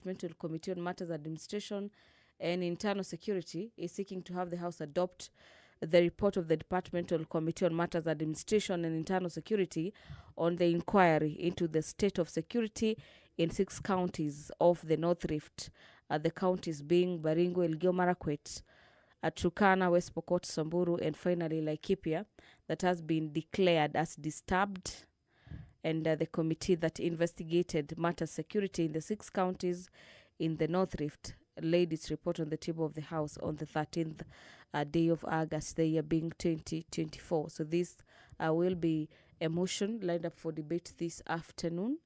Departmental Committee on Matters Administration and Internal Security is seeking to have the House adopt the report of the Departmental Committee on Matters Administration and Internal Security on the inquiry into the state of security in 6 counties of the North Rift, the counties being Baringo, Elgeyo Marakwet, Turkana, West Pokot, Samburu, and finally Laikipia, that has been declared as disturbed. And the committee that investigated matter security in the 6 counties in the North Rift laid its report on the table of the House on the 13th day of August, the year being 2024. So this will be a motion lined up for debate this afternoon.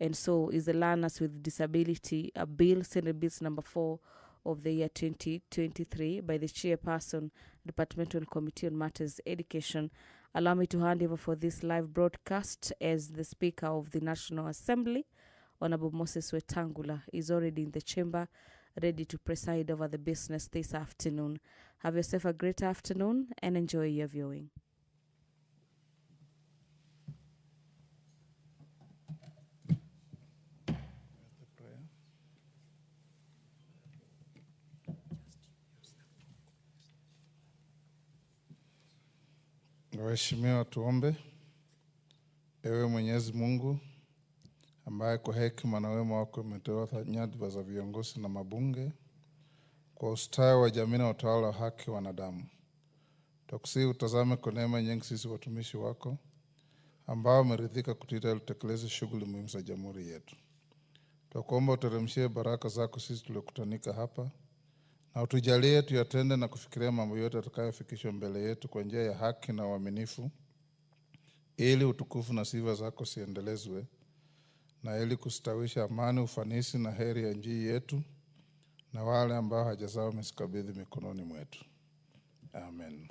And so is the Learners with Disability Bill, Senate Bills number 4 of the year 2023 by the Chairperson, Departmental Committee on Matters Education. Allow me to hand over for this live broadcast as the Speaker of the National Assembly, Honorable Moses Wetangula, is already in the chamber, ready to preside over the business this afternoon. Have yourself a great afternoon and enjoy your viewing. Waheshimiwa, tuombe. Ewe Mwenyezi Mungu ambaye kwa hekima na wema wako umetoa nyadhifa za viongozi na mabunge kwa ustawi wa jamii na utawala wa haki wa wanadamu, tukusihi utazame kwa neema nyingi sisi watumishi wako ambao wameridhika kutuita tutekeleze shughuli muhimu za jamhuri yetu. Tunakuomba uteremshie baraka zako sisi tuliokutanika hapa, na utujalie tuyatende na kufikiria mambo yote yatakayofikishwa mbele yetu kwa njia ya haki na uaminifu, ili utukufu na sifa zako siendelezwe, na ili kustawisha amani, ufanisi na heri ya nchi yetu na wale ambao haja zao umezikabidhi mikononi mwetu. Amen.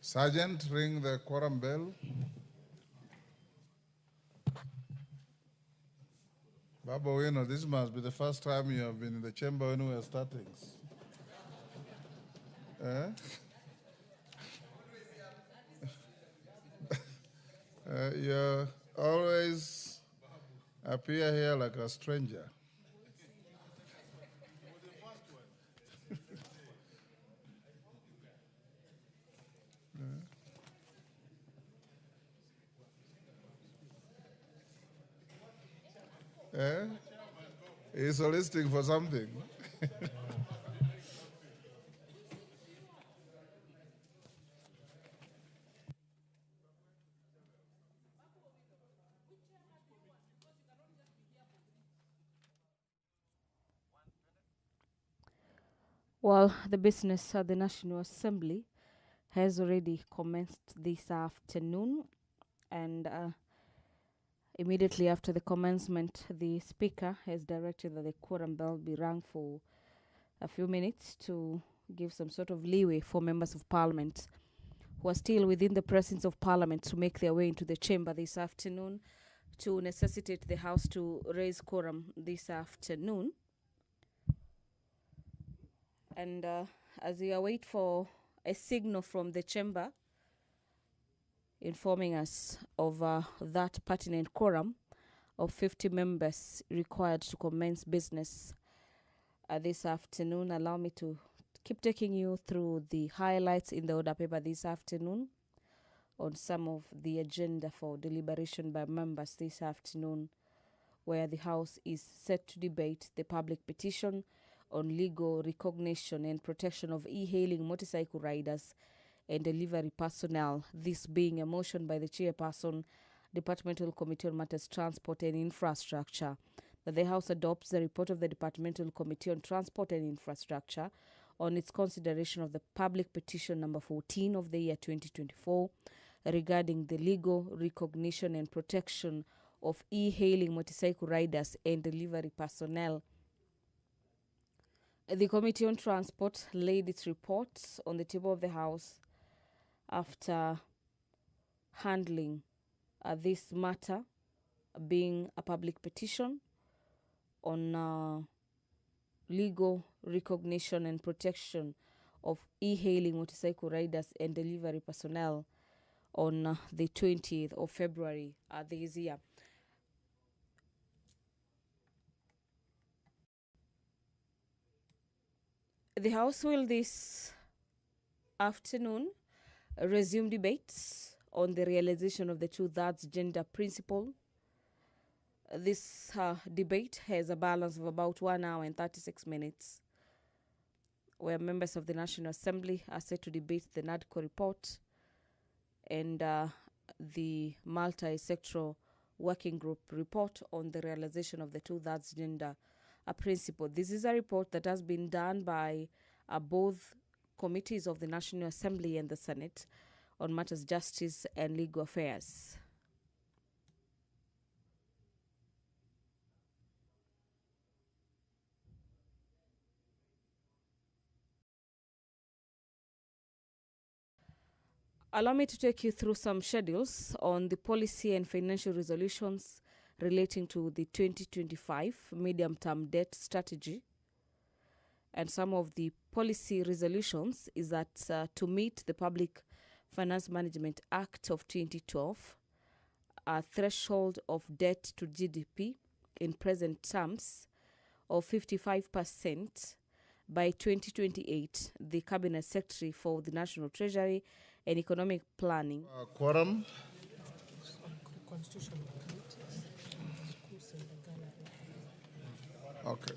Sergeant, ring the quorum bell. Baba Wino, this must be the first time you have been in the chamber when we were starting. You always appear here like a stranger. He's soliciting for something. Well, the business at the National Assembly has already commenced this afternoon, and immediately after the commencement, the Speaker has directed that the quorum bell be rung for a few minutes to give some sort of leeway for members of Parliament who are still within the presence of Parliament to make their way into the chamber this afternoon, to necessitate the House to raise quorum this afternoon. And as we await for a signal from the chamber informing us of that pertinent quorum of 50 members required to commence business this afternoon, allow me to keep taking you through the highlights in the order paper this afternoon on some of the agenda for deliberation by members this afternoon, where the House is set to debate the public petition on legal recognition and protection of e-hailing motorcycle riders and delivery personnel, this being a motion by the Chairperson, Departmental Committee on Matters Transport and Infrastructure. that the House adopts the report of the Departmental Committee on Transport and Infrastructure on its consideration of the public petition number 14 of the year 2024 regarding the legal recognition and protection of e-hailing motorcycle riders and delivery personnel. The Committee on Transport laid its reports on the table of the House after handling this matter being a public petition on legal recognition and protection of e-hailing motorcycle riders and delivery personnel on the 20th of February this year. The House will this afternoon resume debates on the realization of the two-thirds gender principle. This debate has a balance of about 1 hour and 36 minutes, where members of the National Assembly are set to debate the Nadco report and the multi-sectoral working group report on the realization of the two-thirds gender principle. This is a report that has been done by both committees of the National Assembly and the Senate on matters justice and legal affairs. Allow me to take you through some schedules on the policy and financial resolutions relating to the 2025 medium-term debt strategy. And some of the policy resolutions is that to meet the Public Finance Management Act of 2012, a threshold of debt to GDP in present terms of 55% by 2028, the Cabinet Secretary for the National Treasury and Economic Planning. Quorum. Okay.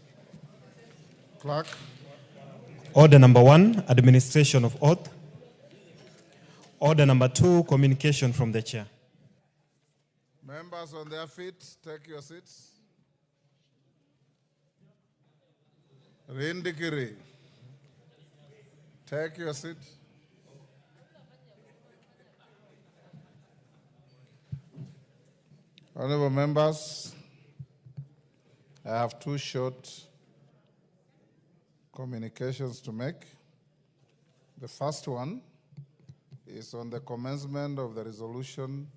Clerk. Order number 1, administration of oath. Order number 2, communication from the chair. Members on their feet, take your seats. Rindikiri, take your seat. Honorable members, I have 2 short communications to make. The first one is on the commencement of the resolution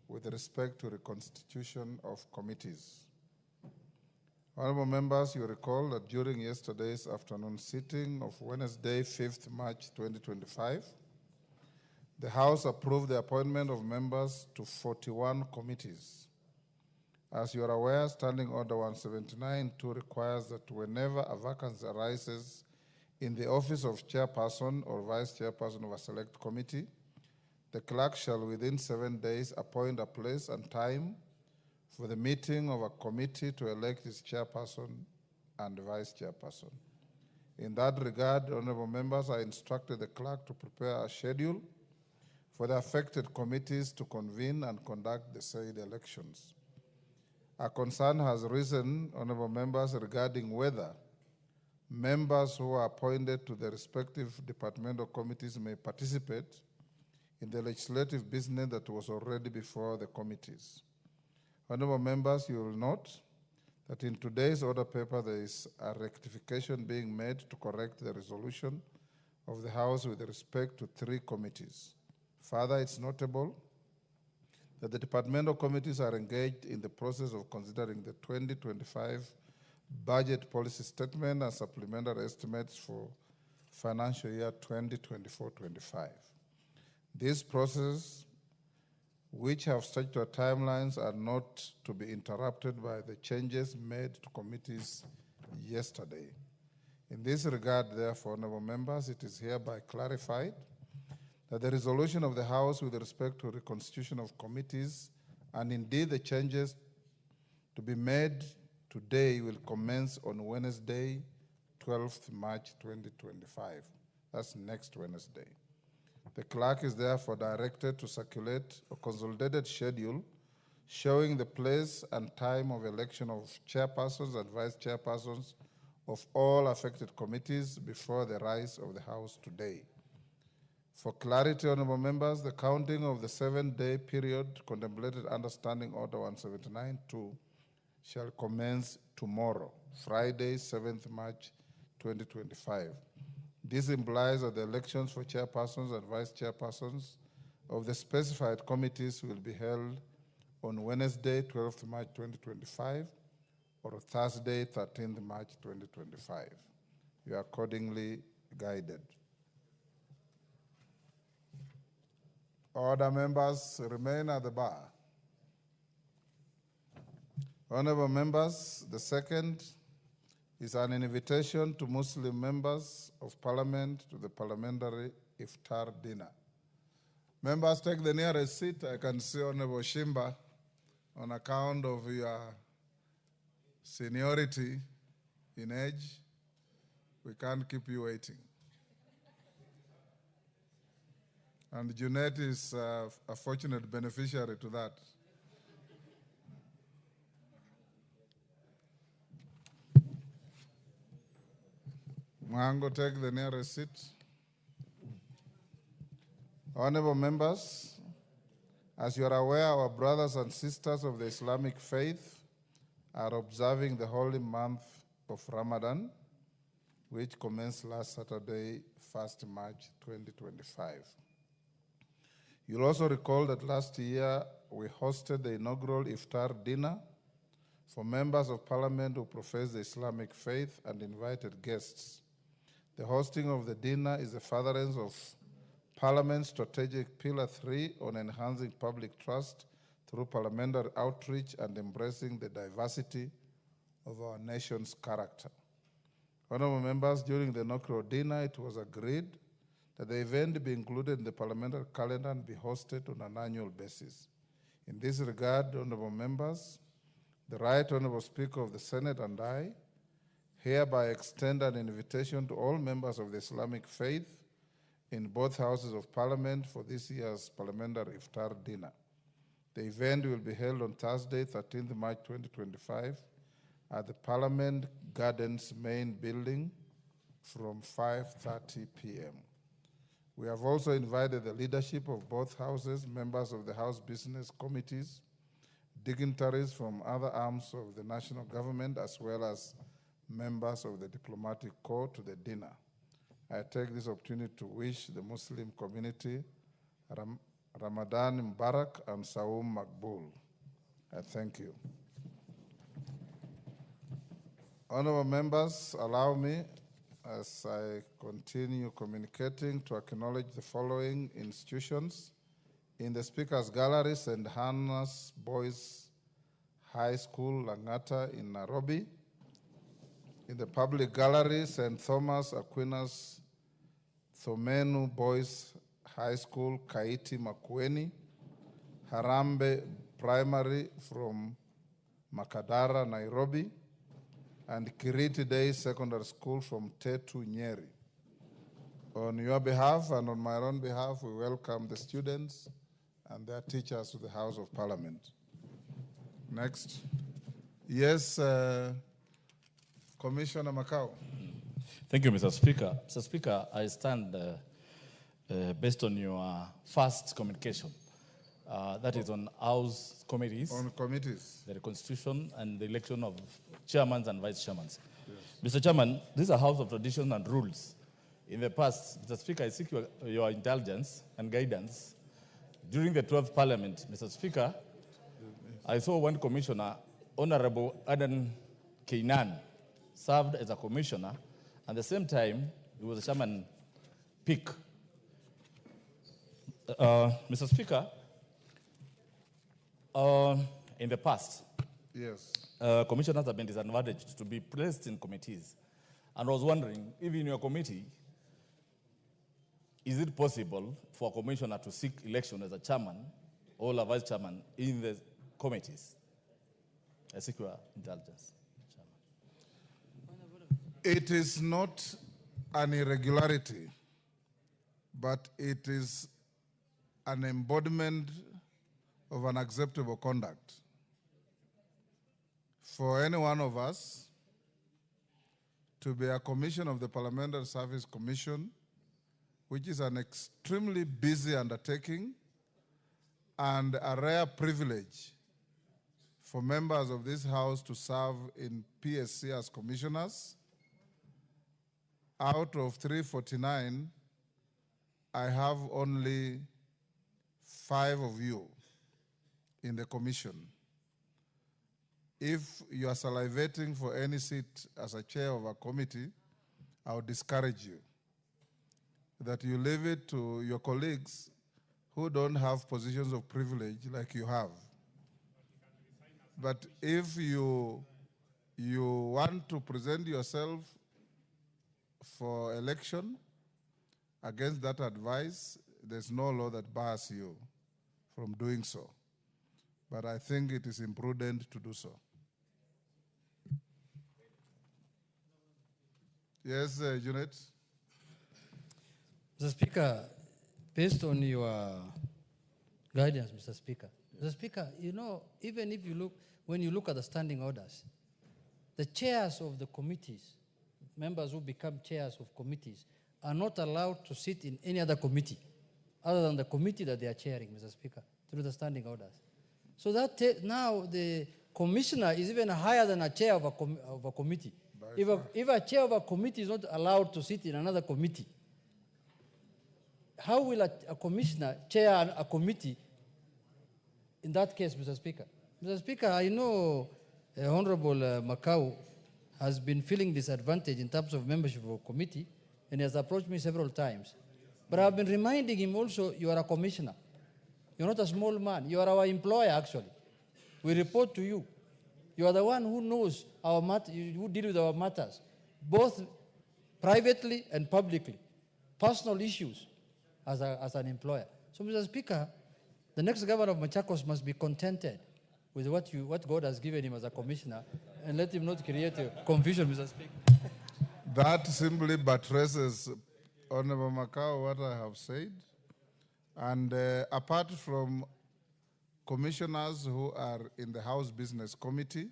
with respect to reconstitution of committees. Honorable members, you recall that during yesterday's afternoon sitting of Wednesday, 5th March 2025, the House approved the appointment of members to 41 committees. As you are aware, Standing Order 179-2 requires that whenever a vacancy arises in the office of chairperson or vice chairperson of a select committee, the clerk shall within 7 days appoint a place and time for the meeting of a committee to elect its chairperson and vice chairperson. In that regard, honorable members, I instructed the clerk to prepare a schedule for the affected committees to convene and conduct the said elections. A concern has risen, honorable members, regarding whether members who are appointed to the respective departmental committees may participate in the legislative business that was already before the committees. Honorable members, you will note that in today's order paper there is a rectification being made to correct the resolution of the House with respect to 3 committees. Further, it's notable that the departmental committees are engaged in the process of considering the 2025 budget policy statement and supplementary estimates for financial year 2024-25. This process, which have statutory timelines, are not to be interrupted by the changes made to committees yesterday. In this regard, therefore, honorable members, it is hereby clarified that the resolution of the House with respect to reconstitution of committees and indeed the changes to be made today will commence on Wednesday, 12th March 2025. That's next Wednesday. The clerk is therefore directed to circulate a consolidated schedule showing the place and time of election of chairpersons and vice chairpersons of all affected committees before the rise of the House today. For clarity, honorable members, the counting of the 7-day period contemplated under Standing Order 179-2 shall commence tomorrow, Friday, 7th March 2025. This implies that the elections for chairpersons and vice chairpersons of the specified committees will be held on Wednesday, 12th March 2025, or Thursday, 13th March 2025. You are accordingly guided. Order members remain at the bar. Honorable members, the second is an invitation to Muslim members of Parliament to the Parliamentary iftar dinner. Members, take the nearest seat. I can see Honorable Shimba. On account of your seniority in age, we can't keep you waiting. And Junet is a fortunate beneficiary to that. Mwango, take the nearest seat. Honorable members, as you are aware, our brothers and sisters of the Islamic faith are observing the holy month of Ramadan, which commenced last Saturday, 1st March 2025. You'll also recall that last year we hosted the inaugural iftar dinner for members of Parliament who profess the Islamic faith and invited guests. The hosting of the dinner is the furtherance of Parliament's strategic Pillar 3 on enhancing public trust through parliamentary outreach and embracing the diversity of our nation's character. Honorable members, during the inaugural dinner, it was agreed that the event be included in the parliamentary calendar and be hosted on an annual basis. In this regard, honorable members, the Right Honorable Speaker of the Senate and I hereby extend an invitation to all members of the Islamic faith in both houses of Parliament for this year's Parliamentary iftar dinner. The event will be held on Thursday, 13th March 2025 at the Parliament Gardens main building from 5:30 p.m. We have also invited the leadership of both houses, members of the House Business Committees, dignitaries from other arms of the national government, as well as members of the diplomatic corps to the dinner. I take this opportunity to wish the Muslim community Ramadan Mubarak and Saum Makbul. I thank you. Honorable members, allow me, as I continue communicating, to acknowledge the following institutions. In the Speaker's Gallery, St. Hannah's Boys High School, Langata in Nairobi. In the Public Gallery, St. Thomas Aquinas Thomenu Boys High School, Kaiti, Makueni. Harambe Primary from Makadara, Nairobi. And Kiriti Day Secondary School from Tetu, Nyeri. On your behalf and on my own behalf, we welcome the students and their teachers to the House of Parliament. Next. Yes, Commissioner Macau. Thank you, Mr. Speaker. Mr. Speaker, I stand based on your first communication. That is on House committees. On committees. The Reconstitution and the election of chairmen and vice chairmen. Yes. Mr. Chairman, this is a house of tradition and rules. In the past, Mr. Speaker, I seek your intelligence and guidance. During the 12th Parliament, Mr. Speaker, I saw one commissioner, Honorable Adan Keinan, served as a commissioner. At the same time, he was a chairman pick. Mr. Speaker, in the past, yes, commissioners have been disadvantaged to be placed in committees. And I was wondering, if in your committee, is it possible for a commissioner to seek election as a chairman or a vice chairman in the committees? I seek your intelligence, Chairman. It is not an irregularity, but it is an embodiment of unacceptable conduct. For any one of us to be a commission of the Parliamentary Service Commission, which is an extremely busy undertaking and a rare privilege for members of this House to serve in PSC as commissioners. Out of 349, I have only 5 of you in the commission. If you are salivating for any seat as a chair of a committee, I would discourage you that you leave it to your colleagues who don't have positions of privilege like you have. But if you want to present yourself for election against that advice, there's no law that bars you from doing so. But I think it is imprudent to do so. Yes, Junet? Mr. Speaker, based on your guidance, Mr. Speaker, you know, even if you look, when you look at the standing orders, the chairs of the committees, members who become chairs of committees, are not allowed to sit in any other committee other than the committee that they are chairing, Mr. Speaker, through the standing orders. So that now the commissioner is even higher than a chair of a committee. If a chair of a committee is not allowed to sit in another committee, how will a commissioner chair a committee in that case, Mr. Speaker? Mr. Speaker, I know Honorable Makau has been feeling disadvantaged in terms of membership of a committee, and he has approached me several times. But I've been reminding him also, you are a commissioner. You're not a small man. You are our employer, actually. We report to you. You are the one who knows our who deal with our matters, both privately and publicly, personal issues as an employer. So, Mr. Speaker, the next governor of Machakos must be contented with what God has given him as a commissioner, and let him not create a confusion, Mr. Speaker. That simply buttresses, Honorable Makau, what I have said. And apart from commissioners who are in the House Business Committee,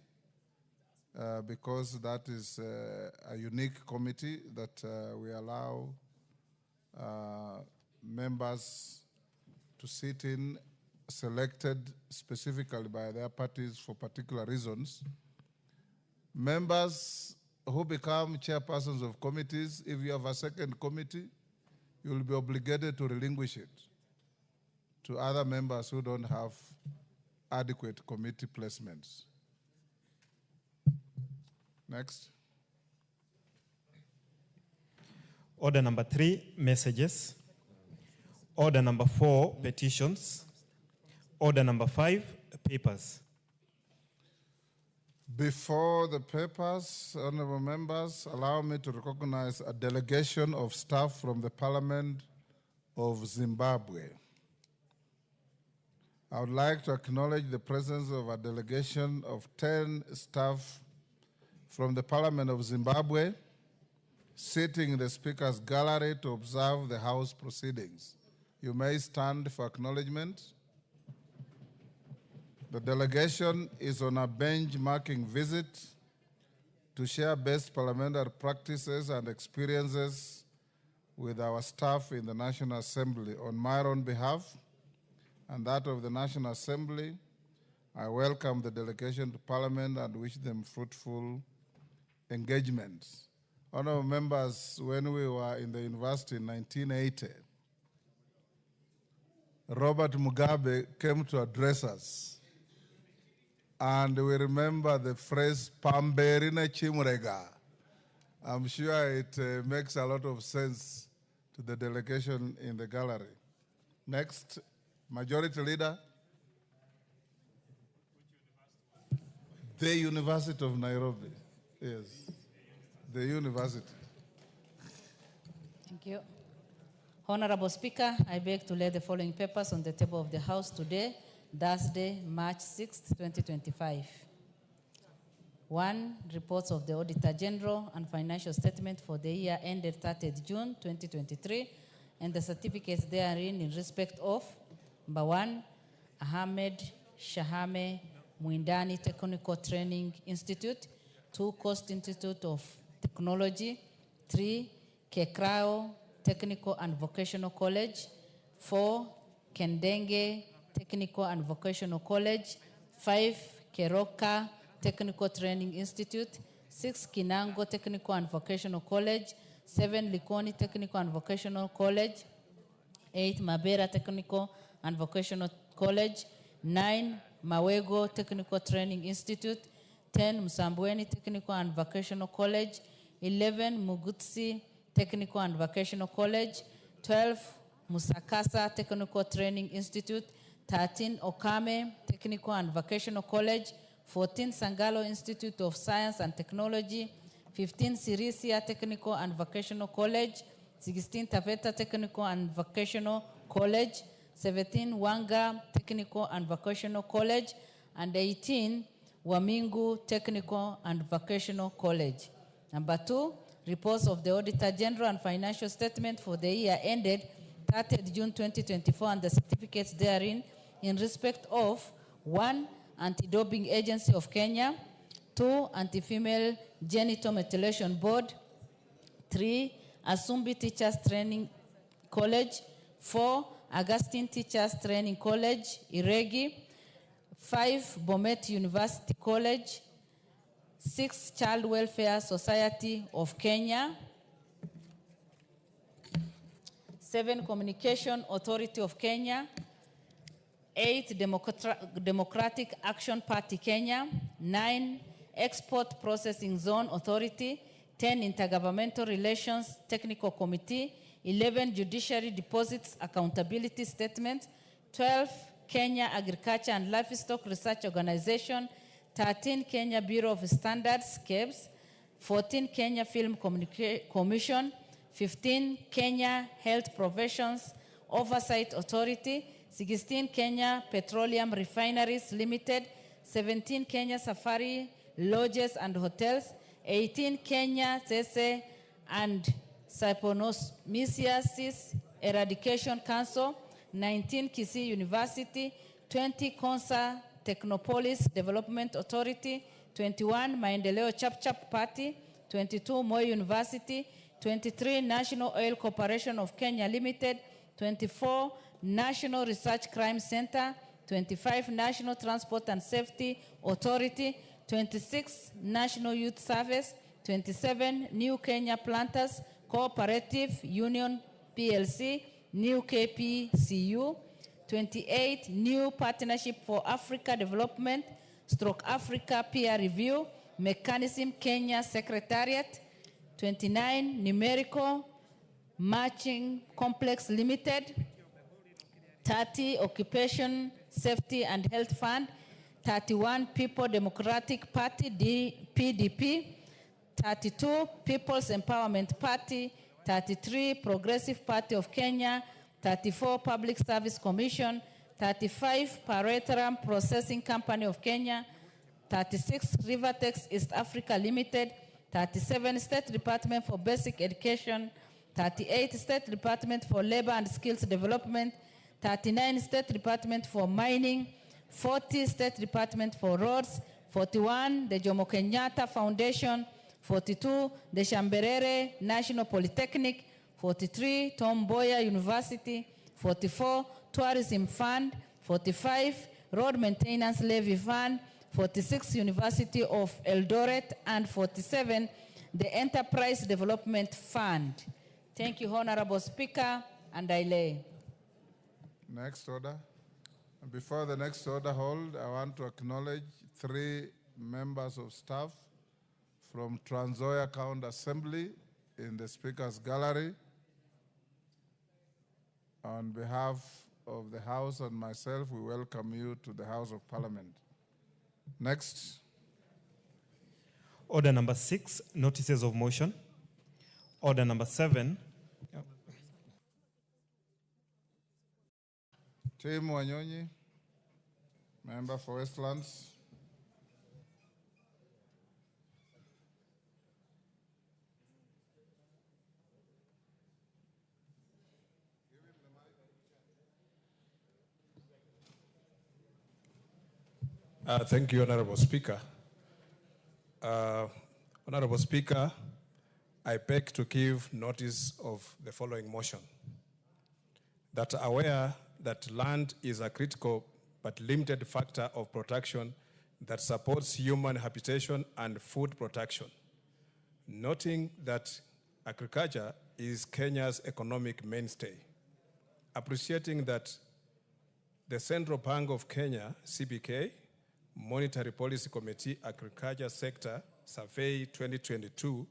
because that is a unique committee that we allow members to sit in, selected specifically by their parties for particular reasons. Members who become chairpersons of committees, if you have a second committee, you will be obligated to relinquish it to other members who don't have adequate committee placements. Next. Order number 3, messages. Order number 4, petitions. Order number 5, papers. Before the papers, honorable members, allow me to recognize a delegation of staff from the Parliament of Zimbabwe. I would like to acknowledge the presence of a delegation of 10 staff from the Parliament of Zimbabwe sitting in the Speaker's gallery to observe the House proceedings. You may stand for acknowledgement. The delegation is on a benchmarking visit to share best parliamentary practices and experiences with our staff in the National Assembly. On my own behalf and that of the National Assembly, I welcome the delegation to Parliament and wish them fruitful engagements. Honorable members, when we were in the university in 1980, Robert Mugabe came to address us. And we remember the phrase, Pamberine Chimrega. I'm sure it makes a lot of sense to the delegation in the gallery. Next, Majority Leader. The University of Nairobi. Yes, the university. Thank you. Honorable Speaker, I beg to lay the following papers on the table of the House today, Thursday, March 6, 2025. 1. Reports of the Auditor General and financial statement for the year ended 30th June 2023, and the certificates therein in respect of, number 1, Ahmed Shahame Mwindani Technical Training Institute, 2 Coast Institute of Technology, 3 Kekrao Technical and Vocational College, 4 Kendenge Technical and Vocational College, 5 Keroka Technical Training Institute, 6 Kinango Technical and Vocational College, 7 Likoni Technical and Vocational College, 8 Mabera Technical and Vocational College, 9 Mawego Technical Training Institute, 10 Msambweni Technical and Vocational College, 11 Mugutsi Technical and Vocational College, 12 Musakasa Technical Training Institute, 13 Okame Technical and Vocational College, 14 Sangalo Institute of Science and Technology, 15 Sirisia Technical and Vocational College, 16 Taveta Technical and Vocational College, 17 Wanga Technical and Vocational College, and 18 Wamingu Technical and Vocational College. Number 2, reports of the Auditor General and financial statement for the year ended 30th June 2024 and the certificates therein in respect of 1, Anti-Doping Agency of Kenya, 2, Anti-Female Genital Mutilation Board, 3, Asumbi Teachers Training College, 4, Augustine Teachers Training College, Iregi, 5, Bomet University College, 6, Child Welfare Society of Kenya, 7, Communication Authority of Kenya, 8, Democratic Action Party Kenya, 9, Export Processing Zone Authority, 10, Intergovernmental Relations Technical Committee, 11, Judiciary Deposits Accountability Statement, 12, Kenya Agriculture and Livestock Research Organization, 13, Kenya Bureau of Standards, KEBS, 14, Kenya Film Commission, 15, Kenya Health Professions Oversight Authority, 16, Kenya Petroleum Refineries Limited, 17, Kenya Safari Lodges and Hotels, 18, Kenya Sese and Cypomyces Eradication Council, 19, Kisii University, 20, Konsa Technopolis Development Authority, 21, Maendeleo Chap Party, 22, Moi University, 23, National Oil Corporation of Kenya Limited, 24, National Research Crime Center, 25, National Transport and Safety Authority, 26, National Youth Service, 27, New Kenya Planters Cooperative Union PLC, New KPCU, 28, New Partnership for Africa Development, Africa Peer Review, Mechanism Kenya Secretariat, 29, Numerical Matching Complex Limited, 30, Occupation Safety and Health Fund, 31, People Democratic Party, PDP, 32, People's Empowerment Party, 33, Progressive Party of Kenya, 34, Public Service Commission, 35, Pareteram Processing Company of Kenya, 36, Rivertex East Africa Limited, 37, State Department for Basic Education, 38, State Department for Labor and Skills Development, 39, State Department for Mining, 40, State Department for Roads, 41, the Jomo Kenyatta Foundation, 42, the Shamberere National Polytechnic, 43, Tom Mboya University, 44, Tourism Fund, 45, Road Maintenance Levy Fund, 46, University of Eldoret, and 47, the Enterprise Development Fund. Thank you, Honorable Speaker, and I lay. Next order. Before the next order hold, I want to acknowledge 3 members of staff from Trans Nzoia County Assembly in the Speaker's Gallery. On behalf of the House and myself, we welcome you to the House of Parliament. Next. Order number 6, notices of motion. Order number 7. Tim Wanyonyi, member for Westlands. Thank you, Honorable Speaker. Honorable Speaker, I beg to give notice of the following motion. That aware that land is a critical but limited factor of protection that supports human habitation and food production. Noting that agriculture is Kenya's economic mainstay. Appreciating that the Central Bank of Kenya, CBK, Monetary Policy Committee Agriculture Sector Survey 2022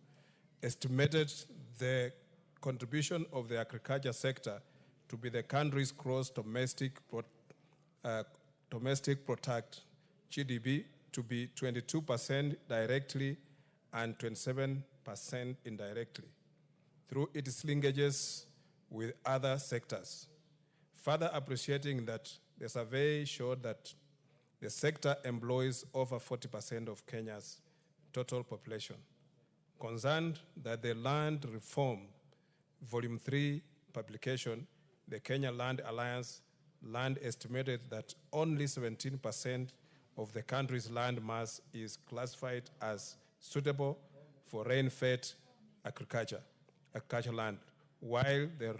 estimated the contribution of the agriculture sector to be the country's gross domestic product, GDP, to be 22% directly and 27% indirectly through its linkages with other sectors. Further appreciating that the survey showed that the sector employs over 40% of Kenya's total population. Concerned that the Land Reform Volume 3 publication, the Kenya Land Alliance land estimated that only 17% of the country's land mass is classified as suitable for rain-fed agriculture land, while the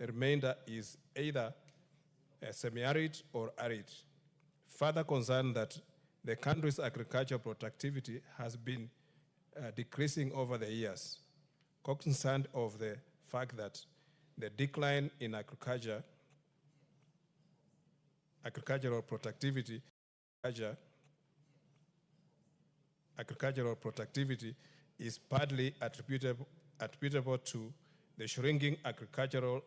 remainder is either semi-arid or arid. Further concerned that the country's agricultural productivity has been decreasing over the years, cognizant of the fact that the decline in agricultural productivity is partly attributable to the shrinking agricultural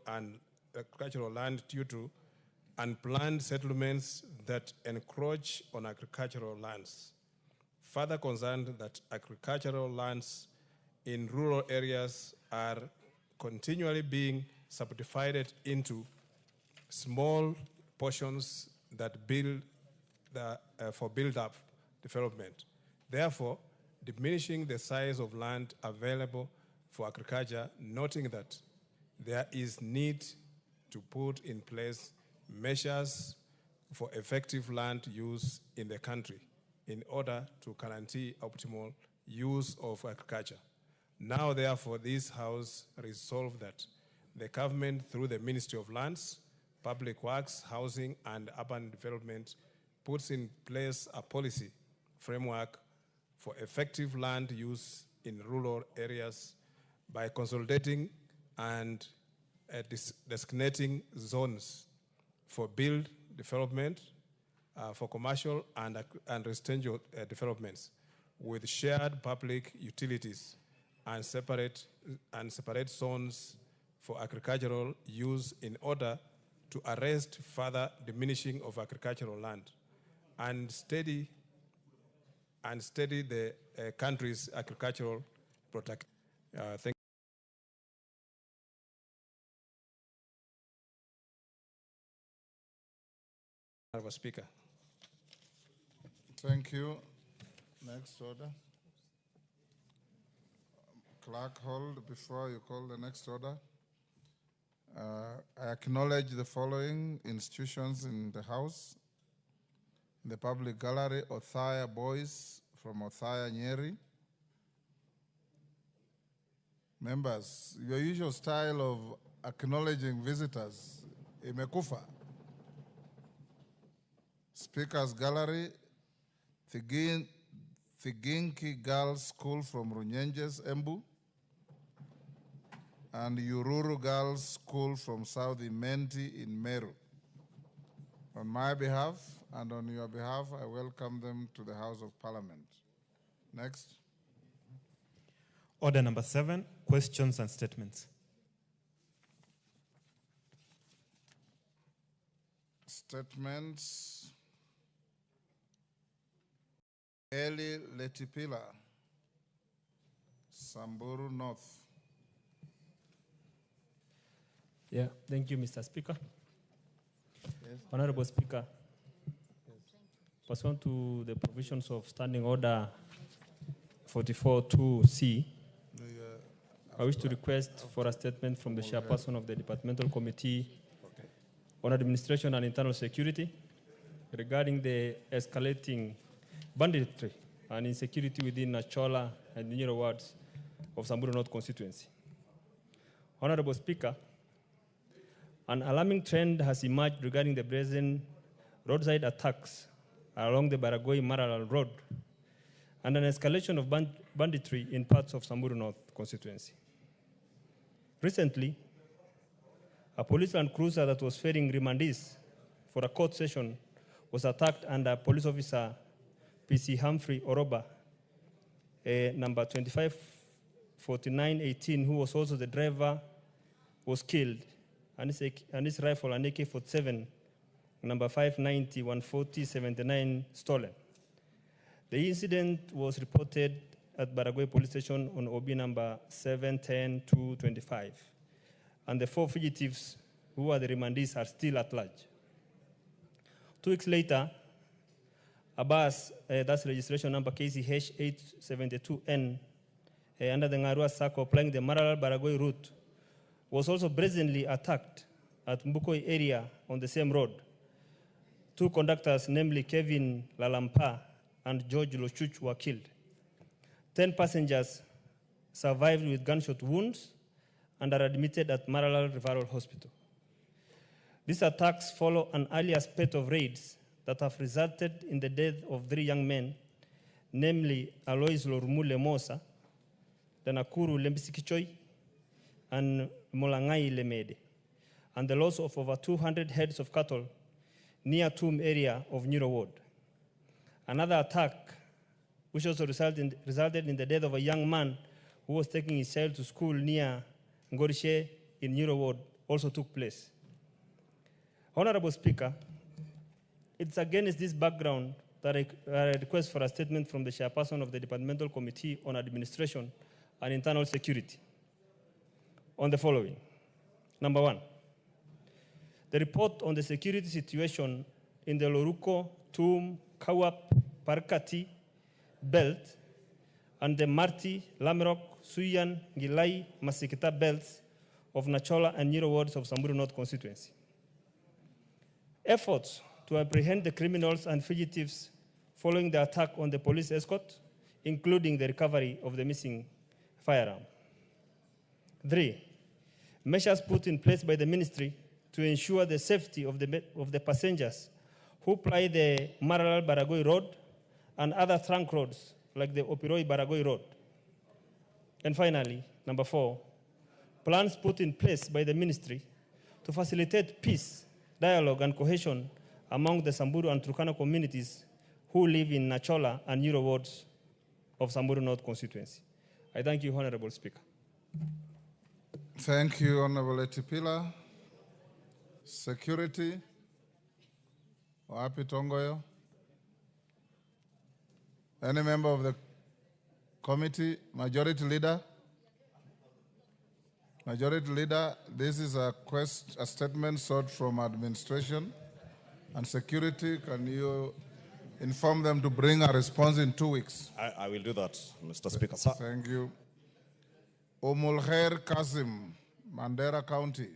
land due to unplanned settlements that encroach on agricultural lands. Further concerned that agricultural lands in rural areas are continually being subdivided into small portions that build for build-up development, therefore diminishing the size of land available for agriculture, noting that there is need to put in place measures for effective land use in the country in order to guarantee optimal use of agriculture. Now, therefore, this House resolved that the government, through the Ministry of Lands, Public Works, Housing, and Urban Development, puts in place a policy framework for effective land use in rural areas by consolidating and designating zones for build development, for commercial and residential developments with shared public utilities and separate zones for agricultural use in order to arrest further diminishing of agricultural land and steady the country's agricultural product. Thank you, Honorable Speaker. Thank you. Next order. Clerk, hold before you call the next order. I acknowledge the following institutions in the House. In the public gallery, Othaya Boys from Othaya, Nyeri. Members, your usual style of acknowledging visitors, imekufa. Speakers Gallery, Thiginki Girls School from Runyenjes, Embu, and Ururu Girls School from South Imenti in Meru. On my behalf and on your behalf, I welcome them to the House of Parliament. Next. Order number 7, questions and statements. Statements. Eli Letipila, Samburu North. Yeah, thank you, Mr. Speaker. Yes. Honorable Speaker, pursuant to the provisions of Standing Order 44-2C, I wish to request for a statement from the chairperson of the Departmental Committee on Administration and Internal Security regarding the escalating banditry and insecurity within Nachola and Nyiro wards of Samburu North constituency. Honorable Speaker, an alarming trend has emerged regarding the brazen roadside attacks along the Baragoi-Maralal Road and an escalation of banditry in parts of Samburu North constituency. Recently, a police land cruiser that was ferrying remandees for a court session was attacked under police officer PC Humphrey Oroba, number 254918, who was also the driver, was killed, and his rifle, an AK-47, number 590-140-79, stolen. The incident was reported at Baragoi Police Station on OB number 710-225, and the 4 fugitives who are the remandees are still at large. 2 weeks later, a bus, that's registration number KCH 872N, under the Ngarua Circle, plying the Maralal-Baragoi route, was also brazenly attacked at Mbukoi area on the same road. 2 conductors, namely Kevin Lalampa and George Lochuch, were killed. 10 passengers survived with gunshot wounds and are admitted at Maralal Referral Hospital. These attacks follow an earlier spate of raids that have resulted in the death of 3 young men, namely Alois Lormule Mosa, the Nakuru Lembisikichoi, and Molangai Lemede, and the loss of over 200 heads of cattle near Tomb area of Nyiro Ward. Another attack, which also resulted in the death of a young man who was taking his child to school near Ngorishe in Nyiro Ward, also took place. Honorable Speaker, it's against this background that I request for a statement from the chairperson of the Departmental Committee on Administration and Internal Security on the following. Number 1, the report on the security situation in the Loruko, Tum, Kawap, Parkati belt and the Marti, Lamerok, Suyan, Gilai, Masikita belts of Nachola and Nyiro wards of Samburu North constituency. Efforts to apprehend the criminals and fugitives following the attack on the police escort, including the recovery of the missing firearm. 3, measures put in place by the ministry to ensure the safety of the passengers who ply the Maralal-Baragoi Road and other trunk roads like the Opiroi-Baragoi Road. And finally, number 4, plans put in place by the ministry to facilitate peace, dialogue, and cohesion among the Samburu and Turkana communities who live in Nachola and Nyiro wards of Samburu North constituency. I thank you, Honorable Speaker. Thank you, Honorable Etipila. Security. Wapi Tongoyo? Any member of the committee? Majority Leader? Majority Leader, this is a statement sought from administration and security. Can you inform them to bring a response in 2 weeks? I will do that, Mr. Speaker. Thank you. Omulkhair Kasim, Mandera County.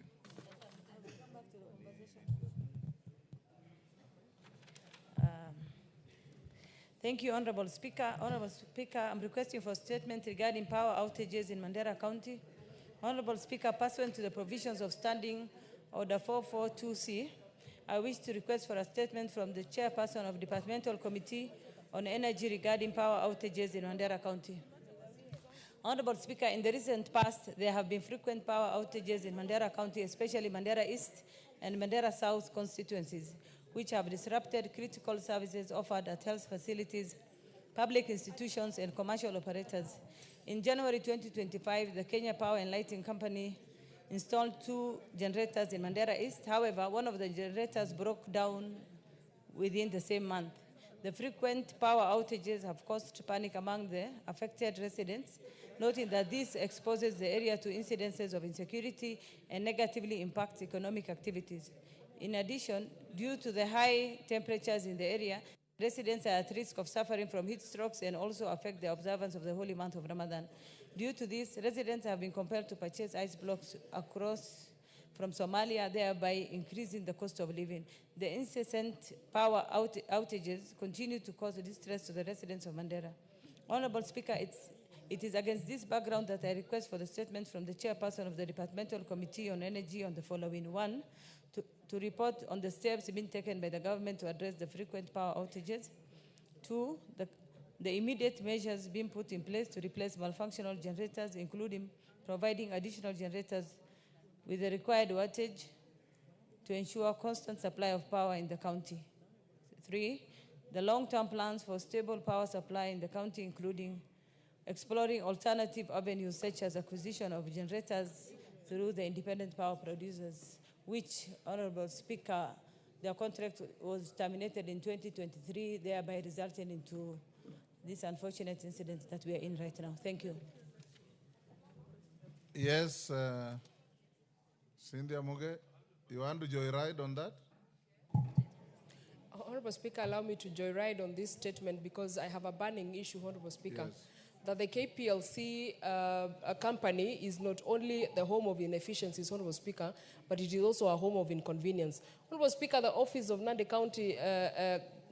Thank you, Honorable Speaker. Honorable Speaker, I'm requesting for a statement regarding power outages in Mandera County. Honorable Speaker, pursuant to the provisions of Standing Order 442C, I wish to request for a statement from the Chairperson of Departmental Committee on Energy regarding power outages in Mandera County. Honorable Speaker, in the recent past, there have been frequent power outages in Mandera County, especially Mandera East and Mandera South constituencies, which have disrupted critical services offered at health facilities, public institutions, and commercial operators. In January 2025, the Kenya Power and Lighting Company installed 2 generators in Mandera East. However, one of the generators broke down within the same month. The frequent power outages have caused panic among the affected residents, noting that this exposes the area to incidences of insecurity and negatively impacts economic activities. In addition, due to the high temperatures in the area, residents are at risk of suffering from heat strokes and also affect the observance of the holy month of Ramadan. Due to this, residents have been compelled to purchase ice blocks across from Somalia, thereby increasing the cost of living. The incessant power outages continue to cause distress to the residents of Mandera. Honorable Speaker, it is against this background that I request for the statement from the chairperson of the Departmental Committee on Energy on the following. 1, to report on the steps being taken by the government to address the frequent power outages. 2, the immediate measures being put in place to replace malfunctional generators, including providing additional generators with the required wattage to ensure constant supply of power in the county. 3, the long-term plans for stable power supply in the county, including exploring alternative avenues such as acquisition of generators through the independent power producers, which, Honorable Speaker, their contract was terminated in 2023, thereby resulting into this unfortunate incident that we are in right now. Thank you. Yes, Cynthia Muge, you want to joyride on that? Honorable Speaker, allow me to joyride on this statement because I have a burning issue, Honorable Speaker. Yes. That the KPLC company is not only the home of inefficiencies, Honorable Speaker, but it is also a home of inconvenience. Honorable Speaker, the Office of Nandi County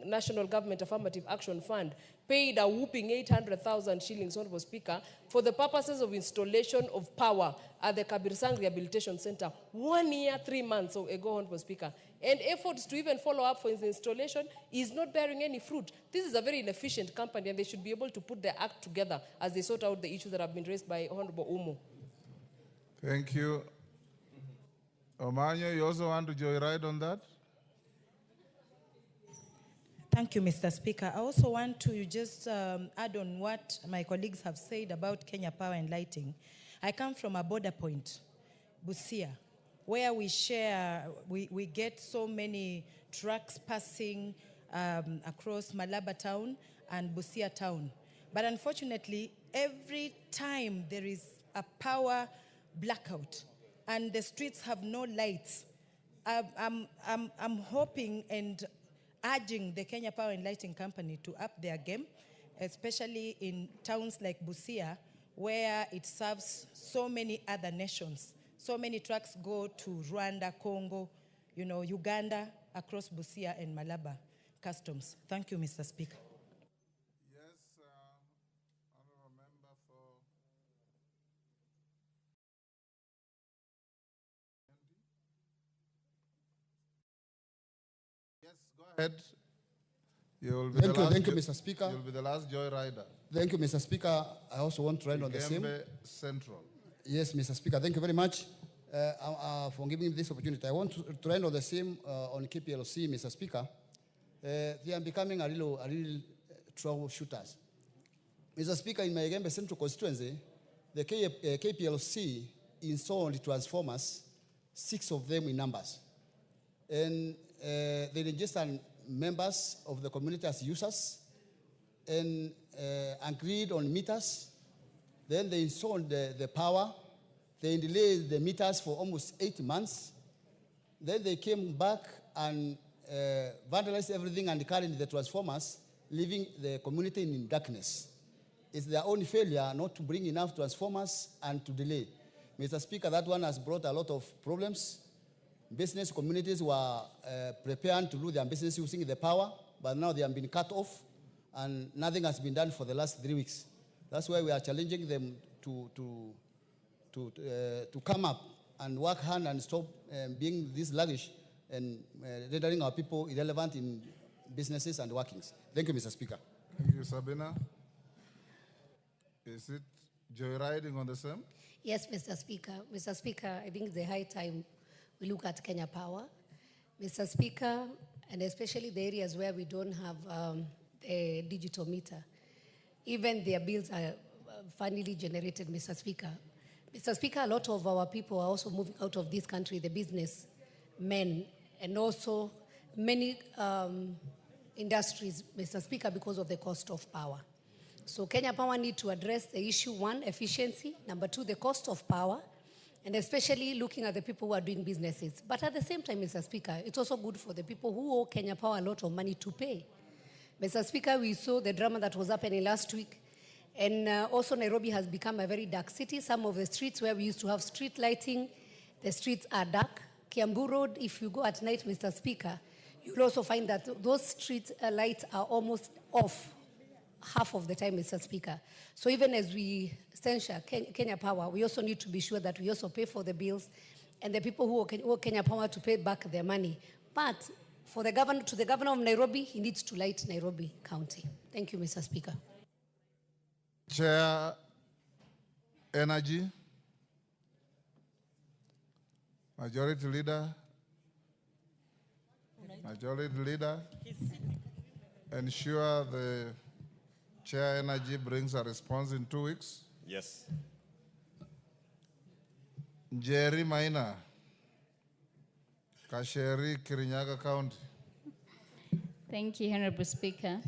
National Government Affirmative Action Fund paid a whooping 800,000 shillings, Honorable Speaker, for the purposes of installation of power at the Kabirsang Rehabilitation Center 1 year, 3 months ago, Honorable Speaker. And efforts to even follow up for its installation is not bearing any fruit. This is a very inefficient company, and they should be able to put their act together as they sort out the issues that have been raised by Honorable Umo. Thank you. Omanyo, you also want to joyride on that? Thank you, Mr. Speaker. I also want to just add on what my colleagues have said about Kenya Power and Lighting. I come from a border point, Busia, where we share, we get so many trucks passing across Malaba town and Busia town. But unfortunately, every time there is a power blackout and the streets have no lights, I'm hoping and urging the Kenya Power and Lighting Company to up their game, especially in towns like Busia, where it serves so many other nations. So many trucks go to Rwanda, Congo, Uganda, across Busia and Malaba customs. Thank you, Mr. Speaker. Yes, honorable member for... Yes, go ahead. Thank you, Mr. Speaker. You'll be the last joyrider. Thank you, Mr. Speaker. I also want to ride on the same. Central. Yes, Mr. Speaker. Thank you very much for giving me this opportunity. I want to ride on the same on KPLC, Mr. Speaker. They are becoming a real troubleshooters. Mr. Speaker, in my Gembe Central constituency, the KPLC installed transformers, 6 of them in numbers. And they registered members of the community as users and agreed on meters. Then they installed the power. They delayed the meters for almost 8 months. Then they came back and vandalized everything and carried the transformers, leaving the community in darkness. It's their own failure not to bring enough transformers and to delay. Mr. Speaker, that one has brought a lot of problems. Business communities were preparing to do their business using the power, but now they have been cut off, and nothing has been done for the last 3 weeks. That's why we are challenging them to come up and work hard and stop being this sluggish and rendering our people irrelevant in businesses and workings. Thank you, Mr. Speaker. Thank you, Sabina. Is it joyriding on the same? Yes, Mr. Speaker. Mr. Speaker, I think it's the high time we look at Kenya Power. Mr. Speaker, and especially the areas where we don't have a digital meter, even their bills are finally generated, Mr. Speaker. Mr. Speaker, a lot of our people are also moving out of this country, the businessmen, and also many industries, Mr. Speaker, because of the cost of power. So Kenya Power need to address the issue, 1, efficiency, number 2, the cost of power, and especially looking at the people who are doing businesses. But at the same time, Mr. Speaker, it's also good for the people who owe Kenya Power a lot of money to pay. Mr. Speaker, we saw the drama that was happening last week. And also Nairobi has become a very dark city. Some of the streets where we used to have street lighting The streets are dark. Kiambu Road, if you go at night, Mr. Speaker, you'll also find that those street lights are almost off half of the time, Mr. Speaker. So even as we censure Kenya Power, we also need to be sure that we also pay for the bills and the people who owe Kenya Power to pay back their money. But for the governor, to the governor of Nairobi, he needs to light Nairobi County. Thank you, Mr. Speaker. Chair, Energy. Majority Leader. Majority Leader. Ensure the Chair Energy brings a response in 2 weeks. Yes. Jerry Maina. Kasheri, Kirinyaga County. Thank you, Honorable Speaker.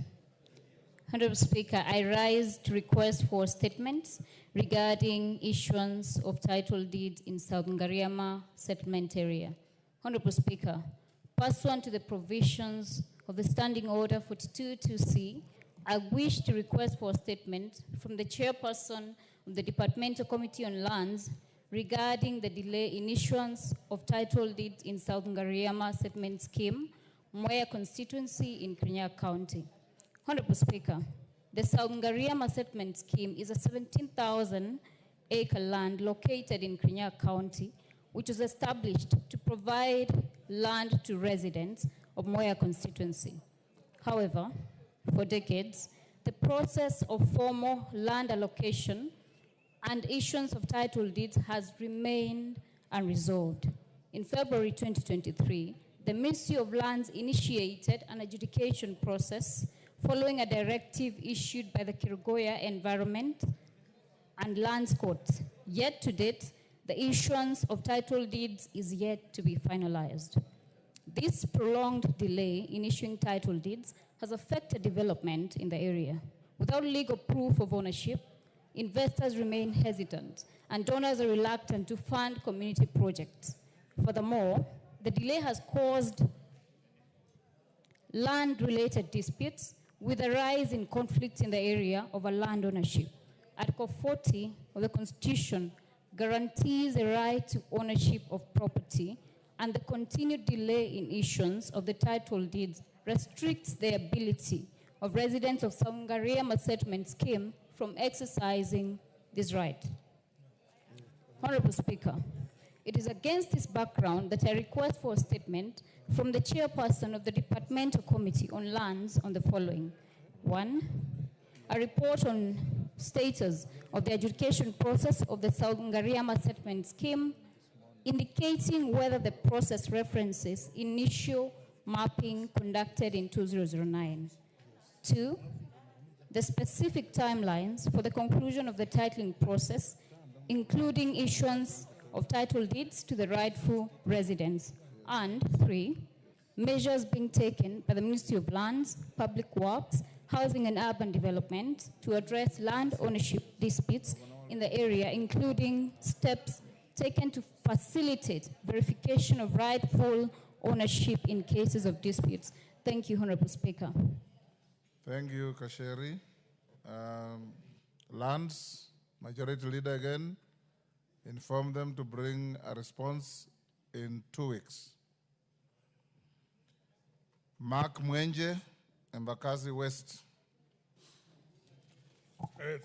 Honorable Speaker, I rise to request for statements regarding issuance of title deed in South Ngariama settlement area. Honorable Speaker, pursuant to the provisions of the Standing Order 42-2C, I wish to request for a statement from the chairperson of the Departmental Committee on Lands regarding the delay in issuance of title deeds in South Ngariama settlement scheme, Mwea constituency in Kirinyaga County. Honorable Speaker, the South Ngariama settlement scheme is a 17,000-acre land located in Kirinyaga County, which was established to provide land to residents of Mwea constituency. However, for decades, the process of formal land allocation and issuance of title deeds has remained unresolved. In February 2023, the Ministry of Lands initiated an adjudication process following a directive issued by the Kirugoya Environment and Lands Court. Yet to date, the issuance of title deeds is yet to be finalized. This prolonged delay in issuing title deeds has affected development in the area. Without legal proof of ownership, investors remain hesitant and donors are reluctant to fund community projects. Furthermore, the delay has caused land-related disputes with a rise in conflicts in the area over land ownership. Article 40 of the Constitution guarantees the right to ownership of property, and the continued delay in issuance of the title deeds restricts the ability of residents of Ngariama settlement scheme from exercising this right. Honorable Speaker, it is against this background that I request for a statement from the chairperson of the Departmental Committee on Lands on the following. 1, a report on status of the adjudication process of the South Ngariama settlement scheme, indicating whether the process references initial mapping conducted in 2009. 2, the specific timelines for the conclusion of the titling process, including issuance of title deeds to the rightful residents. And 3, measures being taken by the Ministry of Lands, Public Works, Housing and Urban Development to address land ownership disputes in the area, including steps taken to facilitate verification of rightful ownership in cases of disputes. Thank you, Honorable Speaker. Thank you, Kasheri. Lands, Majority Leader again, inform them to bring a response in 2 weeks. Mark Mwenje, Embakasi West.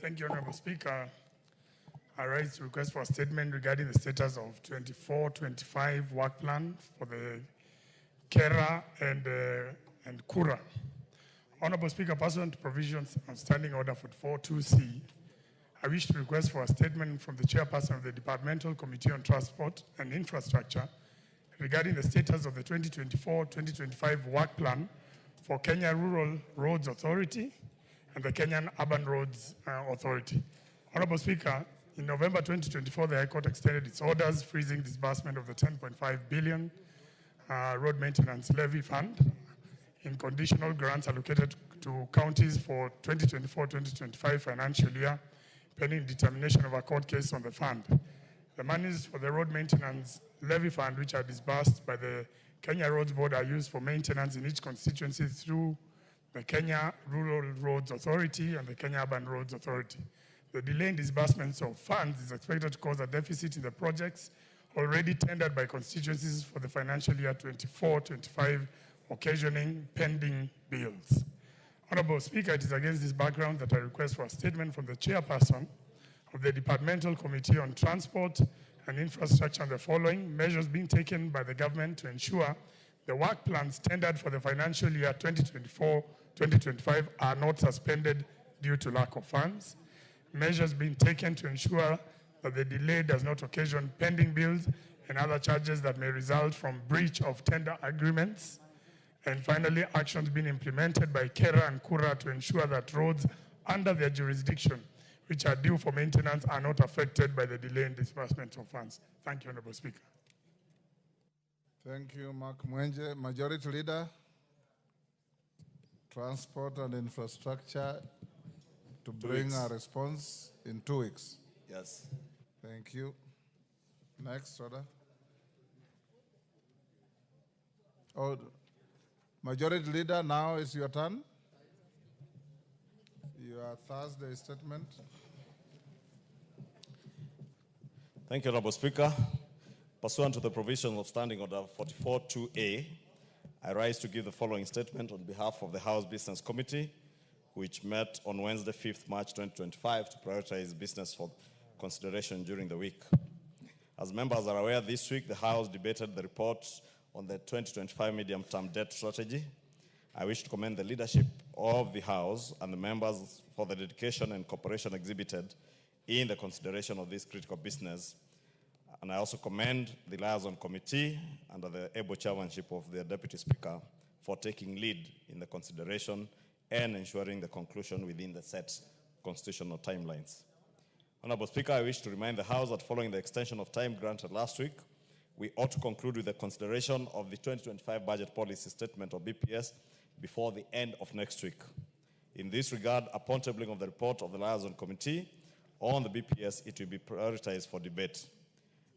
Thank you, Honorable Speaker. I rise to request for a statement regarding the status of 24-25 work plan for the Kera and Kura. Honorable Speaker, pursuant to provisions on Standing Order 44-2C, I wish to request for a statement from the chairperson of the Departmental Committee on Transport and Infrastructure regarding the status of the 2024-2025 work plan for Kenya Rural Roads Authority and the Kenyan Urban Roads Authority. Honorable Speaker, in November 2024, the High Court extended its orders freezing disbursement of the 10.5 billion road maintenance levy fund in conditional grants allocated to counties for 2024-2025 financial year, pending determination of a court case on the fund. The monies for the road maintenance levy fund, which are disbursed by the Kenya Roads Board, are used for maintenance in each constituency through the Kenya Rural Roads Authority and the Kenya Urban Roads Authority. The delay in disbursements of funds is expected to cause a deficit in the projects already tendered by constituencies for the financial year 24-25, occasioning pending bills. Honorable Speaker, it is against this background that I request for a statement from the chairperson of the Departmental Committee on Transport and Infrastructure on the following measures being taken by the government to ensure the work plans tendered for the financial year 2024-2025 are not suspended due to lack of funds. Measures being taken to ensure that the delay does not occasion pending bills and other charges that may result from breach of tender agreements. And finally, actions being implemented by KERA and KURA to ensure that roads under their jurisdiction, which are due for maintenance, are not affected by the delay in disbursement of funds. Thank you, Honorable Speaker. Thank you, Mark Mwenje. Majority Leader, Transport and Infrastructure, to bring a response in 2 weeks. Yes. Thank you. Next, order. Oh, Majority Leader, now is your turn. Your Thursday statement. Thank you, Honorable Speaker. Pursuant to the provisions of Standing Order 44.2a, I rise to give the following statement on behalf of the House Business Committee, which met on Wednesday, 5th March 2025, to prioritize business for consideration during the week. As members are aware, this week the House debated the report on the 2025 medium-term debt strategy. I wish to commend the leadership of the House and the members for the dedication and cooperation exhibited in the consideration of this critical business. And I also commend the Liaison Committee under the able chairmanship of the Deputy Speaker for taking lead in the consideration and ensuring the conclusion within the set constitutional timelines. Honorable Speaker, I wish to remind the House that following the extension of time granted last week, we ought to conclude with the consideration of the 2025 Budget Policy Statement, or BPS, before the end of next week. In this regard, upon tabling of the report of the Liaison Committee on the BPS, it will be prioritized for debate.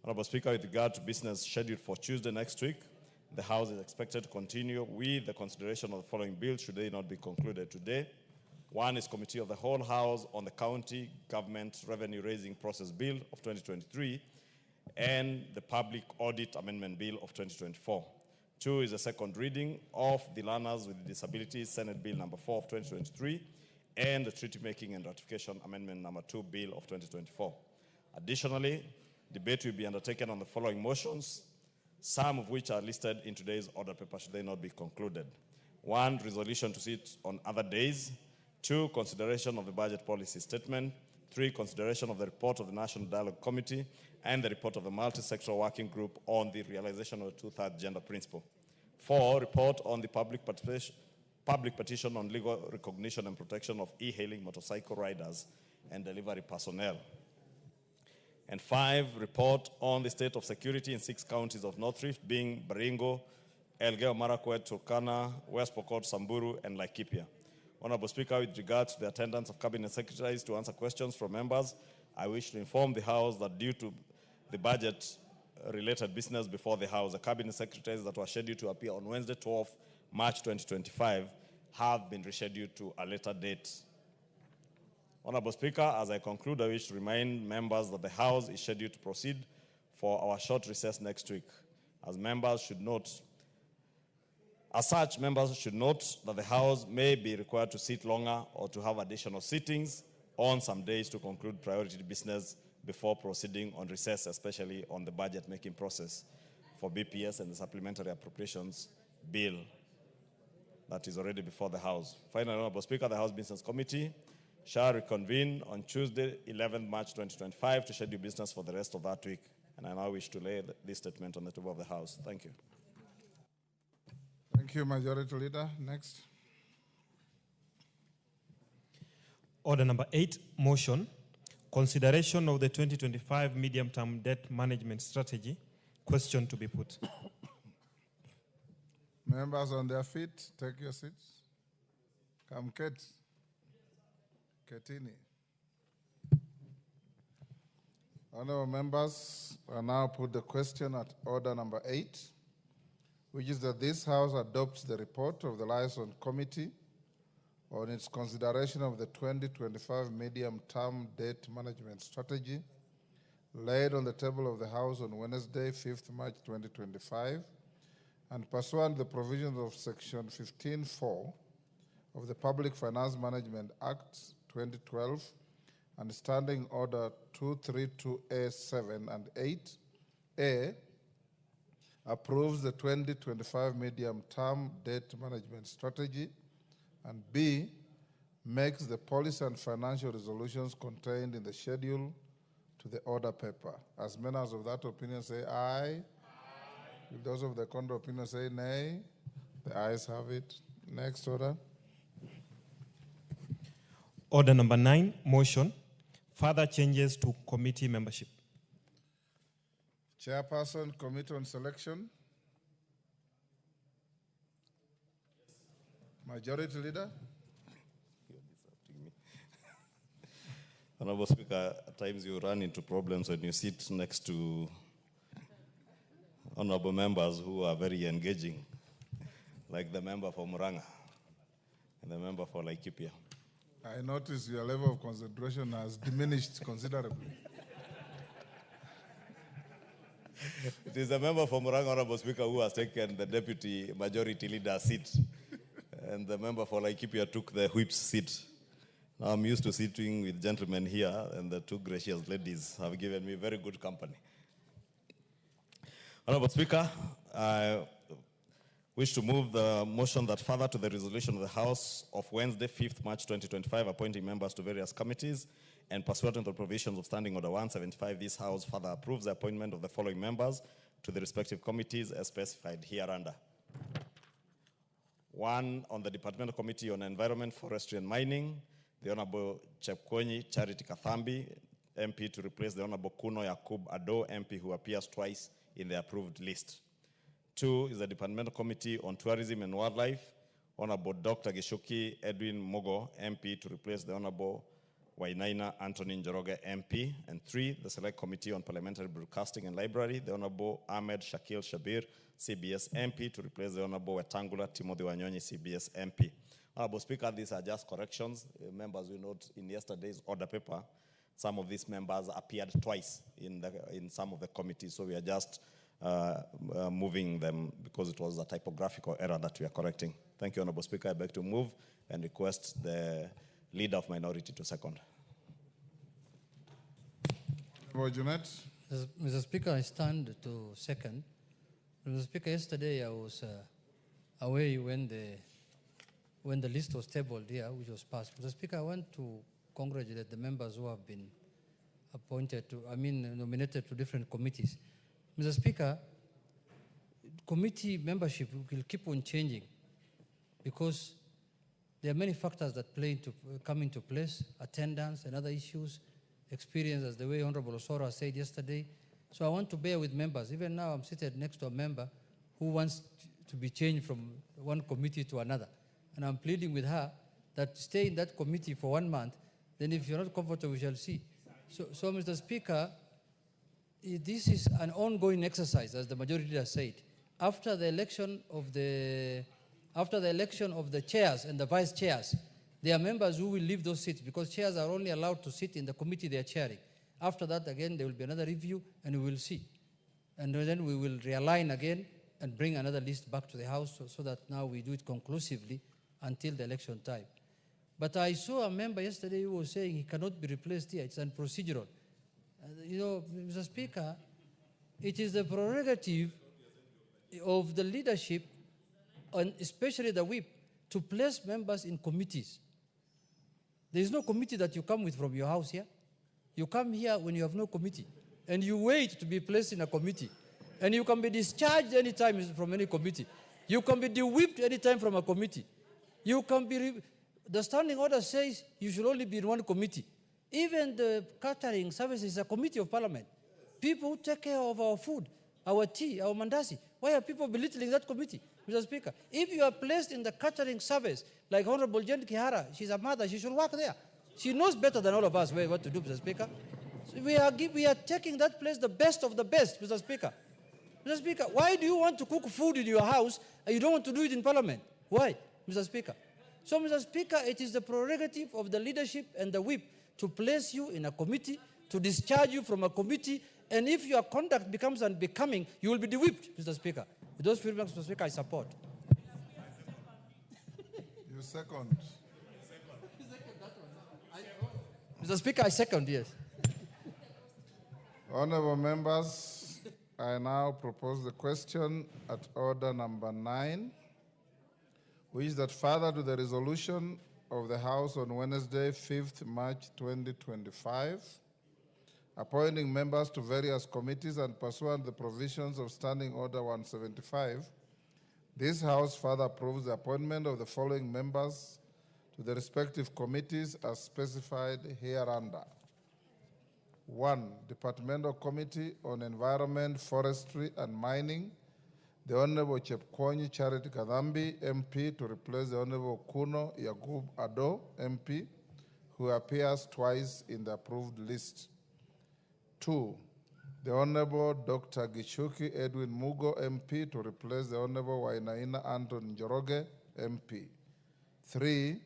Honorable Speaker, with regard to business scheduled for Tuesday next week, the House is expected to continue with the consideration of the following bills should they not be concluded today. One is Committee of the Whole House on the County Government Revenue Raising Process Bill of 2023 and the Public Audit Amendment Bill of 2024. Two is a second reading of the Learners with Disabilities Senate Bill number 4 of 2023 and the Treaty Making and Ratification Amendment number 2 Bill of 2024. Additionally, debate will be undertaken on the following motions, some of which are listed in today's order paper should they not be concluded. One, resolution to sit on other days. Two, consideration of the budget policy statement. Three, consideration of the report of the National Dialogue Committee and the report of the multi-sectoral working group on the realization of the two-thirds gender principle. Four, report on the public petition on legal recognition and protection of e-hailing motorcycle riders and delivery personnel. And five, report on the state of security in 6 counties of North Rift, being Baringo, Elgeyo Marakwet, Turkana, West Pokot, Samburu, and Laikipia. Honorable Speaker, with regards to the attendance of Cabinet Secretaries to answer questions from members, I wish to inform the House that due to the budget-related business before the House, the Cabinet Secretaries that were scheduled to appear on Wednesday, 12 March 2025, have been rescheduled to a later date. Honorable Speaker, as I conclude, I wish to remind members that the House is scheduled to proceed for our short recess next week. As such, members should note that the House may be required to sit longer or to have additional sittings on some days to conclude priority business before proceeding on recess, especially on the budget-making process for BPS and the Supplementary Appropriations Bill that is already before the House. Finally, Honorable Speaker, the House Business Committee shall reconvene on Tuesday, 11 March 2025 to schedule business for the rest of that week. And I now wish to lay this statement on the table of the House. Thank you. Thank you, Majority Leader. Next. Order number 8, motion. Consideration of the 2025 medium-term debt management strategy. Question to be put. Members on their feet, take your seats. Come, Kate. Ketini. Honorable members, I now put the question at order number 8, which is that this House adopts the report of the Liaison Committee on its consideration of the 2025 medium-term debt management strategy laid on the table of the House on Wednesday, 5th March 2025, and pursuant to the provisions of Section 15(4) of the Public Finance Management Act 2012 and Standing Order 232A7 and 8A, approves the 2025 medium-term debt management strategy, and B, makes the policy and financial resolutions contained in the schedule to the order paper. As members of that opinion say aye. Will those of the contrary opinion say nay? The ayes have it. Next order. Order number 9, motion. Further changes to committee membership. Chairperson, Committee on Selection. Majority Leader. Honorable Speaker, at times you run into problems when you sit next to honorable members who are very engaging, like the member for Muranga and the member for Laikipia. I notice your level of concentration has diminished considerably. It is the member for Muranga, Honorable Speaker, who has taken the deputy majority leader seat, and the member for Laikipia took the whip's seat. Now I'm used to sitting with gentlemen here, and the two gracious ladies have given me very good company. Honorable Speaker, I wish to move the motion that further to the resolution of the House of Wednesday, 5th March 2025, appointing members to various committees, and pursuant to the provisions of Standing Order 175, this House further approves the appointment of the following members to the respective committees as specified hereunder. 1, on the Departmental Committee on Environment, Forestry and Mining, the Honorable Chepkonyi Charity Kathambi, MP, to replace the Honorable Kuno Yakub Ado, MP, who appears twice in the approved list. 2 is the Departmental Committee on Tourism and Wildlife, Honorable Dr. Gishuki Edwin Mogo, MP, to replace the Honorable Wainaina Anthony Njoroge, MP. And 3, the Select Committee on Parliamentary Broadcasting and Library, the Honorable Ahmed Shakil Shabir, CBS MP, to replace the Honorable Wetangula Timothy Wanyonyi, CBS MP. Honorable Speaker, these are just corrections. Members will note in yesterday's order paper, some of these members appeared twice in some of the committees, so we are just moving them because it was a typographical error that we are correcting. Thank you, Honorable Speaker. I beg to move and request the Leader of Minority to second. Mr. Speaker, I stand to second. Mr. Speaker, yesterday I was away when the list was tabled here, which was passed. Mr. Speaker, I want to congratulate the members who have been nominated to different committees. Mr. Speaker, committee membership will keep on changing because there are many factors that come into place, attendance and other issues, experience, as the way Honorable Osoro said yesterday. So I want to bear with members. Even now I'm seated next to a member who wants to be changed from one committee to another. And I'm pleading with her that stay in that committee for 1 month, then if you're not comfortable, we shall see. So Mr. Speaker, this is an ongoing exercise, as the majority leader said. After the election of the chairs and the vice chairs, there are members who will leave those seats because chairs are only allowed to sit in the committee they are chairing. After that, again, there will be another review, and we will see. And then we will realign again and bring another list back to the House so that now we do it conclusively until the election time. But I saw a member yesterday who was saying he cannot be replaced here. It's unprocedural. Mr. Speaker, it is the prerogative of the leadership, and especially the whip, to place members in committees. There is no committee that you come with from your house here. You come here when you have no committee, and you wait to be placed in a committee. And you can be discharged anytime from any committee. You can be de-whipped anytime from a committee. You can be... The standing order says you should only be in one committee. Even the catering service is a committee of parliament. People who take care of our food, our tea, our mandasi. Why are people belittling that committee, Mr. Speaker? If you are placed in the catering service, like Honorable Jen Kihara, she's a mother, she should work there. She knows better than all of us what to do, Mr. Speaker. So we are taking that place the best of the best, Mr. Speaker. Mr. Speaker, why do you want to cook food in your house and you don't want to do it in parliament? Why, Mr. Speaker? So, Mr. Speaker, it is the prerogative of the leadership and the whip to place you in a committee to discharge you from a committee, and if your conduct becomes unbecoming, you will be de-whipped, Mr. Speaker. With those feedbacks, Mr. Speaker, I support. You second. Mr. Speaker, I second, yes. Honorable members, I now propose the question at order number 9, which is that further to the resolution of the House on Wednesday, 5th March 2025, appointing members to various committees and pursuant to the provisions of Standing Order 175, this House further approves the appointment of the following members to the respective committees as specified hereunder. 1. Departmental Committee on Environment, Forestry and Mining, the Honorable Chepkwony Charity Kadhambi, MP, to replace the Honorable Kuno Yakub Ado, MP, who appears twice in the approved list. 2. The Honorable Dr. Gichuki Edwin Mugo, MP, to replace the Honorable Wainaina Anton Njoroge, MP. 3.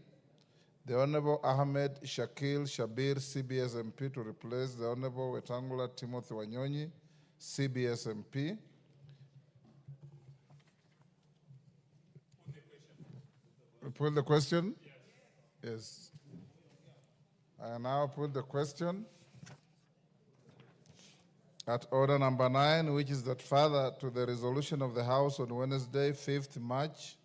The Honorable Ahmed Shakil Shabir, CBS MP, to replace the Honorable Wetangula Timothy Wanyonyi, CBS MP. Put the question? Yes. I now put the question at order number 9, which is that further to the resolution of the House on Wednesday, 5th March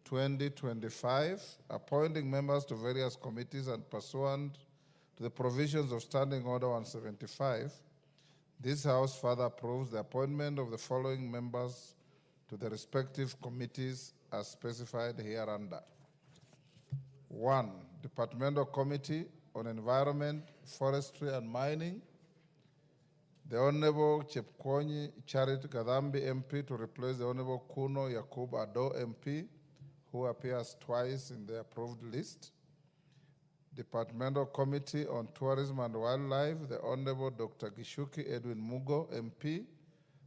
2025, appointing members to various committees and pursuant to the provisions of Standing Order 175, this House further approves the appointment of the following members to the respective committees as specified hereunder. 1. Departmental Committee on Environment, Forestry and Mining, the Honorable Chepkwony Charity Kadhambi, MP, to replace the Honorable Kuno Yakub Ado, MP, who appears twice in the approved list. Departmental Committee on Tourism and Wildlife, the Honorable Dr. Gishuki Edwin Mugo, MP,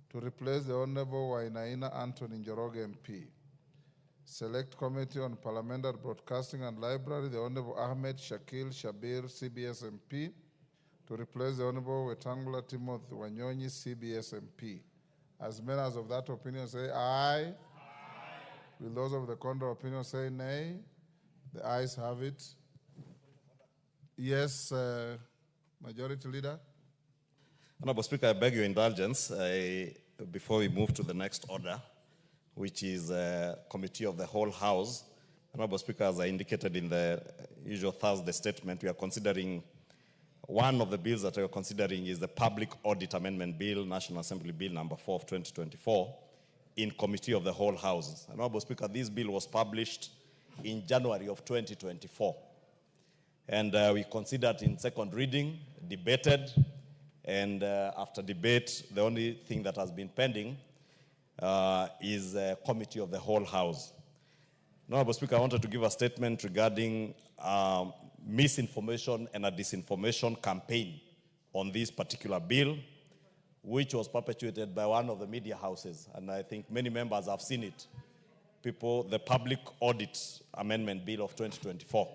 to replace the Honorable Wainaina Anthony Njoroge, MP. Select Committee on Parliamentary Broadcasting and Library, the Honorable Ahmed Shakil Shabir, CBS MP, to replace the Honorable Wetangula Timothy Wanyonyi, CBS MP. As many as of that opinion say aye. Will those of the contrary opinion say nay? The ayes have it. Yes, Majority Leader. Honorable Speaker, I beg your indulgence before we move to the next order, which is Committee of the Whole House. Honorable Speaker, as I indicated in the usual Thursday statement, we are considering one of the bills that we are considering is the Public Audit Amendment Bill, National Assembly Bill number 4 of 2024, in Committee of the Whole House. Honorable Speaker, this bill was published in January of 2024. And we considered in second reading, debated, and after debate, the only thing that has been pending is a Committee of the Whole House. Honorable Speaker, I wanted to give a statement regarding misinformation and a disinformation campaign on this particular bill, which was perpetuated by one of the media houses, and I think many members have seen it. The Public Audit Amendment Bill of 2024.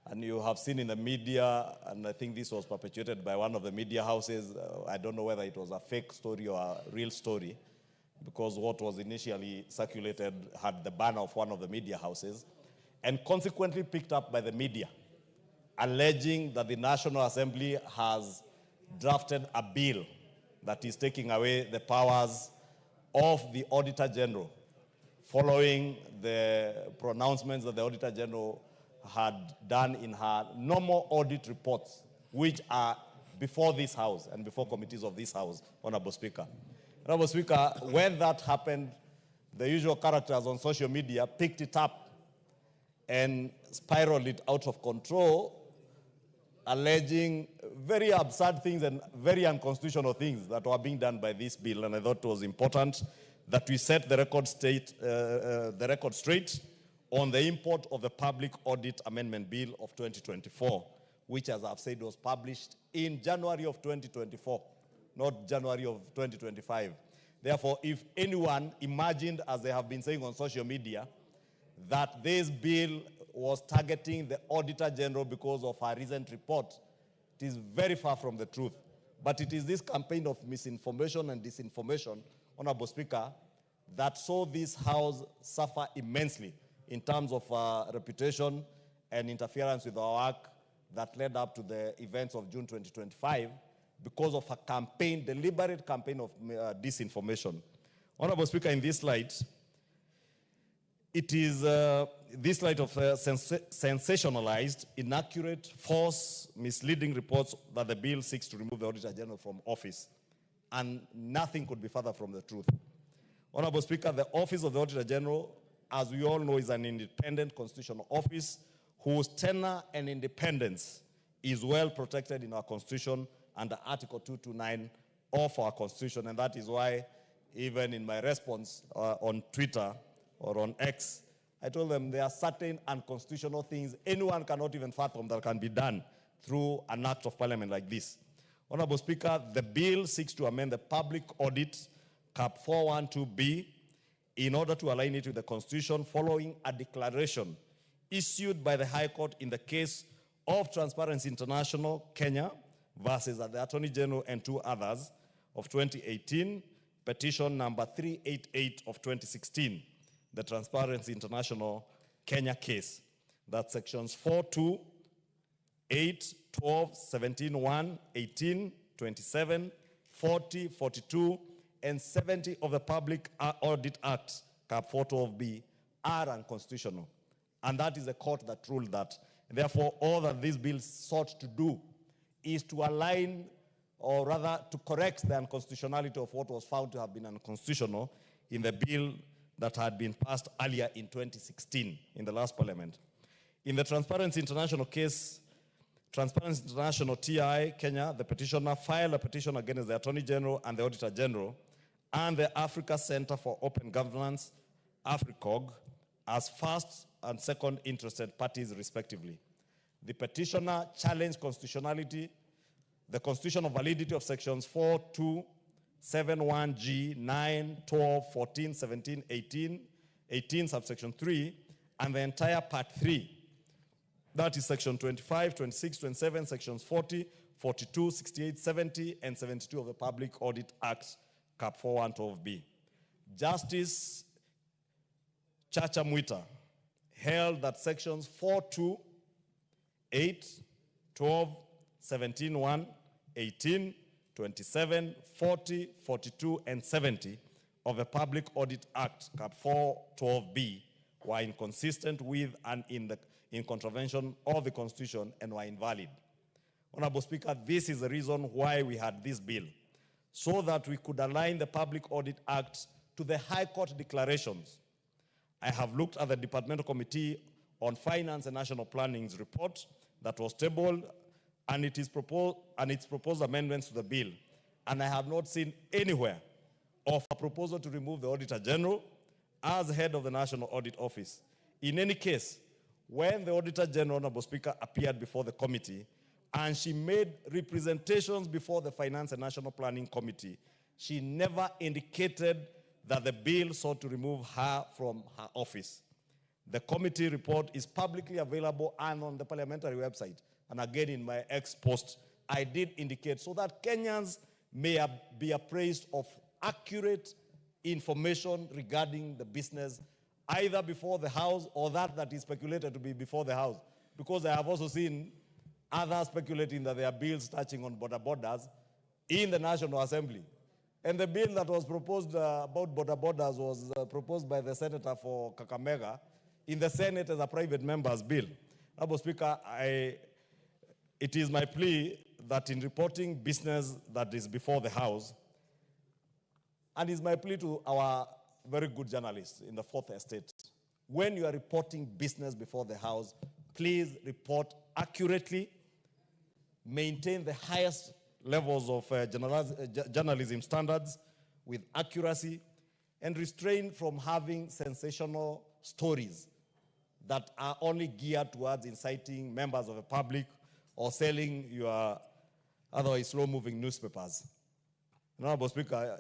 And you have seen in the media, and I think this was perpetuated by one of the media houses. I don't know whether it was a fake story or a real story, because what was initially circulated had the banner of one of the media houses, and consequently picked up by the media, alleging that the National Assembly has drafted a bill that is taking away the powers of the Auditor General, following the pronouncements that the Auditor General had done in her normal audit reports, which are before this House and before committees of this House, Honorable Speaker. Honorable Speaker, when that happened, the usual characters on social media picked it up and spiraled it out of control, alleging very absurd things and very unconstitutional things that were being done by this bill. And I thought it was important that we set the record straight on the import of the Public Audit Amendment Bill of 2024, which, as I've said, was published in January of 2024, not January of 2025. Therefore, if anyone imagined, as they have been saying on social media, that this bill was targeting the Auditor General because of her recent report, it It is very far from the truth. But it is this campaign of misinformation and disinformation, Honorable Speaker, that saw this House suffer immensely in terms of reputation and interference with our work that led up to the events of June 2025 because of a campaign, deliberate campaign of disinformation. Honorable Speaker, in this light, it is this light of sensationalized, inaccurate, false, misleading reports that the bill seeks to remove the Auditor General from office. And nothing could be further from the truth. Honorable Speaker, the Office of the Auditor General, as we all know, is an independent constitutional office whose tenure and independence is well protected in our Constitution under Article 229 of our Constitution. And that is why, even in my response on Twitter or on X, I told them there are certain unconstitutional things anyone cannot even fathom that can be done through an act of parliament like this. Honorable Speaker, the bill seeks to amend the Public Audit Cap 412B in order to align it with the Constitution following a declaration issued by the High Court in the case of Transparency International Kenya versus the Attorney General and two others of 2018, petition number 388 of 2016, the Transparency International Kenya case. That's sections 4.2, 8, 12, 17, 1, 18, 27, 40, 42, and 70 of the Public Audit Act, Cap 412B, are unconstitutional. And that is the court that ruled that. And therefore, all that this bill sought to do is to align, or rather to correct the unconstitutionality of what was found to have been unconstitutional in the bill that had been passed earlier in 2016 in the last parliament. In the Transparency International case, Transparency International TI Kenya, the petitioner filed a petition against the Attorney General and the Auditor General and the Africa Center for Open Governance, AFRICOG, as first and second interested parties, respectively. The petitioner challenged constitutionality, the constitutional validity of sections 4, 2, 7, 1G, 9, 12, 14, 17, 18, 18 subsection 3, and the entire part 3. That is section 25, 26, 27, sections 40, 42, 68, 70, and 72 of the Public Audit Act, Cap 412B. Justice Chacha Mwita held that sections 4.2, 8, 12, 17, 1, 18, 27, 40, 42, and 70 of the Public Audit Act, Cap 412B, were inconsistent with and in contravention of the Constitution and were invalid. Honorable Speaker, this is the reason why we had this bill, so that we could align the Public Audit Act to the High Court declarations. I have looked at the Departmental Committee on Finance and National Planning's report that was tabled and its proposed amendments to the bill. And I have not seen anywhere of a proposal to remove the Auditor General as head of the National Audit Office. In any case, when the Auditor General, Honorable Speaker, appeared before the committee and she made representations before the Finance and National Planning Committee, she never indicated that the bill sought to remove her from her office. The committee report is publicly available and on the parliamentary website. And again, in my ex post, I did indicate so that Kenyans may be appraised of accurate information regarding the business, either before the House or that is speculated to be before the House. Because I have also seen others speculating that there are bills touching on border borders in the National Assembly. And the bill that was proposed about border borders was proposed by the Senator for Kakamega in the Senate as a private member's bill. Honorable Speaker, it is my plea that in reporting business that is before the House, and it's my plea to our very good journalists in the Fourth Estate, when you are reporting business before the House, please report accurately, maintain the highest levels of journalism standards with accuracy, and refrain from having sensational stories that are only geared towards inciting members of the public or selling your otherwise slow-moving newspapers. Honorable Speaker,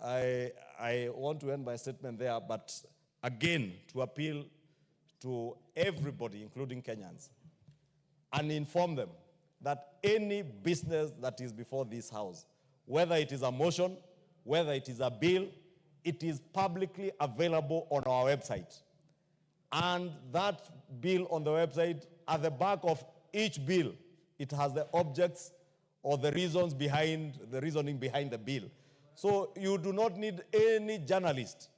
I want to end my statement there, but again, to appeal to everybody, including Kenyans, and inform them that any business that is before this House, whether it is a motion, whether it is a bill, it is publicly available on our website. And that bill on the website, at the back of each bill, it has the objects or the reasoning behind the bill. So you do not need any journalist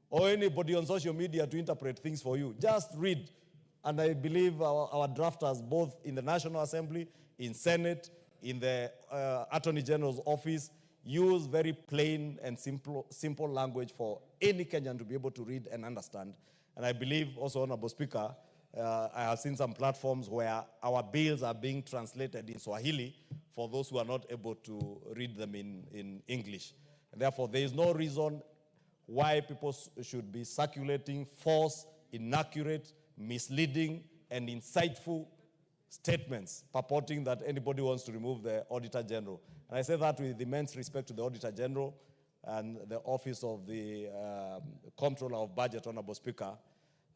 or anybody on social media to interpret things for you. Just read. And I believe our drafters, both in the National Assembly, in Senate, in the Attorney General's office, use very plain and simple language for any Kenyan to be able to read and understand. And I believe also, Honorable Speaker, I have seen some platforms where our bills are being translated in Swahili for those who are not able to read them in English. And therefore, there is no reason why people should be circulating false, inaccurate, misleading, and insightful statements purporting that anybody wants to remove the Auditor General. And I say that with immense respect to the Auditor General and the Office of the Comptroller of Budget, Honorable Speaker.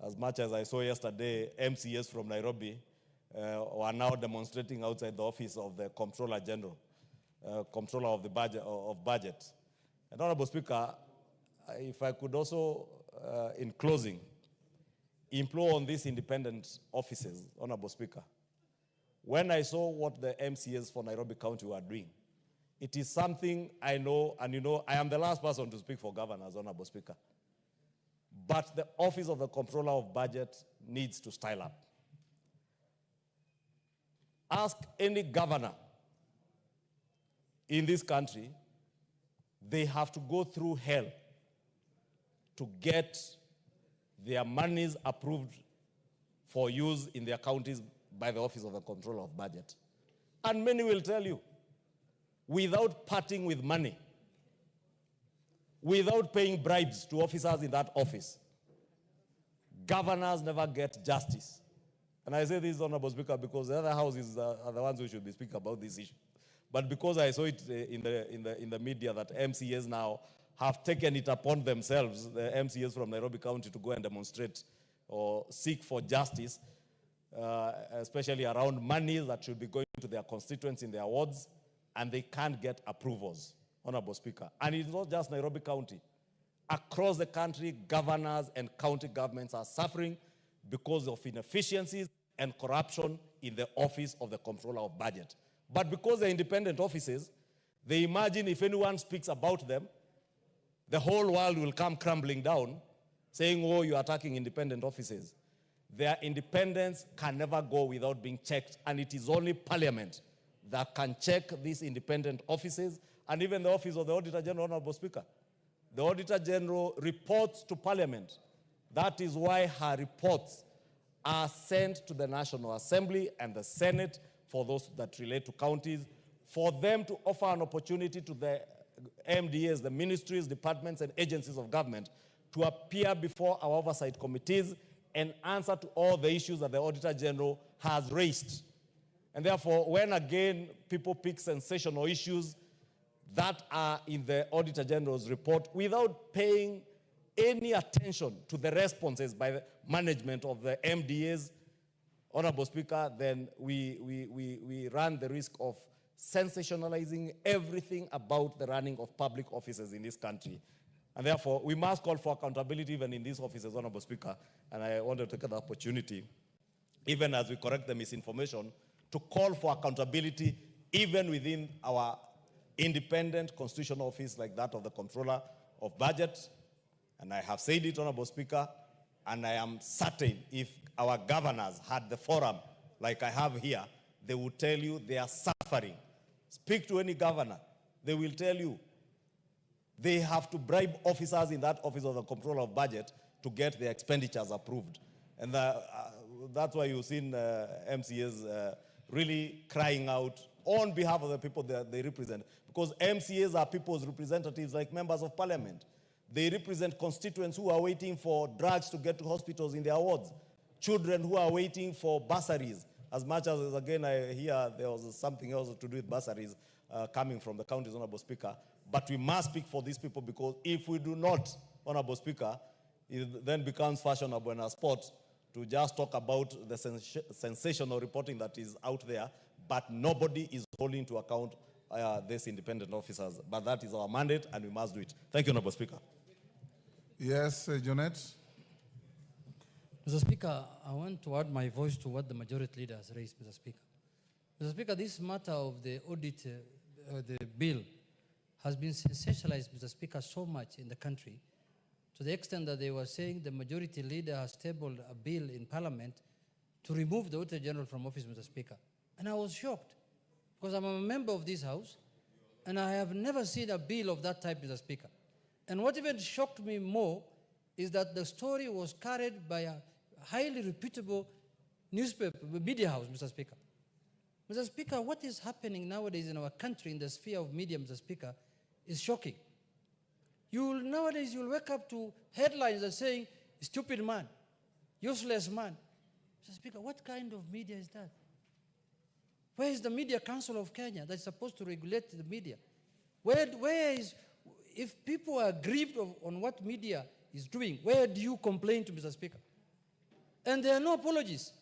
As much as I saw yesterday, MCAs from Nairobi are now demonstrating outside the office of the Comptroller General, Comptroller of the Budget. And Honorable Speaker, if I could also, in closing, implore on these independent offices, Honorable Speaker. When I saw what the MCAs for Nairobi County were doing, it is something I know, and you know, I am the last person to speak for governors, Honorable Speaker. But the Office of the Comptroller of Budget needs to style up. Ask any governor in this country, they have to go through hell to get their monies approved for use in their counties by the Office of the Comptroller of Budget. And many will tell you, without parting with money, without paying bribes to officers in that office, governors never get justice. And I say this, Honorable Speaker, because the other houses are the ones who should be speaking about this issue. But because I saw it in the media that MCAs now have taken it upon themselves, the MCAs from Nairobi County, to go and demonstrate or seek for justice, especially around money that should be going to their constituents in their wards, and they can't get approvals, Honorable Speaker. And it's not just Nairobi County. Across the country, governors and county governments are suffering because of inefficiencies and corruption in the Office of the Comptroller of Budget. But because they're independent offices, they imagine if anyone speaks about them, the whole world will come crumbling down, saying, oh, you're attacking independent offices. Their independence can never go without being checked, and it is only Parliament that can check these independent offices, and even the Office of the Auditor General, Honorable Speaker. The Auditor General reports to Parliament. That is why her reports are sent to the National Assembly and the Senate for those that relate to counties, for them to offer an opportunity to the MDAs, the ministries, departments, and agencies of government to appear before our oversight committees and answer to all the issues that the Auditor General has raised. And therefore, when again people pick sensational issues that are in the Auditor General's report without paying any attention to the responses by the management of the MDAs, Honorable Speaker, then we run the risk of sensationalizing everything about the running of public offices in this country. And therefore, we must call for accountability even in these offices, Honorable Speaker. And I want to take the opportunity, even as we correct the misinformation, to call for accountability even within our independent constitutional office like that of the Comptroller of Budget. And I have said it, Honorable Speaker, and I am certain if our governors had the forum like I have here, they would tell you they are suffering. Speak to any governor, they will tell you they have to bribe officers in that Office of the Comptroller of Budget to get their expenditures approved. And that's why you've seen MCAs really crying out on behalf of the people that they represent. Because MCAs are people's representatives like members of Parliament. They represent constituents who are waiting for drugs to get to hospitals in their wards, children who are waiting for bursaries. As much as, again, I hear there was something else to do with bursaries coming from the counties, Honorable Speaker. But we must speak for these people, because if we do not, Honorable Speaker, it then becomes fashionable in our sport to just talk about the sensational reporting that is out there, but nobody is holding to account these independent officers. But that is our mandate, and we must do it. Thank you, Honorable Speaker. Yes, Janet. Mr. Speaker, I want to add my voice to what the majority leader has raised, Mr. Speaker. Mr. Speaker, this matter of the audit, the bill, has been sensationalized, Mr. Speaker, so much in the country, to the extent that they were saying the majority leader has tabled a bill in Parliament to remove the Auditor General from office, Mr. Speaker. And I was shocked, because I'm a member of this House, and I have never seen a bill of that type, Mr. Speaker. And what even shocked me more is that the story was carried by a highly reputable newspaper, media house, Mr. Speaker. Mr. Speaker, what is happening nowadays in our country in the sphere of media, Mr. Speaker, is shocking. Nowadays, you'll wake up to headlines that are saying, stupid man, useless man. Mr. Speaker, what kind of media is that? Where is the Media Council of Kenya that's supposed to regulate the media? Where is, if people are aggrieved on what media is doing, where do you complain to, Mr. Speaker? And there are no apologies.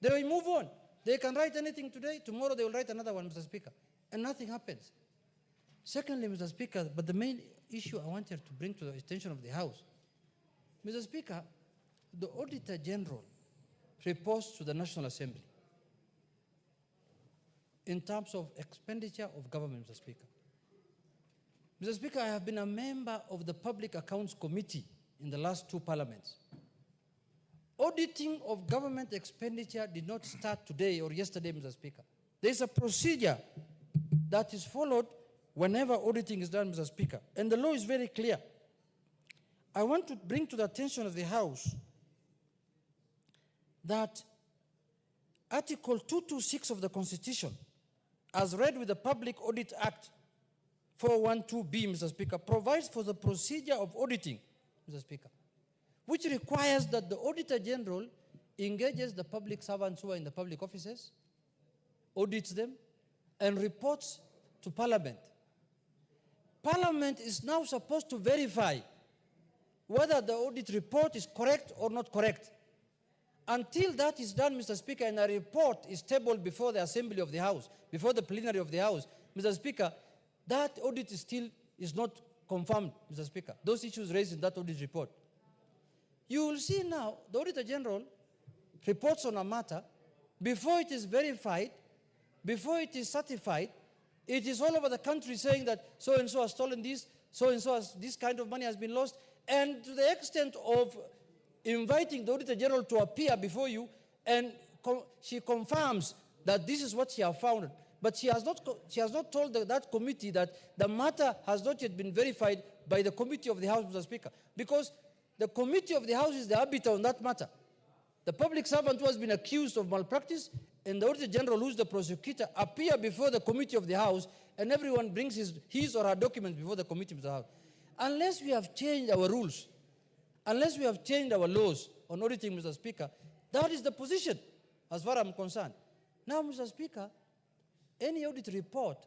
They will move on. They can write anything today, tomorrow they will write another one, Mr. Speaker, and nothing happens. Secondly, Mr. Speaker, but the main issue I wanted to bring to the attention of the House, Mr. Speaker, the Auditor General reports to the National Assembly in terms of expenditure of government, Mr. Speaker. Mr. Speaker, I have been a member of the Public Accounts Committee in the last two parliaments. Auditing of government expenditure did not start today or yesterday, Mr. Speaker. There's a procedure that is followed whenever auditing is done, Mr. Speaker. And the law is very clear. I want to bring to the attention of the House that Article 226 of the Constitution, as read with the Public Audit Act 412B, Mr. Speaker, provides for the procedure of auditing, Mr. Speaker, which requires that the Auditor General engages the public servants who are in the public offices, audits them, and reports to Parliament. Parliament is now supposed to verify whether the audit report is correct or not correct. Until that is done, Mr. Speaker, and a report is tabled before the Assembly of the House, before the plenary of the House, Mr. Speaker, that audit is not confirmed, Mr. Speaker. Those issues raised in that audit report. You will see now the Auditor General reports on a matter before it is verified, before it is certified. It is all over the country saying that so-and-so has stolen this, so-and-so has, this kind of money has been lost, and to the extent of inviting the Auditor General to appear before you, and she confirms that this is what she has found. But she has not told that committee that the matter has not yet been verified by the Committee of the House, Mr. Speaker, because the Committee of the House is the arbiter on that matter. The public servant who has been accused of malpractice and the Auditor General, who is the prosecutor, appear before the Committee of the House, and everyone brings his or her documents before the Committee of the House. Unless we have changed our rules, unless we have changed our laws on auditing, Mr. Speaker, that is the position as far as I'm concerned. Now, Mr. Speaker, any audit report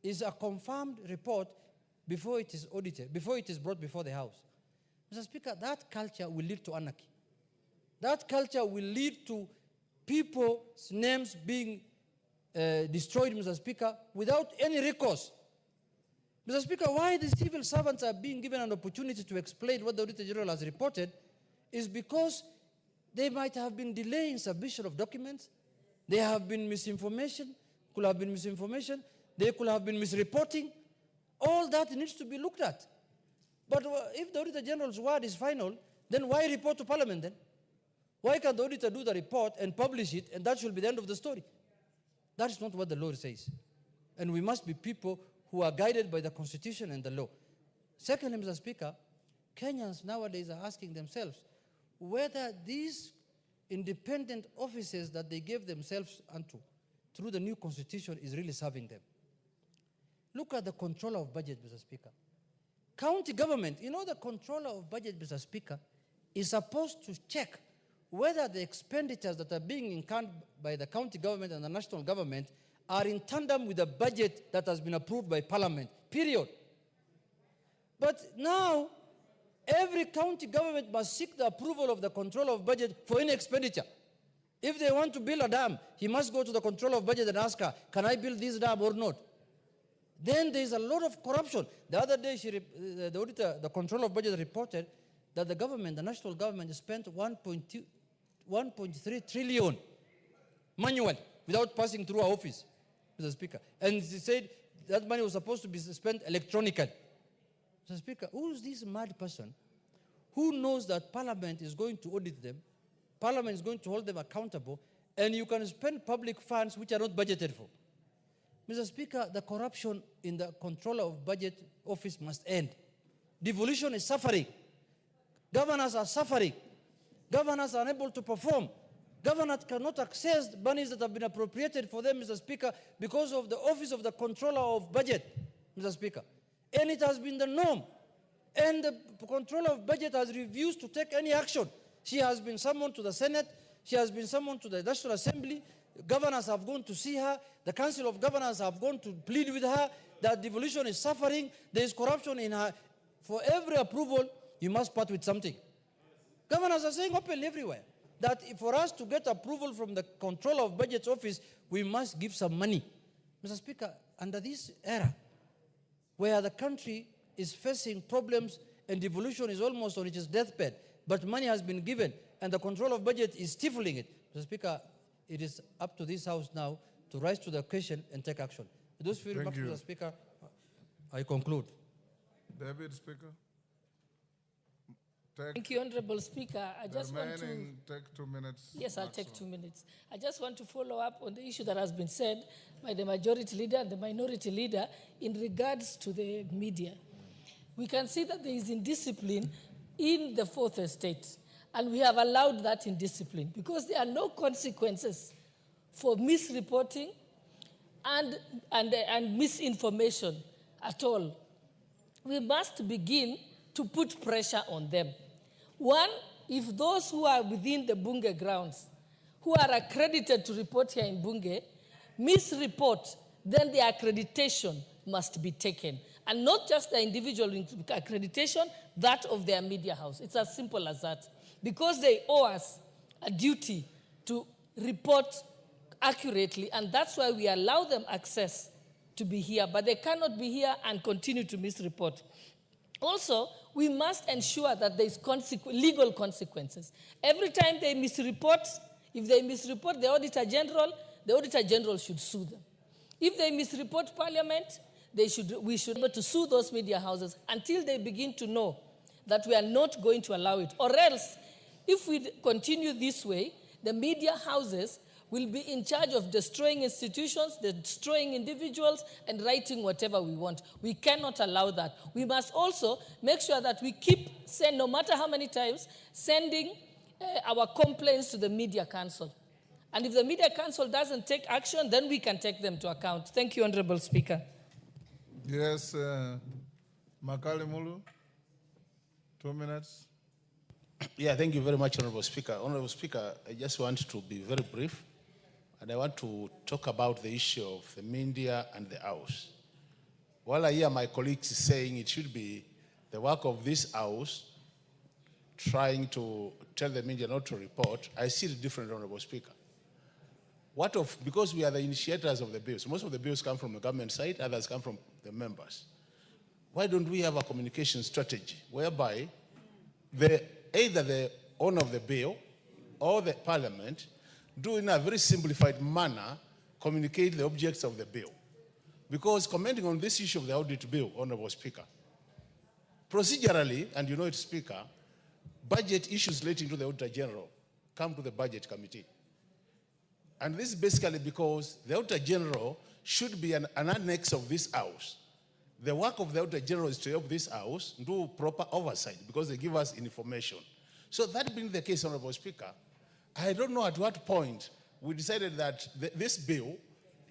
is a confirmed report before it is audited, before it is brought before the House. Mr. Speaker, that culture will lead to anarchy. That culture will lead to people's names being destroyed, Mr. Speaker, without any recourse. Mr. Speaker, why the civil servants are being given an opportunity to explain what the Auditor General has reported is because they might have been delaying submission of documents, there have been misinformation, could have been misinformation, they could have been misreporting. All that needs to be looked at. But if the Auditor General's word is final, then why report to Parliament then? Why can't the auditor do the report and publish it, and that should be the end of the story? That is not what the law says. And we must be people who are guided by the Constitution and the law. Secondly, Mr. Speaker, Kenyans nowadays are asking themselves whether these independent offices that they gave themselves unto through the new Constitution is really serving them. Look at the controller of budget, Mr. Speaker. County government, you know, the controller of budget, Mr. Speaker, is supposed to check whether the expenditures that are being incurred by the county government and the national government are in tandem with the budget that has been approved by Parliament, period. But now, every county government must seek the approval of the controller of budget for any expenditure. If they want to build a dam, he must go to the controller of budget and ask her, can I build this dam or not? Then there is a lot of corruption. The other day, the auditor, the controller of budget reported that the government, the national government, spent 1.3 trillion manually without passing through our office, Mr. Speaker. And he said that money was supposed to be spent electronically. Mr. Speaker, who is this mad person who knows that Parliament is going to audit them, Parliament is going to hold them accountable, and you can spend public funds which are not budgeted for? Mr. Speaker, the corruption in the controller of budget office must end. Devolution is suffering. Governors are suffering. Governors are unable to perform. Governors cannot access monies that have been appropriated for them, Mr. Speaker, because of the office of the controller of budget, Mr. Speaker. And it has been the norm. And the controller of budget has refused to take any action. She has been summoned to the Senate. She has been summoned to the National Assembly. Governors have gone to see her. The Council of Governors have gone to plead with her that devolution is suffering. There is corruption in her. For every approval, you must part with something. Governors are saying openly everywhere that for us to get approval from the Controller of Budget's office, we must give some money. Mr. Speaker, under this era, where the country is facing problems and devolution is almost on its deathbed, but money has been given and the Controller of Budget is stifling it, Mr. Speaker, it is up to this House now to rise to the occasion and take action. With those few remarks, Mr. Speaker, I conclude. David, Speaker. Thank you, Honorable Speaker. I just want to take 2 minutes. Yes, I'll take 2 minutes. I just want to follow up on the issue that has been said by the majority leader and the minority leader in regards to the media. We can see that there is indiscipline in the fourth estate, and we have allowed that indiscipline because there are no consequences for misreporting and misinformation at all. We must begin to put pressure on them. One, if those who are within the Bunge grounds, who are accredited to report here in Bunge, misreport, then the accreditation must be taken. And not just the individual accreditation, that of their media house. It's as simple as that. Because they owe us a duty to report accurately, and that's why we allow them access to be here, but they cannot be here and continue to misreport. Also, we must ensure that there is legal consequences. Every time they misreport, if they misreport the Auditor General should sue them. If they misreport Parliament, we should be able to sue those media houses until they begin to know that we are not going to allow it. Or else, if we continue this way, the media houses will be in charge of destroying institutions, destroying individuals, and writing whatever we want. We cannot allow that. We must also make sure that we keep saying, no matter how many times, sending our complaints to the Media Council. And if the Media Council doesn't take action, then we can take them to account. Thank you, Honorable Speaker. Yes, Makali Mulu, 2 minutes. Yeah, thank you very much, Honorable Speaker. Honorable Speaker, I just want to be very brief, and I want to talk about the issue of the media and the House. While I hear my colleagues saying it should be the work of this House trying to tell the media not to report, I see it different, Honorable Speaker. Because we are the initiators of the bills, most of the bills come from the government side, others come from the members. Why don't we have a communication strategy whereby either the owner of the bill or the Parliament do in a very simplified manner communicate the objects of the bill? Because commenting on this issue of the audit bill, Honorable Speaker, procedurally, and you know it, Speaker, budget issues relating to the Auditor General come to the Budget Committee. And this is basically because the Auditor General should be an annex of this House. The work of the Auditor General is to help this House do proper oversight because they give us information. So that being the case, Honorable Speaker, I don't know at what point we decided that this bill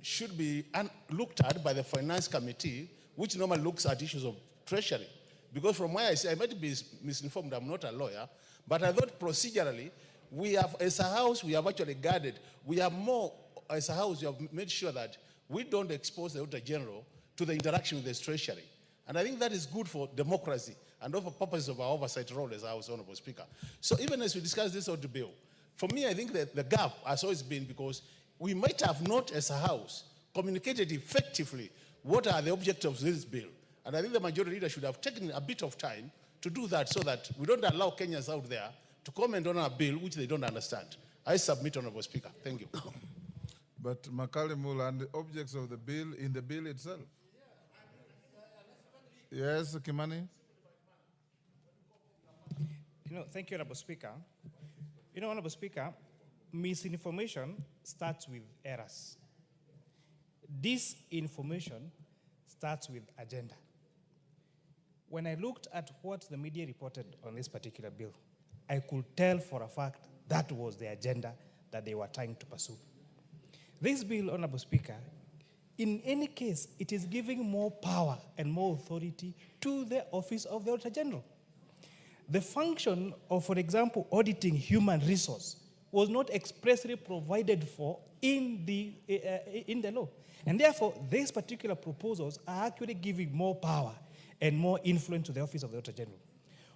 should be looked at by the Finance Committee, which normally looks at issues of Treasury. Because from where I say, I might be misinformed, I'm not a lawyer, but I thought procedurally, we have, as a House, we have actually guarded. We have more, as a House, we have made sure that we don't expose the Auditor General to the interaction with the Treasury. And I think that is good for democracy and for purposes of our oversight role as a House, Honorable Speaker. So even as we discuss this audit bill, For me, I think that the gap has always been because we might have not, as a House, communicated effectively what are the objectives of this bill. And I think the majority leader should have taken a bit of time to do that so that we don't allow Kenyans out there to comment on a bill which they don't understand. I submit, Honorable Speaker. Thank you. But Makali Mula, and the objects of the bill in the bill itself. Yes, Kimani? Thank you, Honorable Speaker. Honorable Speaker, misinformation starts with errors. Disinformation starts with agenda. When I looked at what the media reported on this particular bill, I could tell for a fact that was the agenda that they were trying to pursue. This bill, Honorable Speaker, in any case, it is giving more power and more authority to the Office of the Auditor General. The function of, for example, auditing human resource was not expressly provided for in the law. And therefore, these particular proposals are actually giving more power and more influence to the Office of the Auditor General.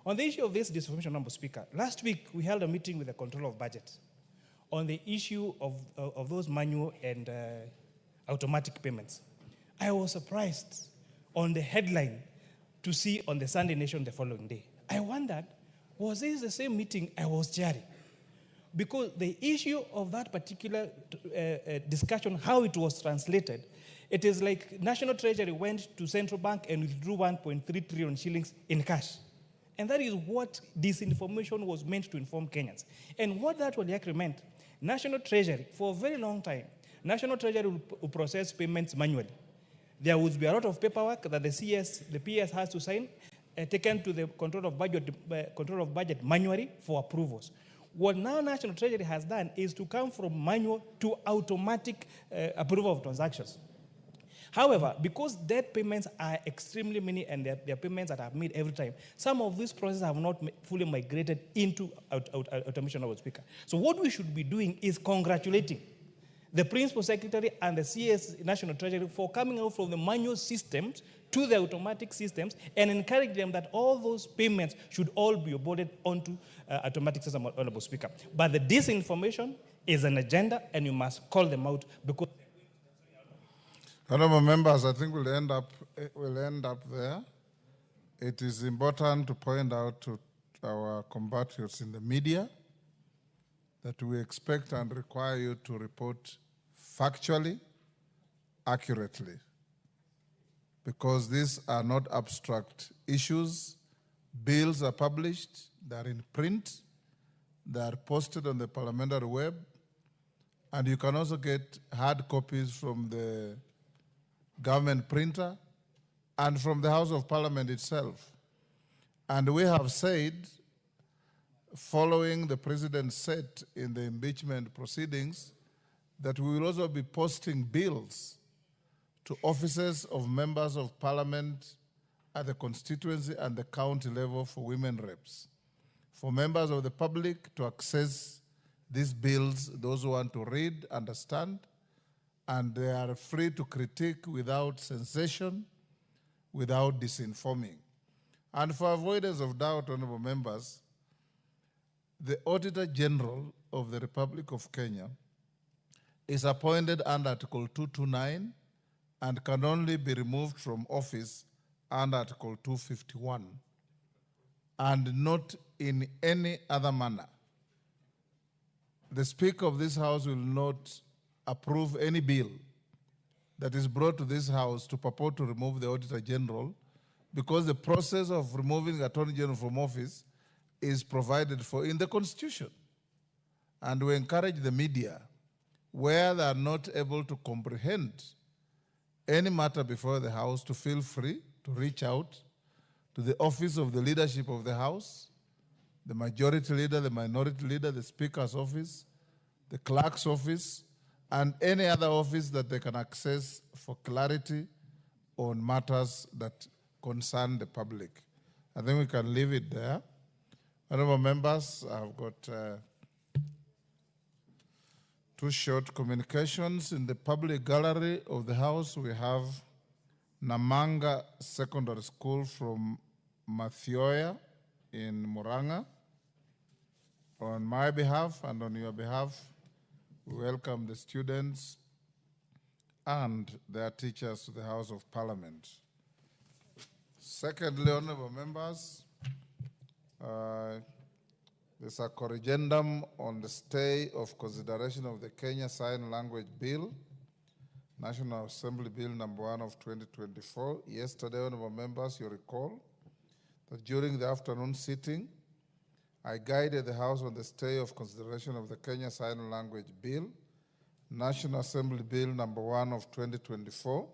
On the issue of this disinformation, Honorable Speaker, last week we held a meeting with the Controller of Budget on the issue of those manual and automatic payments. I was surprised on the headline to see on the Sunday Nation the following day. I wondered, was this the same meeting I was chairing? Because the issue of that particular discussion, how it was translated, it is like National Treasury went to Central Bank and withdrew 1.3 trillion shillings in cash. And that is what disinformation was meant to inform Kenyans. And what that really actually meant, National Treasury, for a very long time, National Treasury will process payments manually. There would be a lot of paperwork that the PS has to sign, taken to the control of budget manually for approvals. What now National Treasury has done is to come from manual to automatic approval of transactions. However, because debt payments are extremely many and they're payments that are made every time, some of these processes have not fully migrated into automation, Honorable Speaker. So what we should be doing is congratulating the Principal Secretary and the CS National Treasury for coming out from the manual systems to the automatic systems and encourage them that all those payments should all be onboarded onto automatic system, Honorable Speaker. But the disinformation is an agenda and you must call them out because... Honorable members, I think we'll end up there. It is important to point out to our compatriots in the media that we expect and require you to report factually, accurately, because these are not abstract issues. Bills are published, they're in print, they are posted on the parliamentary web, and you can also get hard copies from the government printer and from the House of Parliament itself. And we have said, following the President's set in the impeachment proceedings, that we will also be posting bills to offices of members of Parliament at the constituency and the county level for women reps, for members of the public to access these bills, those who want to read, understand, and they are free to critique without sensation, without disinforming. And for avoidance of doubt, honorable members, the Auditor General of the Republic of Kenya is appointed under Article 229 and can only be removed from office under Article 251 and not in any other manner. The Speaker of this House will not approve any bill that is brought to this House to purport to remove the Auditor General, because the process of removing the Attorney General from office is provided for in the Constitution. And we encourage the media, where they are not able to comprehend any matter before the House, to feel free to reach out to the office of the leadership of the House, the majority leader, the minority leader, the Speaker's office, the clerk's office, and any other office that they can access for clarity on matters that concern the public. I think we can leave it there. Honorable members, I've got two short communications. In the public gallery of the House, we have Namanga Secondary School from Mathioya in Muranga. On my behalf and on your behalf, we welcome the students and their teachers to the House of Parliament. Secondly, honorable members, there's a corrigendum on the stay of consideration of the Kenya Sign Language Bill, National Assembly Bill number 1 of 2024. Yesterday, honorable members, you recall that during the afternoon sitting, I guided the House on the stay of consideration of the Kenya Sign Language Bill, National Assembly Bill number 1 of 2024.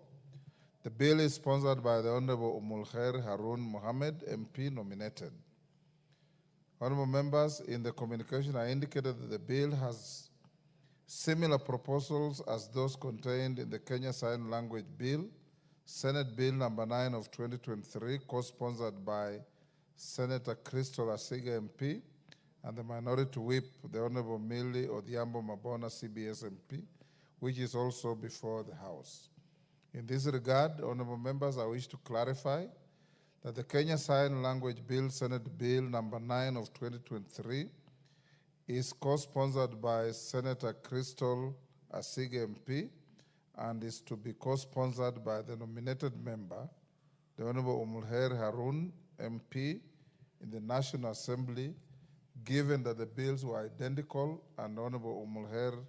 The bill is sponsored by the Honorable Umulkhair Harun Mohammed, MP nominated. Honorable members, in the communication I indicated that the bill has similar proposals as those contained in the Kenya Sign Language Bill, Senate Bill number 9 of 2023, co-sponsored by Senator Crystal Asiga MP, and the Minority Whip, the Honorable Millie Odhiambo Mabona, CBS MP, which is also before the House. In this regard, honorable members, I wish to clarify that the Kenya Sign Language Bill, Senate Bill number 9 of 2023, is co-sponsored by Senator Crystal Asiga MP and is to be co-sponsored by the nominated member, the Honorable Umulkhair Harun MP in the National Assembly, given that the bills were identical and Honorable Umulkhair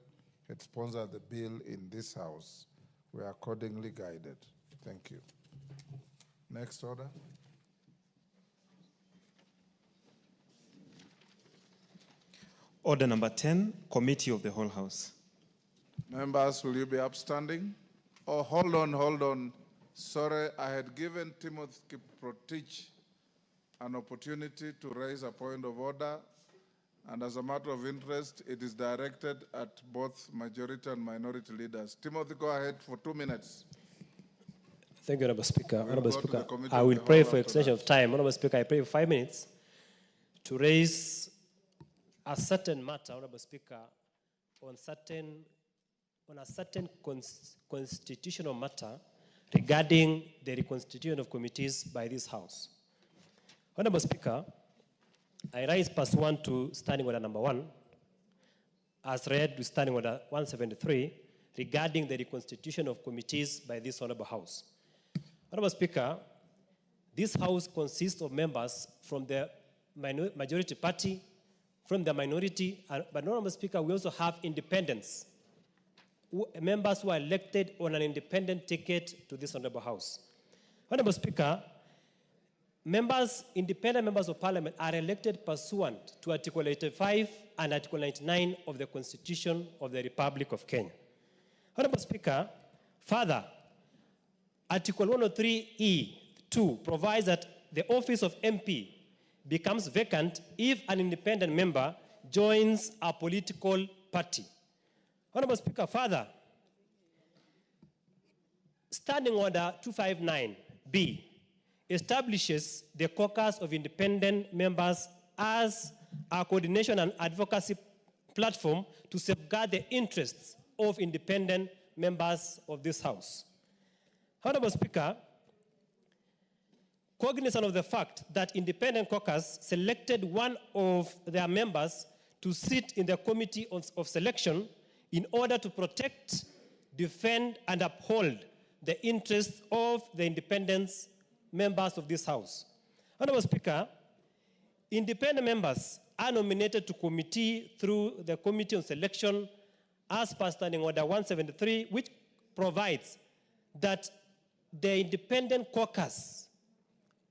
had sponsored the bill in this House. We are accordingly guided. Thank you. Next order. Order number 10, Committee of the Whole House. Members, will you be upstanding? Oh, hold on. Sorry, I had given Timothy Kiprotich an opportunity to raise a point of order, and as a matter of interest, it is directed at both majority and minority leaders. Timothy, go ahead for 2 minutes. Thank you, Honorable Speaker. We'll Honorable go to Speaker, the committee I of will the pray whole for after extension that. of time. Honorable Speaker, I pray for 5 minutes to raise a certain matter, Honorable Speaker, on a certain constitutional matter regarding the reconstitution of committees by this House. Honorable Speaker, I rise pursuant to Standing Order number 1, as read with Standing Order 173, regarding the reconstitution of committees by this Honorable House. Honorable Speaker, this House consists of members from the majority party, from the minority, but Honorable Speaker, we also have independents, members who are elected on an independent ticket to this Honorable House. Honorable Speaker, independent members of Parliament are elected pursuant to Article 85 and Article 99 of the Constitution of the Republic of Kenya. Honorable Speaker, further, Article 103(e)(2) provides that the office of MP becomes vacant if an independent member joins a political party. Honorable Speaker, further, Standing Order 259(b) establishes the caucus of independent members as a coordination and advocacy platform to safeguard the interests of independent members of this House. Honorable Speaker, cognizant of the fact that independent caucus selected one of their members to sit in the committee of selection in order to protect, defend, and uphold the interests of the independent members of this House. Honorable Speaker, independent members are nominated to committee through the Committee on Selection as per Standing Order 173, which provides that the independent caucus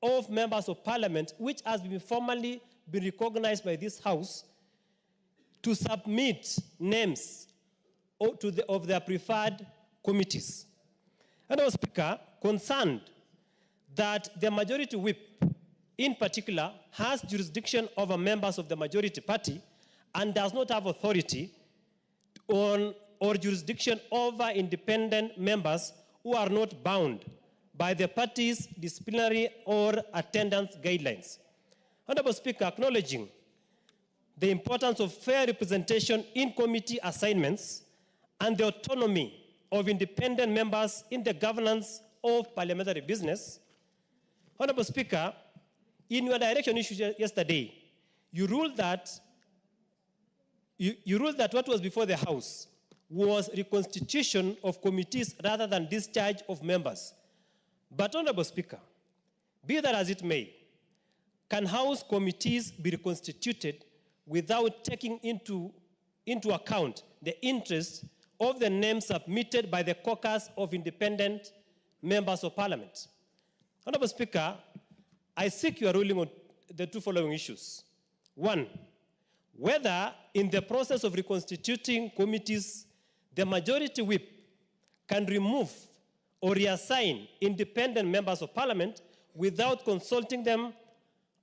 of members of Parliament, which has been formally been recognized by this House, to submit names of their preferred committees. Honorable Speaker, concerned that the majority whip, in particular, has jurisdiction over members of the majority party and does not have authority on or jurisdiction over independent members who are not bound by the party's disciplinary or attendance guidelines. Honorable Speaker, acknowledging the importance of fair representation in committee assignments and the autonomy of independent members in the governance of parliamentary business, Honorable Speaker, in your direction issued yesterday, you ruled that you ruled that what was before the House was reconstitution of committees rather than discharge of members. But, Honorable Speaker, be that as it may, can House committees be reconstituted without taking into account the interests of the names submitted by the caucus of independent members of Parliament? Honorable Speaker, I seek your ruling on the two following issues. One, whether in the process of reconstituting committees, the majority whip can remove or reassign independent members of Parliament without consulting them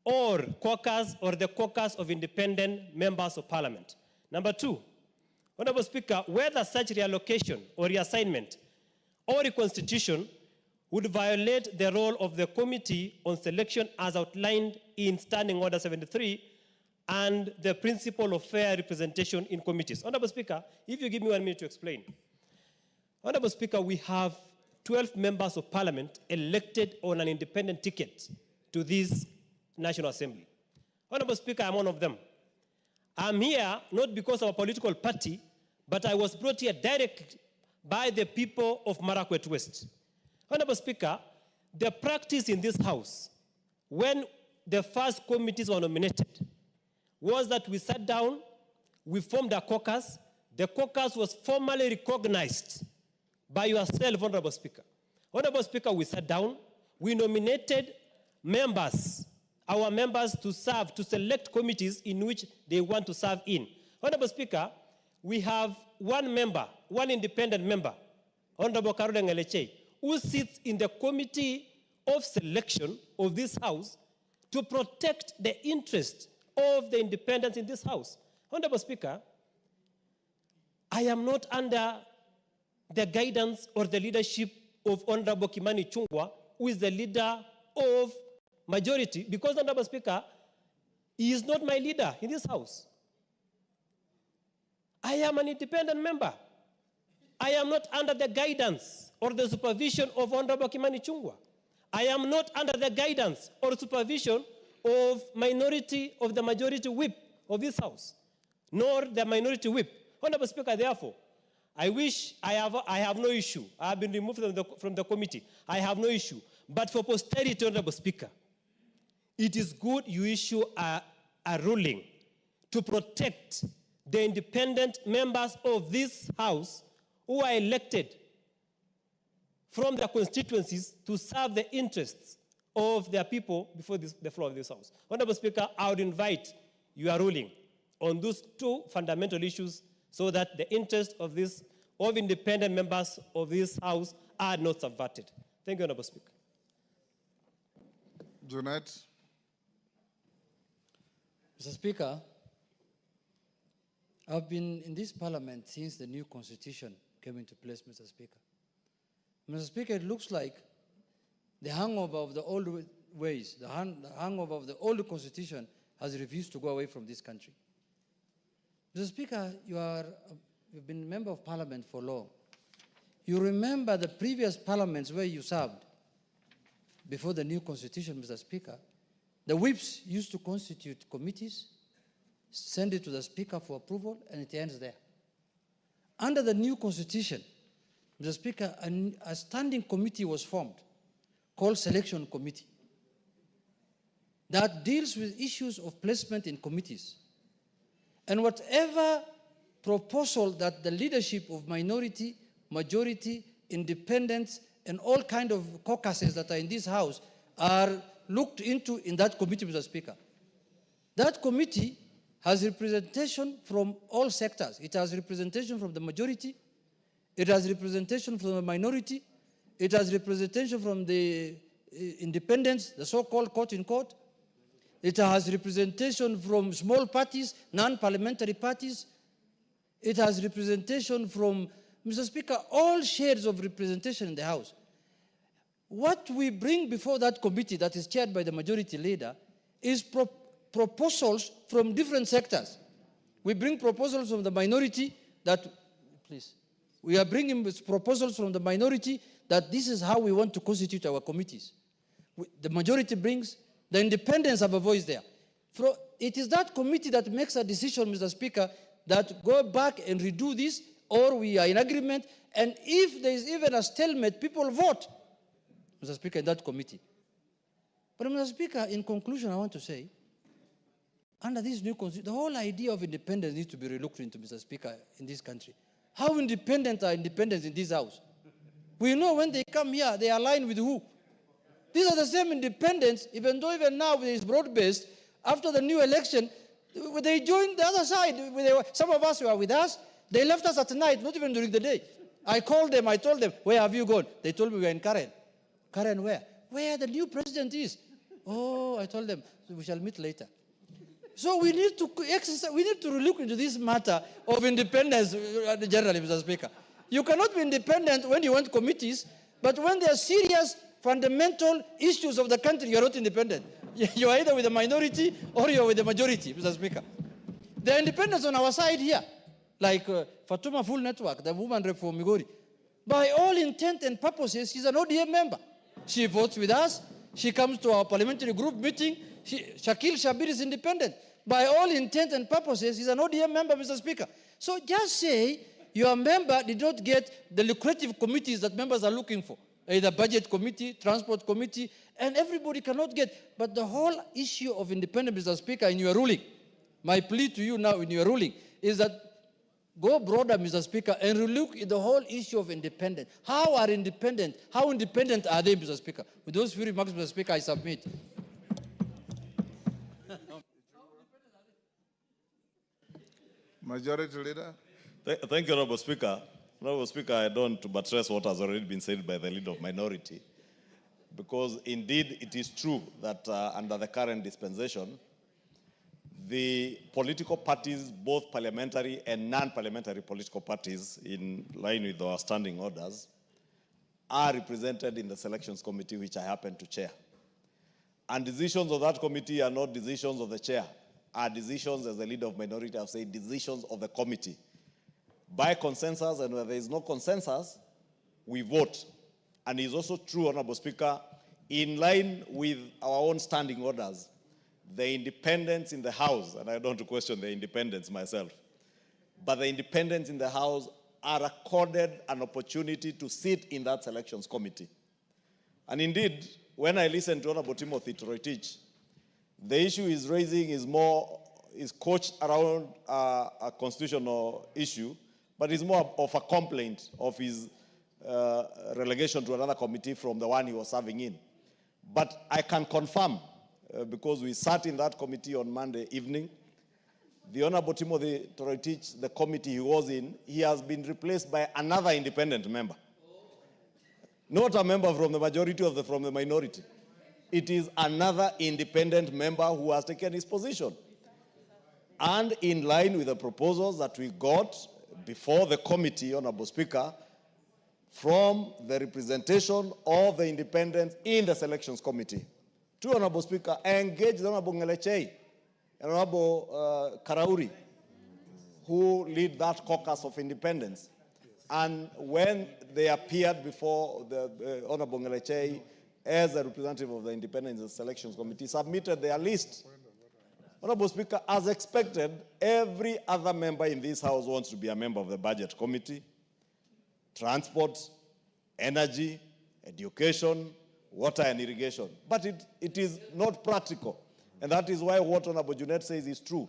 or the caucus of independent members of Parliament. Number two, Honorable Speaker, whether such reallocation or reassignment or reconstitution would violate the role of the Committee on Selection as outlined in Standing Order 73 and the principle of fair representation in committees. Honorable Speaker, if you give me 1 minute to explain. Honorable Speaker, we have 12 members of Parliament elected on an independent ticket to this National Assembly. Honorable Speaker, I'm one of them. I'm here not because of a political party, but I was brought here directly by the people of Marakwet West. Honorable Speaker, the practice in this House, when the first committees were nominated, was that we sat down, we formed a caucus. The caucus was formally recognized by yourself, Honorable Speaker. Honorable Speaker, we sat down, we nominated members, our members to serve, to select committees in which they want to serve in. Honorable Speaker, we have one member, one independent member, Honorable Karole Ngeleche, who sits in the committee of selection of this House to protect the interest of the independents in this House. Honorable Speaker, I am not under the guidance or the leadership of Honorable Kimani Chungwa, who is the leader of majority, because, Honorable Speaker, he is not my leader in this House. I am an independent member. I am not under the guidance or the supervision of Honorable Kimani Chungwa. I am not under the guidance or supervision of the majority whip of this House, nor the minority whip. Honorable Speaker, therefore, I have no issue. I have been removed from the committee. I have no issue. But for posterity, Honorable Speaker, it is good you issue a ruling to protect the independent members of this House who are elected from their constituencies to serve the interests of their people before the floor of this House. Honorable Speaker, I would invite your ruling on those two fundamental issues so that the interests of independent members of this House are not subverted. Thank you, Honorable Speaker. Junet. Mr. Speaker, I've been in this parliament since the new constitution came into place, Mr. Speaker. Mr. Speaker, it looks like the hangover of the old ways, the hangover of the old constitution has refused to go away from this country. Mr. Speaker, you've been a member of parliament for long. You remember the previous parliaments where you served before the new constitution, Mr. Speaker. The whips used to constitute committees, send it to the Speaker for approval, and it ends there. Under the new constitution, Mr. Speaker, a standing committee was formed called Selection Committee that deals with issues of placement in committees. And whatever proposal that the leadership of minority, majority, independents, and all kinds of caucuses that are in this House are looked into in that committee, Mr. Speaker. That committee has representation from all sectors. It has representation from the majority. It has representation from the minority. It has representation from the independents, the so-called quote-in-quote. It has representation from small parties, non-parliamentary parties. It has representation from, Mr. Speaker, all shades of representation in the House. What we bring before that committee that is chaired by the majority leader is proposals from different sectors. We bring proposals from the minority that, please, we are bringing proposals from the minority that this is how we want to constitute our committees. The majority brings, the independents have a voice there. It is that committee that makes a decision, Mr. Speaker, that go back and redo this, or we are in agreement, and if there is even a stalemate, people vote, Mr. Speaker, in that committee. But Mr. Speaker, in conclusion, I want to say, under this new constitution, the whole idea of independence needs to be relooked into, Mr. Speaker, in this country. How independent are independents in this house? We know when they come here, they align with who? These are the same independents, even though even now it is broad-based, after the new election, they joined the other side. Some of us were with us. They left us at night, not even during the day. I called them, I told them, where have you gone? They told me we were in Karen. Karen where? Where the new president is. Oh, I told them, we shall meet later. So we need to exercise, we need to look into this matter of independence, generally, Mr. Speaker. You cannot be independent when you want committees, but when there are serious fundamental issues of the country, you are not independent. You are either with the minority or you are with the majority, Mr. Speaker. There are independents on our side here, like Fatuma Full Network, the woman rep for Migori. By all intent and purposes, she's an ODM member. She votes with us. She comes to our parliamentary group meeting. Shakil Shabir is independent. By all intent and purposes, he's an ODM member, Mr. Speaker. So just say your member did not get the lucrative committees that members are looking for, either budget committee, transport committee, and everybody cannot get. But the whole issue of independence, Mr. Speaker, in your ruling, my plea to you now in your ruling is that go broader, Mr. Speaker, and relook at the whole issue of independence. How independent are they, Mr. Speaker? With those few remarks, Mr. Speaker, I submit. Majority Leader. Thank you, Honorable Speaker. Honorable Speaker, I don't buttress what has already been said by the Leader of Minority, because indeed it is true that under the current dispensation, the political parties, both parliamentary and non-parliamentary political parties, in line with our standing orders, are represented in the Selections Committee, which I happen to chair. And decisions of that committee are not decisions of the chair, are decisions, as the Leader of Minority have said, decisions of the committee. By consensus, and where there is no consensus, we vote. And it's also true, Honorable Speaker, in line with our own standing orders, the independents in the House, and I don't want to question the independents myself, but the independents in the House are accorded an opportunity to sit in that Selections Committee. And indeed, when I listen to Honorable Timothy Toroitich, the issue he's raising is coached around a constitutional issue, but it's more of a complaint of his relegation to another committee from the one he was serving in. But I can confirm, because we sat in that committee on Monday evening, the Honorable Timothy Toroitich, the committee he was in, he has been replaced by another independent member. Not a member from the majority or from the minority. It is another independent member who has taken his position. And in line with the proposals that we got before the committee, Honorable Speaker, from the representation of the independents in the Selections Committee. To Honorable Speaker, I engaged Honorable Ngelechei and Honorable Karauri, who lead that caucus of independents. And when they appeared before the Honorable Ngelechei as a representative of the Independents and Selections Committee, submitted their list. Honorable Speaker, as expected, every other member in this House wants to be a member of the Budget Committee, Transport, Energy, Education, Water and Irrigation. But it is not practical. And that is why what Honorable Junet says is true.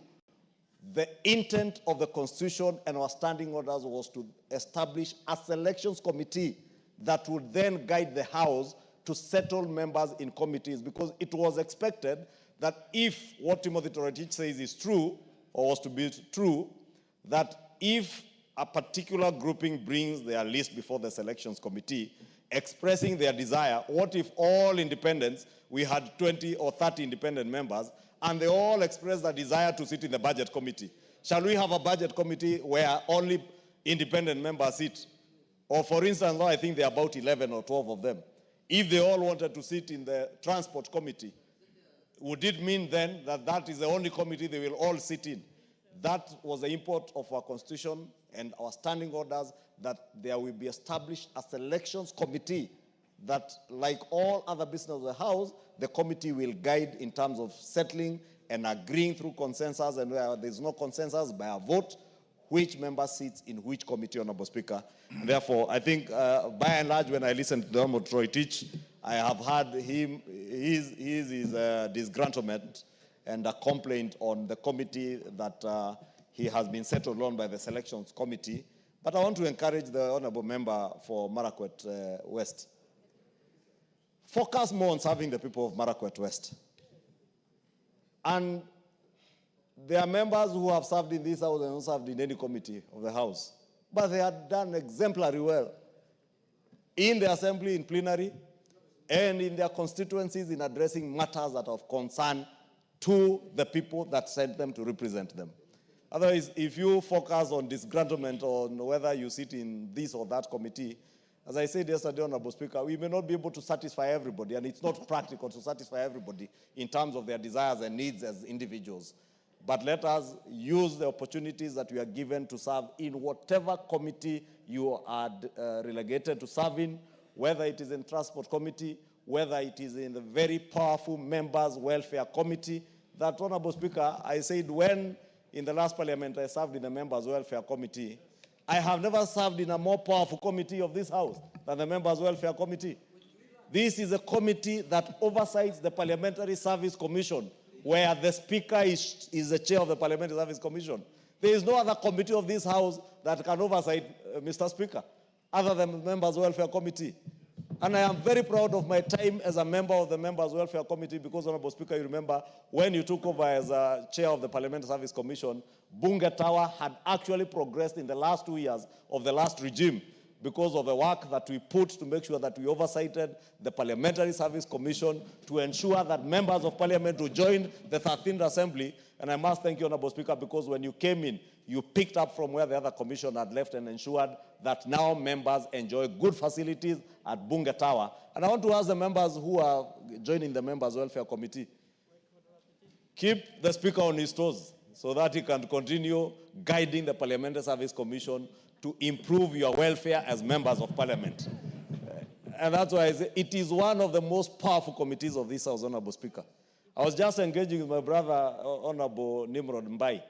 The intent of the Constitution and our standing orders was to establish a Selections Committee that would then guide the House to settle members in committees, because it was expected that if what Timothy Toroitich says is true, or was to be true, that if a particular grouping brings their list before the Selections Committee, expressing their desire, what if all independents, we had 20 or 30 independent members, and they all expressed their desire to sit in the Budget Committee? Shall we have a Budget Committee where only independent members sit? Or for instance, now I think there are about 11 or 12 of them. If they all wanted to sit in the Transport Committee, would it mean then that that is the only committee they will all sit in? That was the import of our Constitution and our standing orders, that there will be established a Selections Committee that, like all other business of the House, the committee will guide in terms of settling and agreeing through consensus, and where there's no consensus, by a vote, which member sits in which committee, Honorable Speaker. And therefore, I think by and large, when I listen to the Honorable Troy Teach, I have heard his disgruntlement and a complaint on the committee that he has been settled on by the selections committee. But I want to encourage the honorable member for Marakwet West. Focus more on serving the people of Marakwet West. And there are members who have served in this house and not served in any committee of the house. But they have done exemplary well in the assembly, in plenary, and in their constituencies in addressing matters that are of concern to the people that sent them to represent them. Otherwise, if you focus on disgruntlement on whether you sit in this or that committee, as I said yesterday, Honorable Speaker, we may not be able to satisfy everybody, and it's not practical to satisfy everybody in terms of their desires and needs as individuals. But let us use the opportunities that we are given to serve in whatever committee you are relegated to serve in, whether it is in Transport Committee, whether it is in the very powerful Members' Welfare Committee. That, Honorable Speaker, I said when in the last Parliament I served in the Members' Welfare Committee, I have never served in a more powerful committee of this House than the Members' Welfare Committee. This is a committee that oversees the Parliamentary Service Commission, where the Speaker is the chair of the Parliamentary Service Commission. There is no other committee of this House that can oversight, Mr. Speaker, other than the Members' Welfare Committee. And I am very proud of my time as a member of the Members' Welfare Committee because, Honorable Speaker, you remember when you took over as chair of the Parliamentary Service Commission, Bunge Tower had actually progressed in the last 2 years of the last regime because of the work that we put to make sure that we oversighted the Parliamentary Service Commission to ensure that members of Parliament who joined the 13th Assembly, and I must thank you, Honorable Speaker, because when you came in, you picked up from where the other commission had left and ensured that now members enjoy good facilities at Bunge Tower. And I want to ask the members who are joining the Members' Welfare Committee, keep the Speaker on his toes so that he can continue guiding the Parliamentary Service Commission to improve your welfare as members of Parliament. And that's why I say it is one of the most powerful committees of this House, Honorable Speaker. I was just engaging with my brother, Honorable Nimrod Mbai.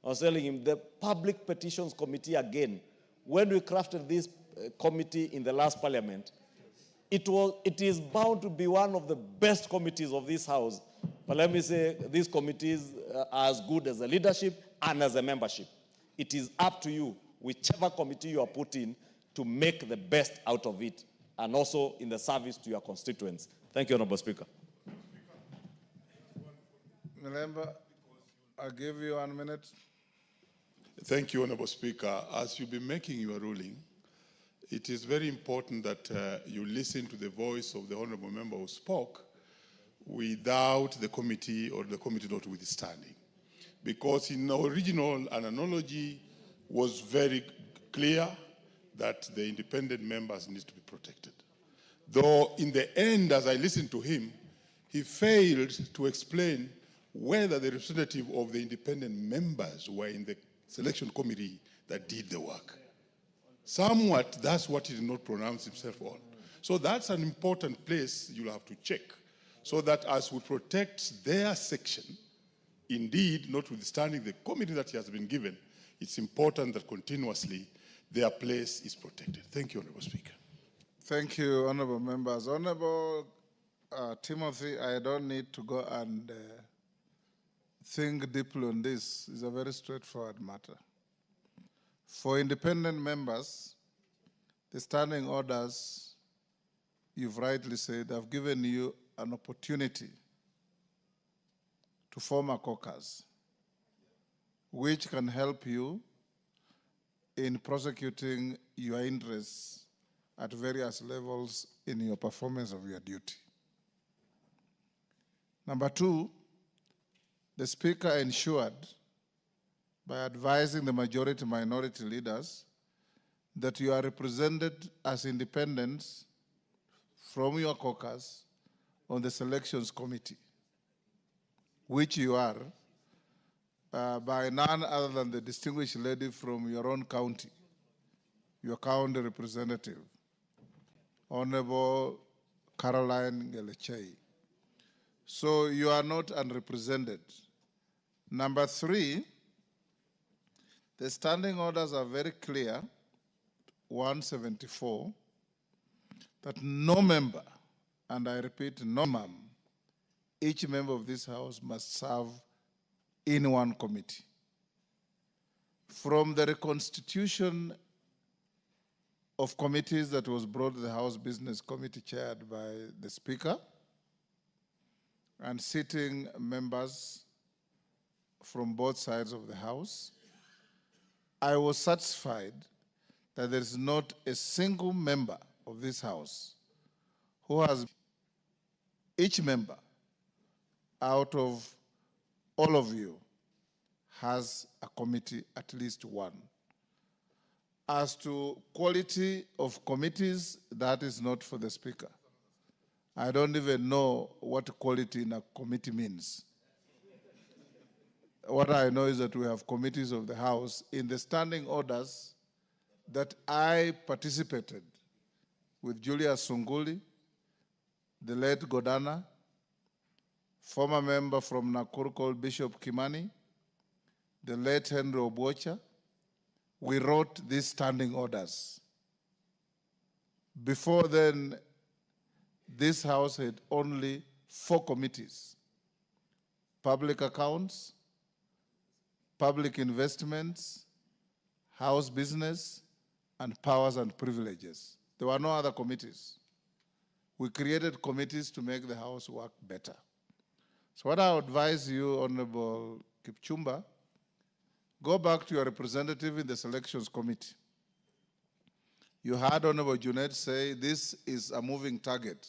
I was telling him the Public Petitions Committee again, when we crafted this committee in the last Parliament, it is bound to be one of the best committees of this House. But let me say, these committees are as good as the leadership and as a membership. It is up to you, whichever committee you are put in, to make the best out of it, and also in the service to your constituents. Thank you, Honorable Speaker. Milemba, I'll give you 1 minute. Thank you, Honorable Speaker. As you'll be making your ruling, it is very important that you listen to the voice of the honorable member who spoke without the committee or the committee notwithstanding. Because in the original analogy was very clear that the independent members need to be protected. Though in the end, as I listened to him, he failed to explain whether the representative of the independent members were in the selection committee that did the work. Somewhat, that's what he did not pronounce himself on. So that's an important place you'll have to check, so that as we protect their section, indeed, notwithstanding the committee that he has been given, it's important that continuously their place is protected. Thank you, Honorable Speaker. Thank you, honorable members. Honorable Timothy, I don't need to go and think deeply on this. It's a very straightforward matter. For independent members, the standing orders, you've rightly said, have given you an opportunity to form a caucus, which can help you in prosecuting your interests at various levels in your performance of your duty. Number two, the Speaker ensured, by advising the majority-minority leaders, that you are represented as independents from your caucus on the selections committee, which you are, by none other than the distinguished lady from your own county, your county representative, Honorable Caroline Gelechei. So you are not unrepresented. Number three, The standing orders are very clear, 174, that no member, and I repeat, no member, each member of this House must serve in one committee. From the Reconstitution of committees that was brought to the House Business Committee chaired by the Speaker and sitting members from both sides of the House, I was satisfied that there is not a single member of this House who has, each member out of all of you has a committee, at least one. As to quality of committees, that is not for the Speaker. I don't even know what quality in a committee means. What I know is that we have committees of the House in the standing orders that I participated with Julius Sunguli, the late Godana, former member from Nakuru called Bishop Kimani, the late Henry Obocha. We wrote these standing orders. Before then, this House had only 4 committees: public accounts, public investments, house business, and powers and privileges. There were no other committees. We created committees to make the House work better. So what I advise you, Honorable Kipchumba, go back to your representative in the selections committee. You heard Honorable Junaid say this is a moving target.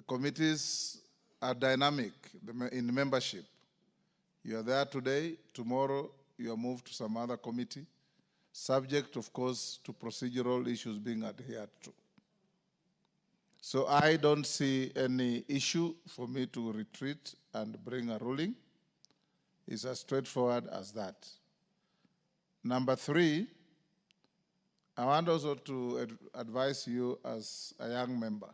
Committees are dynamic in membership. You are there today, tomorrow you are moved to some other committee, subject, of course, to procedural issues being adhered to. So I don't see any issue for me to retreat and bring a ruling. It's as straightforward as that. Number 3, I want also to advise you as a young member.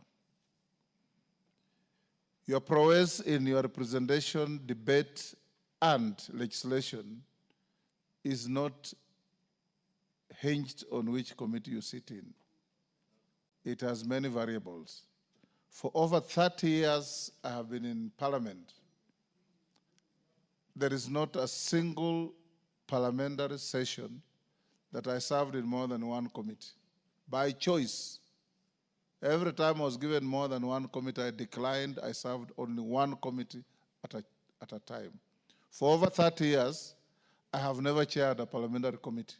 Your prowess in your representation, debate, and legislation is not hinged on which committee you sit in. It has many variables. For over 30 years, I have been in Parliament. There is not a single parliamentary session that I served in more than one committee, by choice. Every time I was given more than one committee, I declined. I served only one committee at a time. For over 30 years, I have never chaired a parliamentary committee.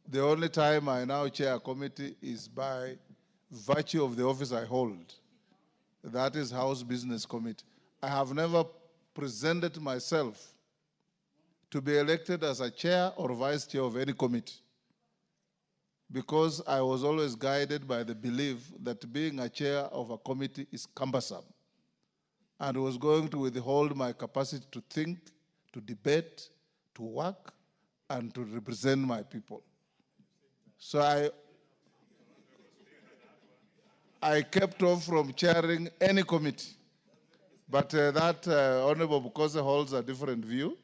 The only time I now chair a committee is by virtue of the office I hold. That is House Business Committee. I have never presented myself to be elected as a chair or vice chair of any committee, because I was always guided by the belief that being a chair of a committee is cumbersome and was going to withhold my capacity to think, to debate, to work, and to represent my people. So I kept off from chairing any committee. But that Honorable Bukosa holds a different view.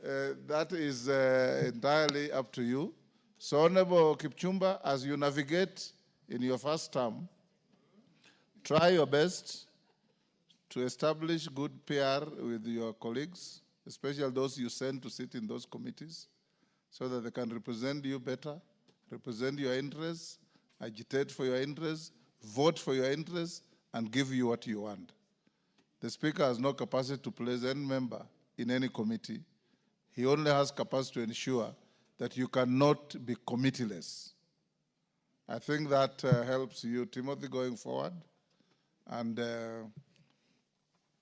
That is entirely up to you. So Honorable Kipchumba, as you navigate in your first term, try your best to establish good PR with your colleagues, especially those you send to sit in those committees, so that they can represent you better, represent your interests, agitate for your interests, vote for your interests, and give you what you want. The Speaker has no capacity to place any member in any committee. He only has capacity to ensure that you cannot be committeeless. I think that helps you, Timothy, going forward. And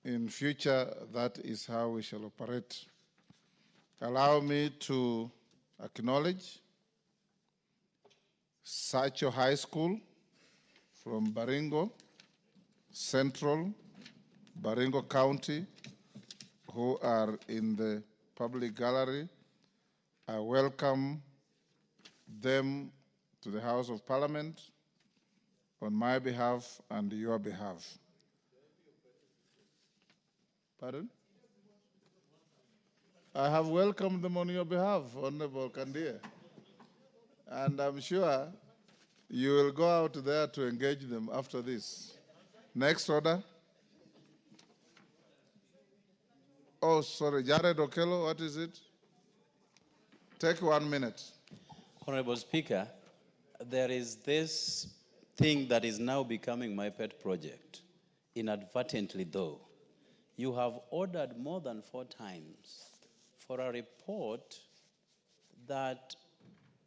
in future, that is how we shall operate. Allow me to acknowledge Sacho High School from Baringo Central, Baringo County, who are in the public gallery. I welcome them to the House of Parliament on my behalf and your behalf. Pardon? I have welcomed them on your behalf, Honorable Kandia. And I'm sure you will go out there to engage them after this. Next order. Oh, sorry, Jared Okello, what is it? Take 1 minute. Honorable Speaker, there is this thing that is now becoming my pet project, inadvertently though. You have ordered more than 4 times for a report that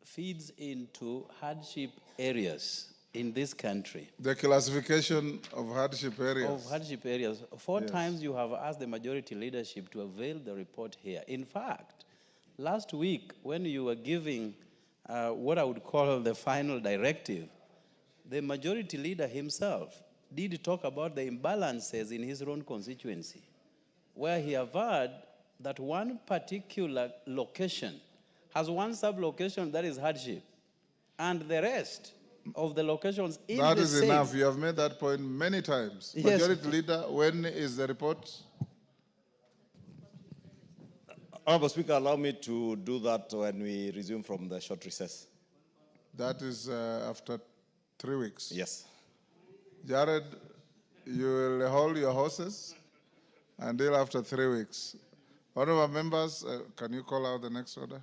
feeds into hardship areas in this country. The classification of hardship areas. Of hardship areas. 4 Yes. times you have asked the majority leadership to avail the report here. In fact, last week when you were giving what I would call the final directive, the majority leader himself did talk about the imbalances in his own constituency, where he averred that one particular location has one sub-location that is hardship, and the rest of the locations is That the is same. enough. You have made that point many times. Yes. Majority Leader, when is the report? Honorable Speaker, allow me to do that when we resume from the short recess. That is after 3 weeks. Yes. Jared, you will hold your horses until after 3 weeks. Honorable members, can you call out the next order?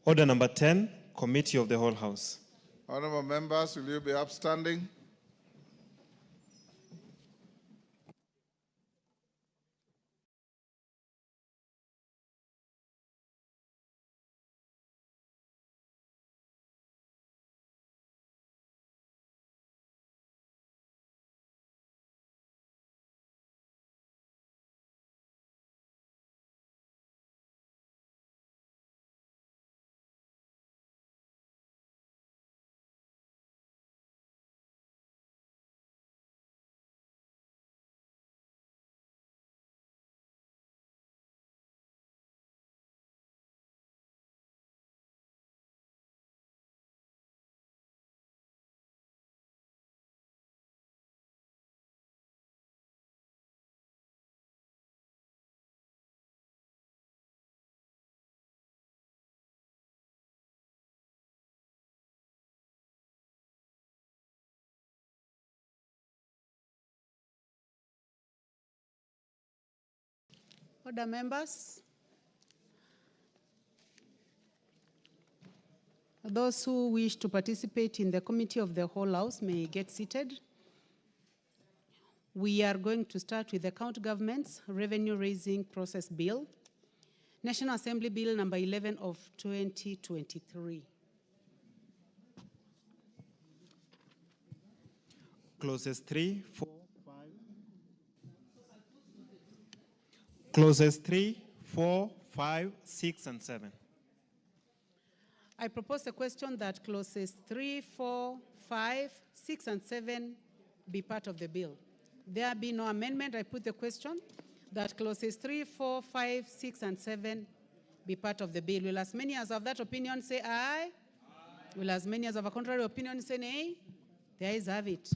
Order number 10, Committee of the Whole House. Honorable members, will you be upstanding? Order, members. Those who wish to participate in the Committee of the Whole House may get seated. We are going to start with the County Government's Revenue Raising Process Bill, National Assembly Bill number 11 of 2023. Clauses 3, 4, 5. Clauses 3, 4, 5, 6, and 7. I propose a question that clauses 3, 4, 5, 6, and 7 be part of the bill. There be no amendment. I put the question that clauses 3, 4, 5, 6, and 7 be part of the bill. Will as many as have that opinion say aye? Aye. Will as many as have a contrary opinion say nay? The ayes have it.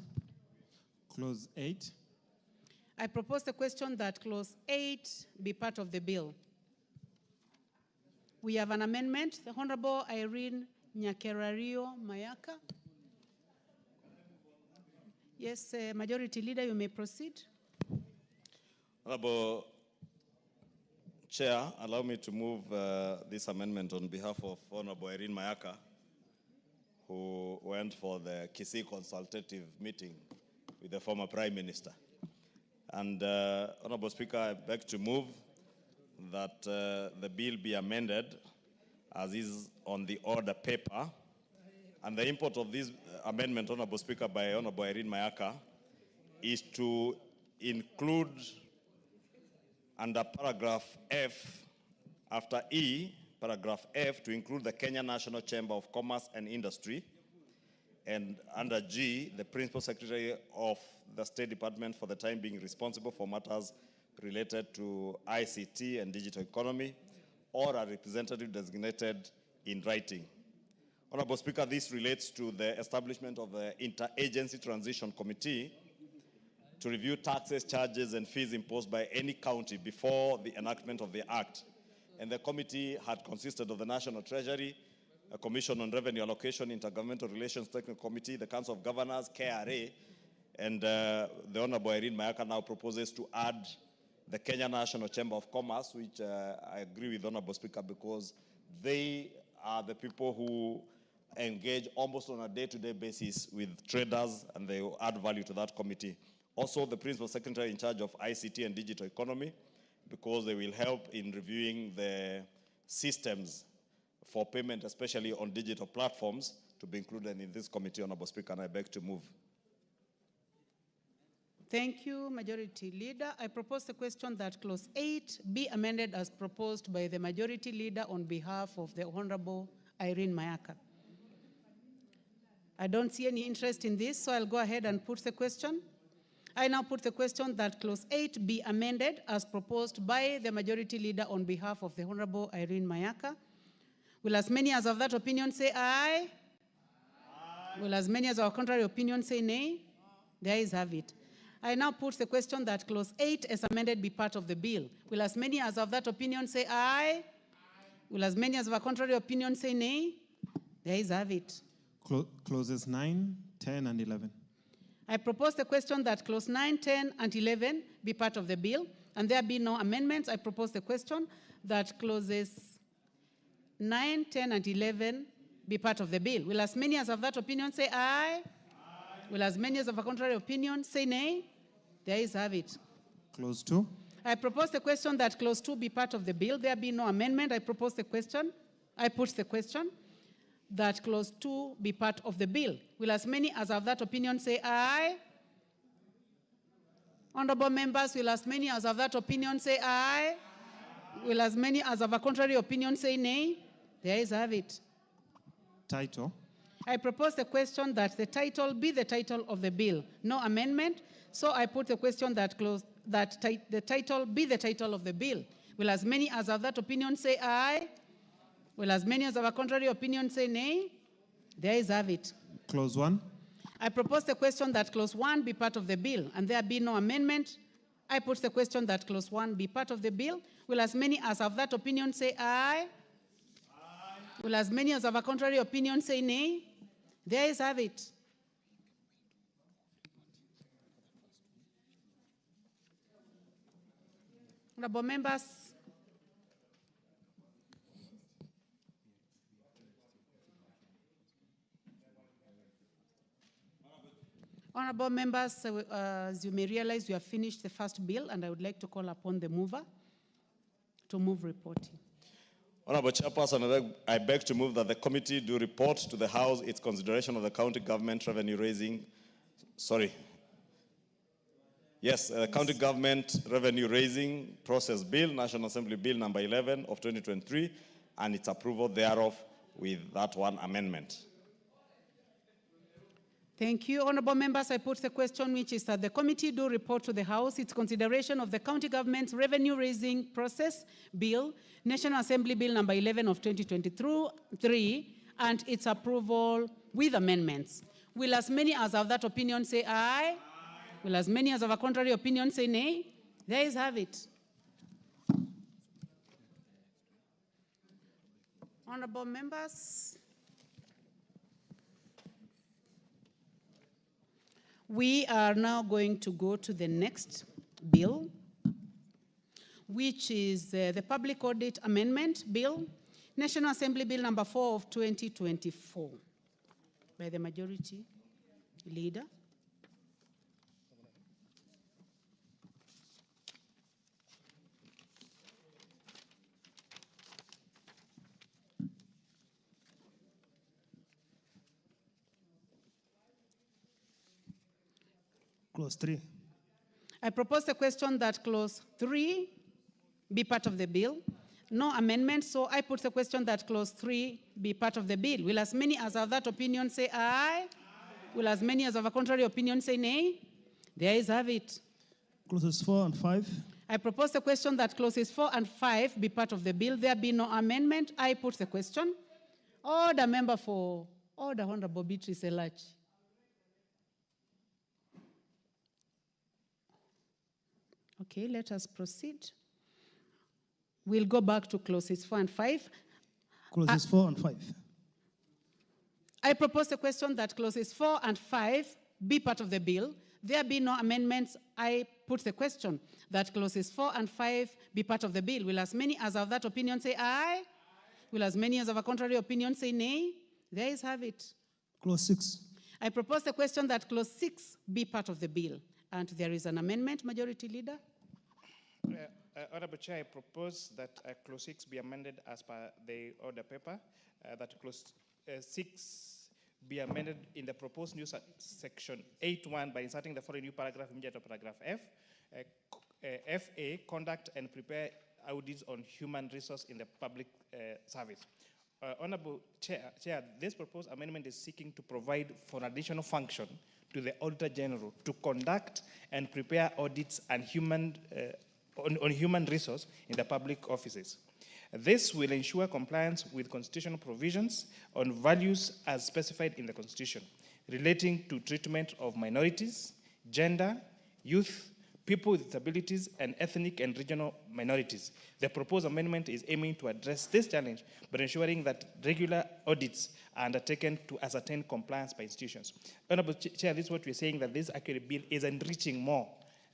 Clause 8. I propose the question that clause 8 be part of the bill. We have an amendment. The Honorable Irene Nyakerario Mayaka. Yes, Majority Leader, you may proceed. Honorable Chair, allow me to move this amendment on behalf of Honorable Irene Mayaka, who went for the Kisii consultative meeting with the former Prime Minister. And Honorable Speaker, I beg to move that the bill be amended as is on the order paper. And the import of this amendment, Honorable Speaker, by Honorable Irene Mayaka, is to include under paragraph F, after E, paragraph F, to include the Kenya National Chamber of Commerce and Industry, and under G, the Principal Secretary of the State Department for the time being responsible for matters related to ICT and digital economy, or a representative designated in writing. Honorable Speaker, this relates to the establishment of the Interagency Transition Committee to review taxes, charges, and fees imposed by any county before the enactment of the Act. And the committee had consisted of the National Treasury, a Commission on Revenue Allocation, Intergovernmental Relations Technical Committee, the Council of Governors, KRA, and the Honorable Irene Mayaka now proposes to add the Kenya National Chamber of Commerce, which I agree with Honorable Speaker because they are the people who engage almost on a day-to-day basis with traders, and they will add value to that committee. Also, the Principal Secretary in charge of ICT and digital economy, because they will help in reviewing the systems for payment, especially on digital platforms, to be included in this committee, Honorable Speaker, and I beg to move. Thank you, Majority Leader. I propose the question that Clause 8 be amended as proposed by the Majority Leader on behalf of the Honorable Irene Mayaka. I don't see any interest in this, so I'll go ahead and put the question. I now put the question that Clause 8 be amended as proposed by the Majority Leader on behalf of the Honorable Irene Mayaka. Will as many as of that opinion say aye? Aye. Will as many as our contrary opinion say nay? The ayes have it. I now put the question that Clause 8 as amended be part of the bill. Will as many as of that opinion say aye? Aye. Will as many as of our contrary opinion say nay? The ayes have it. Clauses 9, 10, and 11. I propose the question that Clause 9, 10, and 11 be part of the bill, and there be no amendments. I propose the question that Clauses 9, 10, and 11 be part of the bill. Will as many as of that opinion say aye? Aye. Will as many as of a contrary opinion say nay? The ayes have it. Clause 2. I propose the question that Clause 2 be part of the bill. There be no amendment. I propose the question. I put the question that Clause 2 be part of the bill. Will as many as of that opinion say aye? Honorable members, will as many as of that opinion say aye? Aye. Will as many as of a contrary opinion say nay? The ayes have it. Title. I propose the question that the title be the title of the bill. No amendment. So I put the question that the title be the title of the bill. Will as many as of that opinion say aye? Will as many as of a contrary opinion say nay? The ayes have it. Clause 1. I propose the question that Clause 1 be part of the bill, and there be no amendment. I put the question that Clause 1 be part of the bill. Will as many as of that opinion say aye? Aye. Will as many as of a contrary opinion say nay? The ayes have it. Honorable members, Honorable members, as you may realize, we have finished the first bill, and I would like to call upon the mover to move reporting. Honorable Chairperson, I beg to move that the committee do report to the House its consideration of the county government revenue raising, county government revenue raising process bill, National Assembly Bill number 11 of 2023, and its approval thereof with that one amendment. Thank you. Honorable members, I put the question, which is that the committee do report to the House its consideration of the county government's revenue raising process bill, National Assembly Bill number 11 of 2023, and its approval with amendments. Will as many as of that opinion say aye? Aye. Will as many as of a contrary opinion say nay? The ayes have it. Honorable members, we are now going to go to the next bill, which is the Public Audit Amendment Bill, National Assembly Bill number 4 of 2024, by the Majority Leader. Clause 3. I propose the question that Clause 3 be part of the bill. No amendment, so I put the question that Clause 3 be part of the bill. Will as many as of that opinion say aye? Aye. Will as many as of a contrary opinion say nay? The ayes have it. Clauses 4 and 5. I propose the question that Clauses 4 and 5 be part of the bill. There be no amendment. I put the question. Order, member for Order, Honorable Beatrice Elachi. Okay, let us proceed. We'll go back to clauses 4 and 5. Clauses 4 and 5. I propose a question that clauses 4 and 5 be part of the bill. There be no amendments. I put the question that clauses 4 and 5 be part of the bill. Will as many as of that opinion say aye? Will as many as of a contrary opinion say nay? There is have it. Clause 6. I propose the question that clause 6 be part of the bill. And there is an amendment, Majority Leader. Honorable Chair, I propose that clause 6 be amended as per the order paper, that clause 6 be amended in the proposed new section 8.1 by inserting the following new paragraph immediate of paragraph F. FA, conduct and prepare audits on human resource in the public service. Honorable Chair, this proposed amendment is seeking to provide for an additional function to the Auditor General to conduct and prepare audits and on human resource in the public offices. This will ensure compliance with constitutional provisions on values as specified in the Constitution relating to treatment of minorities, gender, youth, people with disabilities, and ethnic and regional minorities. The proposed amendment is aiming to address this challenge by ensuring that regular audits are undertaken to ascertain compliance by institutions. Honorable Chair, this is what we're saying, that this actually bill is enriching more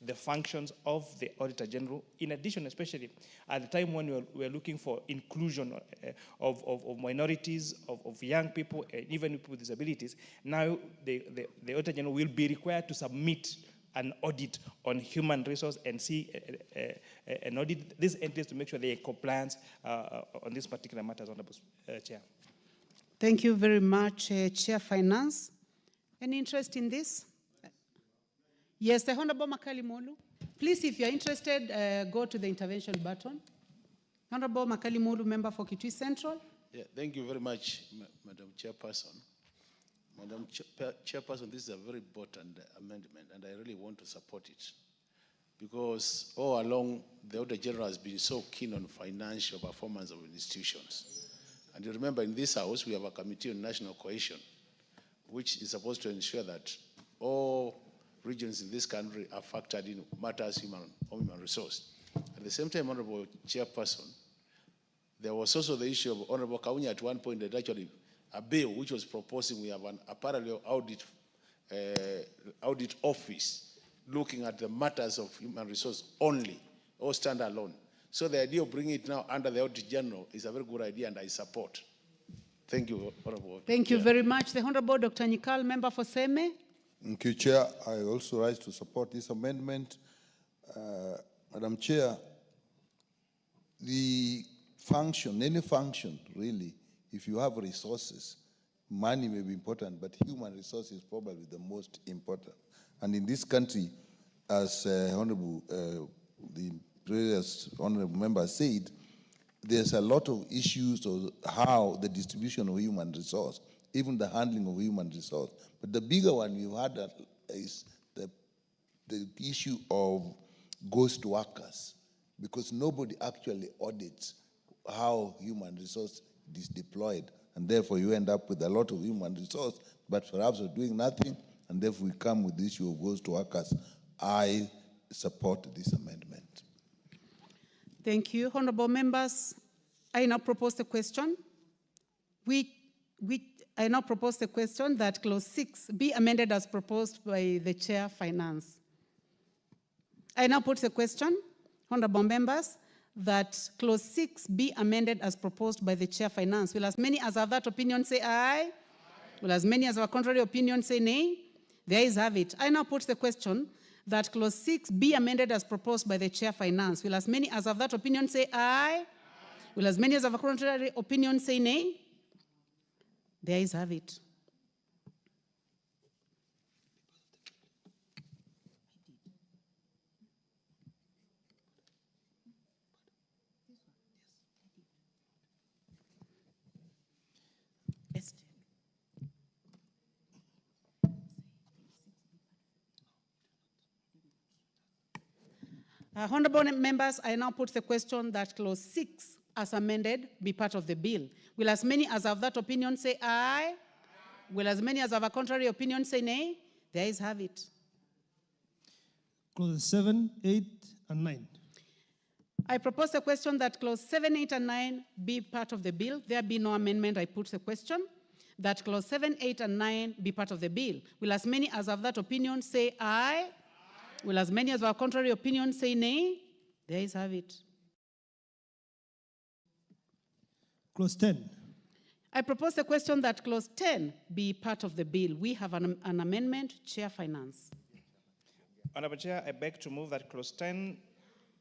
the functions of the Auditor General. In addition, especially at the time when we're looking for inclusion of minorities, of young people, and even people with disabilities, now the Auditor General will be required to submit an audit on human resource and see an audit these entities to make sure they are compliant on this particular matters, Honorable Chair. Thank you very much, Chair Finance. Any interest in this? Yes, the Honorable Makali Mulu. Please, if you're interested, go to the intervention button. Honorable Makali Mulu, member for Kitui Central. Yeah, thank you very much, Madam Chairperson. Madam Chairperson, this is a very important amendment, and I really want to support it. Because all along, the Auditor General has been so keen on financial performance of institutions. And you remember, in this House, we have a Committee on National Cohesion, which is supposed to ensure that all regions in this country are factored in matters of human resource. At the same time, Honorable Chairperson, there was also the issue of Honorable Kaunya at one point that actually a bill which was proposing we have a parallel audit office looking at the matters of human resource only or standalone. So the idea of bringing it now under the Auditor General is a very good idea, and I support. Thank you, Honorable. Thank you very much. The Honorable Dr. Nikal, member for Seme. Thank you, Chair. I also rise to support this amendment. Madam Chair, the function, any function really, if you have resources, money may be important, but human resources is probably the most important. And in this country, as the previous honorable member said, there's a lot of issues of how the distribution of human resource, even the handling of human resource. But the bigger one we've had is the issue of ghost workers, because nobody actually audits how human resource is deployed. And therefore you end up with a lot of human resource, but perhaps we're doing nothing, and therefore we come with the issue of ghost workers. I support this amendment. Thank you. Honorable members, I now propose the question. I now propose the question that clause 6 be amended as proposed by the Chair Finance. I now put the question, honorable members, that clause 6 be amended as proposed by the Chair Finance. Will as many as have that opinion say aye? Will as many as have a contrary opinion say nay? The ayes have it. I now put the question that clause 6 be amended as proposed by the Chair Finance. Will as many as have that opinion say aye? Will as many as have a contrary opinion say nay? The ayes have it. Honorable members, I now put the question that clause 6 as amended be part of the bill. Will as many as have that opinion say aye? Will as many as have a contrary opinion say nay? The ayes have it. Clauses 7, 8, and 9. I propose the question that clause 7, 8, and 9 be part of the bill. There be no amendment. I put the question that clause 7, 8, and 9 be part of the bill. Will as many as have that opinion say aye? Will as many as have contrary opinion say nay? There is have it. Clause 10. I propose the question that clause 10 be part of the bill. We have an amendment. Chair Finance. Honorable Chair, I beg to move that clause 10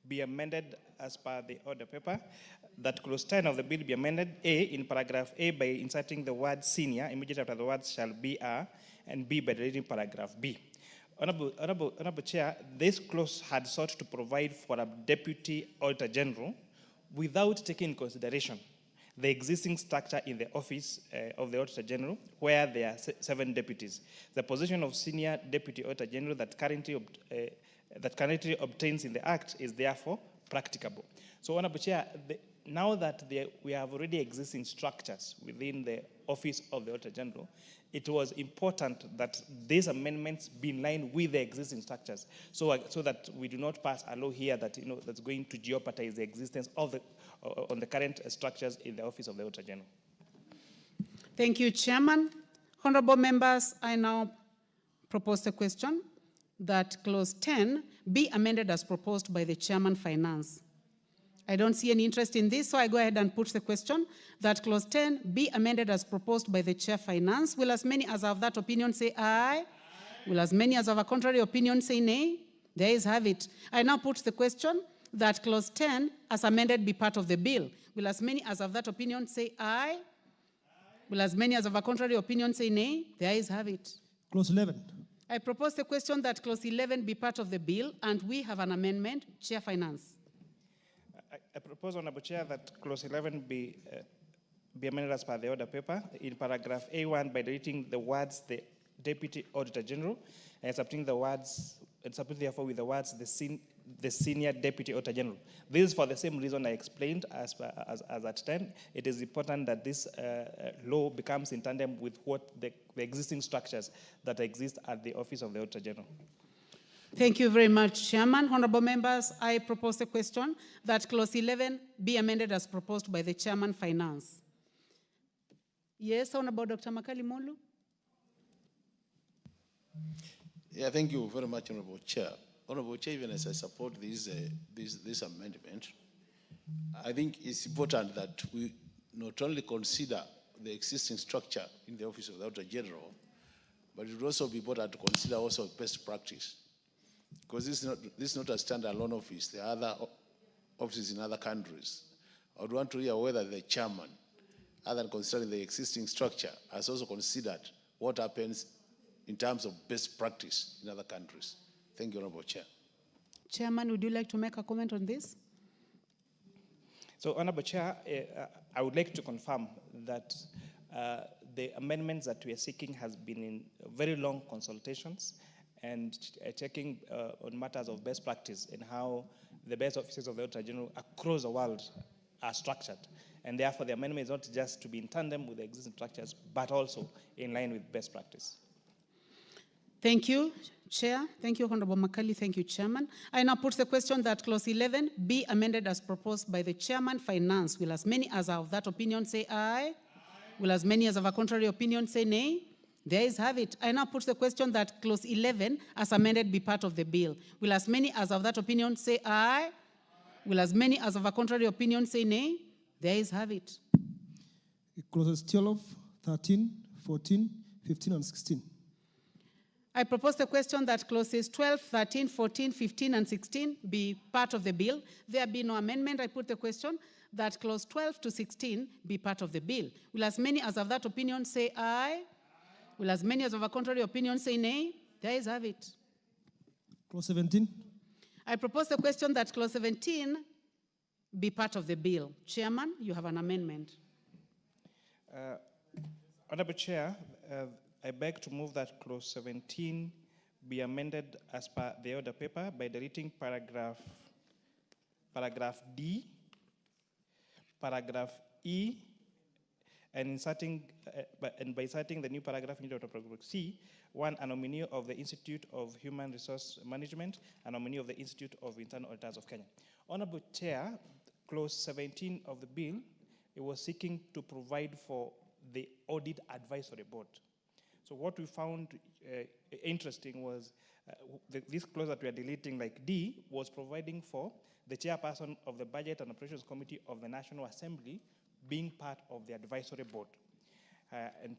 be amended as per the order paper. That clause 10 of the bill be amended, A, in paragraph A by inserting the word senior immediately after the words shall be are, and B by deleting paragraph B. Honorable Chair, this clause had sought to provide for a Deputy Auditor General without taking into consideration the existing structure in the office of the Auditor General, where there are 7 deputies. The position of Senior Deputy Auditor General that currently obtains in the Act is therefore practicable. So, Honorable Chair, now that we have already existing structures within the office of the Auditor General, it was important that these amendments be in line with the existing structures, so that we do not pass a law here that that's going to jeopardize the existence of on the current structures in the office of the Auditor General. Thank you, Chairman. Honorable members, I now propose the question that clause 10 be amended as proposed by the Chairman Finance. I don't see any interest in this, so I go ahead and put the question that clause 10 be amended as proposed by the Chair Finance. Will as many as have that opinion say aye? Will as many as have a contrary opinion say nay? There is have it. I now put the question that clause 10 as amended be part of the bill. Will as many as have that opinion say aye? Will as many as have a contrary opinion say nay? There is have it. Clause 11. I propose the question that clause 11 be part of the bill, and we have an amendment. Chair Finance. I propose, Honorable Chair, that clause 11 be amended as per the order paper in paragraph A1 by deleting the words the Deputy Auditor General and substituting the words, and substituting therefore with the words the Senior Deputy Auditor General. This is for the same reason I explained as at 10. It is important that this law becomes in tandem with what the existing structures that exist at the office of the Auditor General. Thank you very much, Chairman. Honorable members, I propose the question that clause 11 be amended as proposed by the Chairman Finance. Yes, Honorable Dr. Makali Molu. Yeah, thank you very much, Honorable Chair. Honorable Chair, even as I support this amendment, I think it's important that we not only consider the existing structure in the office of the Auditor General, but it would also be important to consider also best practice. Because this is not a standalone office. There are other offices in other countries. I would want to hear whether the chairman, other than considering the existing structure, has also considered what happens in terms of best practice in other countries. Thank you, Honorable Chair. Chairman, would you like to make a comment on this? So, Honorable Chair, I would like to confirm that the amendments that we are seeking has been in very long consultations and checking on matters of best practice and how the best offices of the Auditor General across the world are structured. And therefore, the amendment is not just to be in tandem with the existing structures, but also in line with best practice. Thank you, Chair. Thank you, Honorable Makali. Thank you, Chairman. I now put the question that clause 11 be amended as proposed by the Chairman Finance. Will as many as have that opinion say aye? Will as many as have a contrary opinion say nay? There is have it. I now put the question that clause 11 as amended be part of the bill. Will as many as have that opinion say aye? Will as many as have a contrary opinion say nay? There is have it. Clauses 12, 13, 14, 15, and 16. I propose the question that clauses 12, 13, 14, 15, and 16 be part of the bill. There be no amendment. I put the question that clause 12 to 16 be part of the bill. Will as many as have that opinion say aye? Will as many as have a contrary opinion say nay? There is have it. Clause 17. I propose the question that clause 17 be part of the bill. Chairman, you have an amendment. Honorable Chair, I beg to move that clause 17 be amended as per the order paper by deleting paragraph D, paragraph E, and by inserting the new paragraph in paragraph C, one, a nominee of the Institute of Human Resource Management, a nominee of the Institute of Internal Auditors of Kenya. Honorable Chair, clause 17 of the bill, it was seeking to provide for the Audit Advisory Board. So what we found interesting was this clause that we are deleting, like D, was providing for the chairperson of the Budget and Operations Committee of the National Assembly being part of the advisory board. And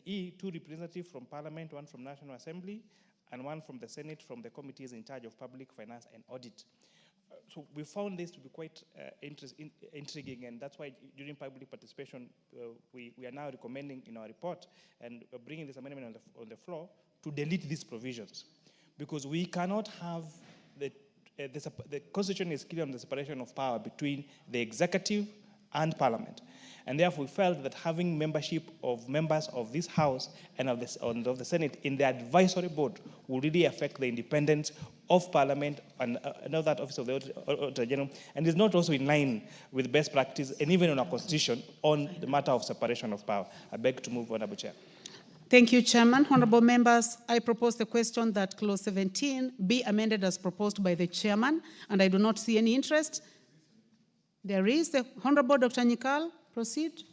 E, two representatives from Parliament, one from National Assembly, and one from the Senate from the committees in charge of public finance and audit. So we found this to be quite intriguing, and that's why during public participation, we are now recommending in our report and bringing this amendment on the floor to delete these provisions, because we cannot have the Constitution is clear on the separation of power between the executive and Parliament. And therefore, we felt that having membership of members of this House and of the Senate in the advisory board would really affect the independence of Parliament and that office of the Auditor General, and is not also in line with best practice and even on our Constitution on the matter of separation of power. I beg to move, Honorable Chair. Thank you, Chairman. Honorable members, I propose the question that clause 17 be amended as proposed by the Chairman, and I do not see any interest. There is. The Honorable Dr. Nyikal, proceed.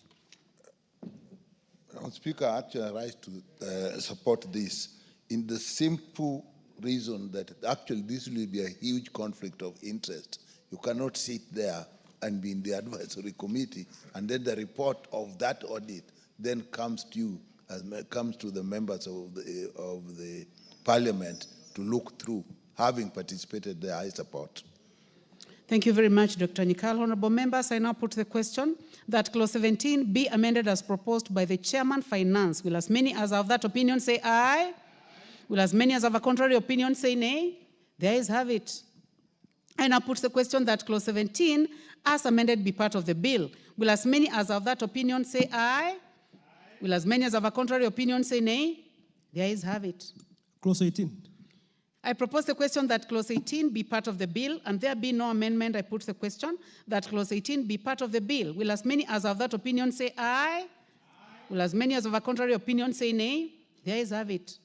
Speaker, actually I rise to support this in the simple reason that actually this will be a huge conflict of interest. You cannot sit there and be in the advisory committee, and then the report of that audit then comes to you, comes to the members of the Parliament to look through. Having participated there, I support. Thank you very much, Dr. Nyikal. Honorable members, I now put the question that clause 17 be amended as proposed by the Chairman, Finance. Will as many as have that opinion say aye? Will as many as have a contrary opinion say nay? The ayes have it. I now put the question that clause 17 as amended be part of the bill. Will as many as have that opinion say aye? Will as many as have a contrary opinion say nay? The ayes have it. Clause 18. I propose the question that clause 18 be part of the bill, and there be no amendment. I put the question that clause 18 be part of the bill. Will as many as have that opinion say aye? Will as many as have a contrary opinion say nay? The ayes have it.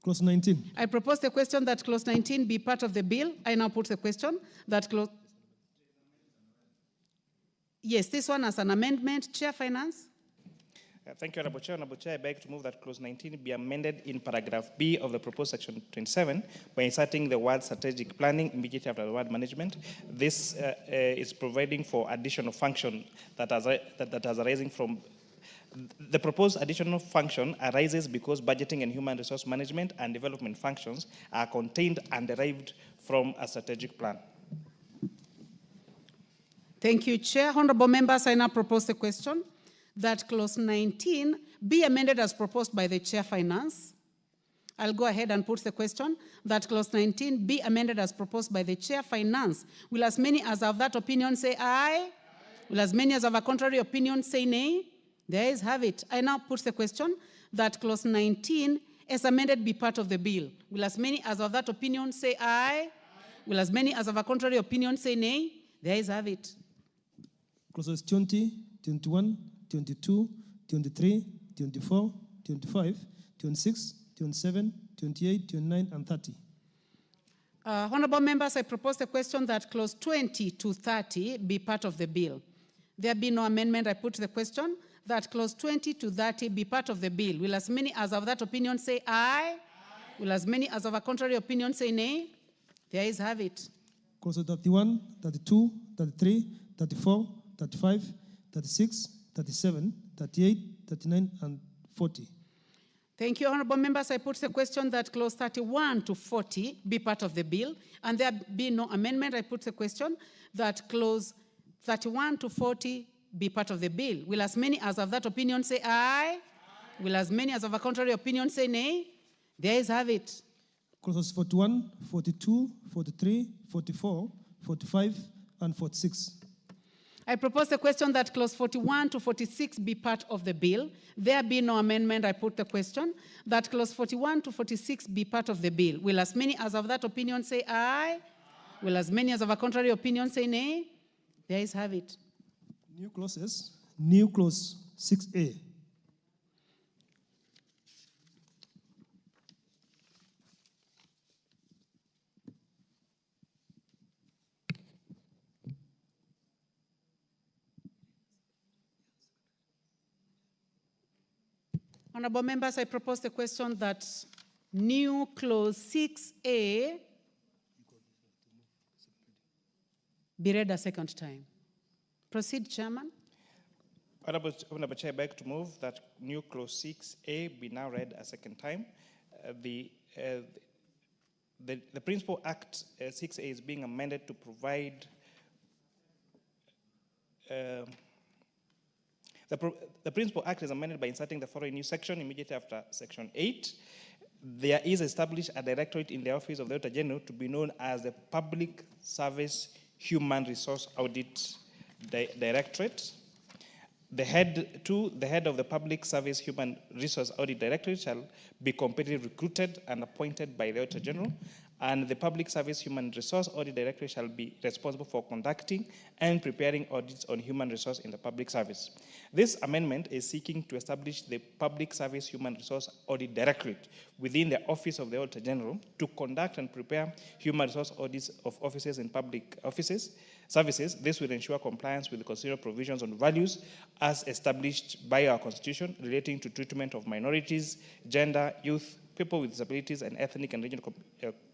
Clause 19. I propose the question that clause 19 be part of the bill. I now put the question that clause... Yes, this one as an amendment. Chair, Finance. Thank you, Honorable Chair. Honorable Chair, I beg to move that clause 19 be amended in paragraph B of the proposed section 27 by inserting the word strategic planning immediately after the word management. This is providing for additional function that is arising from the proposed additional function arises because budgeting and human resource management and development functions are contained and derived from a strategic plan. Thank you, Chair. Honorable members, I now propose the question that clause 19 be amended as proposed by the Chair, Finance. I'll go ahead and put the question that clause 19 be amended as proposed by the Chair, Finance. Will as many as have that opinion say aye? Will as many as have a contrary opinion say nay? The ayes have it. I now put the question that clause 19 as amended be part of the bill. Will as many as have that opinion say aye? Will as many as have a contrary opinion say nay? The ayes have it. Clauses 20, 21, 22, 23, 24, 25, 26, 27, 28, 29, and 30. Honorable members, I propose the question that clause 20 to 30 be part of the bill. There be no amendment. I put the question that clause 20 to 30 be part of the bill. Will as many as have that opinion say aye? Will as many as have a contrary opinion say nay? The ayes have it. Clauses 31, 32, 33, 34, 35, 36, 37, 38, 39, and 40. Thank you, honorable members. I put the question that clause 31 to 40 be part of the bill, and there be no amendment. I put the question that clause 31 to 40 be part of the bill. Will as many as have that opinion say aye? Will as many as have a contrary opinion say nay? The ayes have it. Clauses 41, 42, 43, 44, 45, and 46. I propose the question that clause 41 to 46 be part of the bill. There be no amendment. I put the question that clause 41 to 46 be part of the bill. Will as many as have that opinion say aye? Will as many as have a contrary opinion say nay? The ayes have it. New clauses, new clause 6A. Honorable members, I propose the question that new clause 6A be read a second time. Proceed, Chairman. Honorable Chair, I beg to move that new clause 6A be now read a second time. The Principal Act 6A is being amended to provide the Principal Act is amended by inserting the following new section immediately after Section 8. There is established a directorate in the office of the Auditor General to be known as the Public Service Human Resource Audit Directorate. The head of the Public Service Human Resource Audit Directorate shall be competitively recruited and appointed by the Auditor General, and the Public Service Human Resource Audit Directorate shall be responsible for conducting and preparing audits on human resource in the public service. This amendment is seeking to establish the Public Service Human Resource Audit Directorate within the Office of the Auditor General to conduct and prepare human resource audits of offices in public services. This will ensure compliance with the constitutional provisions on values as established by our Constitution relating to treatment of minorities, gender, youth, people with disabilities, and ethnic and regional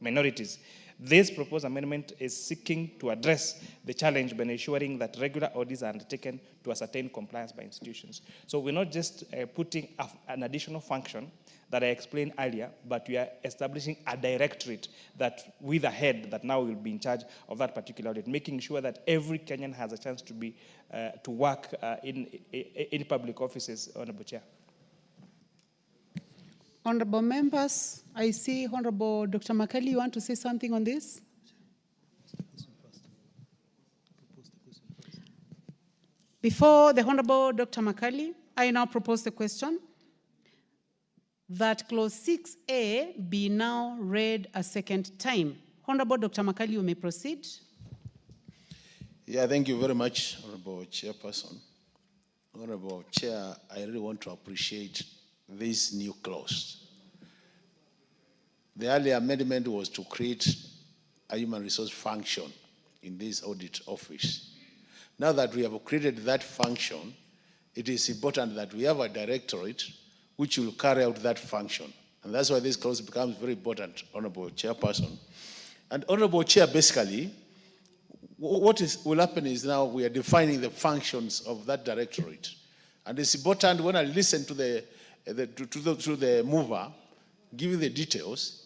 minorities. This proposed amendment is seeking to address the challenge by ensuring that regular audits are undertaken to ascertain compliance by institutions. So we're not just putting an additional function that I explained earlier, but we are establishing a directorate that with a head that now will be in charge of that particular audit, making sure that every Kenyan has a chance to be to work in public offices, Honorable Chair. Honorable members, I see Honorable Dr. Makali, you want to say something on this? Before the Honorable Dr. Makali, I now propose the question that clause 6A be now read a second time. Honorable Dr. Makali, you may proceed. Yeah, thank you very much, Honorable Chairperson. Honorable Chair, I really want to appreciate this new clause. The earlier amendment was to create a human resource function in this audit office. Now that we have created that function, it is important that we have a directorate which will carry out that function. And that's why this clause becomes very important, Honorable Chairperson. And Honorable Chair, basically, what will happen is now we are defining the functions of that directorate. And it's important when I listen to the mover, giving the details,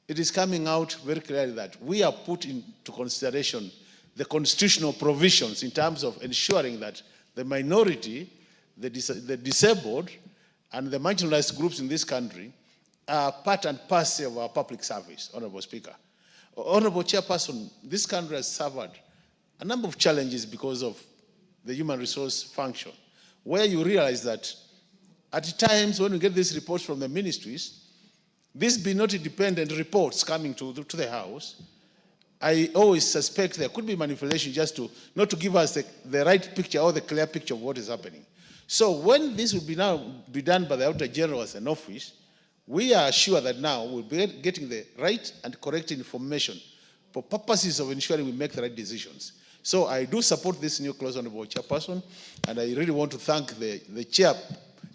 it is coming out very clearly that we are put into consideration the constitutional provisions in terms of ensuring that the minority, the disabled, and the marginalized groups in this country are part and parcel of our public service, Honorable Speaker. Honorable Chairperson, this country has suffered a number of challenges because of the human resource function, where you realize that at times when we get these reports from the ministries, these be not independent reports coming to the House, I always suspect there could be manipulation just to not to give us the right picture or the clear picture of what is happening. So when this will be now be done by the Auditor General as an office, we are sure that now we'll be getting the right and correct information for purposes of ensuring we make the right decisions. So I do support this new clause, Honorable Chairperson, and I really want to thank the Chair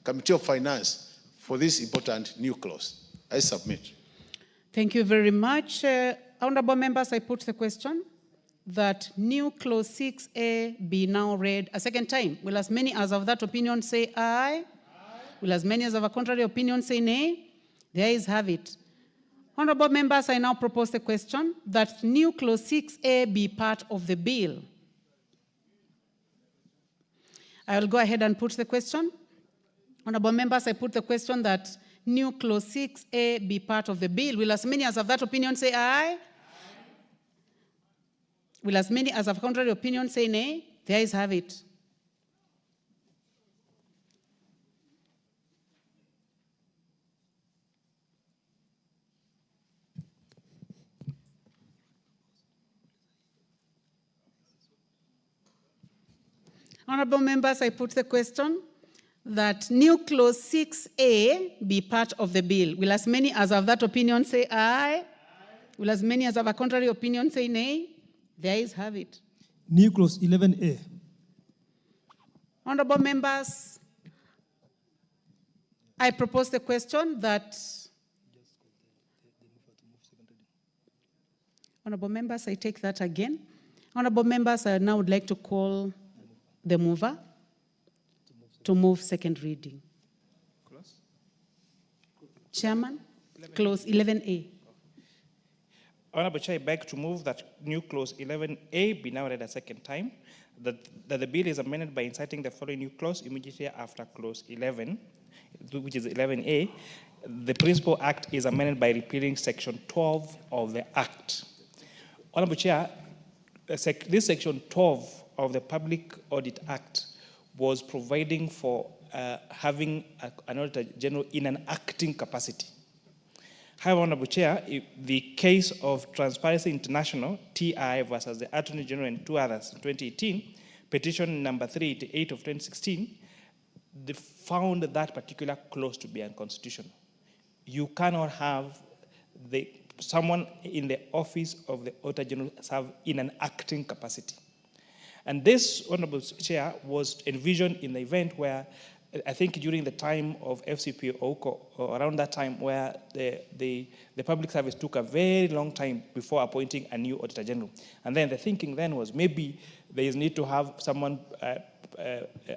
Committee of Finance for this important new clause. I submit. Thank you very much. Honorable members, I put the question that new clause 6A be now read a second time. Will as many as of that opinion say aye? Aye. Will as many as of a contrary opinion say nay? The ayes have it. Honorable members, I now propose the question that new clause 6A be part of the bill. I will go ahead and put the question. Honorable members, I put the question that new clause 6A be part of the bill. Will as many as of that opinion say aye? Aye. Will as many as of contrary opinion say nay? The ayes have it. Honorable members, I put the question that new clause 6A be part of the bill. Will as many as have that opinion say aye? Will as many as have a contrary opinion say nay? The ayes have it. New clause 11A. Honorable members, I propose the question that, honorable members, I take that again. Honorable members, I now would like to call the mover to move second reading. Chairman, clause 11A. Honorable Chair, I beg to move that new clause 11A be now read a second time, that the bill is amended by inciting the following new clause immediately after clause 11, which is 11A. The principal act is amended by repealing section 12 of the act. Honorable Chair, this section 12 of the Public Audit Act was providing for having an Auditor General in an acting capacity. However, Honorable Chair, the case of Transparency International, TI versus the Attorney General and two others in 2018, petition number 388 of 2016, they found that particular clause to be unconstitutional. You cannot have someone in the office of the Auditor General serve in an acting capacity. And this, Honorable Chair, was envisioned in the event where, I think during the time of FCP Oko, or around that time, where the public service took a very long time before appointing a new Auditor General. And then the thinking then was maybe there is need to have someone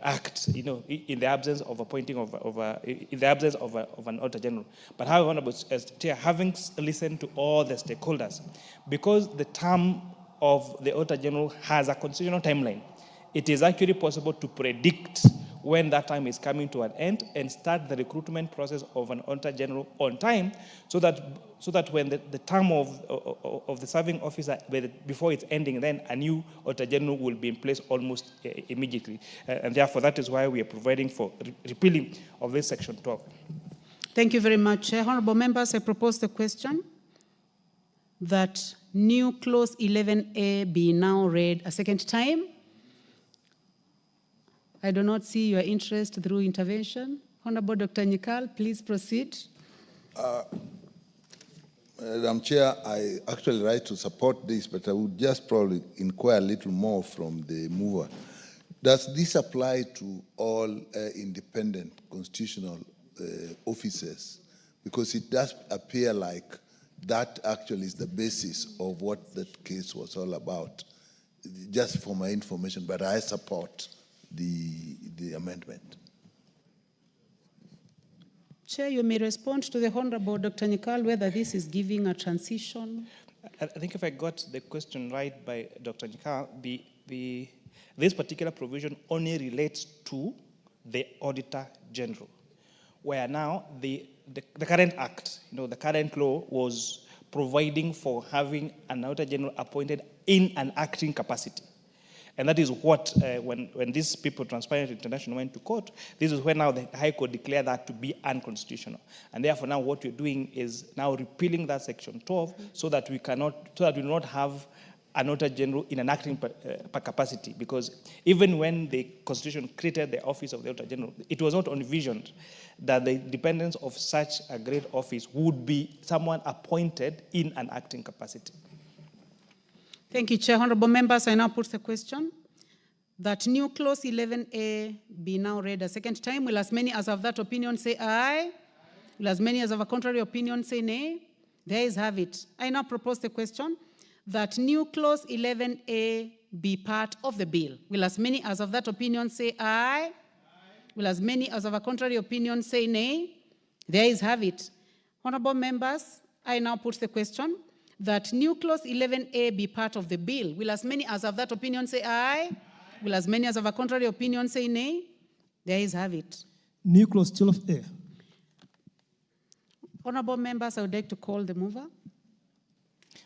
act, in the absence of appointing in the absence of an Auditor General. But however, Honorable Chair, having listened to all the stakeholders, because the term of the Auditor General has a constitutional timeline, it is actually possible to predict when that time is coming to an end and start the recruitment process of an Auditor General on time, so that when the term of the serving officer, before it's ending, then a new Auditor General will be in place almost immediately. And therefore, that is why we are providing for repealing of this section 12. Thank you very much, Chair. Honorable members, I propose the question that new clause 11A be now read a second time. I do not see your interest through intervention. Honorable Dr. Nyikal, please proceed. Madam Chair, I actually like to support this, but I would just probably inquire a little more from the mover. Does this apply to all independent constitutional officers? Because it does appear like that actually is the basis of what that case was all about. Just for my information, but I support the amendment. Chair, you may respond to the Honorable Dr. Nyikal whether this is giving a transition. I think if I got the question right by Dr. Nyikal, this particular provision only relates to the Auditor General, where now the current act, the current law was providing for having an Auditor General appointed in an acting capacity. And that is what, when these people, Transparency International, went to court, this is when now the High Court declared that to be unconstitutional. And therefore now what we're doing is now repealing that section 12 so that we do not have an Auditor General in an acting capacity. Because even when the Constitution created the office of the Auditor General, it was not envisioned that the dependence of such a great office would be someone appointed in an acting capacity. Thank you, Chair. Honorable members, I now put the question that new clause 11A be now read a second time. Will as many as have that opinion say aye? Will as many as have a contrary opinion say nay? The ayes have it. I now propose the question that new clause 11A be part of the bill. Will as many as have that opinion say aye? Will as many as have a contrary opinion say nay? The ayes have it. Honorable members, I now put the question that new clause 11A be part of the bill. Will as many as have that opinion say aye? Will as many as have a contrary opinion say nay? The ayes have it. New clause 12A. Honorable members, I would like to call the mover.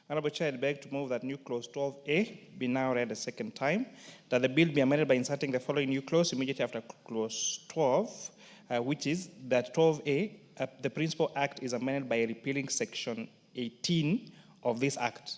Honorable Chair, I beg to move that new clause 12A be now read a second time, that the bill be amended by inserting the following new clause immediately after clause 12, which is that 12A, the principal act is amended by repealing section 18 of this act.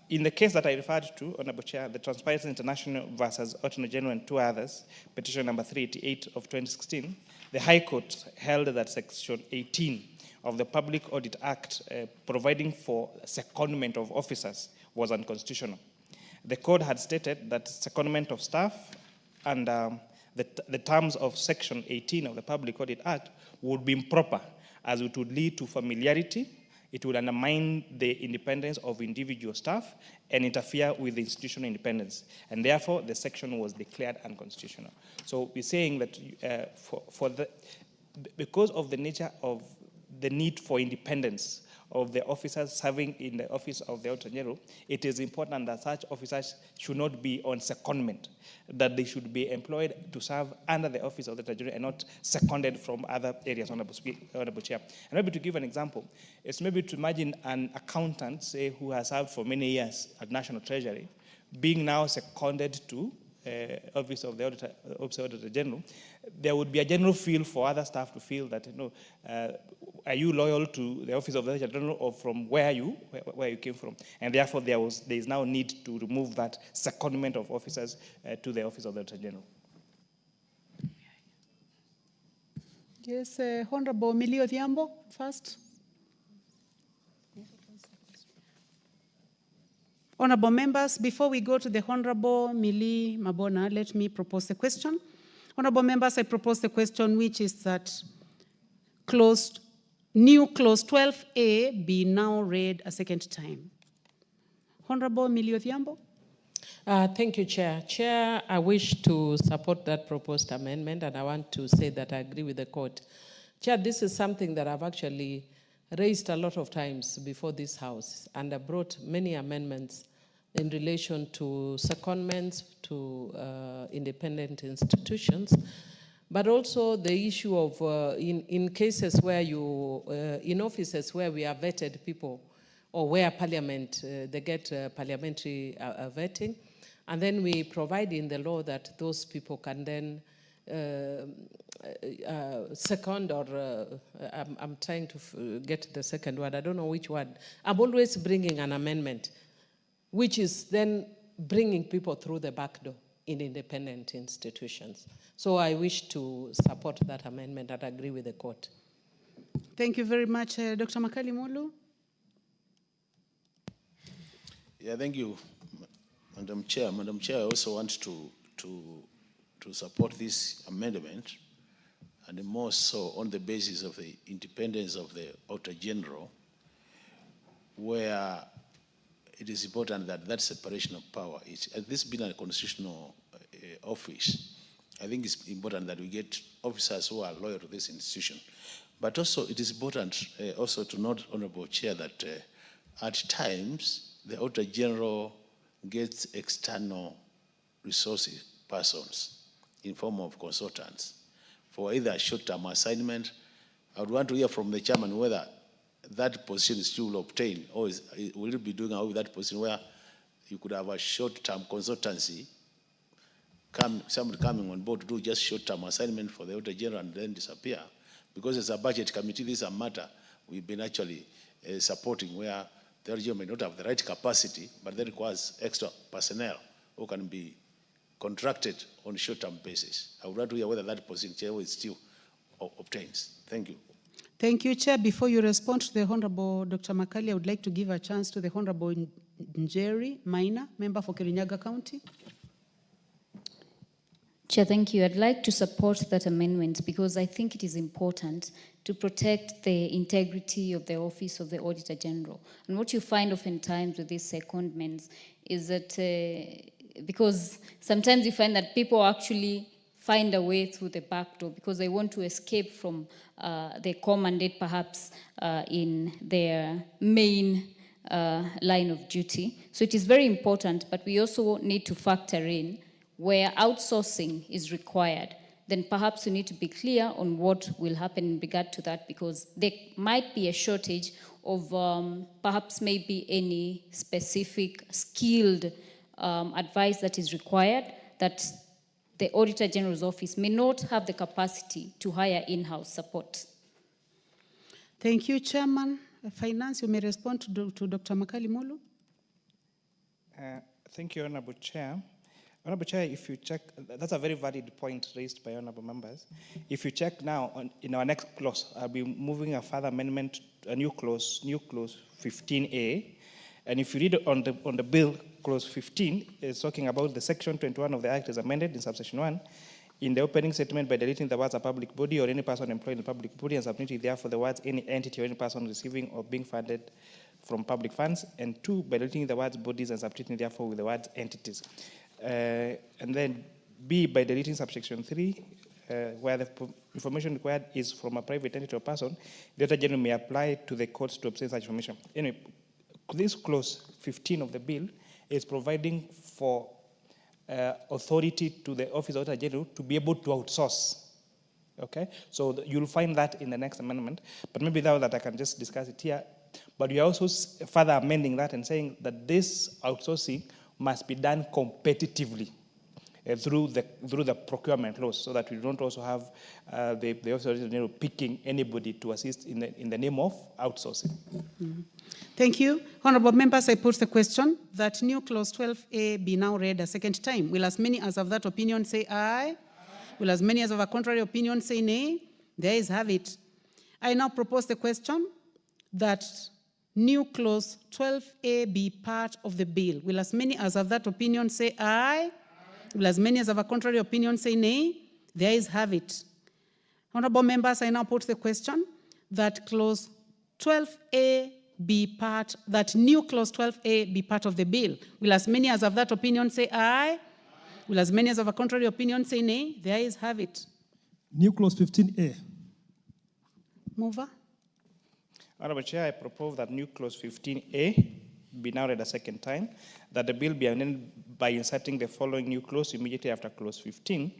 In the case that I referred to, Honorable Chair, the Transparency International versus Attorney General and two others, petition number 388 of 2016, the High Court held that Section 18 of the Public Audit Act providing for secondment of officers was unconstitutional. The code had stated that secondment of staff and the terms of Section 18 of the Public Audit Act would be improper, as it would lead to familiarity, it would undermine the independence of individual staff and interfere with the institutional independence. And therefore, the section was declared unconstitutional. So we're saying that because of the nature of the need for independence of the officers serving in the office of the Auditor General, it is important that such officers should not be on secondment, that they should be employed to serve under the office of the Auditor General and not seconded from other areas, Honorable Chair. And maybe to give an example, it's maybe to imagine an accountant, say, who has served for many years at National Treasury, being now seconded to office of the Auditor General. There would be a general feel for other staff to feel that, are you loyal to the office of the Auditor General or from where you came from? And therefore, there is now need to remove that secondment of officers to the office of the Auditor General. Yes, Honorable Millie Odhiambo, first. Honorable members, before we go to the Honorable Millie Mabona, let me propose a question. Honorable members, I propose the question which is that new clause 12A be now read a second time. Honorable Millie Odhiambo. Thank you, Chair. Chair, I wish to support that proposed amendment, and I want to say that I agree with the court. Chair, this is something that I've actually raised a lot of times before this House, and I brought many amendments in relation to secondments to independent institutions, but also the issue of in cases where in offices where we have vetted people, or where Parliament, they get parliamentary vetting, and then we provide in the law that those people can then second, or I'm trying to get the second word, I don't know which word. I'm always bringing an amendment, which is then bringing people through the back door in independent institutions. So I wish to support that amendment and agree with the court. Thank you very much, Dr. Makali Mulu. Yeah, thank you, Madam Chair. Madam Chair, I also want to support this amendment, and more so on the basis of the independence of the Auditor General, where it is important that that separation of power is, this being a constitutional office, I think it's important that we get officers who are loyal to this institution. But also it is important also to note, Honorable Chair, that at times the Auditor General gets external resources persons in form of consultants for either a short-term assignment. I would want to hear from the chairman whether that position is still obtained, or will it be doing away with that position where you could have a short-term consultancy, somebody coming on board to do just short-term assignment for the Auditor General and then disappear? Because as a budget committee, this is a matter we've been actually supporting, where the Auditor General may not have the right capacity, but then requires extra personnel who can be contracted on a short-term basis. I would like to hear whether that position is still obtains. Thank you. Thank you, Chair. Before you respond to the Honorable Dr. Makali, I would like to give a chance to the Honorable Njeri Maina, member for Kirinyaga County. Chair, thank you. I'd like to support that amendment because I think it is important to protect the integrity of the office of the Auditor General. And what you find oftentimes with these secondments is that because sometimes you find that people actually find a way through the back door because they want to escape from the core mandate, perhaps in their main line of duty. So it is very important, but we also need to factor in where outsourcing is required. Then perhaps we need to be clear on what will happen in regard to that, because there might be a shortage of perhaps maybe any specific skilled advice that is required, that the Auditor General's office may not have the capacity to hire in-house support. Thank you, Chairman. Finance, you may respond to Dr. Makali Mulu. Thank you, Honorable Chair. Honorable Chair, if you check, that's a very valid point raised by honorable members. If you check now in our next clause, I'll be moving a further amendment, a new clause 15A. And if you read on the bill, clause 15 is talking about the section 21 of the Act is amended in subsection 1. In the opening statement, by deleting the words "a public body" or "any person employed in a public body" and substituting therefore the words "any entity or any person receiving or being funded from public funds," and 2, by deleting the words "bodies" and substituting therefore with the words "entities." And then B, by deleting subsection 3, where the information required is from a private entity or person, the Auditor General may apply to the courts to obtain such information. Anyway, this clause 15 of the bill is providing for authority to the Office of Auditor General to be able to outsource. Okay, so you'll find that in the next amendment, but maybe now that I can just discuss it here. But we are also further amending that and saying that this outsourcing must be done competitively through the procurement laws, so that we don't also have the Office of Auditor General picking anybody to assist in the name of outsourcing. Mm-hmm. Thank you. Honorable members, I put the question that new clause 12A be now read a second time. Will as many as have that opinion say aye? Will as many as have a contrary opinion say nay? The ayes have it. I now propose the question that new clause 12A be part of the bill. Will as many as have that opinion say aye? Will as many as have a contrary opinion say nay? The ayes have it. Honorable members, I now put the question that clause 12A be part, that new clause 12A be part of the bill. Will as many as have that opinion say aye? Will as many as have a contrary opinion say nay? The ayes have it. New clause 15A. Mover. Honorable Chair, I propose that new clause 15A be now read a second time, that the bill be amended by inserting the following new clause immediately after clause 15,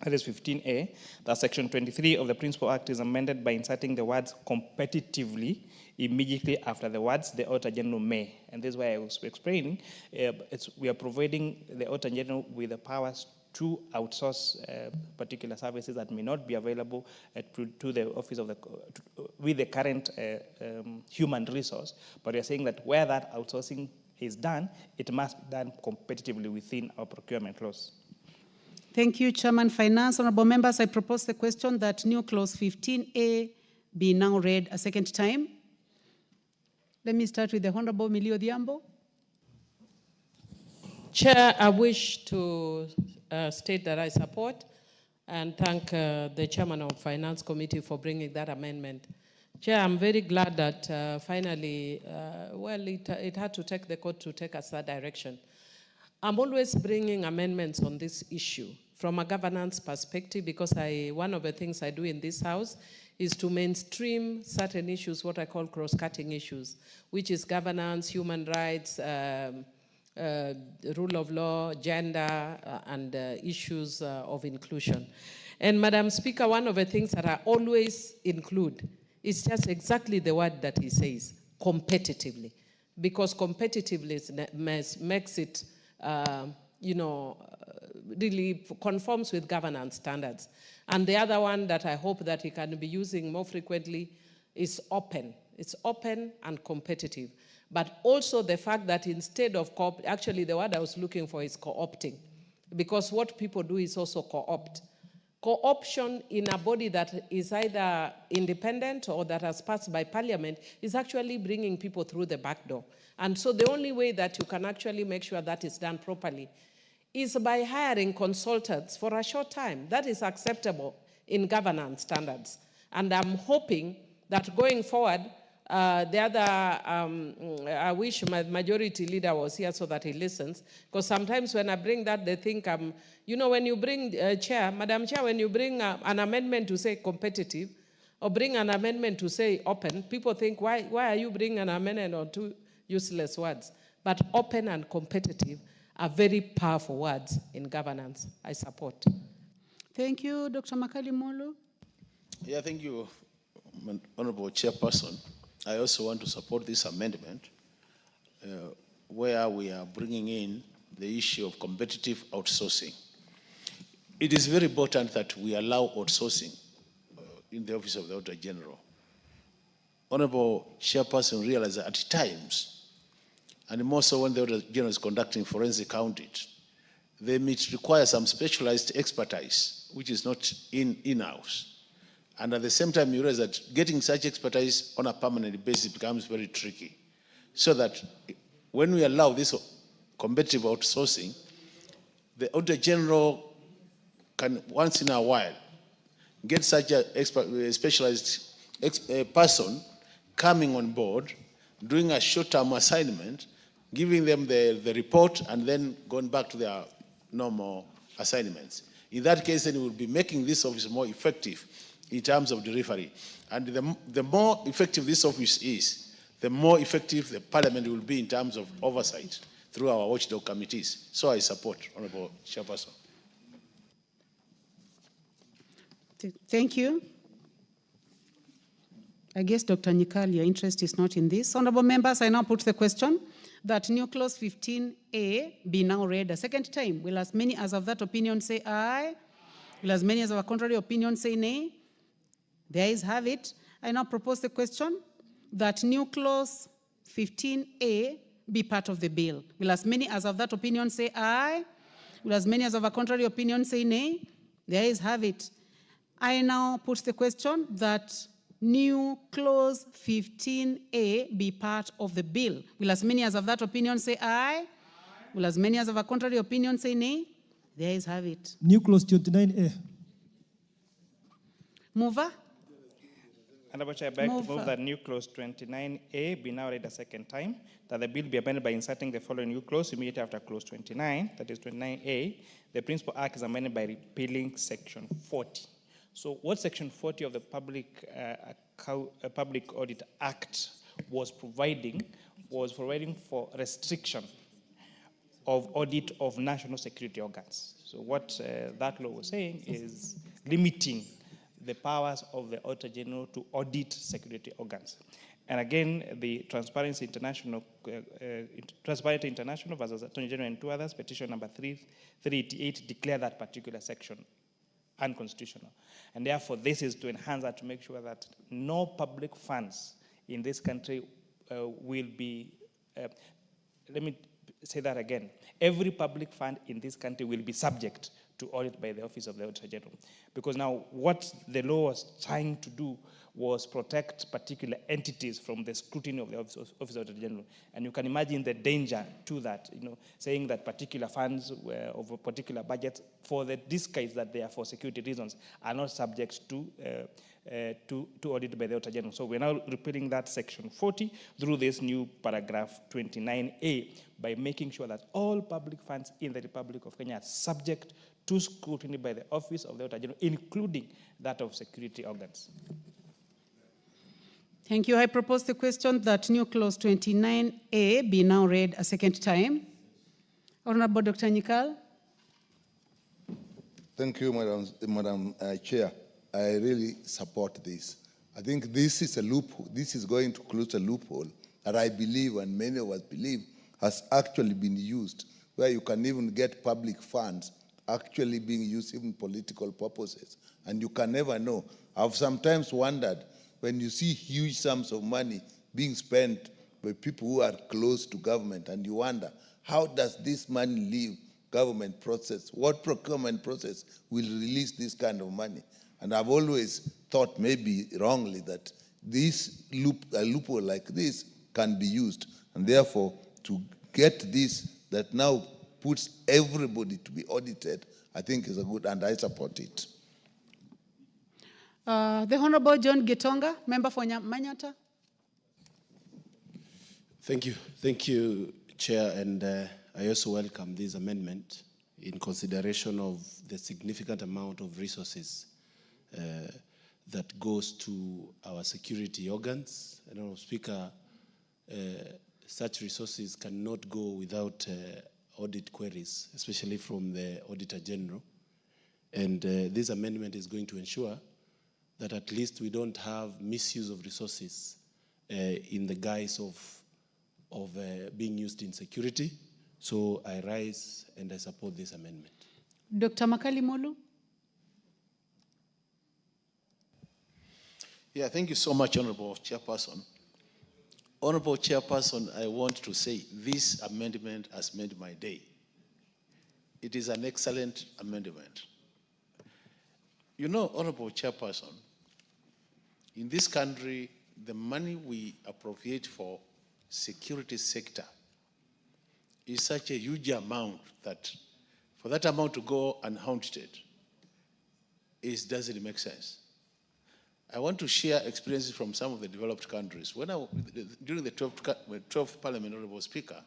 that is 15A, that section 23 of the Principal Act is amended by inserting the words competitively immediately after the words the Auditor General may. And this is why I was explaining, we are providing the Auditor General with the powers to outsource particular services that may not be available to the office of with the current human resource. But we are saying that where that outsourcing is done, it must be done competitively within our procurement laws. Thank you, Chairman Finance. Honorable members, I propose the question that new clause 15A be now read a second time. Let me start with the Honorable Millie Odhiambo. Chair, I wish to state that I support and thank the Chairman of Finance Committee for bringing that amendment. Chair, I'm very glad that finally, it had to take the court to take us that direction. I'm always bringing amendments on this issue from a governance perspective, because one of the things I do in this House is to mainstream certain issues, what I call cross-cutting issues, which is governance, human rights, rule of law, gender, and issues of inclusion. And Madam Speaker, one of the things that I always include is just exactly the word that he says, competitively, because competitiveness makes it, really conforms with governance standards. And the other one that I hope that he can be using more frequently is open. It's open and competitive. But also the fact that instead of actually the word I was looking for is co-opting, because what people do is also co-opt. Co-option in a body that is either independent or that has passed by Parliament is actually bringing people through the back door. And so the only way that you can actually make sure that is done properly is by hiring consultants for a short time. That is acceptable in governance standards. And I'm hoping that going forward, I wish my majority leader was here so that he listens, because sometimes when I bring that, they think when you bring, Madam Chair, when you bring an amendment to say competitive, or bring an amendment to say open, people think, why are you bringing an amendment on two useless words? But open and competitive are very powerful words in governance. I support. Thank you, Dr. Makali Molo. Yeah, thank you, Honorable Chairperson. I also want to support this amendment where we are bringing in the issue of competitive outsourcing. It is very important that we allow outsourcing in the Office of the Auditor General. Honorable Chairperson realized that at times, and more so when the Auditor General is conducting forensic audit, they may require some specialized expertise, which is not in-house. And at the same time, you realize that getting such expertise on a permanent basis becomes very tricky. So that when we allow this competitive outsourcing, the Auditor General can once in a while get such a specialized person coming on board, doing a short-term assignment, giving them the report, and then going back to their normal assignments. In that case, then we will be making this office more effective in terms of delivery. And the more effective this office is, the more effective the Parliament will be in terms of oversight through our watchdog committees. So I support, Honourable Chairperson. Thank you. I guess, Dr. Nyikal, your interest is not in this. Honourable members, I now put the question that new clause 15A be now read a second time. Will as many as of that opinion say aye? Will as many as of a contrary opinion say nay? The ayes have it. I now propose the question that new clause 15A be part of the bill. Will as many as of that opinion say aye? Will as many as of a contrary opinion say nay? The ayes have it. I now put the question that new clause 15A be part of the bill. Will as many as of that opinion say aye? Will as many as of a contrary opinion say nay? The ayes have it. New clause 29A. Mover? Honourable Chair, I beg to move that new clause 29A be now read a second time, that the bill be amended by inserting the following new clause immediately after clause 29, that is 29A. The Principal Act is amended by repealing section 40. So what section 40 of the Public Audit Act was providing for restriction of audit of national security organs. So what that law was saying is limiting the powers of the Auditor General to audit security organs. And again, the Transparency International versus Attorney General and two others, petition number 388, declare that particular section unconstitutional. And therefore, this is to enhance that, to make sure that no public funds in this country will be, let me say that again, every public fund in this country will be subject to audit by the Office of the Auditor General. Because now what the law was trying to do was protect particular entities from the scrutiny of the Office of the Auditor General. And you can imagine the danger to that, saying that particular funds of a particular budget, for the disguise that they are for security reasons, are not subject to audit by the Auditor General. So we're now repealing that section 40 through this new paragraph 29A by making sure that all public funds in the Republic of Kenya are subject to scrutiny by the Office of the Auditor General, including that of security organs. Thank you. I propose the question that new clause 29A be now read a second time. Honorable Dr. Nyikal. Thank you, Madam Chair. I really support this. I think this is a loophole. This is going to close a loophole that I believe, and many of us believe, has actually been used, where you can even get public funds actually being used even political purposes, and you can never know. I've sometimes wondered, when you see huge sums of money being spent by people who are close to government, and you wonder, how does this money leave government process? What procurement process will release this kind of money? And I've always thought, maybe wrongly, that a loophole like this can be used. And therefore, to get this that now puts everybody to be audited, I think is a good, and I support it. The Honorable John Gitonga, member for Manyata. Thank you, Chair, and I also welcome this amendment in consideration of the significant amount of resources that goes to our security organs. And Speaker, such resources cannot go without audit queries, especially from the Auditor General. And this amendment is going to ensure that at least we don't have misuse of resources in the guise of being used in security. So I rise and I support this amendment. Dr. Makali Molu. Yeah, thank you so much, Honorable Chairperson. Honorable Chairperson, I want to say this amendment has made my day. It is an excellent amendment. You know, Honorable Chairperson, in this country, the money we appropriate for security sector is such a huge amount that for that amount to go unhaunted, it doesn't make sense. I want to share experiences from some of the developed countries. During the 12th Parliament, Honorable Speaker,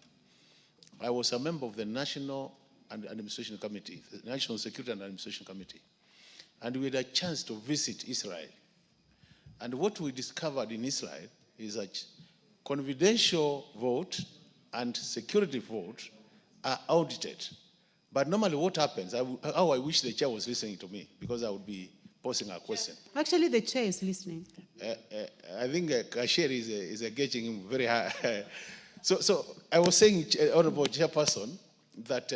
I was a member of the National and Administration Committee, the National Security and Administration Committee, and we had a chance to visit Israel. And what we discovered in Israel is that confidential vote and security vote are audited. But normally what happens, I wish the chair was listening to me, because I would be posing a question. Actually, the chair is listening. I think Kashir is engaging him very high. So I was saying, Honorable Chairperson, that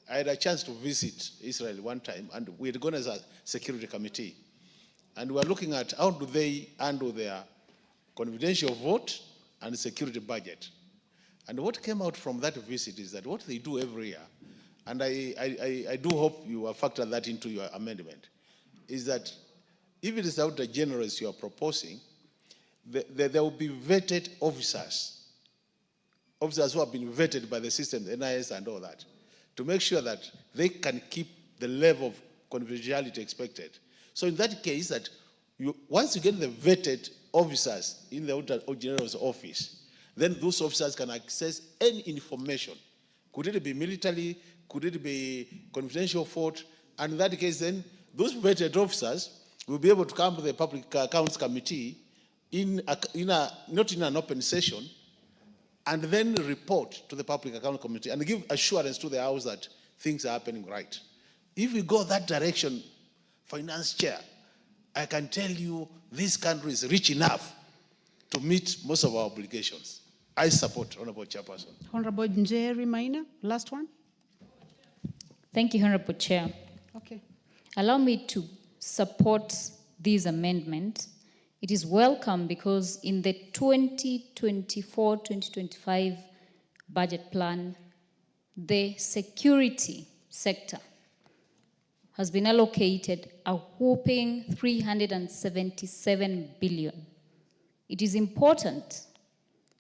I had a chance to visit Israel one time, and we had gone as a security committee. And we were looking at how do they handle their confidential vote and security budget. And what came out from that visit is that what they do every year, and I do hope you have factored that into your amendment, is that if it is out the generals you are proposing, there will be vetted officers who have been vetted by the system, the NIS and all that, to make sure that they can keep the level of confidentiality expected. So in that case, that once you get the vetted officers in the Auditor General's office, then those officers can access any information. Could it be military? Could it be confidential vote? And in that case, then those vetted officers will be able to come to the Public Accounts Committee not in an open session, and then report to the Public Accounts Committee and give assurance to the House that things are happening right. If we go that direction, Finance Chair, I can tell you this country is rich enough to meet most of our obligations. I support, Honorable Chairperson. Honorable Njeri Maina, last one. Thank you, Honorable Chair. Okay. Allow me to support this amendment. It is welcome because in the 2024-2025 budget plan, the security sector has been allocated a whopping 377 billion. It is important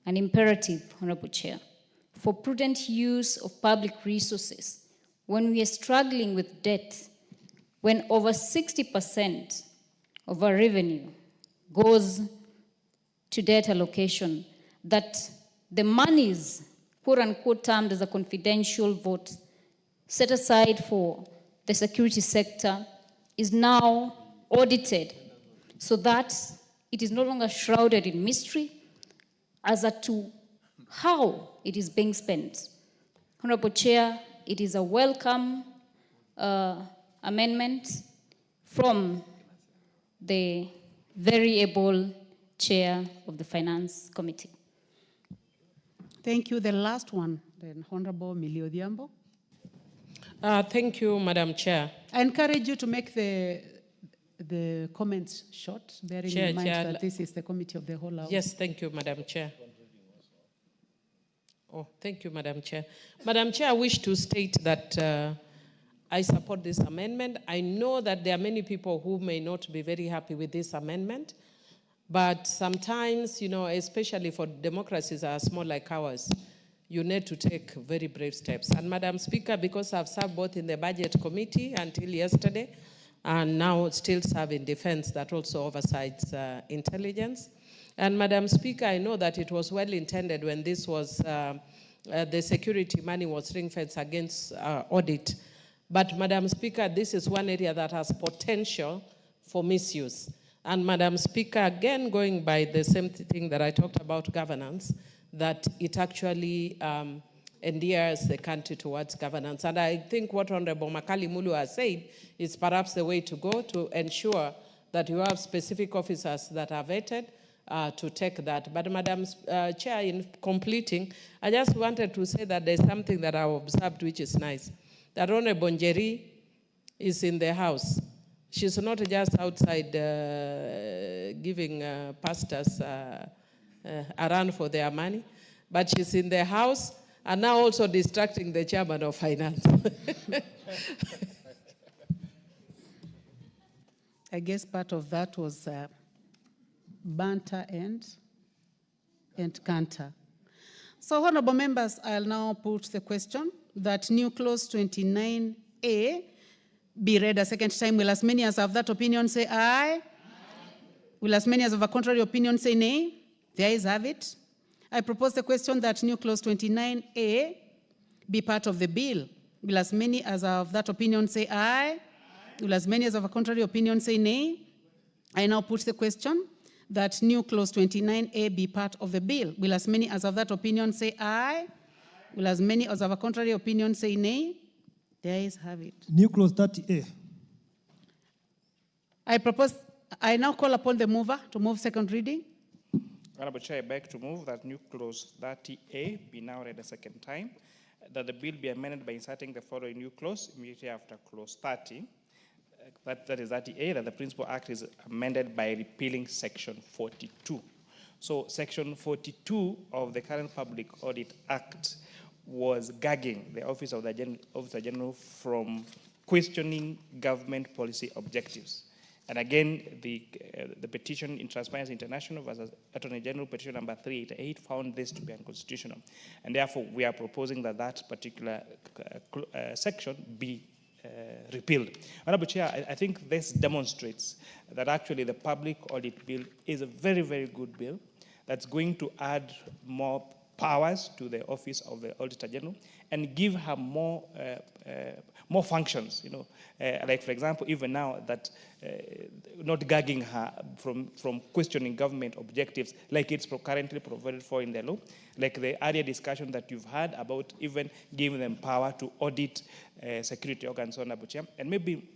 and imperative, Honorable Chair, for prudent use of public resources when we are struggling with debt, when over 60% of our revenue goes to debt allocation, that the monies, quote unquote, termed as a confidential vote set aside for the security sector is now audited so that it is no longer shrouded in mystery as to how it is being spent. Honorable Chair, it is a welcome amendment from the very able Chair of the Finance Committee. Thank you. The last one, then Honorable Millie Odhiambo. Thank you, Madam Chair. I encourage you to make the comments short, bearing in mind that this is the Committee of the Whole House. Yes, thank you, Madam Chair. Oh, thank you, Madam Chair. Madam Chair, I wish to state that I support this amendment. I know that there are many people who may not be very happy with this amendment, but sometimes, you know, especially for democracies as small like ours, you need to take very brave steps. And Madam Speaker, because I've served both in the Budget Committee until yesterday, and now still serve in Defense, that also oversees intelligence. And Madam Speaker, I know that it was well intended when this was, the security money was ring-fenced against audit. But Madam Speaker, this is one area that has potential for misuse. And Madam Speaker, again, going by the same thing that I talked about governance, that it actually endears the country towards governance. And I think what Honorable Makali Mulu has said is perhaps the way to go to ensure that you have specific officers that are vetted to take that. But Madam Chair, in completing, I just wanted to say that there's something that I observed which is nice. That Honorable Njeri is in the House. She's not just outside giving pastors a run for their money. But she's in the House and now also distracting the chairman of finance. I guess part of that was banter and canter. So, honorable members, I'll now put the question that new clause 29A be read a second time. Will as many as have that opinion say aye? Aye. Will as many as have a contrary opinion say nay? The ayes have it. I propose the question that new clause 29A be part of the bill. Will as many as have that opinion say aye? Aye. Will as many as have a contrary opinion say nay? I now put the question that new clause 29A be part of the bill. Will as many as have that opinion say aye? Aye. Will as many as have a contrary opinion say nay? The ayes have it. New clause 30A. I now call upon the mover to move second reading. Honorable Chair, I beg to move that new clause 30A be now read a second time, that the bill be amended by inserting the following new clause immediately after clause 30. That is 30A, that the Principal Act is amended by repealing section 42. So section 42 of the current Public Audit Act was gagging the Office of the Officer General from questioning government policy objectives. And again, the petition in Transparency International versus Attorney General petition number 388 found this to be unconstitutional. And therefore, we are proposing that that particular section be repealed. Honorable Chair, I think this demonstrates that actually the Public Audit Bill is a very, very good bill that's going to add more powers to the Office of the Auditor General and give her more functions, like for example, even now that not gagging her from questioning government objectives like it's currently provided for in the law, like the earlier discussion that you've had about even giving them power to audit security organs, Honorable Chair. And maybe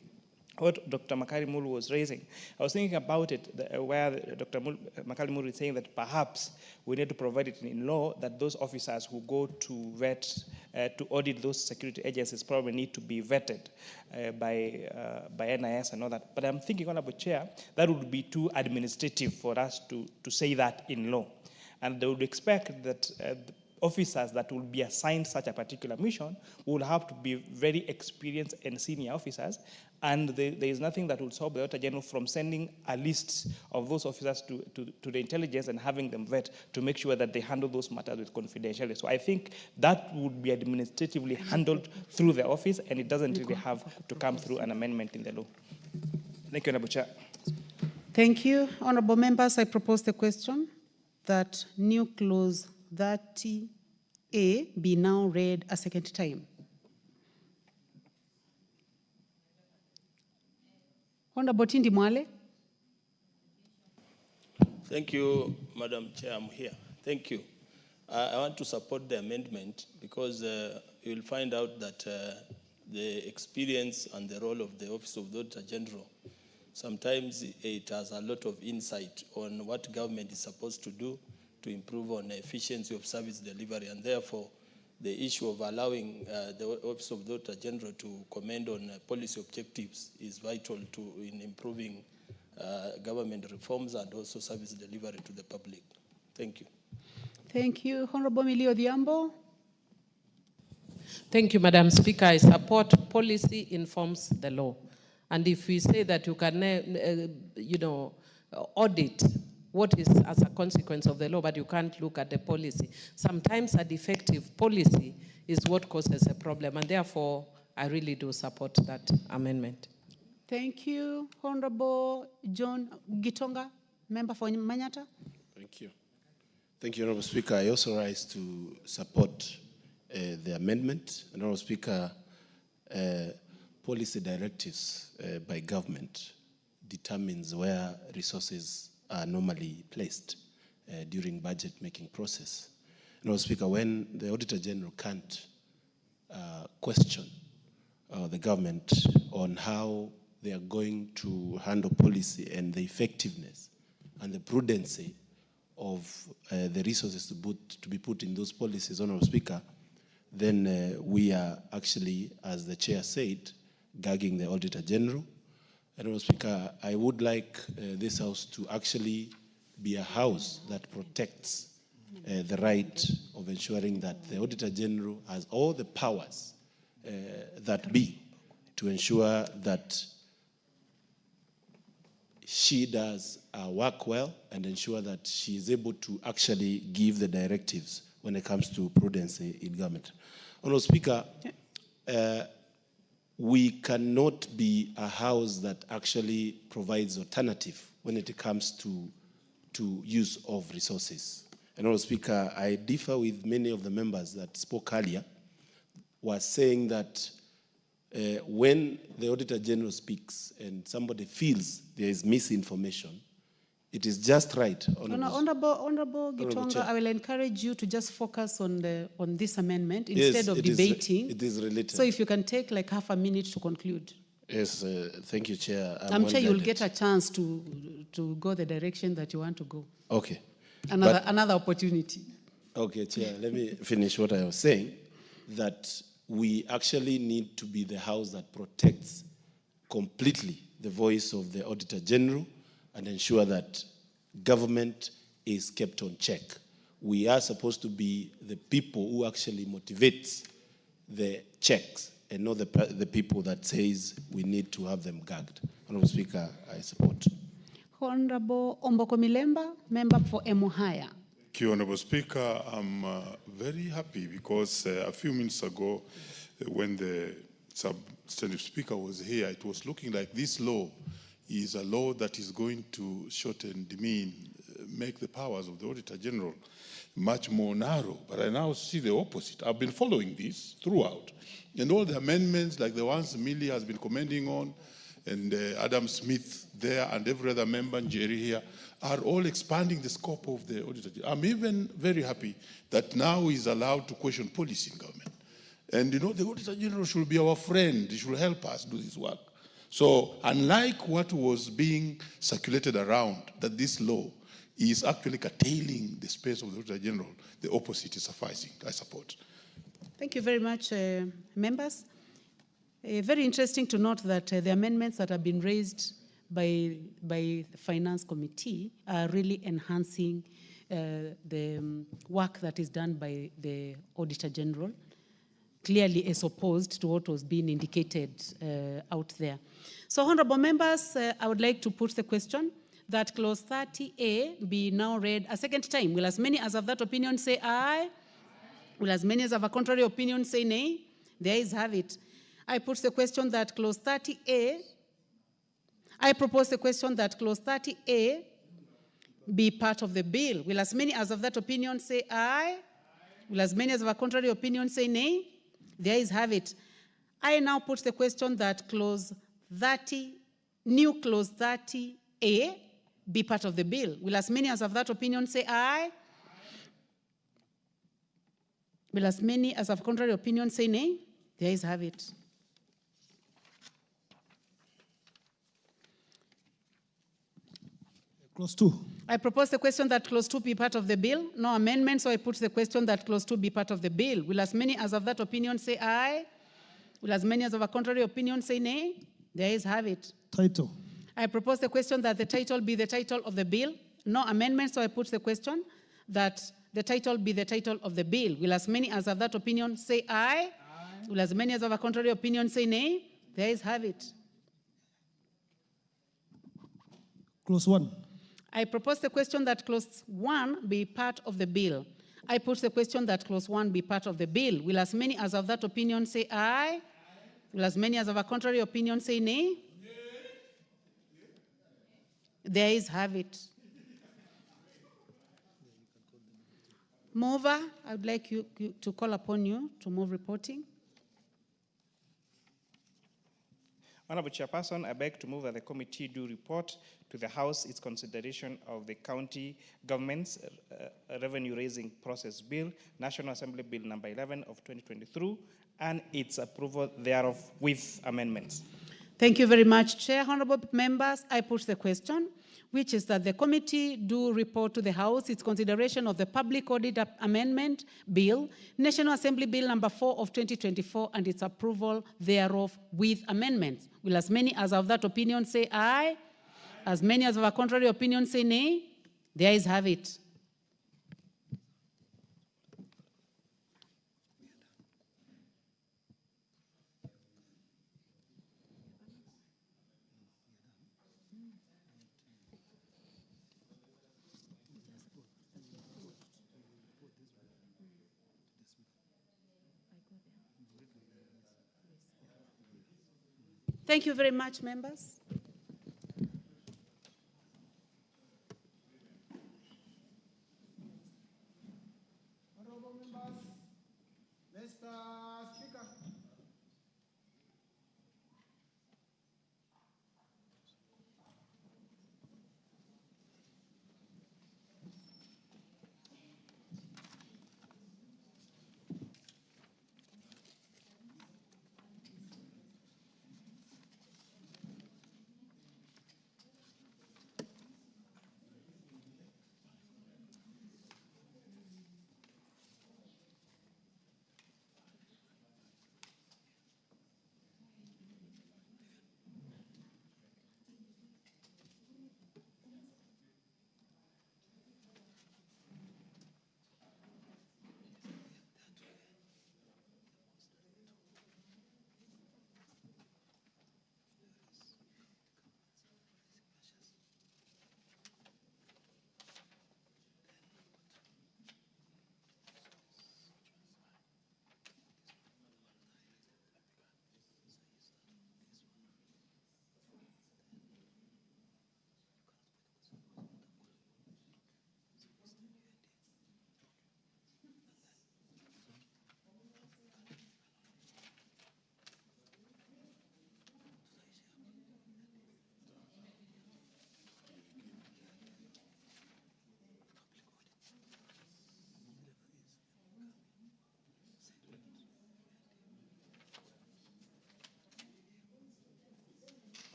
what Dr. Makari Mulu was raising, I was thinking about it, where Dr. Makari Mulu is saying that perhaps we need to provide it in law that those officers who go to vet, to audit those security agencies probably need to be vetted by NIS and all that. But I'm thinking, Honorable Chair, that would be too administrative for us to say that in law. And they would expect that officers that will be assigned such a particular mission will have to be very experienced and senior officers, and there is nothing that will stop the Auditor General from sending a list of those officers to the intelligence and having them vet to make sure that they handle those matters with confidentiality. So I think that would be administratively handled through the office, and it doesn't really have to come through an amendment in the law. Thank you, Honorable Chair. Thank you. Honorable members, I propose the question that new clause 30A be now read a second time. Honorable Tindi Mwale. Thank you, Madam Chair. I'm here. Thank you. I want to support the amendment because you'll find out that the experience and the role of the Office of the Auditor General, sometimes it has a lot of insight on what government is supposed to do to improve on the efficiency of service delivery, and therefore the issue of allowing the Office of the Auditor General to comment on policy objectives is vital in improving government reforms and also service delivery to the public. Thank you. Thank you. Honorable Millie Odhiambo. Thank you, Madam Speaker. I support policy informs the law. And if we say that you can, audit what is as a consequence of the law, but you can't look at the policy. Sometimes a defective policy is what causes a problem, and therefore I really do support that amendment. Thank you. Honorable John Gitonga, member for Manyata. Thank you. Thank you, Honorable Speaker. I also rise to support the amendment. Honorable Speaker, policy directives by government determines where resources are normally placed during budget making process. Honorable Speaker, when the Auditor General can't question the government on how they are going to handle policy and the effectiveness and the prudency of the resources to be put in those policies, Honorable Speaker, then we are actually, as the chair said, gagging the Auditor General. Honorable Speaker, I would like this House to actually be a house that protects the right of ensuring that the Auditor General has all the powers that be to ensure that she does work well and ensure that she is able to actually give the directives when it comes to prudence in government. Honourable Speaker, we cannot be a house that actually provides alternative when it comes to use of resources. And Honourable Speaker, I differ with many of the members that spoke earlier, was saying that when the Auditor General speaks and somebody feels there is misinformation, it is just right. Honorable Gitonga, I will encourage you to just focus on this amendment instead of debating. It is related. So if you can take like half a minute to conclude. Yes, thank you, Chair. I'm sure you'll get a chance to go the direction that you want to go. Okay. Another opportunity. Okay, Chair, let me finish what I was saying, that we actually need to be the house that protects completely the voice of the Auditor General and ensure that government is kept on check. We are supposed to be the people who actually motivates the checks and not the people that says we need to have them gagged. Honourable Speaker, I support. Honorable Omboko Milemba, member for Emuhaya. Thank you, Honourable Speaker. I'm very happy because a few minutes ago, when the substantive speaker was here, it was looking like this law is a law that is going to shorten, demean, make the powers of the Auditor General much more narrow. But I now see the opposite. I've been following this throughout. And all the amendments, like the ones Millie has been commenting on, and Adam Smith there, and every other member, Jerry here, are all expanding the scope of the Auditor General. I'm even very happy that now he's allowed to question policy in government. And you know, the Auditor General should be our friend. He should help us do this work. So unlike what was being circulated around, that this law is actually curtailing the space of the Auditor General, the opposite is sufficing. I support. Thank you very much, members. Very interesting to note that the amendments that have been raised by the Finance Committee are really enhancing the work that is done by the Auditor General, clearly as opposed to what was being indicated out there. So, honorable members, I would like to put the question that clause 30A be now read a second time. Will as many as have that opinion say aye? Will as many as have a contrary opinion say nay? The ayes have it. I put the question that clause 30A, I propose the question that clause 30A be part of the bill. Will as many as have that opinion say aye? Will as many as have a contrary opinion say nay? The ayes have it. I now put the question that clause 30, new clause 30A be part of the bill. Will as many as have that opinion say aye? Will as many as have contrary opinion say nay? The ayes have it. Clause 2. I propose the question that clause 2 be part of the bill. No amendment, so I put the question that clause 2 be part of the bill. Will as many as have that opinion say aye? Will as many as have a contrary opinion say nay? The ayes have it. Title. I propose the question that the title be the title of the bill. No amendment, so I put the question that the title be the title of the bill. Will as many as have that opinion say aye? Will as many as have a contrary opinion say nay? The ayes have it. Clause 1. I propose the question that clause 1 be part of the bill. I put the question that clause 1 be part of the bill. Will as many as have that opinion say aye? Will as many as have a contrary opinion say nay? The ayes have it. Mover, I would like you to call upon you to move reporting. Honorable Chairperson, I beg to move that the committee do report to the House its consideration of the county government's revenue-raising process bill, National Assembly Bill number 11 of 2023, and its approval thereof with amendments. Thank you very much, Chair. Honorable members, I put the question, which is that the committee do report to the House its consideration of the Public Audit Amendment Bill, National Assembly Bill number 4 of 2024, and its approval thereof with amendments. Will as many as have that opinion say aye? As many as have a contrary opinion say nay? The ayes have it. Thank you very much, members. Mr. Speaker.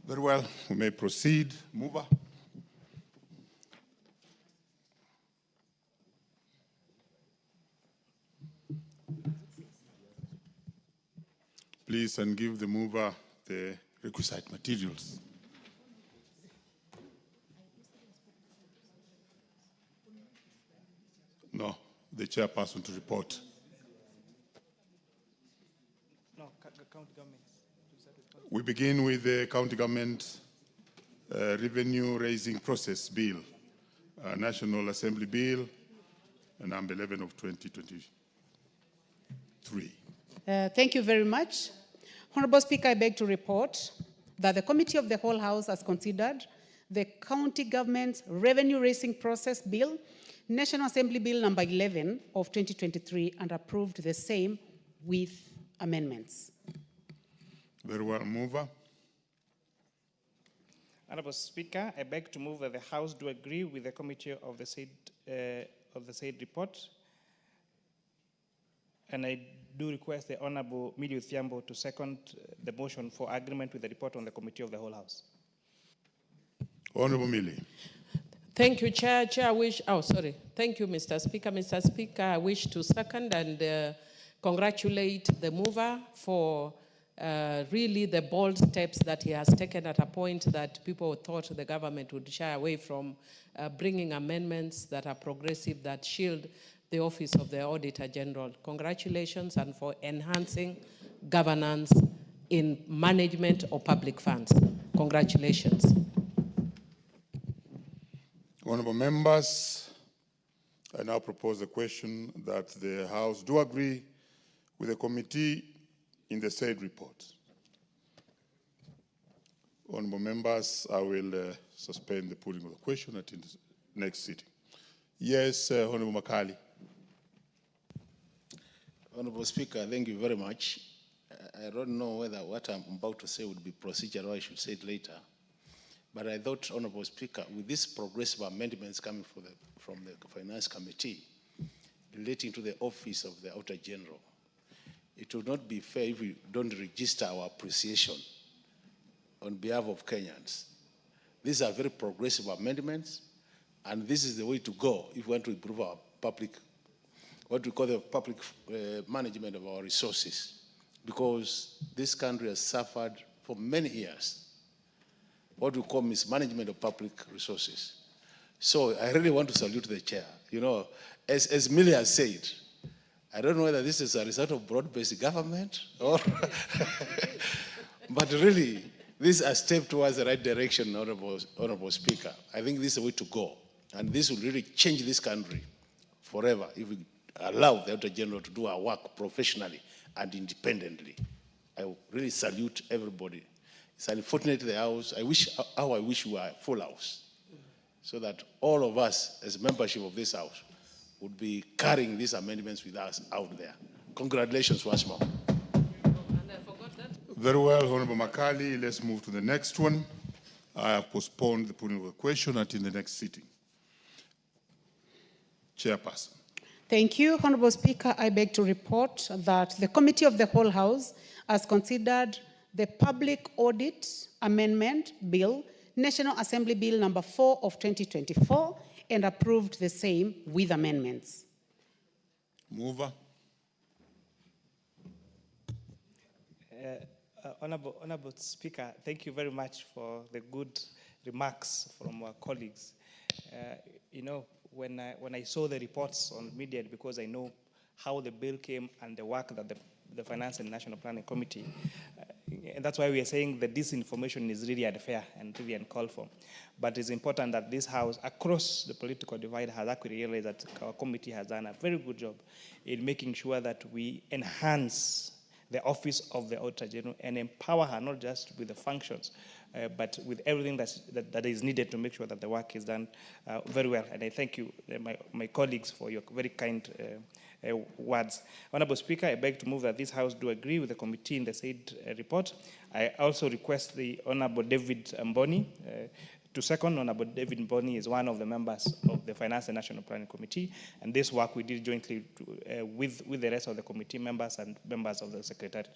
Very well, we may proceed. Mover. Please, and give the mover the requisite materials. No, the chairperson to report. No, county government. We begin with the County Government Revenue Raising Process Bill, National Assembly Bill, number 11 of 2023. Thank you very much. Honorable Speaker, I beg to report that the Committee of the Whole House has considered the County Government's Revenue Raising Process Bill, National Assembly Bill number 11 of 2023, and approved the same with amendments. Very well, mover. Honorable Speaker, I beg to move that the House do agree with the committee of the said report, and I do request the Honorable Millie Thiambo to second the motion for agreement with the report on the Committee of the Whole House. Honorable Millie. Thank you, Chair. Thank you, Mr. Speaker. Mr. Speaker, I wish to second and congratulate the mover for really the bold steps that he has taken at a point that people thought the government would shy away from bringing amendments that are progressive, that shield the office of the Auditor General. Congratulations, and for enhancing governance in management of public funds. Congratulations. Honorable members, I now propose a question that the House do agree with the committee in the said report. Honorable members, I will suspend the putting of the question at the next sitting. Yes, Honorable Makali. Honorable Speaker, thank you very much. I don't know whether what I'm about to say would be procedural or I should say it later. But I thought, Honorable Speaker, with these progressive amendments coming from the Finance Committee relating to the office of the Auditor General, it would not be fair if we don't register our appreciation on behalf of Kenyans. These are very progressive amendments And this is the way to go if we want to improve our public, what we call the public management of our resources. Because this country has suffered for many years what we call mismanagement of public resources. So I really want to salute the chair. You know, as Millie has said, I don't know whether this is a result of broad-based government or, but really, this is a step towards the right direction, Honorable Speaker. I think this is the way to go. And this will really change this country forever if we allow the Auditor General to do our work professionally and independently. I really salute everybody. It's unfortunate the House. I wish we were a full House, so that all of us, as membership of this House, would be carrying these amendments with us out there. Congratulations once more. Very well, Honorable Makali. Let's move to the next one. I have postponed the putting of the question until the next sitting. Chairperson. Thank you, Honorable Speaker. I beg to report that the Committee of the Whole House has considered the Public Audit Amendment Bill, National Assembly Bill number 4 of 2024, and approved the same with amendments. Mover. Honorable Speaker, thank you very much for the good remarks from our colleagues. You know, when I saw the reports on media, because I know how the bill came and the work that the Finance and National Planning Committee, and that's why we are saying that disinformation is really unfair and really uncalled for. But it's important that this House, across the political divide, has actually realized that our committee has done a very good job in making sure that we enhance the office of the Auditor General and empower her not just with the functions, but with everything that is needed to make sure that the work is done very well. And I thank you, my colleagues, for your very kind words. Honorable Speaker, I beg to move that this House do agree with the committee in the said report. I also request the Honorable David Mboni to second. Honorable David Mboni is one of the members of the Finance and National Planning Committee, and this work we did jointly with the rest of the committee members and members of the Secretariat.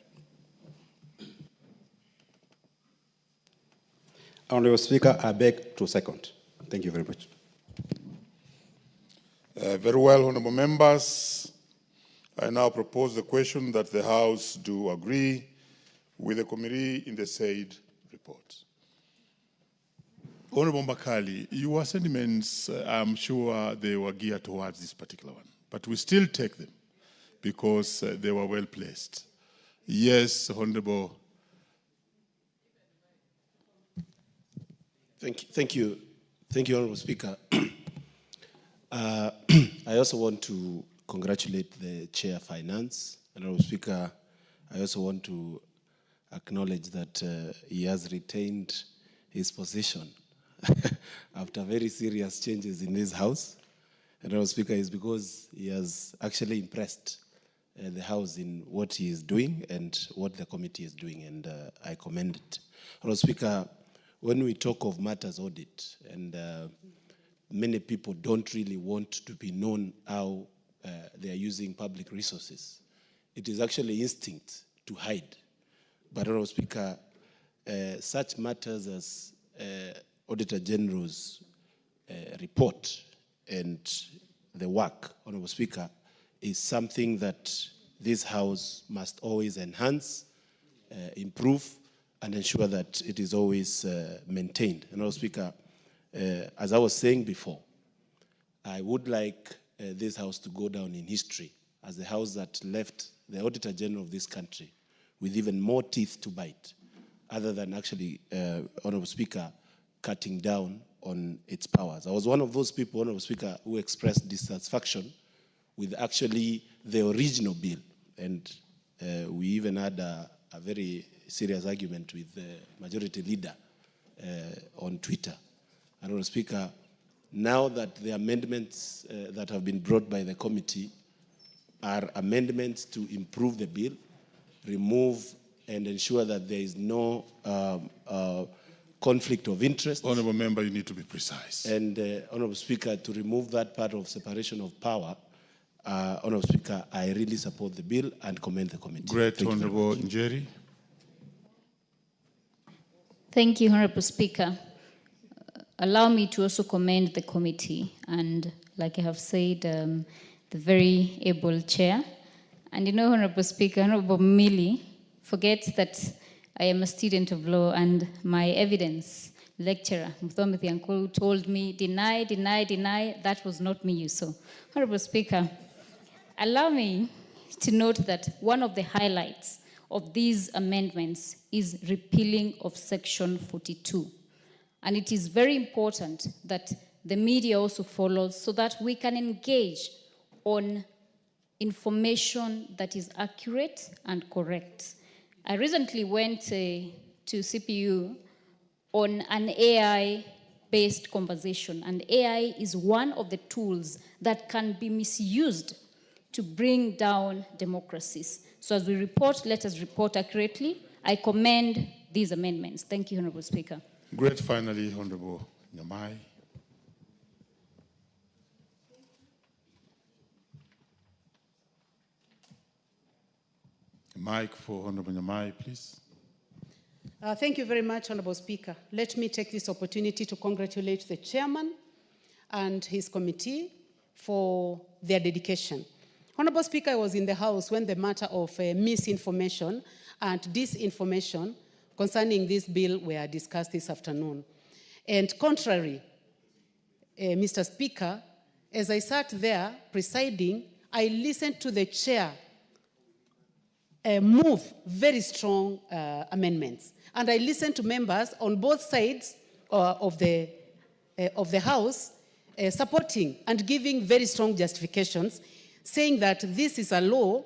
Honorable Speaker, I beg to second. Thank you very much. Very well, honorable members. I now propose the question that the House do agree with the committee in the said report. Honorable Makali, your sentiments, I'm sure they were geared towards this particular one, but we still take them because they were well placed. Yes, Honorable. Thank you, Honorable Speaker. I also want to congratulate the Chair of Finance. Honorable Speaker, I also want to acknowledge that he has retained his position after very serious changes in this House. Honorable Speaker, is because he has actually impressed the House in what he is doing and what the committee is doing, and I commend it. Honorable Speaker, when we talk of matters audit, and many people don't really want to be known how they are using public resources, it is actually instinct to hide. But, Honorable Speaker, such matters as Auditor General's report and the work, Honorable Speaker, is something that this House must always enhance, improve, and ensure that it is always maintained. Honorable Speaker, as I was saying before, I would like this House to go down in history as the House that left the Auditor General of this country with even more teeth to bite, other than actually, Honorable Speaker, cutting down on its powers. I was one of those people, Honorable Speaker, who expressed dissatisfaction with actually the original bill. And we even had a very serious argument with the majority leader on Twitter. Honorable Speaker, now that the amendments that have been brought by the committee are amendments to improve the bill, remove and ensure that there is no conflict of interest. Honorable member, you need to be precise. And Honorable Speaker, to remove that part of separation of power, Honorable Speaker, I really support the bill and commend the committee. Great, Honorable Njeri. Thank you, Honorable Speaker. allow me to also commend the committee and, like I have said, the very able chair. And you know, Honorable Speaker, Honorable Mili forgets that I am a student of law and my evidence lecturer, Muthomithi Ankulu, told me, deny, that was not me you saw. Honorable Speaker, allow me to note that one of the highlights of these amendments is repealing of Section 42. And it is very important that the media also follows so that we can engage on information that is accurate and correct. I recently went to CPU on an AI-based conversation, and AI is one of the tools that can be misused to bring down democracies. So as we report, let us report accurately. I commend these amendments. Thank you, Honorable Speaker. Great. Finally, Honorable Nyamai. A mic for Honorable Nyamai, please. Thank you very much, Honorable Speaker. Let me take this opportunity to congratulate the chairman and his committee for their dedication. Honorable Speaker, I was in the House when the matter of misinformation and disinformation concerning this bill were discussed this afternoon. And contrary, Mr. Speaker, as I sat there presiding, I listened to the chair move very strong amendments. And I listened to members on both sides of the House supporting and giving very strong justifications, saying that this is a law,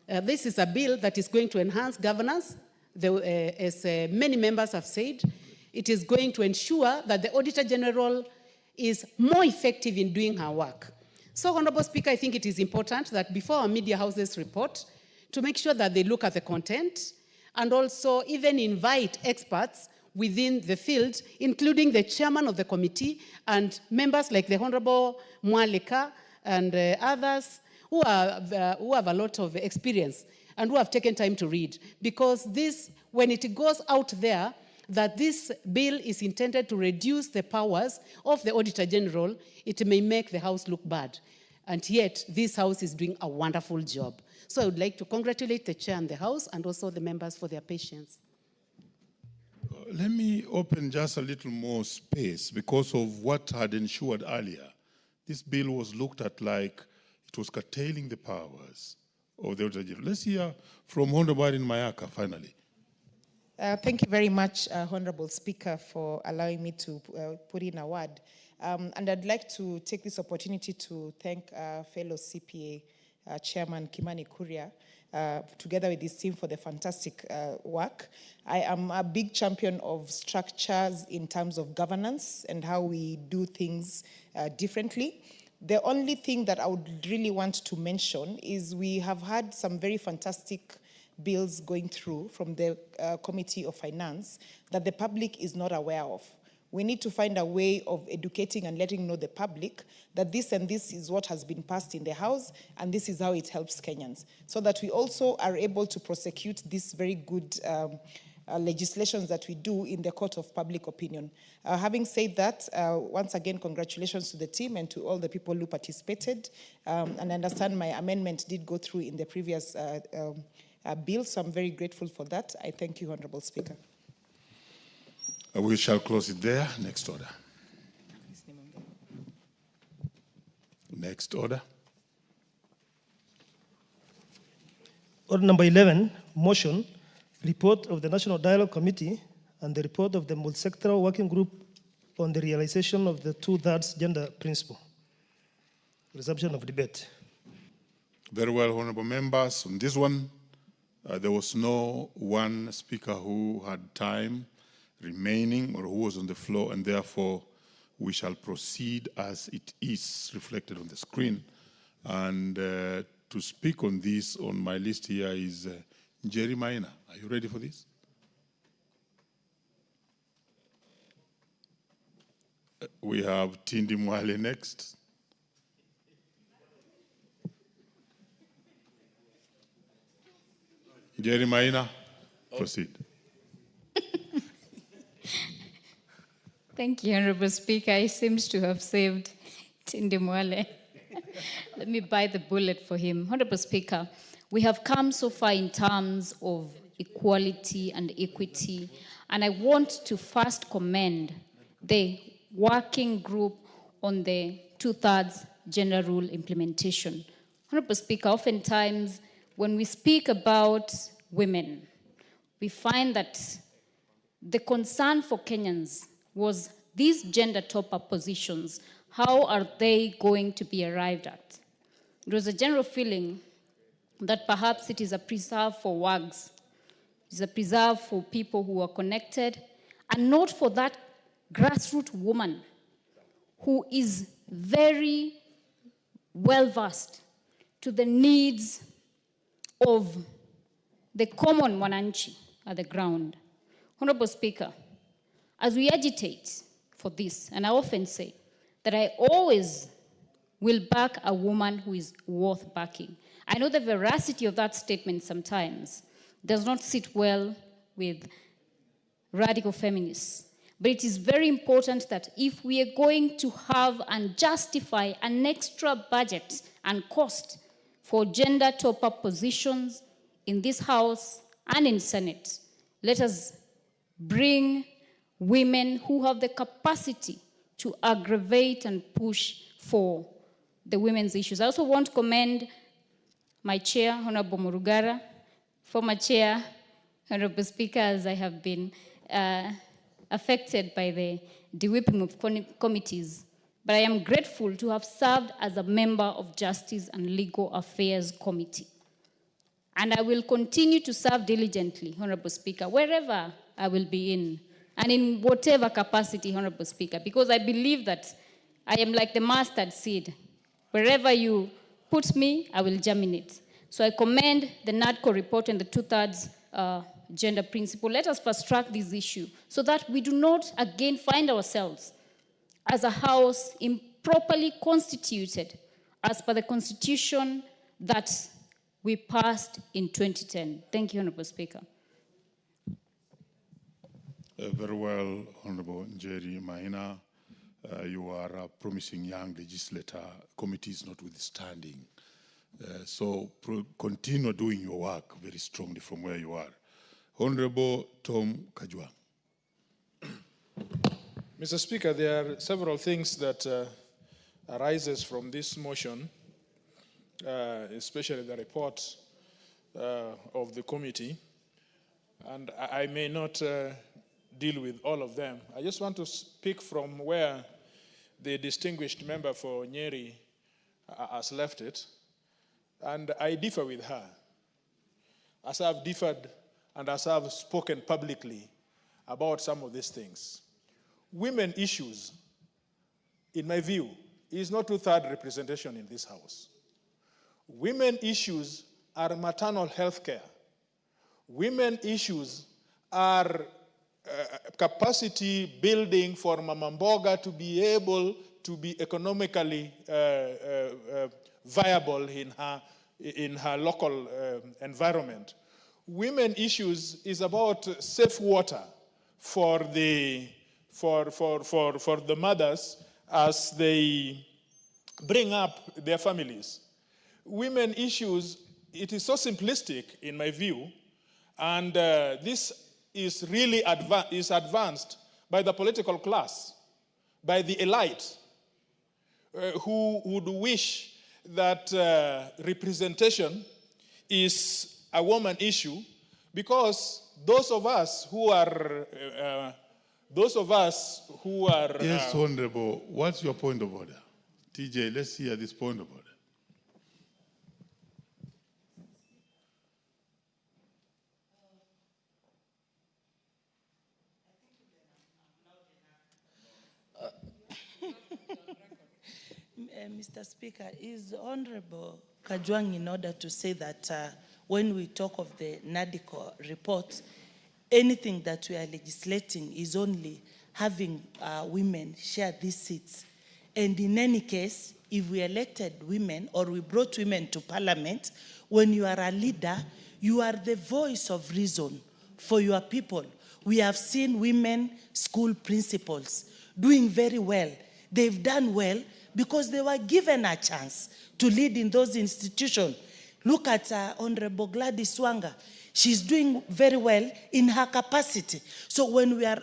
this is a bill that is going to enhance governance. As many members have said, it is going to ensure that the Auditor General is more effective in doing her work. So, Honorable Speaker, I think it is important that before our media houses report, to make sure that they look at the content and also even invite experts within the field, including the chairman of the committee and members like the Honorable Mwaleka and others who have a lot of experience and who have taken time to read. Because this, when it goes out there, that this bill is intended to reduce the powers of the Auditor General, it may make the House look bad. And yet, this House is doing a wonderful job. So I would like to congratulate the chair and the House and also the members for their patience. Let me open just a little more space because of what had ensured earlier. This bill was looked at like it was curtailing the powers of the Auditor General. Let's hear from Honorable Mayaka finally. Thank you very much, Honorable Speaker, for allowing me to put in a word. And I'd like to take this opportunity to thank fellow CPA Chairman Kimani Kuria, together with his team for the fantastic work. I am a big champion of structures in terms of governance and how we do things differently. The only thing that I would really want to mention is we have had some very fantastic bills going through from the Committee of Finance that the public is not aware of. We need to find a way of educating and letting know the public that this and this is what has been passed in the House and this is how it helps Kenyans, so that we also are able to prosecute these very good legislations that we do in the court of public opinion. Having said that, once again, congratulations to the team and to all the people who participated. And I understand my amendment did go through in the previous bill, so I'm very grateful for that. I thank you, Honorable Speaker. We shall close it there. Next order. Next order. Order number 11, motion, report of the National Dialogue Committee and the report of the multi-sectoral working group on the realization of the 2/3 gender principle. Resumption of debate. Very well, honorable members. On this one, there was no one speaker who had time remaining or who was on the floor, and therefore we shall proceed as it is reflected on the screen. And to speak on this, on my list here is Jerry Maina. Are you ready for this? We have Tindi Mwale next. Jerry Maina, proceed. Thank you, Honorable Speaker. I seems to have saved Tindi Mwale. Let me bite the bullet for him. Honorable Speaker, we have come so far in terms of equality and equity, and I want to first commend the working group on the 2/3 gender rule implementation. Honorable Speaker, oftentimes when we speak about women, we find that the concern for Kenyans was these gender top-up positions, how are they going to be arrived at? It was a general feeling that perhaps it is a preserve for WAGs, it's a preserve for people who are connected, and not for that grassroots woman who is very well-versed to the needs of the common mwananchi at the ground. Honorable Speaker, as we agitate for this, and I often say that I always will back a woman who is worth backing. I know the veracity of that statement sometimes does not sit well with radical feminists, but it is very important that if we are going to have and justify an extra budget and cost for gender top-up positions in this House and in Senate, let us bring women who have the capacity to aggravate and push for the women's issues. I also want to commend my chair, Honorable Murugara, former chair, Honorable Speaker, as I have been affected by the de-whipping of committees. But I am grateful to have served as a member of Justice and Legal Affairs Committee. And I will continue to serve diligently, Honorable Speaker, wherever I will be in, and in whatever capacity, Honorable Speaker, because I believe that I am like the mustard seed. Wherever you put me, I will germinate. So I commend the Nadco report and the 2/3 gender principle. Let us fast track this issue so that we do not again find ourselves as a House improperly constituted as per the Constitution that we passed in 2010. Thank you, Honorable Speaker. Very well, Honorable Njeri Maina. You are a promising young legislator, committees notwithstanding. So continue doing your work very strongly from where you are. Honorable Tom Kajwang. Mr. Speaker, there are several things that arises from this motion, especially the report of the committee. And I may not deal with all of them. I just want to speak from where the distinguished member for Nyeri has left it. And I differ with her, as I've differed and as I've spoken publicly about some of these things. Women issues, in my view, is not 2/3 representation in this House. Women issues are maternal health care. Women issues are capacity building for Mama Mboga to be able to be economically viable in her local environment. Women issues is about safe water for the mothers as they bring up their families. Women issues, it is so simplistic in my view, and this is really advanced by the political class, by the elite, who would wish that representation is a woman issue, because those of us who are Yes, Honorable, what's your point of order? TJ, let's hear this point of order. Mr. Speaker, is Honorable Kajwang in order to say that when we talk of the Nadco report, anything that we are legislating is only having women share these seats. And in any case, if we elected women or we brought women to parliament, when you are a leader, you are the voice of reason for your people. We have seen women school principals. doing very well. They've done well because they were given a chance to lead in those institutions. Look at Honorable Gladys Wanga. She's doing very well in her capacity. So when we are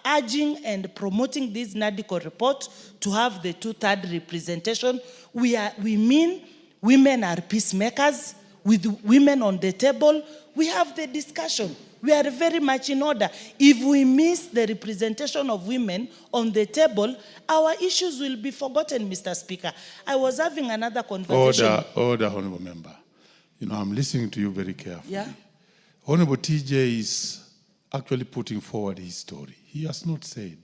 urging and promoting this Nadco report to have the 2/3 representation, we mean women are peacemakers. With women on the table, we have the discussion. We are very much in order. If we miss the representation of women on the table, our issues will be forgotten, Mr. Speaker. I was having another conversation. Order, Honorable Member. You know, I'm listening to you very carefully. Yeah. Honorable TJ is actually putting forward his story. He has not said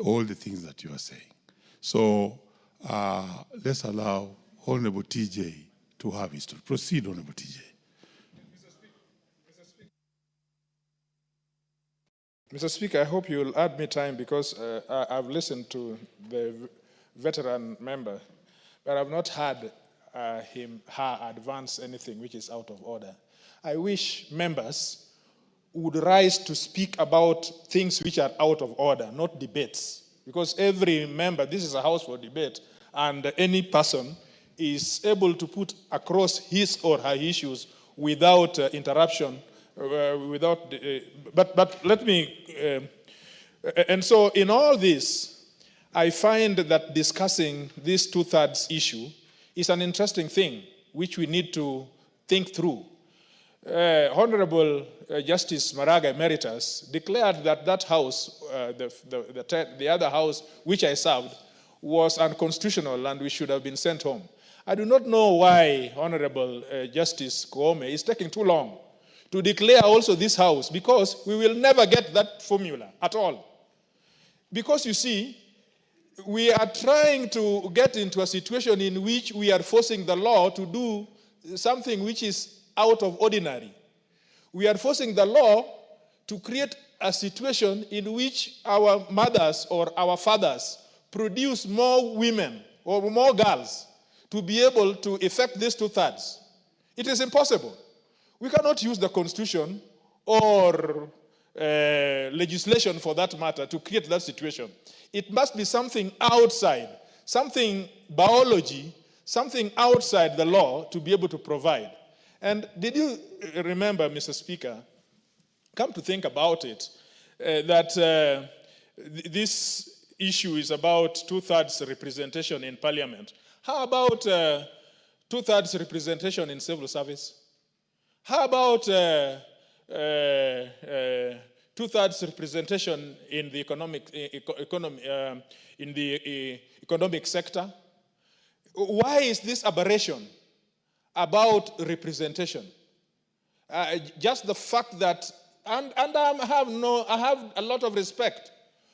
all the things that you are saying. So let's allow Honorable TJ to have his story. Proceed, Honorable TJ. Mr. Speaker, I hope you will add me time because I've listened to the veteran member, but I've not heard her advance anything which is out of order. I wish members would rise to speak about things which are out of order, not debates. Because every member, this is a house for debate, and any person is able to put across his or her issues without interruption, but let me, and so in all this, I find that discussing this 2/3 issue is an interesting thing, which we need to think through. Honorable Justice Maraga Emeritus declared that that house, the other house which I served, was unconstitutional and we should have been sent home. I do not know why Honorable Justice Quorum is taking too long to declare also this house, because we will never get that formula at all. Because you see, we are trying to get into a situation in which we are forcing the law to do something which is out of ordinary. We are forcing the law to create a situation in which our mothers or our fathers produce more women or more girls to be able to effect these 2/3. It is impossible. We cannot use the Constitution or legislation for that matter to create that situation. It must be something outside, something biology, something outside the law to be able to provide. And did you remember, Mr. Speaker, come to think about it, that this issue is about 2/3 representation in Parliament. How about 2/3 representation in civil service? How about 2/3 representation in the economic sector? Why is this aberration about representation? Just the fact that, and I have a lot of respect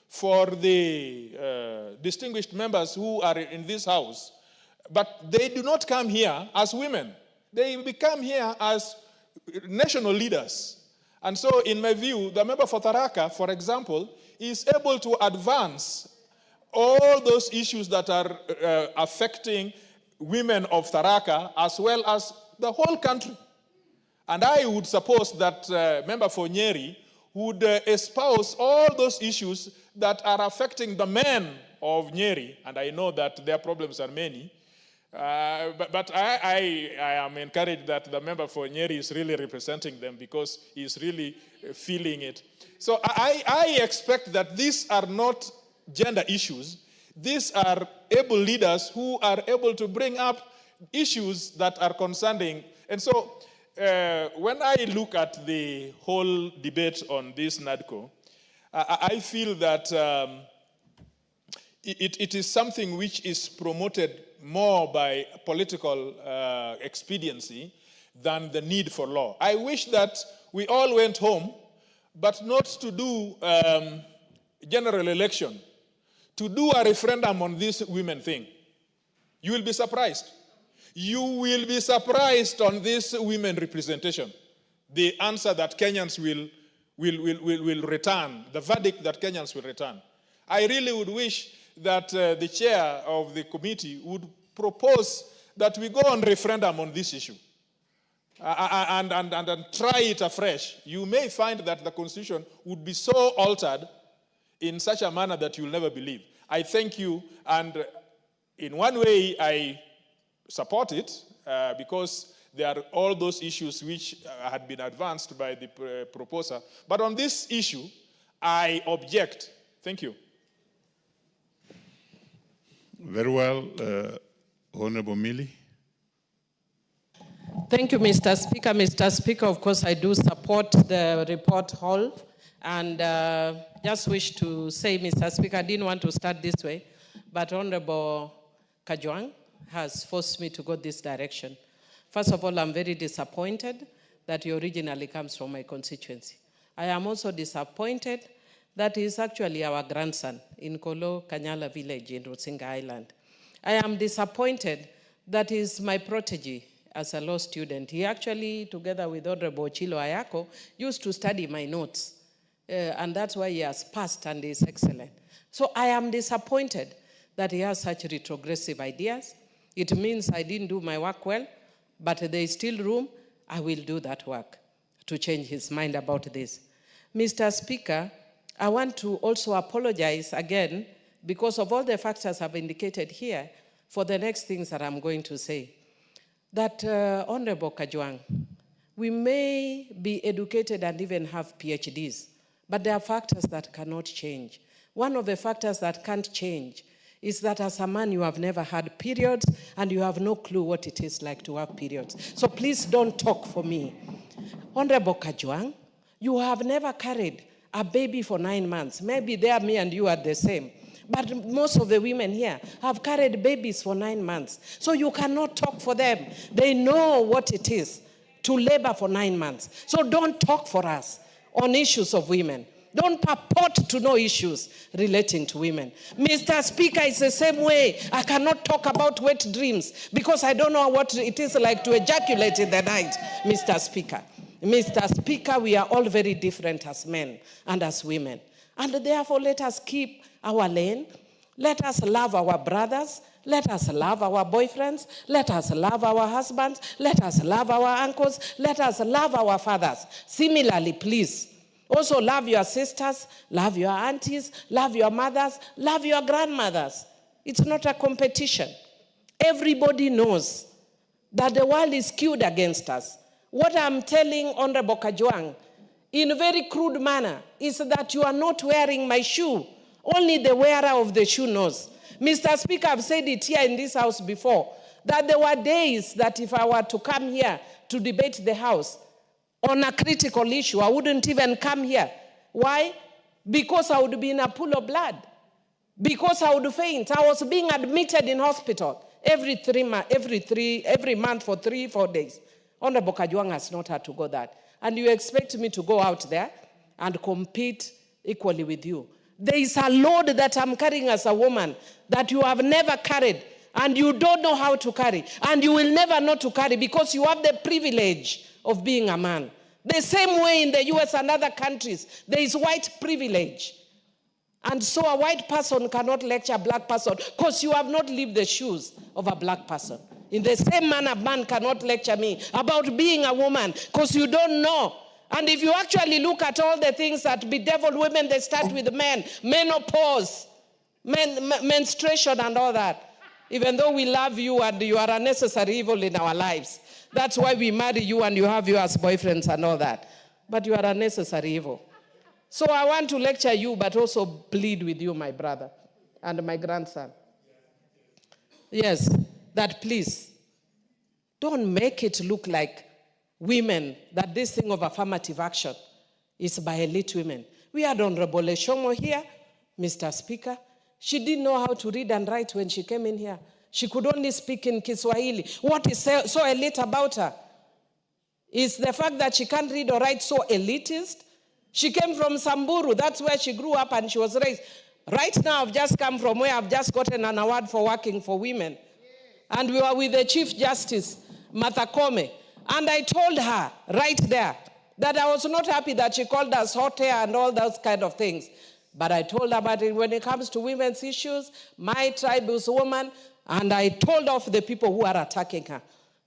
for the distinguished members who are in this house, but they do not come here as women. They come here as national leaders. And so, in my view, the member for Tharaka, for example, is able to advance all those issues that are affecting women of Tharaka as well as the whole country. And I would suppose that member for Nyeri would espouse all those issues that are affecting the men of Nyeri, and I know that their problems are many. But I am encouraged that the member for Nyeri is really representing them because he's really feeling it. So I expect that these are not gender issues. These are able leaders who are able to bring up issues that are concerning. And so when I look at the whole debate on this Nadco, I feel that it is something which is promoted more by political expediency than the need for law. I wish that we all went home, but not to do general election, to do a referendum on this women thing. You will be surprised. You will be surprised on this women representation. The answer that Kenyans will return, the verdict that Kenyans will return. I really would wish that the chair of the committee would propose that we go on referendum on this issue and try it afresh. You may find that the constitution would be so altered in such a manner that you'll never believe. I thank you, and in one way I support it because there are all those issues which had been advanced by the proposer. But on this issue, I object. Thank you. Very well. Honorable Millie. Thank you, Mr. Speaker. Mr. Speaker, of course, I do support the report whole. And just wish to say, Mr. Speaker, I didn't want to start this way, but Honorable Kajwang has forced me to go this direction. First of all, I'm very disappointed that he originally comes from my constituency. I am also disappointed that he is actually our grandson in Kolo Kanyala village in Rusinga Island. I am disappointed that he is my protege as a law student. He actually, together with Honorable Chilo Ayako, used to study my notes. And that's why he has passed and is excellent. So I am disappointed that he has such retrogressive ideas. It means I didn't do my work well, but there is still room. I will do that work to change his mind about this. Mr. Speaker, I want to also apologize again because of all the factors I've indicated here for the next things that I'm going to say. That Honorable Kajwang, we may be educated and even have PhDs, but there are factors that cannot change. One of the factors that can't change is that as a man, you have never had periods and you have no clue what it is like to have periods. So please don't talk for me. Honorable Kajwang, you have never carried a baby for 9 months. Maybe there, me and you are the same. But most of the women here have carried babies for 9 months. So you cannot talk for them. They know what it is to labor for 9 months. So don't talk for us on issues of women. Don't purport to know issues relating to women. Mr. Speaker, it's the same way. I cannot talk about wet dreams because I don't know what it is like to ejaculate in the night, Mr. Speaker. Mr. Speaker, we are all very different as men and as women. And therefore, let us keep our lane. Let us love our brothers. Let us love our boyfriends. Let us love our husbands. Let us love our uncles. Let us love our fathers. Similarly, please, also love your sisters, love your aunties, love your mothers, love your grandmothers. It's not a competition. Everybody knows that the world is skewed against us. What I'm telling Honorable Kajwang, in a very crude manner, is that you are not wearing my shoe. Only the wearer of the shoe knows. Mr. Speaker, I've said it here in this house before, that there were days that if I were to come here to debate the House on a critical issue, I wouldn't even come here. Why? Because I would be in a pool of blood. Because I would faint. I was being admitted in hospital every month for 3-4 days. Honorable Kajwang has not had to go that. And you expect me to go out there and compete equally with you. There is a load that I'm carrying as a woman that you have never carried and you don't know how to carry. And you will never know to carry because you have the privilege of being a man. The same way in the US and other countries, there is white privilege. And so a white person cannot lecture a black person because you have not lived the shoes of a black person. In the same manner, a man cannot lecture me about being a woman because you don't know. And if you actually look at all the things that bedevil women, they start with men, menopause, menstruation and all that. Even though we love you and you are a necessary evil in our lives. That's why we marry you and you have you as boyfriends and all that. But you are a necessary evil. So I want to lecture you, but also plead with you, my brother, and my grandson. Yes, that please, don't make it look like women, that this thing of affirmative action is by elite women. We had Honorable Eshomo here, Mr. Speaker. She didn't know how to read and write when she came in here. She could only speak in Kiswahili. What is so elite about her? Is the fact that she can't read or write so elitist? She came from Samburu. That's where she grew up and she was raised. Right now, I've just come from where I've just gotten an award for working for women. And we were with the Chief Justice, Martha Koome. And I told her right there that I was not happy that she called us hot hair and all those kind of things. But I told her about it when it comes to women's issues, my tribe is woman, and I told off the people who are attacking her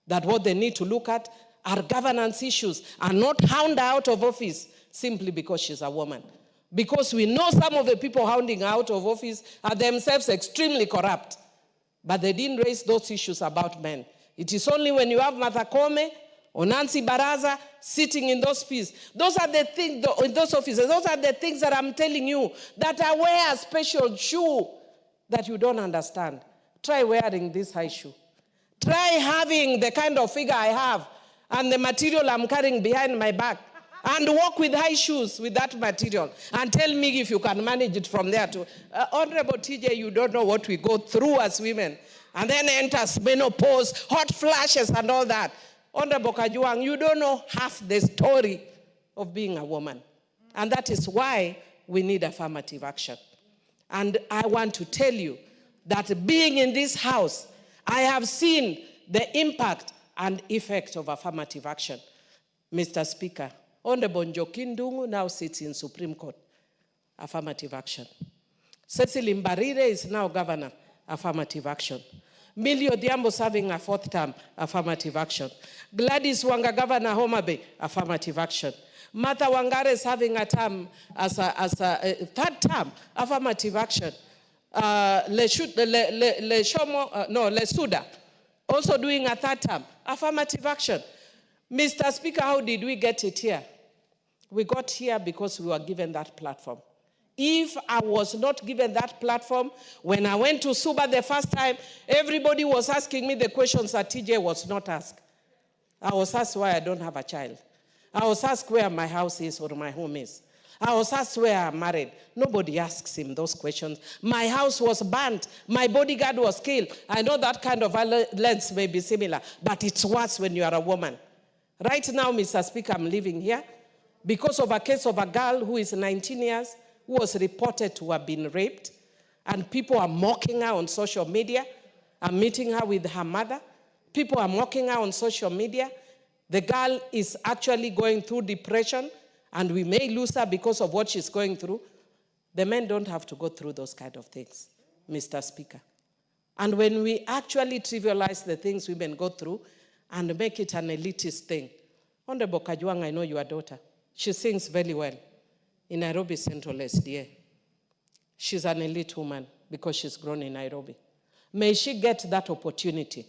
that what they need to look at are governance issues and not hound her out of office simply because she's a woman. because we know some of the people hounding out of office are themselves extremely corrupt. But they didn't raise those issues about men. It is only when you have Martha Koome or Nancy Baraza sitting in those peace. Those are the things, in those offices, those are the things that I'm telling you that I wear a special shoe that you don't understand. Try wearing this high shoe. Try having the kind of figure I have and the material I'm carrying behind my back and walk with high shoes with that material and tell me if you can manage it from there to... Honorable TJ, you don't know what we go through as women. And then enters menopause, hot flashes and all that. Honorable Kajwang, you don't know half the story of being a woman. And that is why we need affirmative action. And I want to tell you that being in this house, I have seen the impact and effect of affirmative action. Mr. Speaker, Honorable Njoki Ndung'u now sits in Supreme Court. Affirmative action. Cecily Mbarire is now governor. Affirmative action. Millie Odhiambo serving a 4th term. Affirmative action. Gladys Wanga, governor Homa Bay. Affirmative action. Martha Wangare is having a term as a 3rd term. Affirmative action. Lesuda also doing a 3rd term. Affirmative action. Mr. Speaker, how did we get it here? We got here because we were given that platform. If I was not given that platform, when I went to Suba the first time, everybody was asking me the questions that TJ was not asked. I was asked why I don't have a child. I was asked where my house is or my home is. I was asked where I'm married. Nobody asks him those questions. My house was burnt. My bodyguard was killed. I know that kind of violence may be similar, but it's worse when you are a woman. Right now, Mr. Speaker, I'm living here because of a case of a girl who is 19 years, who was reported to have been raped, and people are mocking her on social media. I'm meeting her with her mother. People are mocking her on social media. The girl is actually going through depression, and we may lose her because of what she's going through. The men don't have to go through those kind of things, Mr. Speaker. And when we actually trivialize the things women go through and make it an elitist thing. Honorable Kajwang, I know your daughter. She sings very well in Nairobi Central SDA. She's an elite woman because she's grown in Nairobi. May she get that opportunity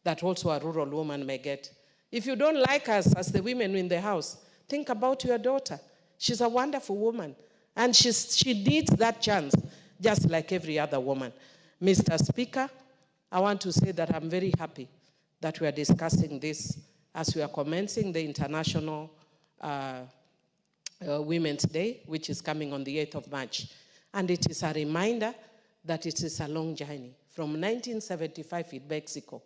that also a rural woman may get. If you don't like us as the women in the house, think about your daughter. She's a wonderful woman, and she needs that chance, just like every other woman. Mr. Speaker, I want to say that I'm very happy that we are discussing this as we are commencing the International Women's Day, which is coming on the 8th of March. And it is a reminder that it is a long journey. From 1975 in Mexico,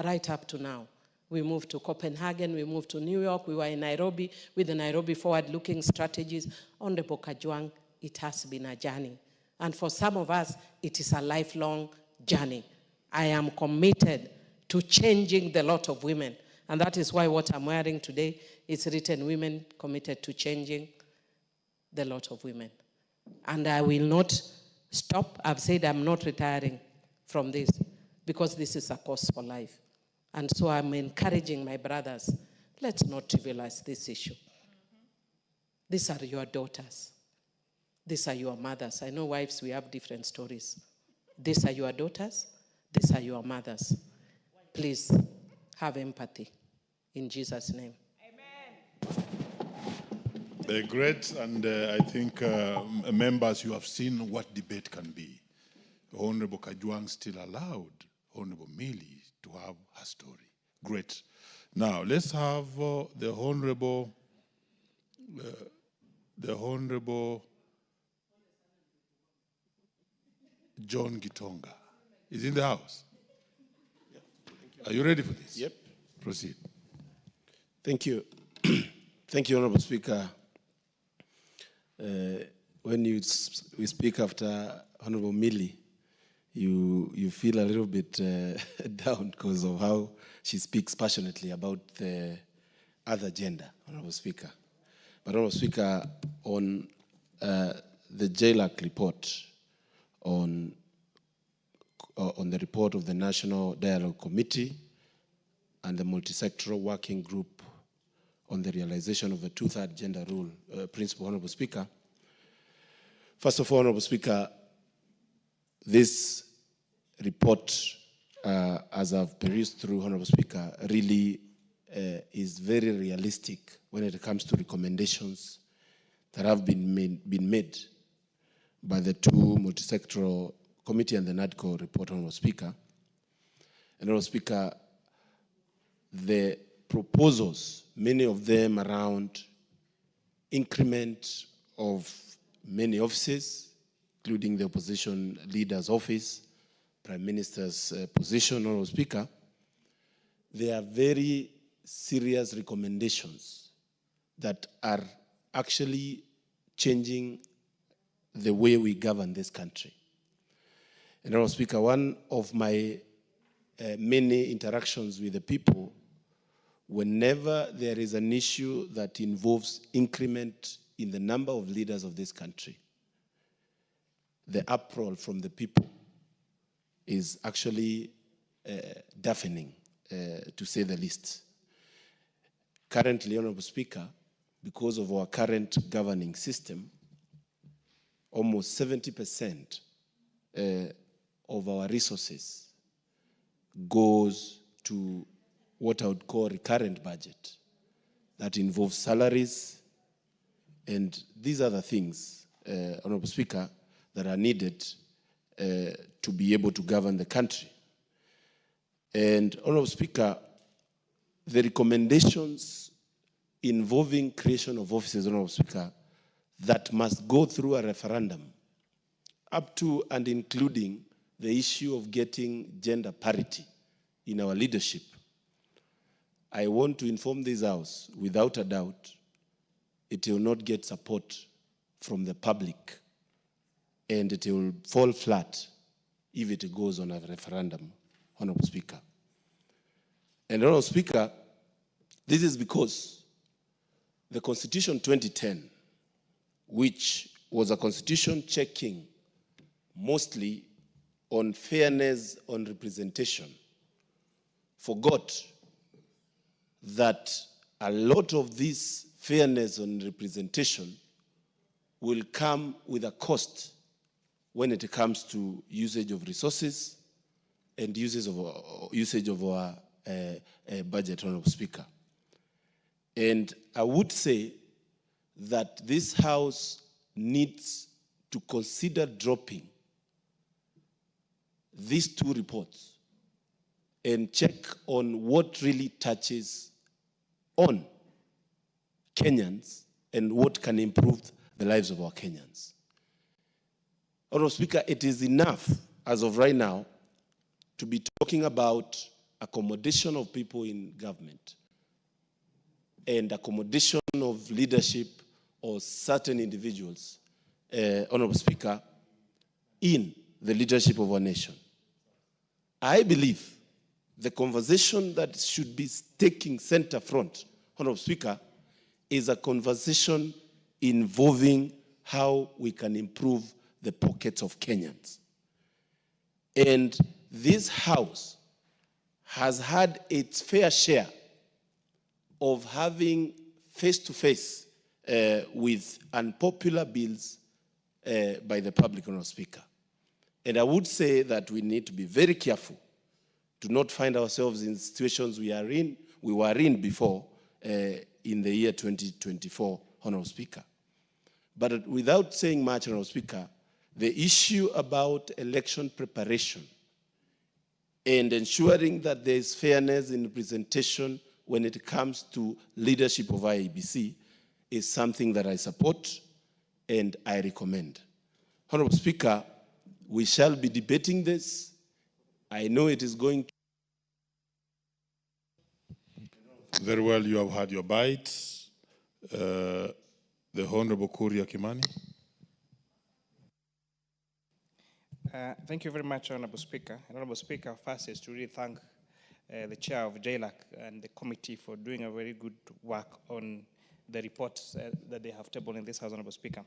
right up to now. We moved to Copenhagen, we moved to New York, we were in Nairobi with the Nairobi forward-looking strategies. Honorable Kajwang, it has been a journey. And for some of us, it is a lifelong journey. I am committed to changing the lot of women. And that is why what I'm wearing today is written, Women Committed to Changing the Lot of Women. And I will not stop. I've said I'm not retiring from this because this is a cause for life. And so I'm encouraging my brothers, let's not trivialize this issue. These are your daughters. These are your mothers. I know wives, we have different stories. These are your daughters. These are your mothers. Please have empathy. In Jesus' name. Amen. Great, and I think members, you have seen what debate can be. Honorable Kajwang still allowed Honorable Millie to have her story. Great. Now, let's have the Honorable John Gitonga. Is in the house. Are you ready for this? Yep. Proceed. Thank you. Thank you, Honorable Speaker. When we speak after Honorable Millie, you feel a little bit down because of how she speaks passionately about the other gender, Honorable Speaker. But Honorable Speaker, on the JLAC report, on the report of the National Dialogue Committee and the multi-sectoral working group on the realization of the two-third gender rule principle, Honorable Speaker, First of all, Honorable Speaker, this report, as I've perused through, Honorable Speaker, really is very realistic when it comes to recommendations that have been made by the two multi-sectoral committee and the Nadco report, Honorable Speaker. And Honorable Speaker, the proposals, many of them around increment of many offices, including the opposition leader's office, Prime Minister's position, Honorable Speaker, they are very serious recommendations that are actually changing the way we govern this country. And Honorable Speaker, one of my many interactions with the people, whenever there is an issue that involves increment in the number of leaders of this country, the uproar from the people is actually deafening, to say the least. Currently, Honorable Speaker, because of our current governing system, almost 70% of our resources goes to what I would call recurrent budget. That involves salaries and these other things, Honorable Speaker, that are needed to be able to govern the country. And Honorable Speaker, the recommendations involving creation of offices, Honorable Speaker, that must go through a referendum, up to and including the issue of getting gender parity in our leadership. I want to inform this House, without a doubt, it will not get support from the public, and it will fall flat if it goes on a referendum, Honorable Speaker. And Honorable Speaker, this is because the Constitution 2010, which was a constitution checking mostly on fairness on representation, forgot that a lot of this fairness on representation will come with a cost when it comes to usage of resources and usage of our budget, Honorable Speaker. And I would say that this House needs to consider dropping these two reports and check on what really touches on Kenyans and what can improve the lives of our Kenyans. Honorable Speaker, it is enough as of right now to be talking about accommodation of people in government and accommodation of leadership or certain individuals, Honorable Speaker, in the leadership of our nation. I believe the conversation that should be taking center front, Honorable Speaker, is a conversation involving how we can improve the pockets of Kenyans. And this House has had its fair share of having face-to-face with unpopular bills by the public, Honorable Speaker. And I would say that we need to be very careful to not find ourselves in situations we were in before in the year 2024, Honorable Speaker. But without saying much, Honorable Speaker, the issue about election preparation and ensuring that there is fairness in representation when it comes to leadership of IEBC is something that I support and I recommend. Honorable Speaker, we shall be debating this. I know it is going to... Very well, you have had your bite. The Honorable Kuria Kimani. Thank you very much, Honorable Speaker. Honorable Speaker, first is to really thank the chair of JLAC and the committee for doing a very good work on the reports that they have tabled in this House, Honorable Speaker.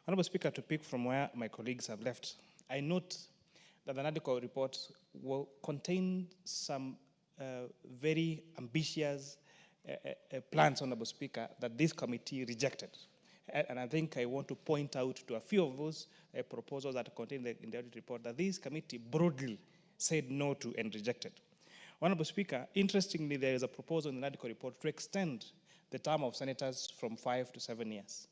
Honorable Speaker, to pick from where my colleagues have left, I note that the Nadco report will contain some very ambitious plans, Honorable Speaker, that this committee rejected. And I think I want to point out to a few of those proposals that are contained in the audit report that this committee broadly said no to and rejected. Honorable Speaker, interestingly, there is a proposal in the Nadco report to extend the term of senators from 5 to 7 years.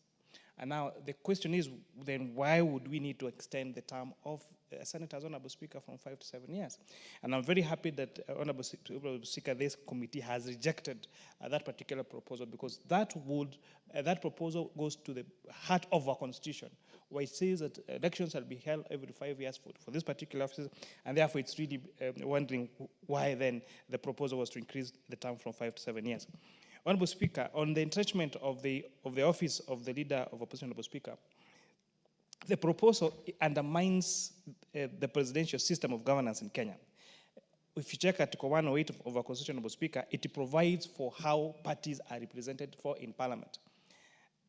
And now the question is, then why would we need to extend the term of senators, Honorable Speaker, from 5 to 7 years? And I'm very happy that, Honorable Speaker, this committee has rejected that particular proposal, because that proposal goes to the heart of our Constitution, where it says that elections shall be held every 5 years for this particular office, and therefore it's really wondering why then the proposal was to increase the term from 5 to 7 years. Honorable Speaker, on the entrenchment of the office of the Leader of Opposition, Honorable Speaker, the proposal undermines the presidential system of governance in Kenya. If you check Article 108 of our Constitution, Honorable Speaker, it provides for how parties are represented in Parliament.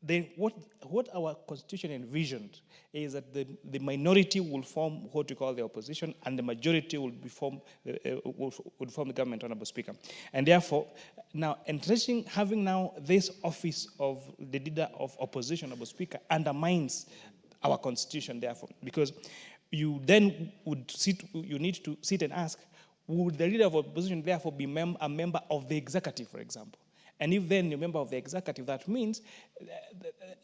Then what our Constitution envisioned is that the minority will form what we call the opposition, and the majority will form the government, Honorable Speaker. And therefore, now having now this office of the Leader of Opposition, Honorable Speaker, undermines our Constitution, therefore, because you then you need to sit and ask, would the Leader of Opposition therefore be a member of the executive, for example? And if then you're a member of the executive, that means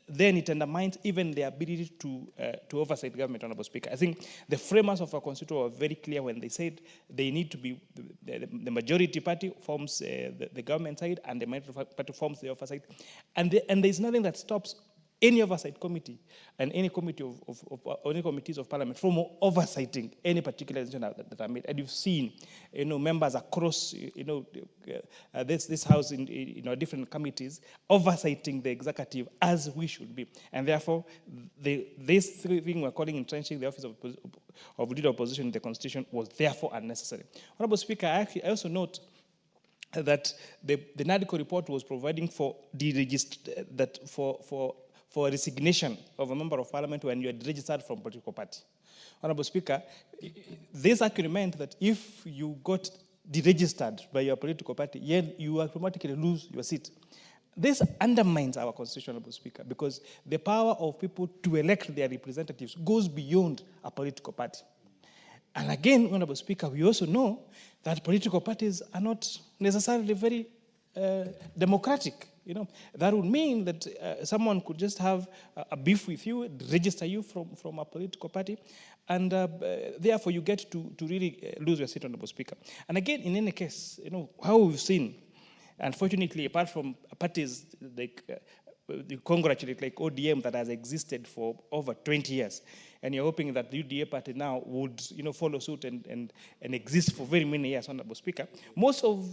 then it undermines even the ability to oversight government, Honorable Speaker. I think the framers of our Constitution were very clear when they said they need to be, the majority party forms the government side, and the minority party forms the oversight. And there's nothing that stops any oversight committee and any committee any committees of Parliament from oversighting any particular decision that are made. And you've seen, members across, this house in our different committees oversighting the executive as we should be. And therefore, this thing we're calling entrenching the office of Leader of Opposition in the Constitution was therefore unnecessary. Honorable Speaker, I also note that the Nadco report was providing for for resignation of a member of Parliament when you are registered from a political party. Honorable Speaker, this actually meant that if you got deregistered by your political party, you automatically lose your seat. This undermines our Constitution, Honorable Speaker, because the power of people to elect their representatives goes beyond a political party. And again, Honorable Speaker, we also know that political parties are not necessarily very democratic. That would mean that someone could just have a beef with you, register you from a political party, and therefore you get to really lose your seat, Honorable Speaker. And again, in any case, how we've seen, unfortunately, apart from parties like congratulate like ODM that has existed for over 20 years, and you're hoping that the UDA party now would follow suit and exist for very many years, Honorable Speaker. Most of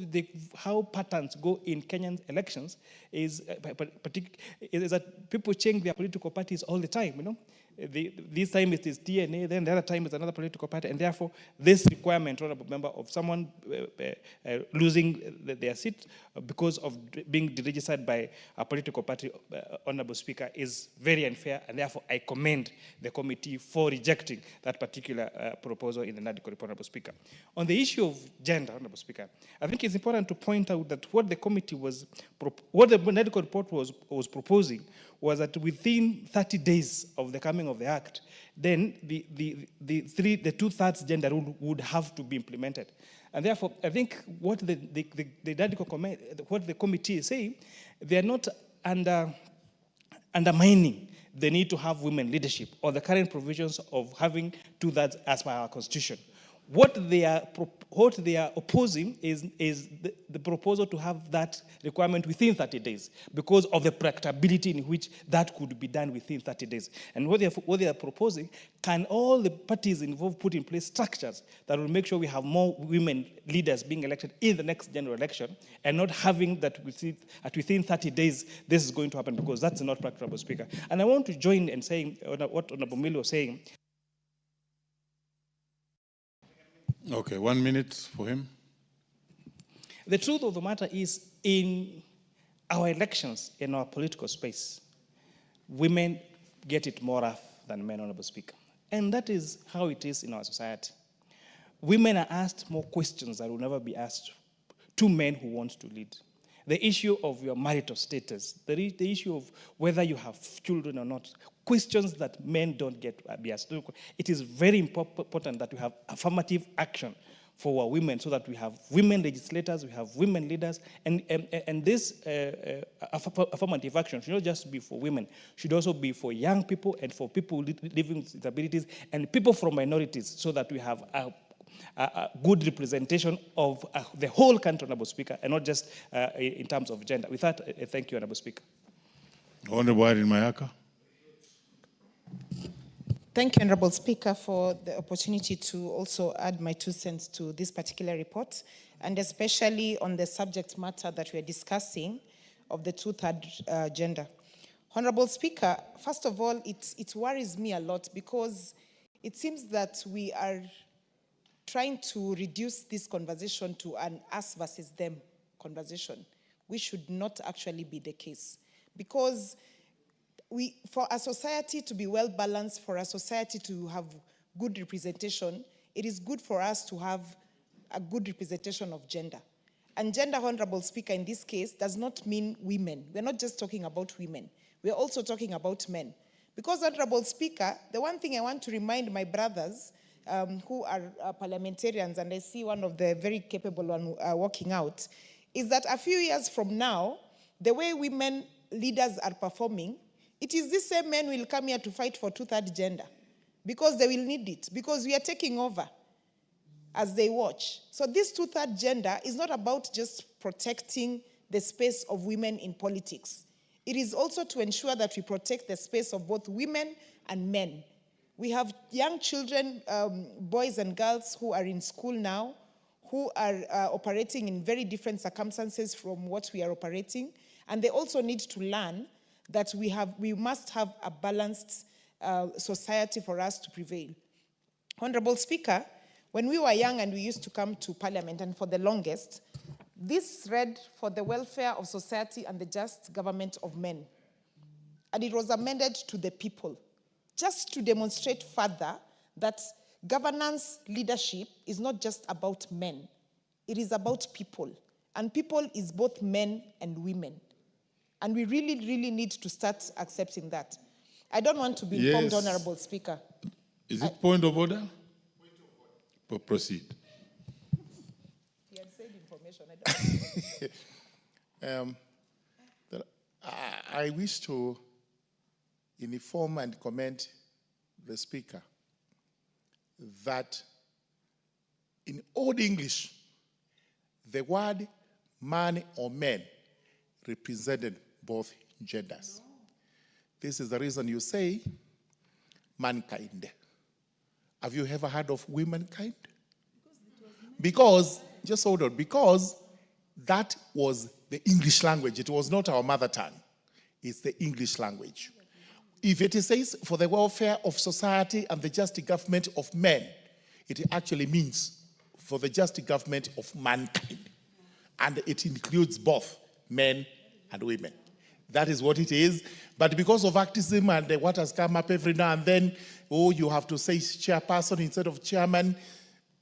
how patterns go in Kenyan elections is that people change their political parties all the time, This time it is TNA, then the other time it's another political party, and therefore this requirement, Honorable Member, of someone losing their seat because of being deregistered by a political party, Honorable Speaker, is very unfair, and therefore I commend the committee for rejecting that particular proposal in the Nadco report, Honorable Speaker. On the issue of gender, Honorable Speaker, I think it's important to point out that what the Nadco report was proposing was that within 30 days of the coming of the Act, then the 2/3 gender rule would have to be implemented. And therefore, I think what what the committee is saying, they are not undermining the need to have women leadership or the current provisions of having 2/3 as per our Constitution. What they are opposing is the proposal to have that requirement within 30 days because of the practicability in which that could be done within 30 days. And what they are proposing, can all the parties involved put in place structures that will make sure we have more women leaders being elected in the next general election, and not having that within 30 days this is going to happen, because that's not practicable, Speaker. And I want to join in saying what Honorable Mili was saying. Okay, 1 minute for him. The truth of the matter is, in our elections, in our political space, women get it more rough than men, Honorable Speaker. And that is how it is in our society. Women are asked more questions that will never be asked to men who want to lead. the issue of your marital status, the issue of whether you have children or not, questions that men don't get be asked. It is very important that we have affirmative action for our women, so that we have women legislators, we have women leaders, and this affirmative action should not just be for women, should also be for young people and for people living with disabilities and people from minorities, so that we have a good representation of the whole country, Honorable Speaker, and not just in terms of gender. With that, thank you, Honorable Speaker. Honorable Irene Mayaka. Thank you, Honorable Speaker, for the opportunity to also add my 2 cents to this particular report, and especially on the subject matter that we are discussing of the 2/3 gender. Honorable Speaker, first of all, it worries me a lot, because it seems that we are trying to reduce this conversation to an us versus them conversation, which should not actually be the case. Because for a society to be well balanced, for a society to have good representation, it is good for us to have a good representation of gender. And gender, Honorable Speaker, in this case, does not mean women. We're not just talking about women. We're also talking about men. Because, Honorable Speaker, the one thing I want to remind my brothers who are parliamentarians, and I see one of the very capable one walking out, is that a few years from now, the way women leaders are performing, it is these same men will come here to fight for 2/3 gender, because they will need it, because we are taking over as they watch. So this 2/3 gender is not about just protecting the space of women in politics. It is also to ensure that we protect the space of both women and men. We have young children, boys and girls who are in school now, who are operating in very different circumstances from what we are operating, and they also need to learn that we must have a balanced society for us to prevail. Honorable Speaker, when we were young and we used to come to Parliament, and for the longest, this read for the welfare of society and the just government of men. And it was amended to the people, just to demonstrate further that governance leadership is not just about men. It is about people. And people is both men and women. And we really, really need to start accepting that. I don't want to be informed, Honorable Speaker. Is it point of order? Point of order. Proceed. He had said information. I don't know. I wish to inform and comment the Speaker that in Old English, the word man or men represented both genders. This is the reason you say mankind. Have you ever heard of womankind? Because, just hold on, because that was the English language. It was not our mother tongue. It's the English language. If it says for the welfare of society and the just government of men, it actually means for the just government of mankind. And it includes both men and women. That is what it is. But because of activism and what has come up every now and then, oh, you have to say chairperson instead of chairman,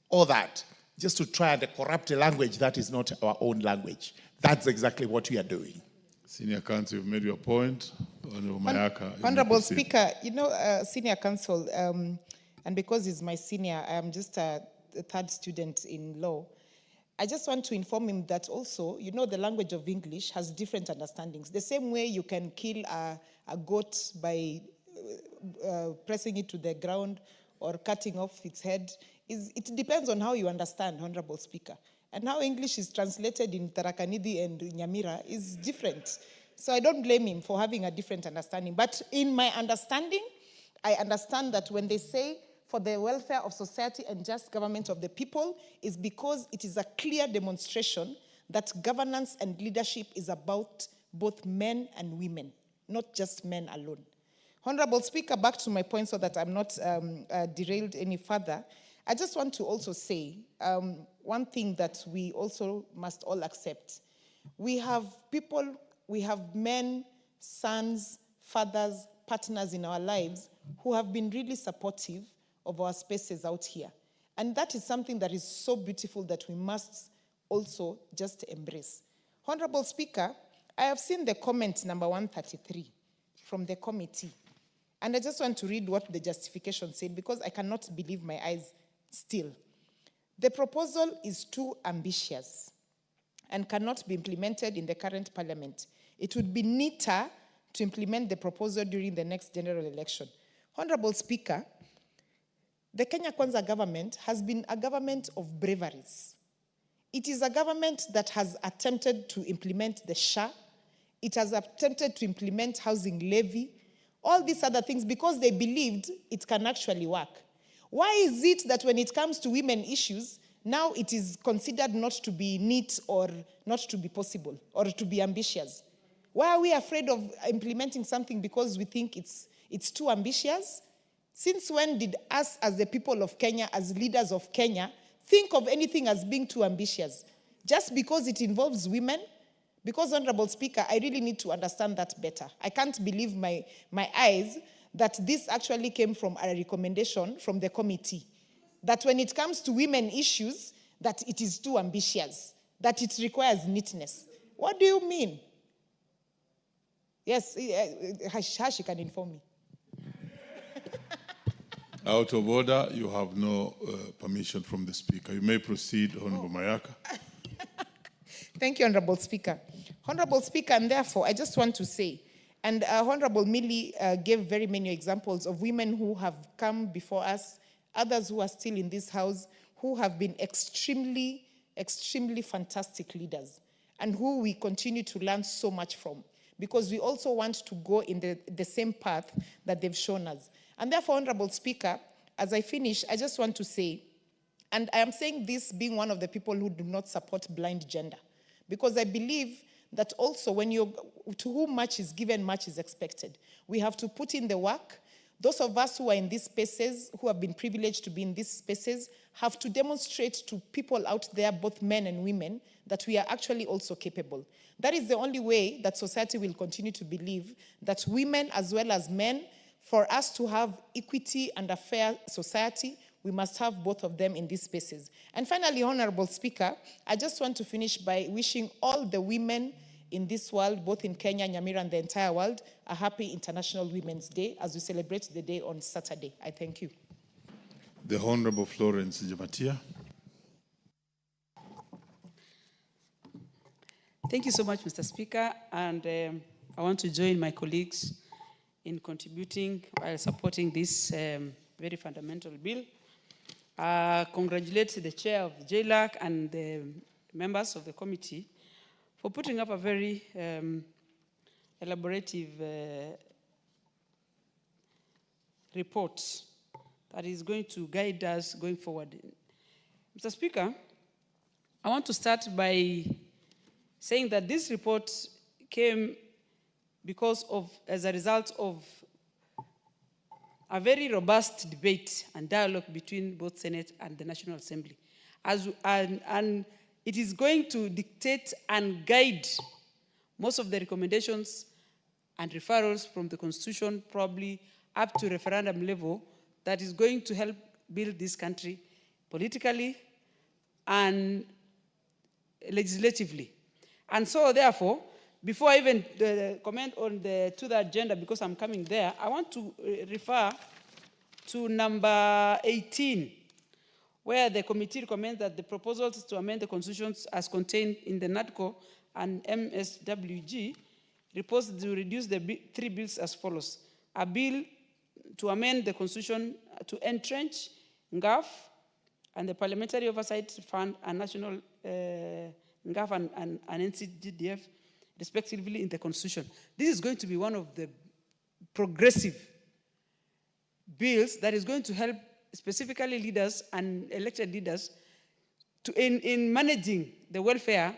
all that, just to try and corrupt a language that is not our own language. That's exactly what we are doing. Senior Counsel, you've made your point. Honorable Mayaka. Honorable Speaker, Senior Counsel, and because he's my senior, I am just a third student in law. I just want to inform him that also, the language of English has different understandings. The same way you can kill a goat by pressing it to the ground or cutting off its head, it depends on how you understand, Honorable Speaker. And how English is translated in Tarakanidi and Nyamira is different. So I don't blame him for having a different understanding. But in my understanding, I understand that when they say for the welfare of society and just government of the people, is because it is a clear demonstration that governance and leadership is about both men and women, not just men alone. Honorable Speaker, back to my point so that I'm not derailed any further. I just want to also say one thing that we also must all accept. We have people, we have men, sons, fathers, partners in our lives who have been really supportive of our spaces out here. And that is something that is so beautiful that we must also just embrace. Honorable Speaker, I have seen the comment number 133 from the committee. And I just want to read what the justification said because I cannot believe my eyes still. The proposal is too ambitious and cannot be implemented in the current parliament. It would be neater to implement the proposal during the next general election. Honorable Speaker, the Kenya Kwanza government has been a government of braveries. It is a government that has attempted to implement the SHA. It has attempted to implement housing levy, all these other things because they believed it can actually work. Why is it that when it comes to women issues, now it is considered not to be neat or not to be possible or to be ambitious? Why are we afraid of implementing something because we think it's too ambitious? Since when did us as the people of Kenya, as leaders of Kenya, think of anything as being too ambitious? Just because it involves women? Because, Honorable Speaker, I really need to understand that better. I can't believe my eyes that this actually came from a recommendation from the committee. That when it comes to women issues, that it is too ambitious, that it requires neatness. What do you mean? Yes, she can inform me. Out of order, you have no permission from the Speaker. You may proceed, Honorable Mayaka. Thank you, Honorable Speaker. Honorable Speaker, and therefore, I just want to say, and Honorable Millie gave very many examples of women who have come before us, others who are still in this house, who have been extremely, extremely fantastic leaders, and who we continue to learn so much from, because we also want to go in the same path that they've shown us. And therefore, Honorable Speaker, as I finish, I just want to say, and I am saying this being one of the people who do not support blind gender, because I believe that also when to whom much is given, much is expected. We have to put in the work. Those of us who are in these spaces, who have been privileged to be in these spaces, have to demonstrate to people out there, both men and women, that we are actually also capable. That is the only way that society will continue to believe that women as well as men, for us to have equity and a fair society, we must have both of them in these spaces. And finally, Honorable Speaker, I just want to finish by wishing all the women in this world, both in Kenya, Nyamira, and the entire world, a happy International Women's Day as we celebrate the day on Saturday. I thank you. The Honorable Florence Jamatia. Thank you so much, Mr. Speaker, and I want to join my colleagues in contributing while supporting this very fundamental bill. Congratulate the chair of the JLAC and the members of the committee for putting up a very elaborative report that is going to guide us going forward. Mr. Speaker, I want to start by saying that this report came as a result of a very robust debate and dialogue between both Senate and the National Assembly. And it is going to dictate and guide most of the recommendations and referrals from the Constitution, probably up to referendum level, that is going to help build this country politically and legislatively. And so, therefore, before I even comment on to the agenda, because I'm coming there, I want to refer to number 18, where the committee recommends that the proposals to amend the constitutions as contained in the Nadco and MSWG reports to reduce the three bills as follows. A bill to amend the constitution to entrench NGAF and the Parliamentary Oversight Fund and National NGAF and NCGDF, respectively, in the Constitution. This is going to be one of the progressive bills that is going to help specifically leaders and elected leaders in managing the welfare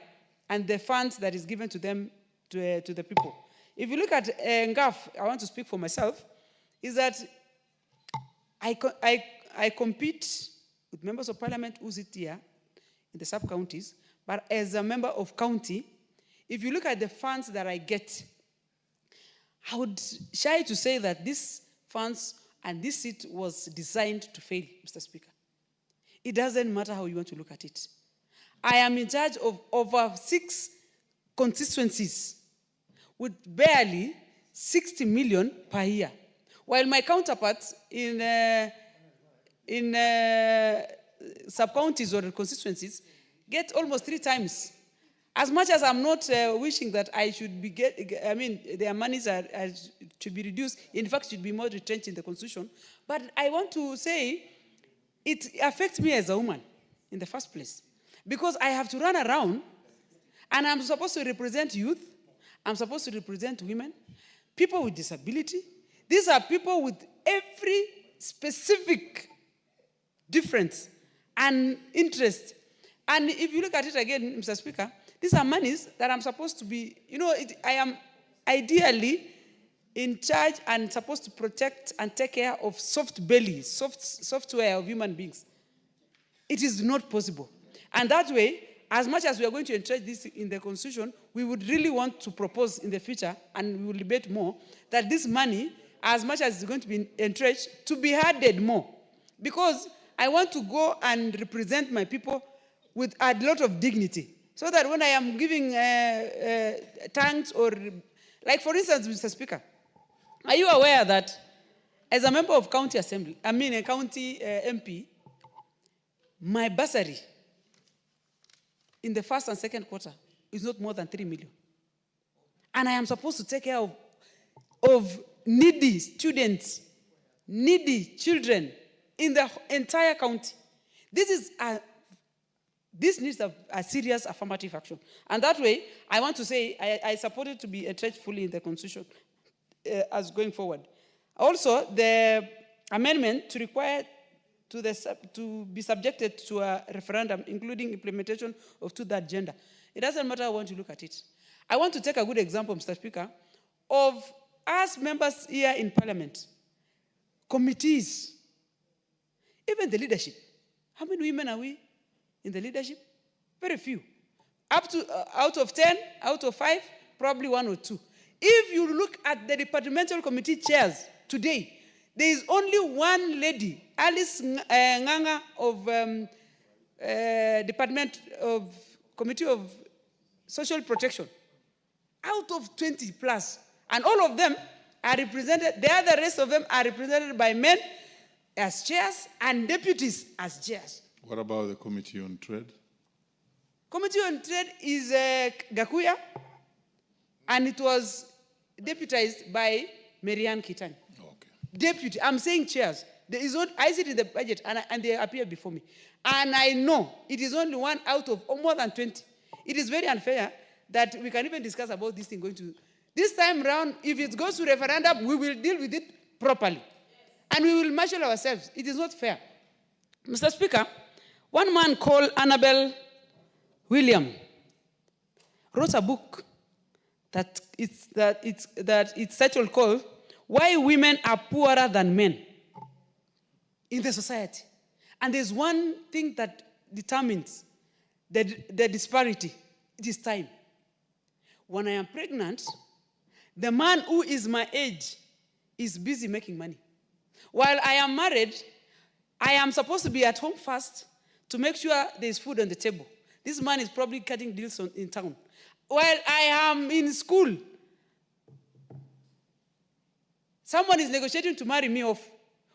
and the funds that is given to them, to the people. If you look at NGAF, I want to speak for myself, is that I compete with members of parliament who sit here in the sub-counties, but as a member of county, if you look at the funds that I get, I would shy to say that these funds and this seat was designed to fail, Mr. Speaker. It doesn't matter how you want to look at it. I am in charge of over 6 constituencies with barely 60 million per year, while my counterparts in sub-counties or constituencies get almost 3 times. As much as I'm not wishing that I should be their monies should be reduced, in fact, should be more retrenched in the constitution, but I want to say it affects me as a woman in the first place, because I have to run around and I'm supposed to represent youth, I'm supposed to represent women, people with disability. These are people with every specific difference and interest. And if you look at it again, Mr. Speaker, these are monies that I'm supposed to be, I am ideally in charge and supposed to protect and take care of software of human beings. It is not possible. And that way, as much as we are going to entrench this in the Constitution, we would really want to propose in the future, and we will debate more, that this money, as much as it's going to be entrenched, to be added more. Because I want to go and represent my people with a lot of dignity, so that when I am giving thanks or, like for instance, Mr. Speaker, are you aware that as a member of county assembly, a county MP, my bursary in the first and second quarter is not more than 3 million. And I am supposed to take care of needy students, needy children in the entire county. This needs a serious affirmative action. And that way, I want to say I support it to be entrenched fully in the Constitution as going forward. Also, the amendment to require to be subjected to a referendum, including implementation of two-thirds gender. It doesn't matter how I want to look at it. I want to take a good example, Mr. Speaker, of us members here in Parliament, committees, even the leadership. How many women are we in the leadership? Very few. Out of 10, out of 5, probably 1 or 2. If you look at the departmental committee chairs today, there is only one lady, Alice Nganga of Committee of Social Protection, out of 20 plus. And all of them are represented, the rest of them are represented by men as chairs and deputies as chairs. What about the Committee on Trade? Committee on Trade is Gakuya, and it was deputized by Marianne Kitani. Deputy, I'm saying chairs. There is one, I see it in the budget and they appear before me. And I know it is only 1 out of more than 20. It is very unfair that we can even discuss about this thing going to. This time round, if it goes to referendum, we will deal with it properly. And we will marshal ourselves. It is not fair. Mr. Speaker, one man called Annabel William wrote a book that it's titled called Why Women Are Poorer Than Men in the Society. And there's one thing that determines the disparity. It is time. When I am pregnant, the man who is my age is busy making money. While I am married, I am supposed to be at home first to make sure there's food on the table. This man is probably cutting deals in town. While I am in school, someone is negotiating to marry me off,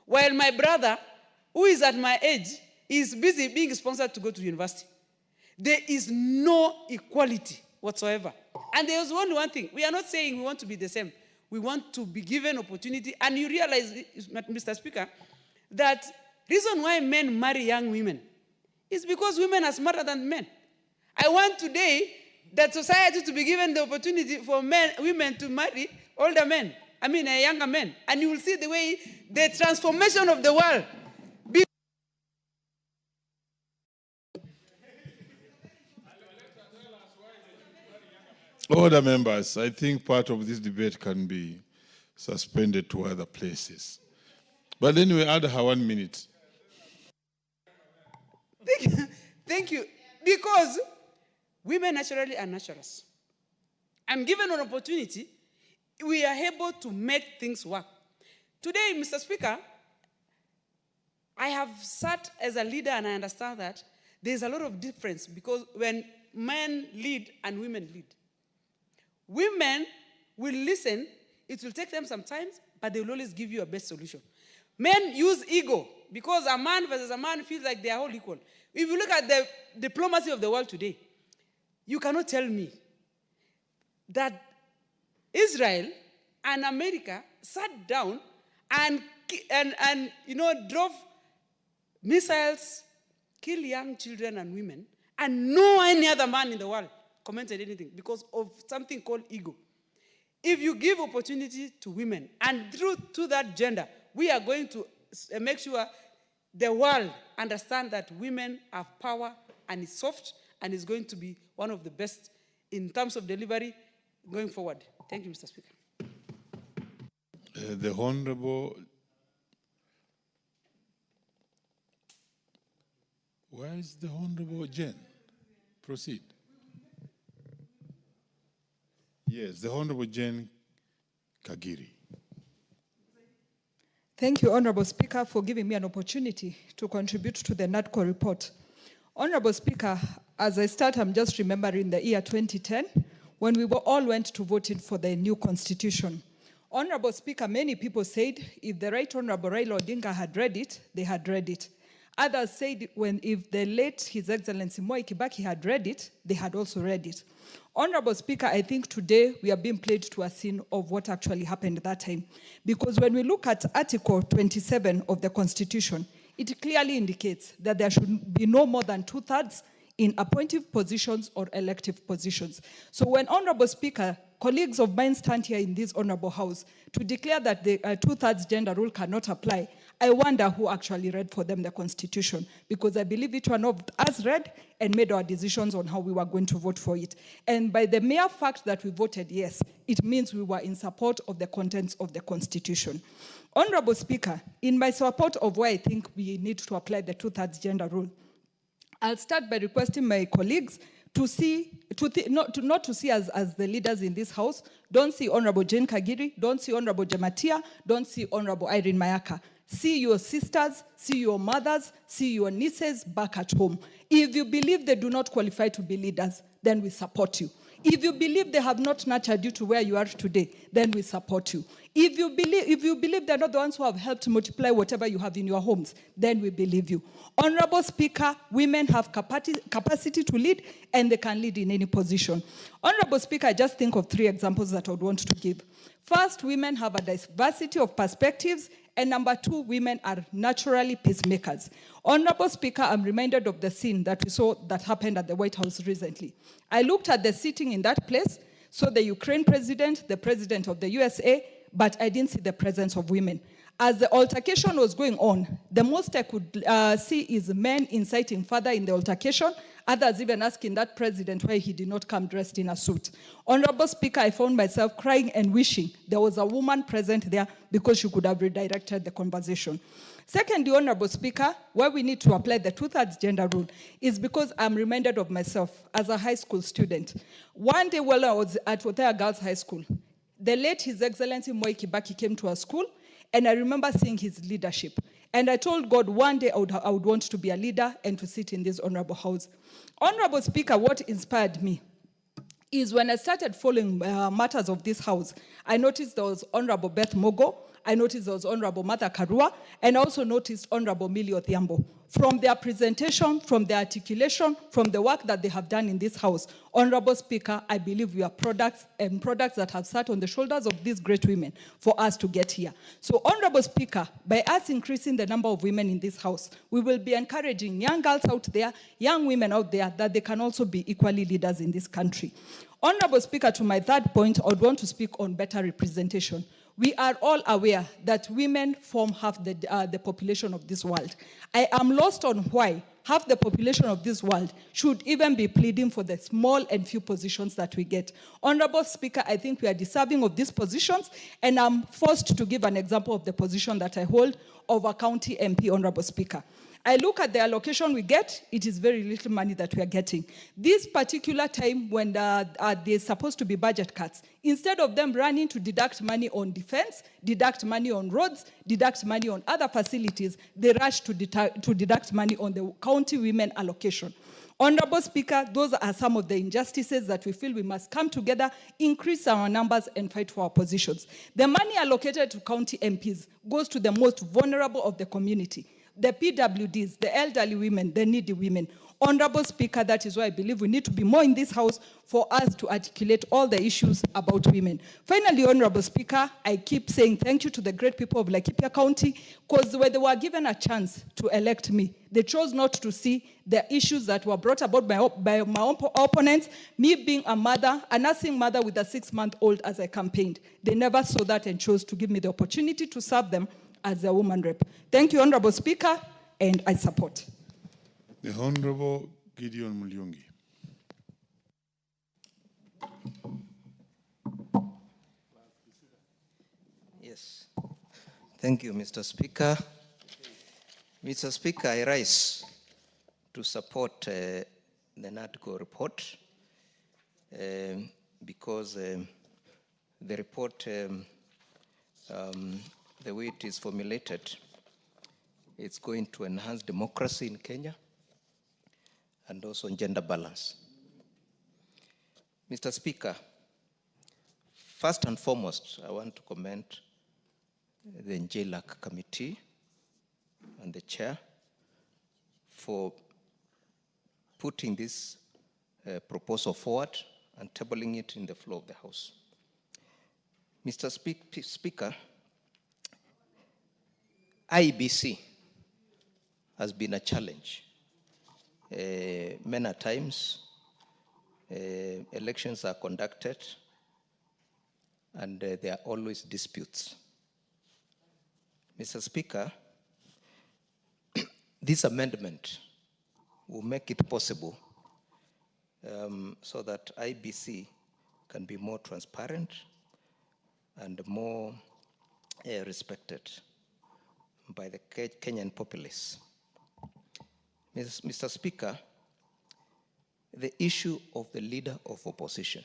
while my brother, who is at my age, is busy being sponsored to go to university. There is no equality whatsoever. And there is only one thing. We are not saying we want to be the same. We want to be given opportunity. And you realize, Mr. Speaker, that reason why men marry young women is because women are smarter than men. I want today that society to be given the opportunity for women to marry older men. Younger men. And you will see the way the transformation of the world. Other members, I think part of this debate can be suspended to other places. But then we add her 1 minute. Thank you. Because women naturally are naturalists. And given an opportunity, we are able to make things work. Today, Mr. Speaker, I have sat as a leader and I understand that there's a lot of difference because when men lead and women lead. Women will listen. It will take them some time, but they will always give you a best solution. Men use ego because a man versus a man feels like they are all equal. If you look at the diplomacy of the world today, you cannot tell me that Israel and America sat down and drove missiles, killed young children and women, and no any other man in the world commented anything because of something called ego. If you give opportunity to women, and through that gender, we are going to make sure the world understand that women have power and is soft and is going to be one of the best in terms of delivery going forward. Thank you, Mr. Speaker. The Honorable, where is the Honorable Jen? Proceed. Yes, the Honorable Jen Kagiri. Thank you, Honorable Speaker, for giving me an opportunity to contribute to the Nadco report. Honorable Speaker, as I start, I'm just remembering the year 2010, when we all went to voting for the new constitution. Honorable Speaker, many people said if the Right Honorable Raila Odinga had read it, they had read it. Others said if the late His Excellency Mwai Kibaki had read it, they had also read it. Honorable Speaker, I think today we are being played to a scene of what actually happened at that time. Because when we look at Article 27 of the Constitution, it clearly indicates that there should be no more than 2/3 in appointive positions or elective positions. So when, Honorable Speaker, colleagues of mine stand here in this Honorable House to declare that the 2/3 gender rule cannot apply, I wonder who actually read for them the Constitution, because I believe each one of us read and made our decisions on how we were going to vote for it. And by the mere fact that we voted yes, it means we were in support of the contents of the Constitution. Honorable Speaker, in my support of why I think we need to apply the 2/3 gender rule, I'll start by requesting my colleagues to not to see us as the leaders in this House. Don't see Honorable Jane Kagiri, don't see Honorable Jematia, don't see Honorable Irene Mayaka. See your sisters, see your mothers, see your nieces back at home. If you believe they do not qualify to be leaders, then we support you. If you believe they have not nurtured you to where you are today, then we support you. If you believe they're not the ones who have helped multiply whatever you have in your homes, then we believe you. Honorable Speaker, women have capacity to lead, and they can lead in any position. Honorable Speaker, I just think of 3 examples that I would want to give. First, women have a diversity of perspectives, and number 2, women are naturally peacemakers. Honorable Speaker, I'm reminded of the scene that we saw that happened at the White House recently. I looked at the sitting in that place, saw the Ukraine president, the president of the USA, but I didn't see the presence of women. As the altercation was going on, the most I could see is men inciting further in the altercation, others even asking that president why he did not come dressed in a suit. Honorable Speaker, I found myself crying and wishing there was a woman present there because she could have redirected the conversation. Secondly, Honorable Speaker, why we need to apply the 2/3 gender rule is because I'm reminded of myself as a high school student. One day while I was at Othaya Girls High School, the late His Excellency Mwai Kibaki came to our school, and I remember seeing his leadership. And I told God one day I would want to be a leader and to sit in this Honorable House. Honorable Speaker, what inspired me is when I started following matters of this House, I noticed there was Honorable Beth Mogo, I noticed there was Honorable Martha Karua, and I also noticed Honorable Millie Odhiambo. From their presentation, from their articulation, from the work that they have done in this House, Honorable Speaker, I believe we are products that have sat on the shoulders of these great women for us to get here. So, Honorable Speaker, by us increasing the number of women in this House, we will be encouraging young girls out there, young women out there, that they can also be equally leaders in this country. Honorable Speaker, to my third point, I would want to speak on better representation. We are all aware that women form half the population of this world. I am lost on why half the population of this world should even be pleading for the small and few positions that we get. Honorable Speaker, I think we are deserving of these positions, and I'm forced to give an example of the position that I hold of a county MP, Honorable Speaker. I look at the allocation we get, it is very little money that we are getting. This particular time when there's supposed to be budget cuts, instead of them running to deduct money on defense, deduct money on roads, deduct money on other facilities, they rush to deduct money on the county women allocation. Honorable Speaker, those are some of the injustices that we feel we must come together, increase our numbers, and fight for our positions. The money allocated to county MPs goes to the most vulnerable of the community, the PWDs, the elderly women, the needy women. Honorable Speaker, that is why I believe we need to be more in this House for us to articulate all the issues about women. Finally, Honorable Speaker, I keep saying thank you to the great people of Laikipia County, because when they were given a chance to elect me, they chose not to see the issues that were brought about by my own opponents, me being a mother, a nursing mother with a 6-month-old as I campaigned. They never saw that and chose to give me the opportunity to serve them as a woman rep. Thank you, Honorable Speaker, and I support. The Honorable Gideon Mulyungi. Yes. Thank you, Mr. Speaker. Mr. Speaker, I rise to support the Nadco report because the report, the way it is formulated, it's going to enhance democracy in Kenya and also gender balance. Mr. Speaker, first and foremost, I want to commend the NJLAC committee and the chair for putting this proposal forward and tabling it in the floor of the House. Mr. Speaker, IBC has been a challenge. Many times, elections are conducted and there are always disputes. Mr. Speaker, this amendment will make it possible so that IBC can be more transparent and more respected by the Kenyan populace. Mr. Speaker, the issue of the leader of opposition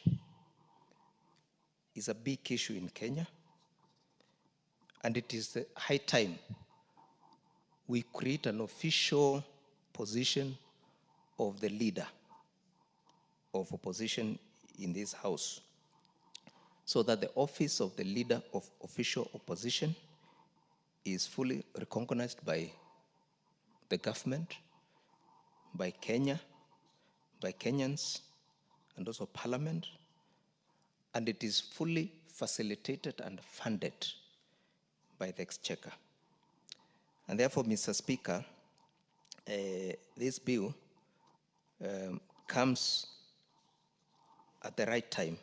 is a big issue in Kenya, and it is the high time we create an official position of the leader of opposition in this House, so that the office of the leader of official opposition is fully recognized by the government, by Kenya, by Kenyans, and also Parliament, and it is fully facilitated and funded by the Exchequer. And therefore, Mr. Speaker, this bill comes at the right time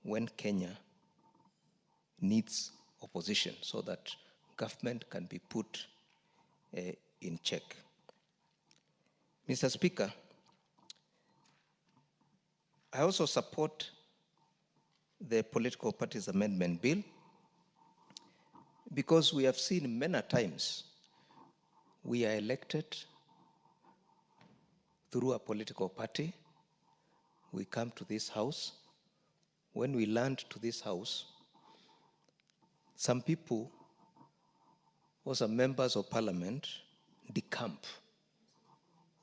when Kenya needs opposition so that government can be put in check. Mr. Speaker, I also support the Political Parties Amendment Bill because we have seen many times we are elected through a political party. We come to this House. When we land to this House, some people, also members of Parliament, decamp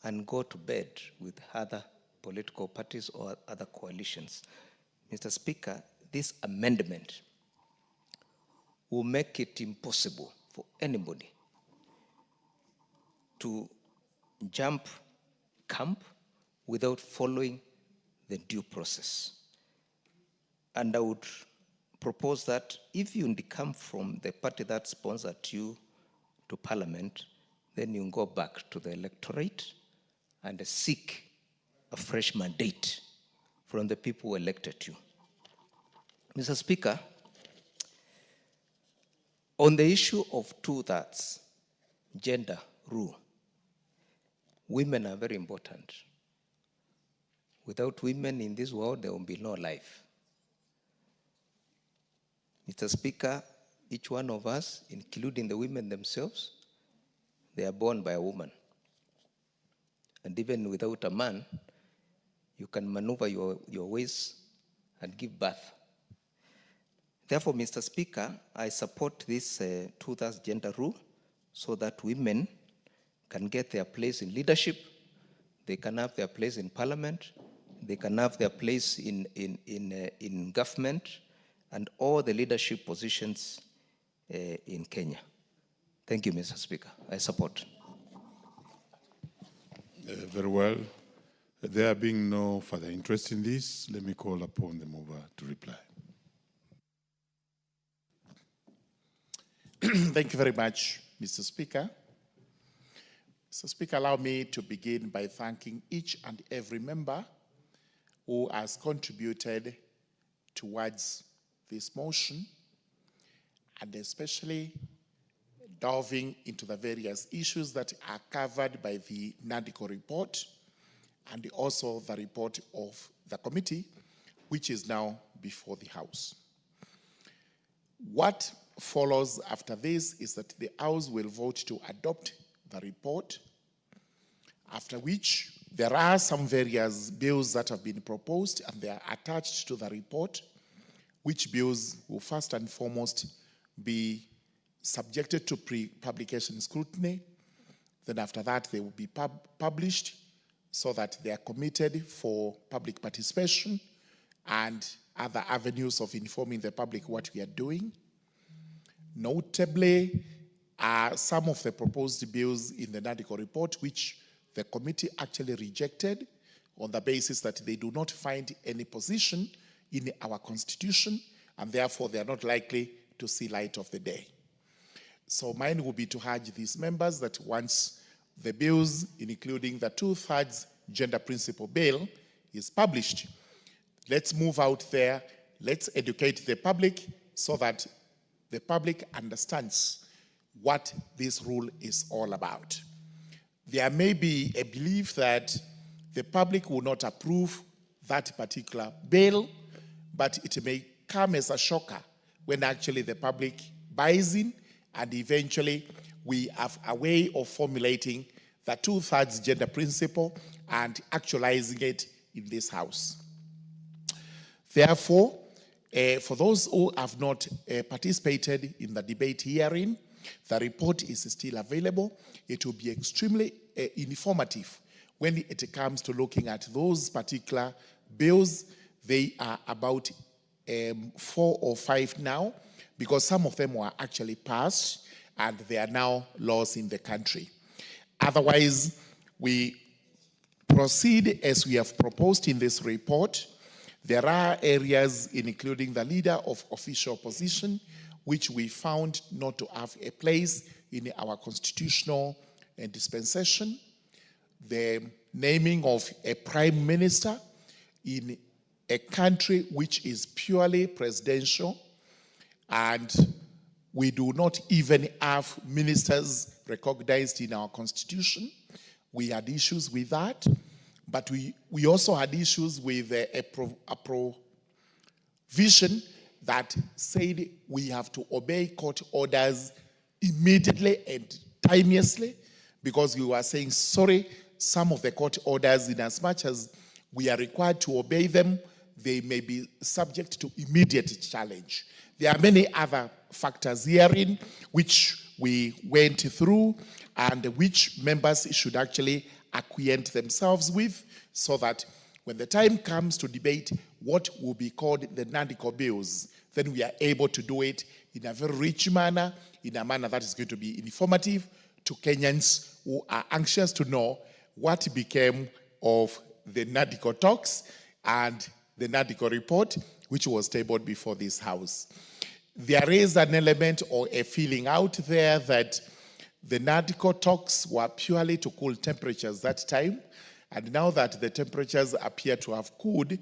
and go to bed with other political parties or other coalitions. Mr. Speaker, this amendment will make it impossible for anybody to jump camp without following the due process. And I would propose that if you decamp from the party that sponsored you to Parliament, then you go back to the electorate and seek a fresh mandate from the people who elected you. Mr. Speaker, on the issue of 2/3 gender rule, women are very important. Without women in this world, there will be no life. Mr. Speaker, each one of us, including the women themselves, they are born by a woman. And even without a man, you can maneuver your ways and give birth. Therefore, Mr. Speaker, I support this 2/3 gender rule so that women can get their place in leadership, they can have their place in parliament, they can have their place in government, and all the leadership positions in Kenya. Thank you, Mr. Speaker. I support. Very well. There being no further interest in this, let me call upon the mover to reply. Thank you very much, Mr. Speaker. Mr. Speaker, allow me to begin by thanking each and every member who has contributed towards this motion, and especially delving into the various issues that are covered by the Nadco report and also the report of the committee, which is now before the House. What follows after this is that the House will vote to adopt the report, after which there are some various bills that have been proposed and they are attached to the report, which bills will first and foremost be subjected to pre-publication scrutiny. Then after that, they will be published so that they are committed for public participation and other avenues of informing the public what we are doing. Notably, some of the proposed bills in the Nadco report, which the committee actually rejected on the basis that they do not find any position in our constitution, and therefore they are not likely to see light of the day. So mine will be to urge these members that once the bills, including the 2/3 gender principle bill, is published, let's move out there, let's educate the public so that the public understands what this rule is all about. There may be a belief that the public will not approve that particular bill, but it may come as a shocker when actually the public buys in, and eventually we have a way of formulating the 2/3 gender principle and actualizing it in this House. Therefore, for those who have not participated in the debate hearing, the report is still available. It will be extremely informative when it comes to looking at those particular bills. They are about 4 or 5 now, because some of them were actually passed and they are now laws in the country. Otherwise, we proceed as we have proposed in this report. There are areas, including the leader of official opposition, which we found not to have a place in our constitutional dispensation. The naming of a prime minister in a country which is purely presidential, and we do not even have ministers recognized in our constitution. We had issues with that, but we also had issues with a provision that said we have to obey court orders immediately and timelessly, because we were saying, sorry, some of the court orders, in as much as we are required to obey them, they may be subject to immediate challenge. There are many other factors herein which we went through and which members should actually acquaint themselves with, so that when the time comes to debate what will be called the Nadco bills, then we are able to do it in a very rich manner, in a manner that is going to be informative to Kenyans who are anxious to know what became of the Nadco talks and the Nadco report, which was tabled before this House. There is an element or a feeling out there that the Nadco talks were purely to cool temperatures that time, and now that the temperatures appear to have cooled,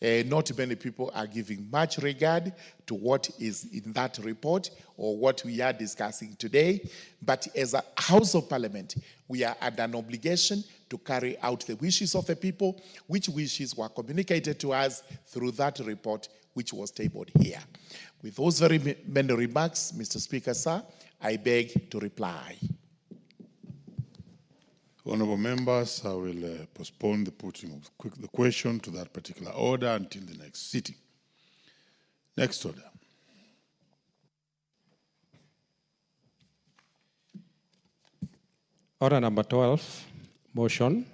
not many people are giving much regard to what is in that report or what we are discussing today. But as a House of Parliament, we are under an obligation to carry out the wishes of the people, which wishes were communicated to us through that report which was tabled here. With those very many remarks, Mr. Speaker, sir, I beg to reply. Honourable members, I will postpone the putting of the question to that particular order until the next sitting. Next order. Order number 12, motion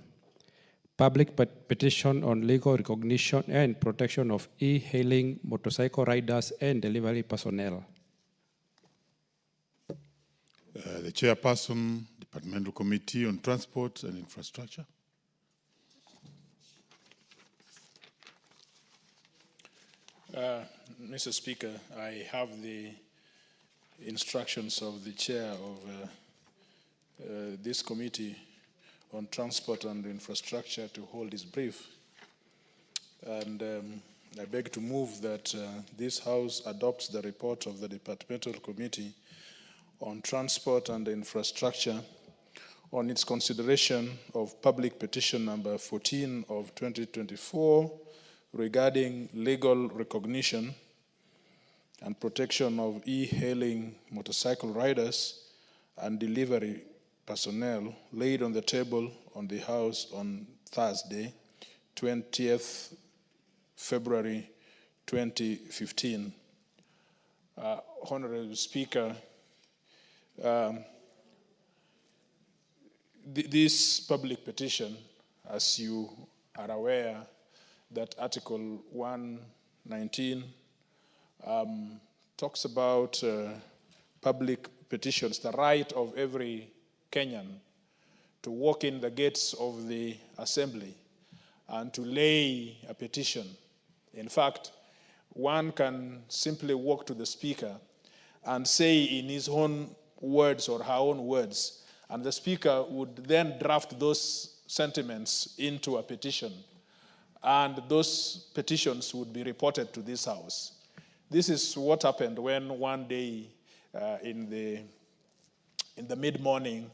public petition on legal recognition and protection of e-hailing motorcycle riders and delivery personnel. The Chairperson, Departmental Committee on Transport and Infrastructure. Mr. Speaker, I have the instructions of the chair of this committee on transport and infrastructure to hold his brief. And I beg to move that this House adopts the report of the Departmental Committee on Transport and Infrastructure on its consideration of public petition number 14 of 2024 regarding legal recognition and protection of e-hailing motorcycle riders and delivery personnel laid on the table on the House on Thursday, 20th February 2015. Honorable Speaker, this public petition, as you are aware, that Article 119 talks about public petitions, the right of every Kenyan to walk in the gates of the assembly and to lay a petition. In fact, one can simply walk to the speaker and say in his own words or her own words, and the speaker would then draft those sentiments into a petition, and those petitions would be reported to this House. This is what happened when one day in the mid-morning,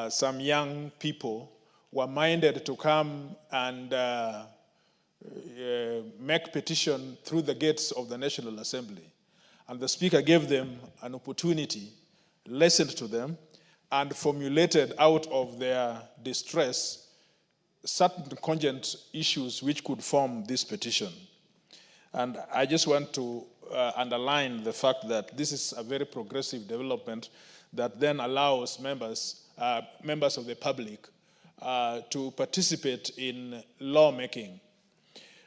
some young people were minded to come and make petition through the gates of the National Assembly. And the Speaker gave them an opportunity, listened to them, and formulated out of their distress certain cogent issues which could form this petition. And I just want to underline the fact that this is a very progressive development that then allows members of the public to participate in lawmaking.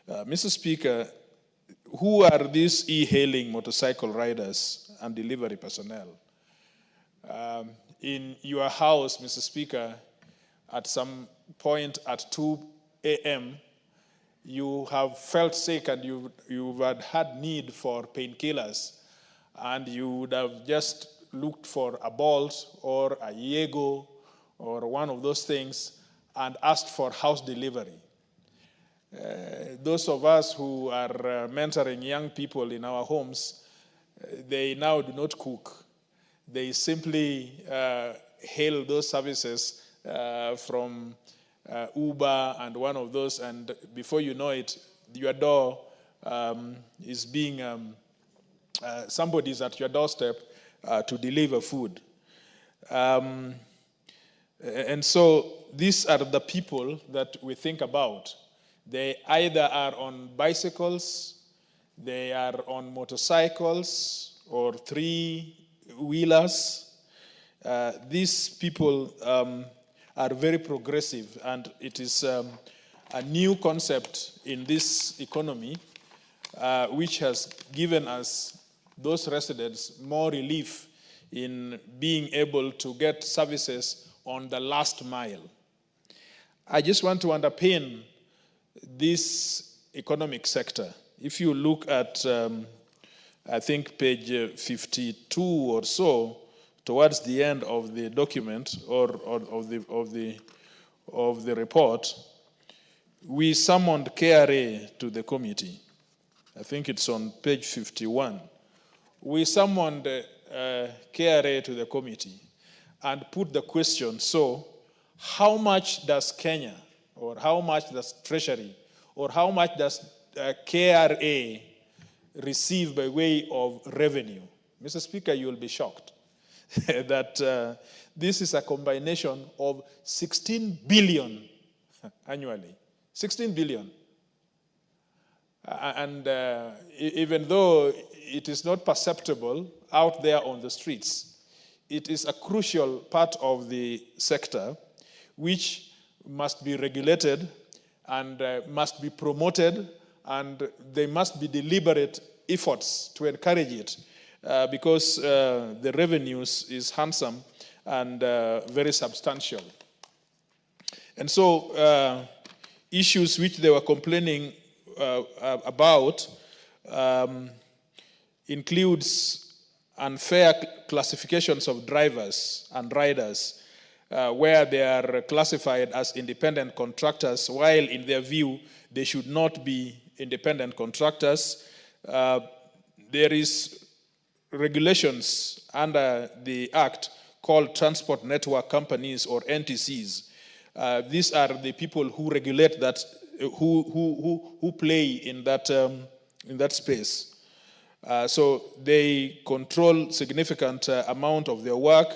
Mr. Speaker, who are these e-hailing motorcycle riders and delivery personnel? In your House, Mr. Speaker, at some point at 2 a.m., you have felt sick and you've had need for painkillers, and you would have just looked for a Bolt or a Yego or one of those things and asked for house delivery. Those of us who are mentoring young people in our homes, they now do not cook. They simply hail those services from Uber and one of those, and before you know it, your door is being, somebody's at your doorstep to deliver food. And so these are the people that we think about. They either are on bicycles, they are on motorcycles or three-wheelers. These people are very progressive, and it is a new concept in this economy which has given us, those residents, more relief in being able to get services on the last mile. I just want to underpin this economic sector. If you look at, I think, page 52 or so, towards the end of the document or of the report, we summoned KRA to the committee. I think it's on page 51. We summoned KRA to the committee and put the question, so how much does Kenya, or how much does Treasury, or how much does KRA receive by way of revenue? Mr. Speaker, you will be shocked that this is a combination of 16 billion annually. 16 billion. And even though it is not perceptible out there on the streets, it is a crucial part of the sector which must be regulated and must be promoted, and there must be deliberate efforts to encourage it because the revenues is handsome and very substantial. And so issues which they were complaining about includes unfair classifications of drivers and riders where they are classified as independent contractors, while in their view, they should not be independent contractors. There is regulations under the Act called Transport Network Companies, or NTCs. These are the people who regulate that, who play in that space. So they control significant amount of their work,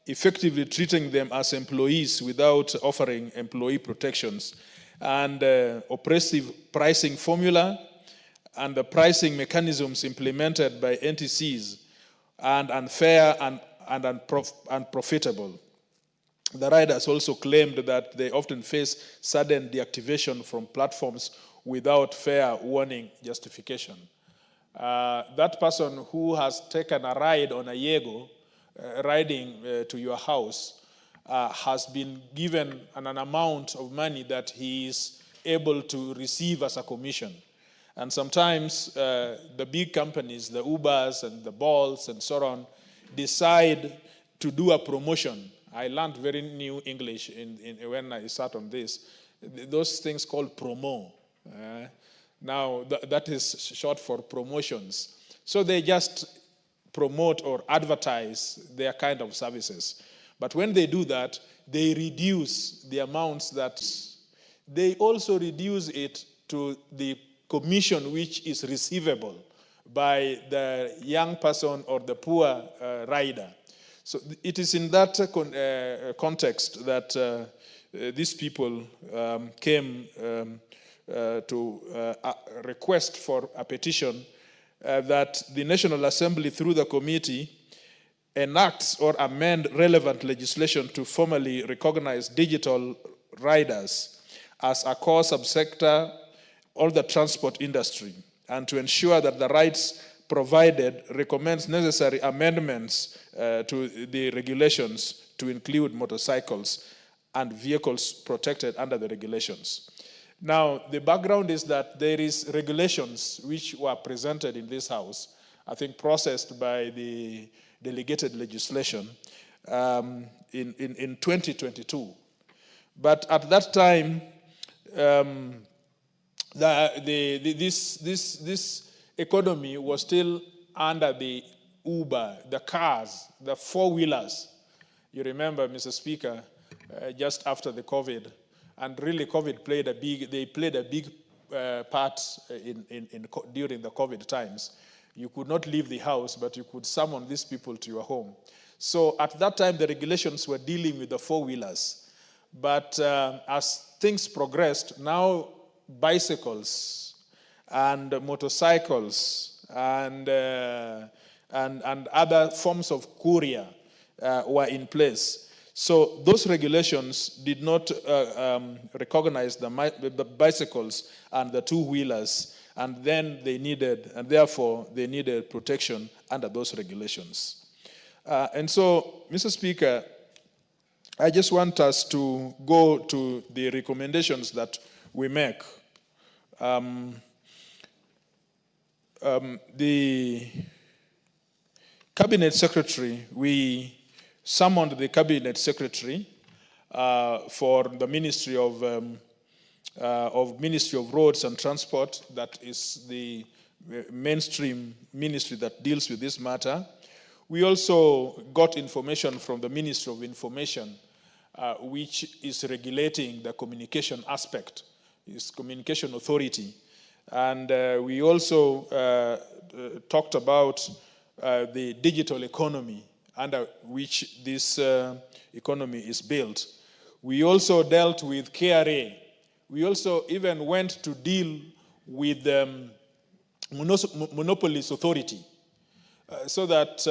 effectively treating them as employees without offering employee protections. And oppressive pricing formula and the pricing mechanisms implemented by NTCs and unfair and unprofitable. The riders also claimed that they often face sudden deactivation from platforms without fair warning justification. That person who has taken a ride on a Yego, riding to your house, has been given an amount of money that he is able to receive as a commission. And sometimes the big companies, the Ubers and the Bolts and so on, decide to do a promotion. I learned very new English when I sat on this. Those things called promo. Now, that is short for promotions. So they just promote or advertise their kind of services. But when they do that, they reduce the amounts that they also reduce it to the commission which is receivable by the young person or the poor rider. So it is in that context that these people came to request for a petition that the National Assembly, through the committee, enacts or amend relevant legislation to formally recognize digital riders as a core subsector of the transport industry, and to ensure that the rights provided recommends necessary amendments to the regulations to include motorcycles and vehicles protected under the regulations. Now, the background is that there is regulations which were presented in this House, I think processed by the delegated legislation in 2022. But at that time, this economy was still under the Uber, the cars, the four-wheelers. You remember, Mr. Speaker, just after the COVID, and really COVID played a big part during the COVID times. You could not leave the house, but you could summon these people to your home. So at that time, the regulations were dealing with the four-wheelers. But as things progressed, now bicycles and motorcycles and other forms of courier were in place. So those regulations did not recognize the bicycles and the two-wheelers, and then therefore they needed protection under those regulations. And so, Mr. Speaker, I just want us to go to the recommendations that we make. The Cabinet Secretary, we summoned the Cabinet Secretary for the Ministry of Roads and Transport, that is the mainstream ministry that deals with this matter. We also got information from the Ministry of Information, which is regulating the communication aspect, is Communication Authority. And we also talked about the digital economy under which this economy is built. We also dealt with KRA. We also even went to deal with Monopolies Authority, so that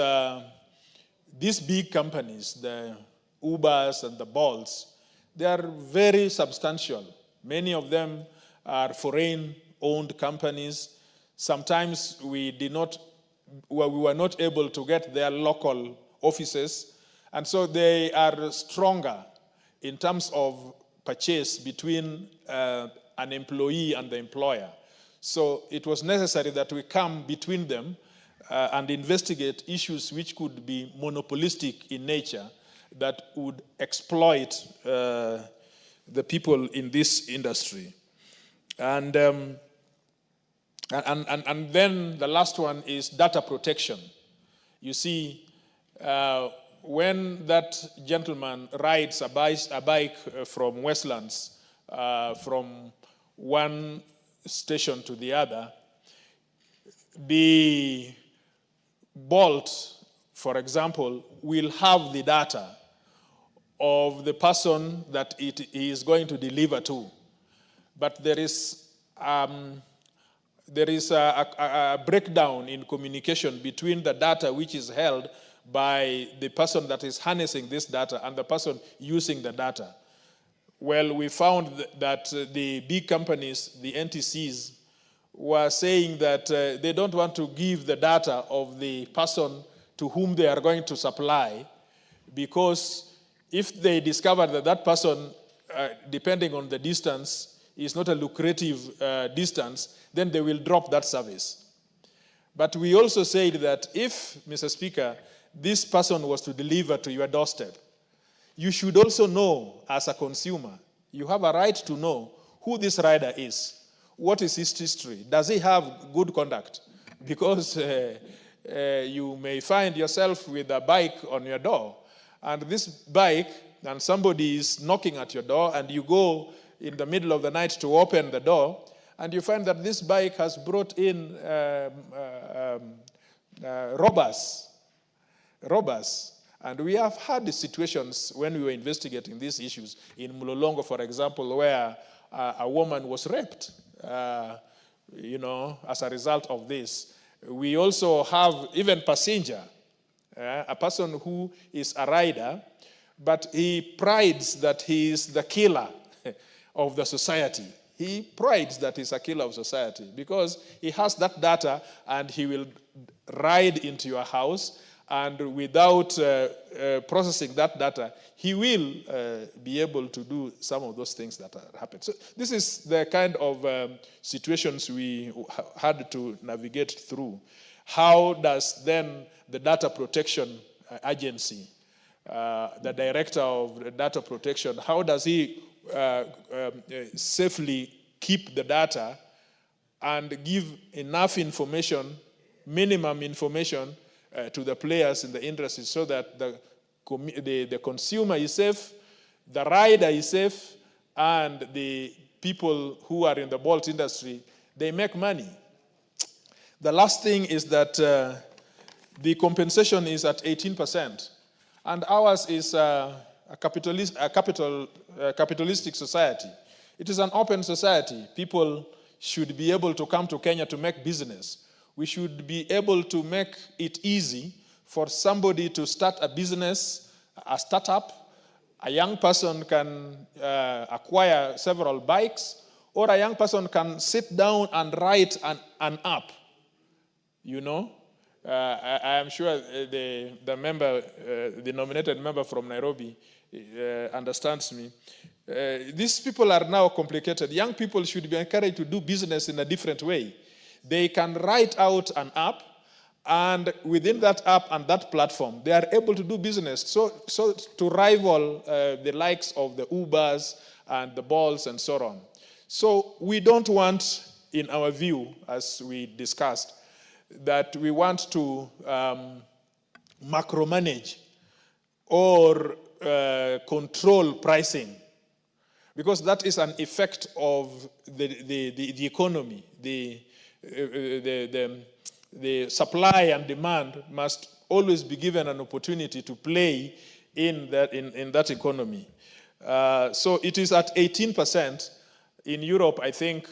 these big companies, the Ubers and the Bolts, they are very substantial. Many of them are foreign-owned companies. Sometimes we were not able to get their local offices, and so they are stronger in terms of purchase between an employee and the employer. So it was necessary that we come between them and investigate issues which could be monopolistic in nature that would exploit the people in this industry. And then the last one is data protection. You see, when that gentleman rides a bike from Westlands, from one station to the other, the Bolt, for example, will have the data of the person that he is going to deliver to. But there is a breakdown in communication between the data which is held by the person that is harnessing this data and the person using the data. Well, we found that the big companies, the NTCs, were saying that they don't want to give the data of the person to whom they are going to supply, because if they discover that that person, depending on the distance, is not a lucrative distance, then they will drop that service. But we also said that if, Mr. Speaker, this person was to deliver to your doorstep, you should also know, as a consumer, you have a right to know who this rider is. What is his history? Does he have good conduct? Because you may find yourself with a bike on your door, and this bike, and somebody is knocking at your door, and you go in the middle of the night to open the door, and you find that this bike has brought in robbers. And we have had situations when we were investigating these issues in Mlolongo, for example, where a woman was raped, as a result of this. We also have even passenger, a person who is a rider, but he prides that he is the killer of the society. He prides that he's a killer of society because he has that data and he will ride into your house, and without processing that data, he will be able to do some of those things that happen. So this is the kind of situations we had to navigate through. How does then the data protection agency, the director of the data protection, how does he safely keep the data and give enough information, minimum information, to the players in the industry so that the consumer is safe, the rider is safe, and the people who are in the Bolt industry, they make money. The last thing is that the compensation is at 18%, and ours is a capitalistic society. It is an open society. People should be able to come to Kenya to make business. We should be able to make it easy for somebody to start a business, a startup. A young person can acquire several bikes, or a young person can sit down and write an app. I am sure the member, the nominated member from Nairobi, understands me. These people are now complicated. Young people should be encouraged to do business in a different way. They can write out an app, and within that app and that platform, they are able to do business. So to rival the likes of the Ubers and the Bolts and so on. So we don't want, in our view, as we discussed, that we want to macromanage or control pricing, because that is an effect of the economy. The supply and demand must always be given an opportunity to play in that economy. So it is at 18%. In Europe, I think,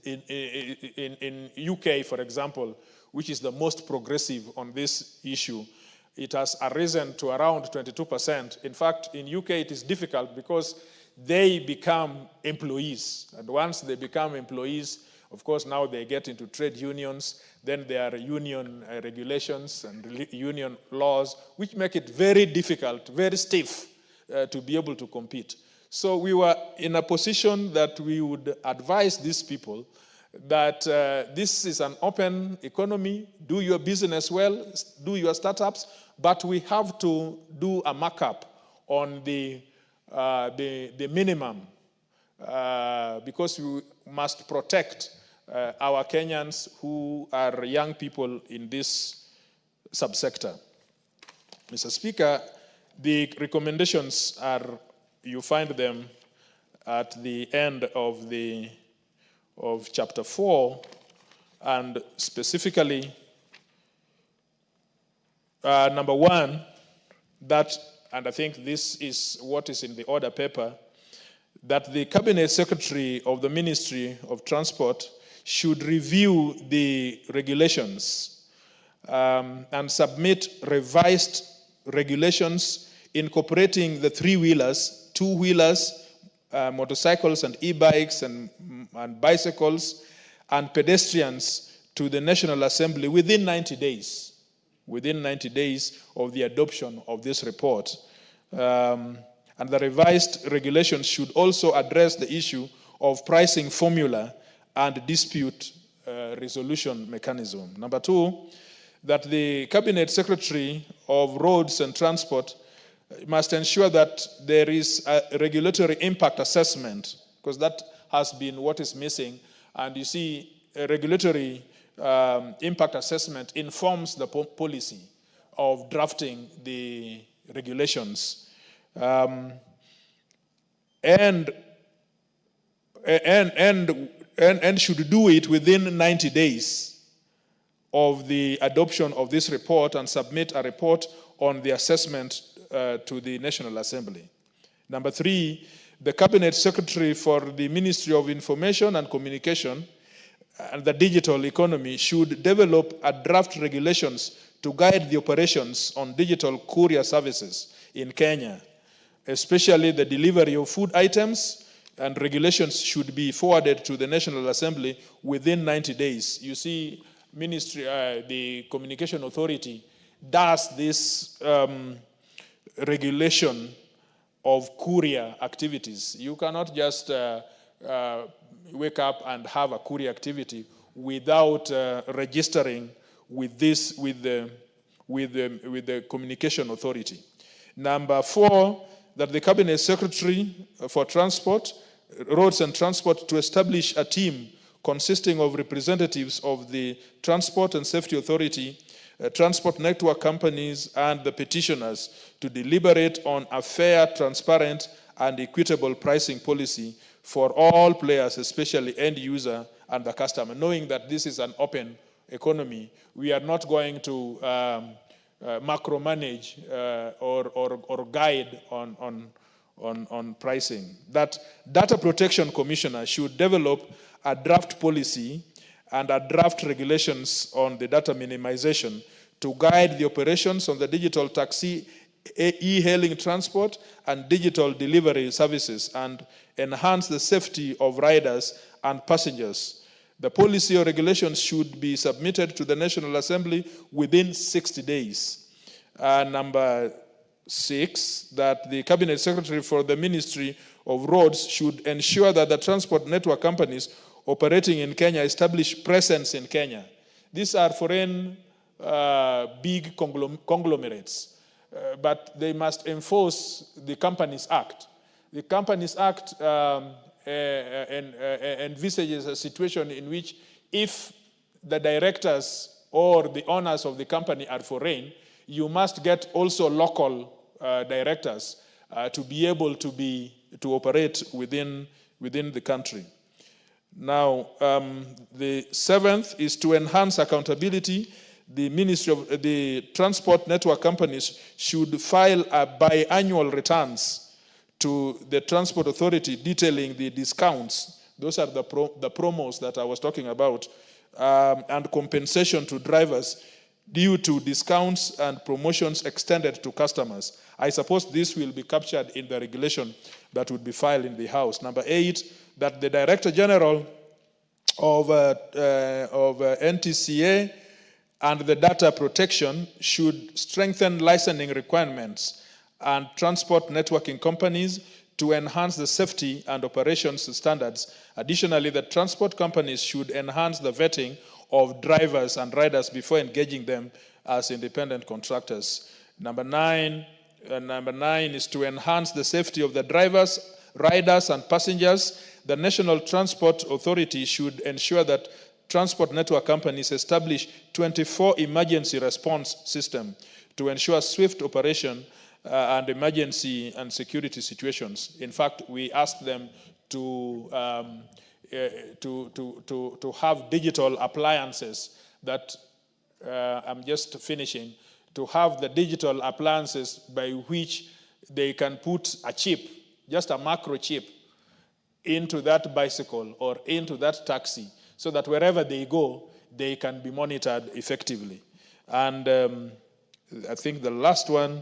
in UK, for example, which is the most progressive on this issue, it has arisen to around 22%. In fact, in UK, it is difficult because they become employees. And once they become employees, of course, now they get into trade unions, then there are union regulations and union laws, which make it very difficult, very stiff to be able to compete. So we were in a position that we would advise these people that this is an open economy, do your business well, do your startups, but we have to do a markup on the minimum because we must protect our Kenyans who are young people in this subsector. Mr. Speaker, the recommendations are, you find them at the end of chapter 4, and specifically number 1, that, and I think this is what is in the order paper, that the Cabinet Secretary of the Ministry of Transport should review the regulations and submit revised regulations incorporating the three-wheelers, two-wheelers, motorcycles and e-bikes and bicycles and pedestrians to the National Assembly within 90 days. Within 90 days of the adoption of this report. And the revised regulations should also address the issue of pricing formula and dispute resolution mechanism. Number 2, that the Cabinet Secretary of Roads and Transport must ensure that there is a regulatory impact assessment, because that has been what is missing. And you see, a regulatory impact assessment informs the policy of drafting the regulations. And should do it within 90 days of the adoption of this report and submit a report on the assessment to the National Assembly. Number 3, the Cabinet Secretary for the Ministry of Information and Communication and the Digital Economy should develop a draft regulations to guide the operations on digital courier services in Kenya, especially the delivery of food items, and regulations should be forwarded to the National Assembly within 90 days. You see, Ministry, the Communication Authority does this regulation of courier activities. You cannot just wake up and have a courier activity without registering with this with the Communication Authority. Number 4, that the Cabinet Secretary for Transport, Roads and Transport, to establish a team consisting of representatives of the Transport and Safety Authority, transport network companies, and the petitioners to deliberate on a fair, transparent, and equitable pricing policy for all players, especially end user and the customer. Knowing that this is an open economy, we are not going to macromanage or guide on pricing. That Data Protection Commissioner should develop a draft policy and a draft regulations on the data minimization to guide the operations on the digital taxi, e-hailing transport, and digital delivery services, and enhance the safety of riders and passengers. The policy or regulations should be submitted to the National Assembly within 60 days. Number 6, that the Cabinet Secretary for the Ministry of Roads should ensure that the transport network companies operating in Kenya establish presence in Kenya. These are foreign big conglomerates, but they must enforce the Companies Act. The Companies Act envisages a situation in which if the directors or the owners of the company are foreign, you must get also local directors to be able to operate within the country. Now, the 7th is to enhance accountability. The Ministry of the Transport Network companies should file biannual returns to the Transport Authority detailing the discounts. Those are the promos that I was talking about, and compensation to drivers due to discounts and promotions extended to customers. I suppose this will be captured in the regulation that would be filed in the House. Number 8, that the Director General of NTCA and the data protection should strengthen licensing requirements and transport networking companies to enhance the safety and operations standards. Additionally, the transport companies should enhance the vetting of drivers and riders before engaging them as independent contractors. Number 9 is to enhance the safety of the drivers, riders, and passengers. The National Transport Authority should ensure that transport network companies establish 24 emergency response system to ensure swift operation and emergency and security situations. In fact, we asked them to have digital appliances that, I'm just finishing, to have the digital appliances by which they can put a chip, just a microchip, into that bicycle or into that taxi, so that wherever they go, they can be monitored effectively. And I think the last one,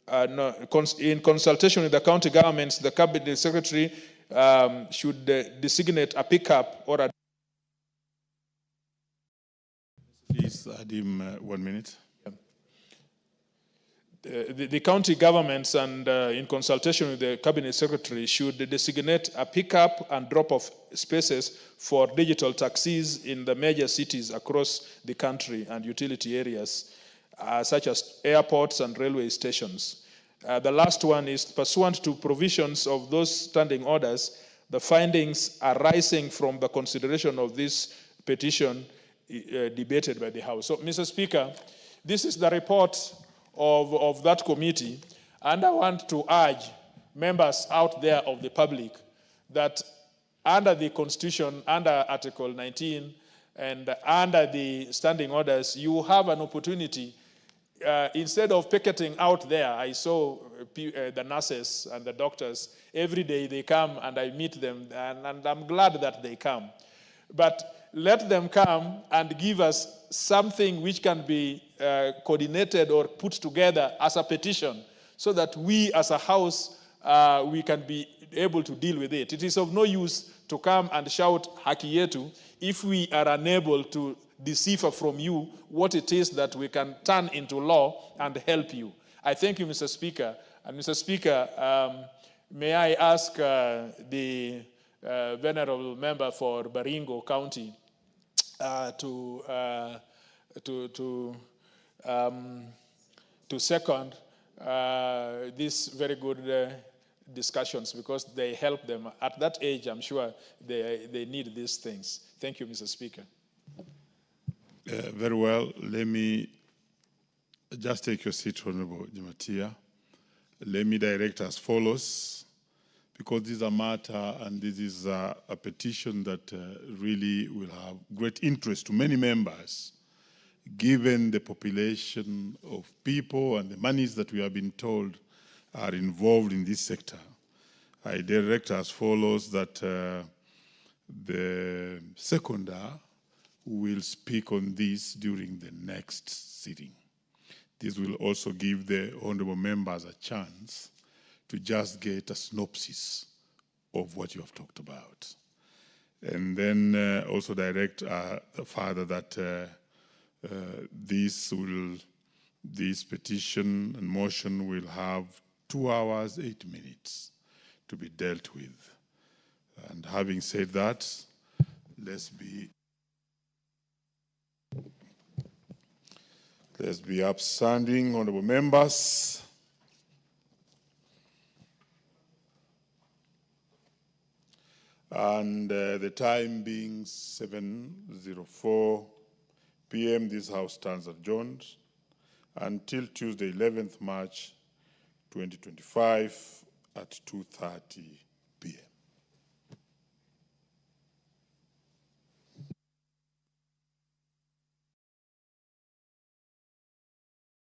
in consultation with the county governments, the cabinet secretary should designate a pickup or a... Please add him 1 minute. The county governments and in consultation with the cabinet secretary should designate a pickup and drop-off spaces for digital taxis in the major cities across the country and utility areas, such as airports and railway stations. The last one is pursuant to provisions of those standing orders, the findings arising from the consideration of this petition debated by the House. So, Mr. Speaker, this is the report of that committee, and I want to urge members out there of the public that under the Constitution, under Article 19, and under the standing orders, you have an opportunity. Instead of picketing out there, I saw the nurses and the doctors, every day they come and I meet them, and I'm glad that they come. But let them come and give us something which can be coordinated or put together as a petition, so that we as a House, we can be able to deal with it. It is of no use to come and shout haki yetu if we are unable to decipher from you what it is that we can turn into law and help you. I thank you, Mr. Speaker. And Mr. Speaker, may I ask the venerable member for Baringo County to second these very good discussions, because they help them. At that age, I'm sure they need these things. Thank you, Mr. Speaker. Very well. Let me just take your seat, Honorable Jamatia. Let me direct as follows, because this is a matter and this is a petition that really will have great interest to many members, given the population of people and the monies that we have been told are involved in this sector. I direct as follows that the seconder will speak on this during the next sitting. This will also give the honorable members a chance to just get a synopsis of what you have talked about. And then also direct further that this petition and motion will have 2 hours, 8 minutes to be dealt with. And having said that, let's be upstanding, honorable members. And the time being 7:04 p.m., this House stands adjourned until Tuesday, 11th March, 2025 at 2:30 p.m.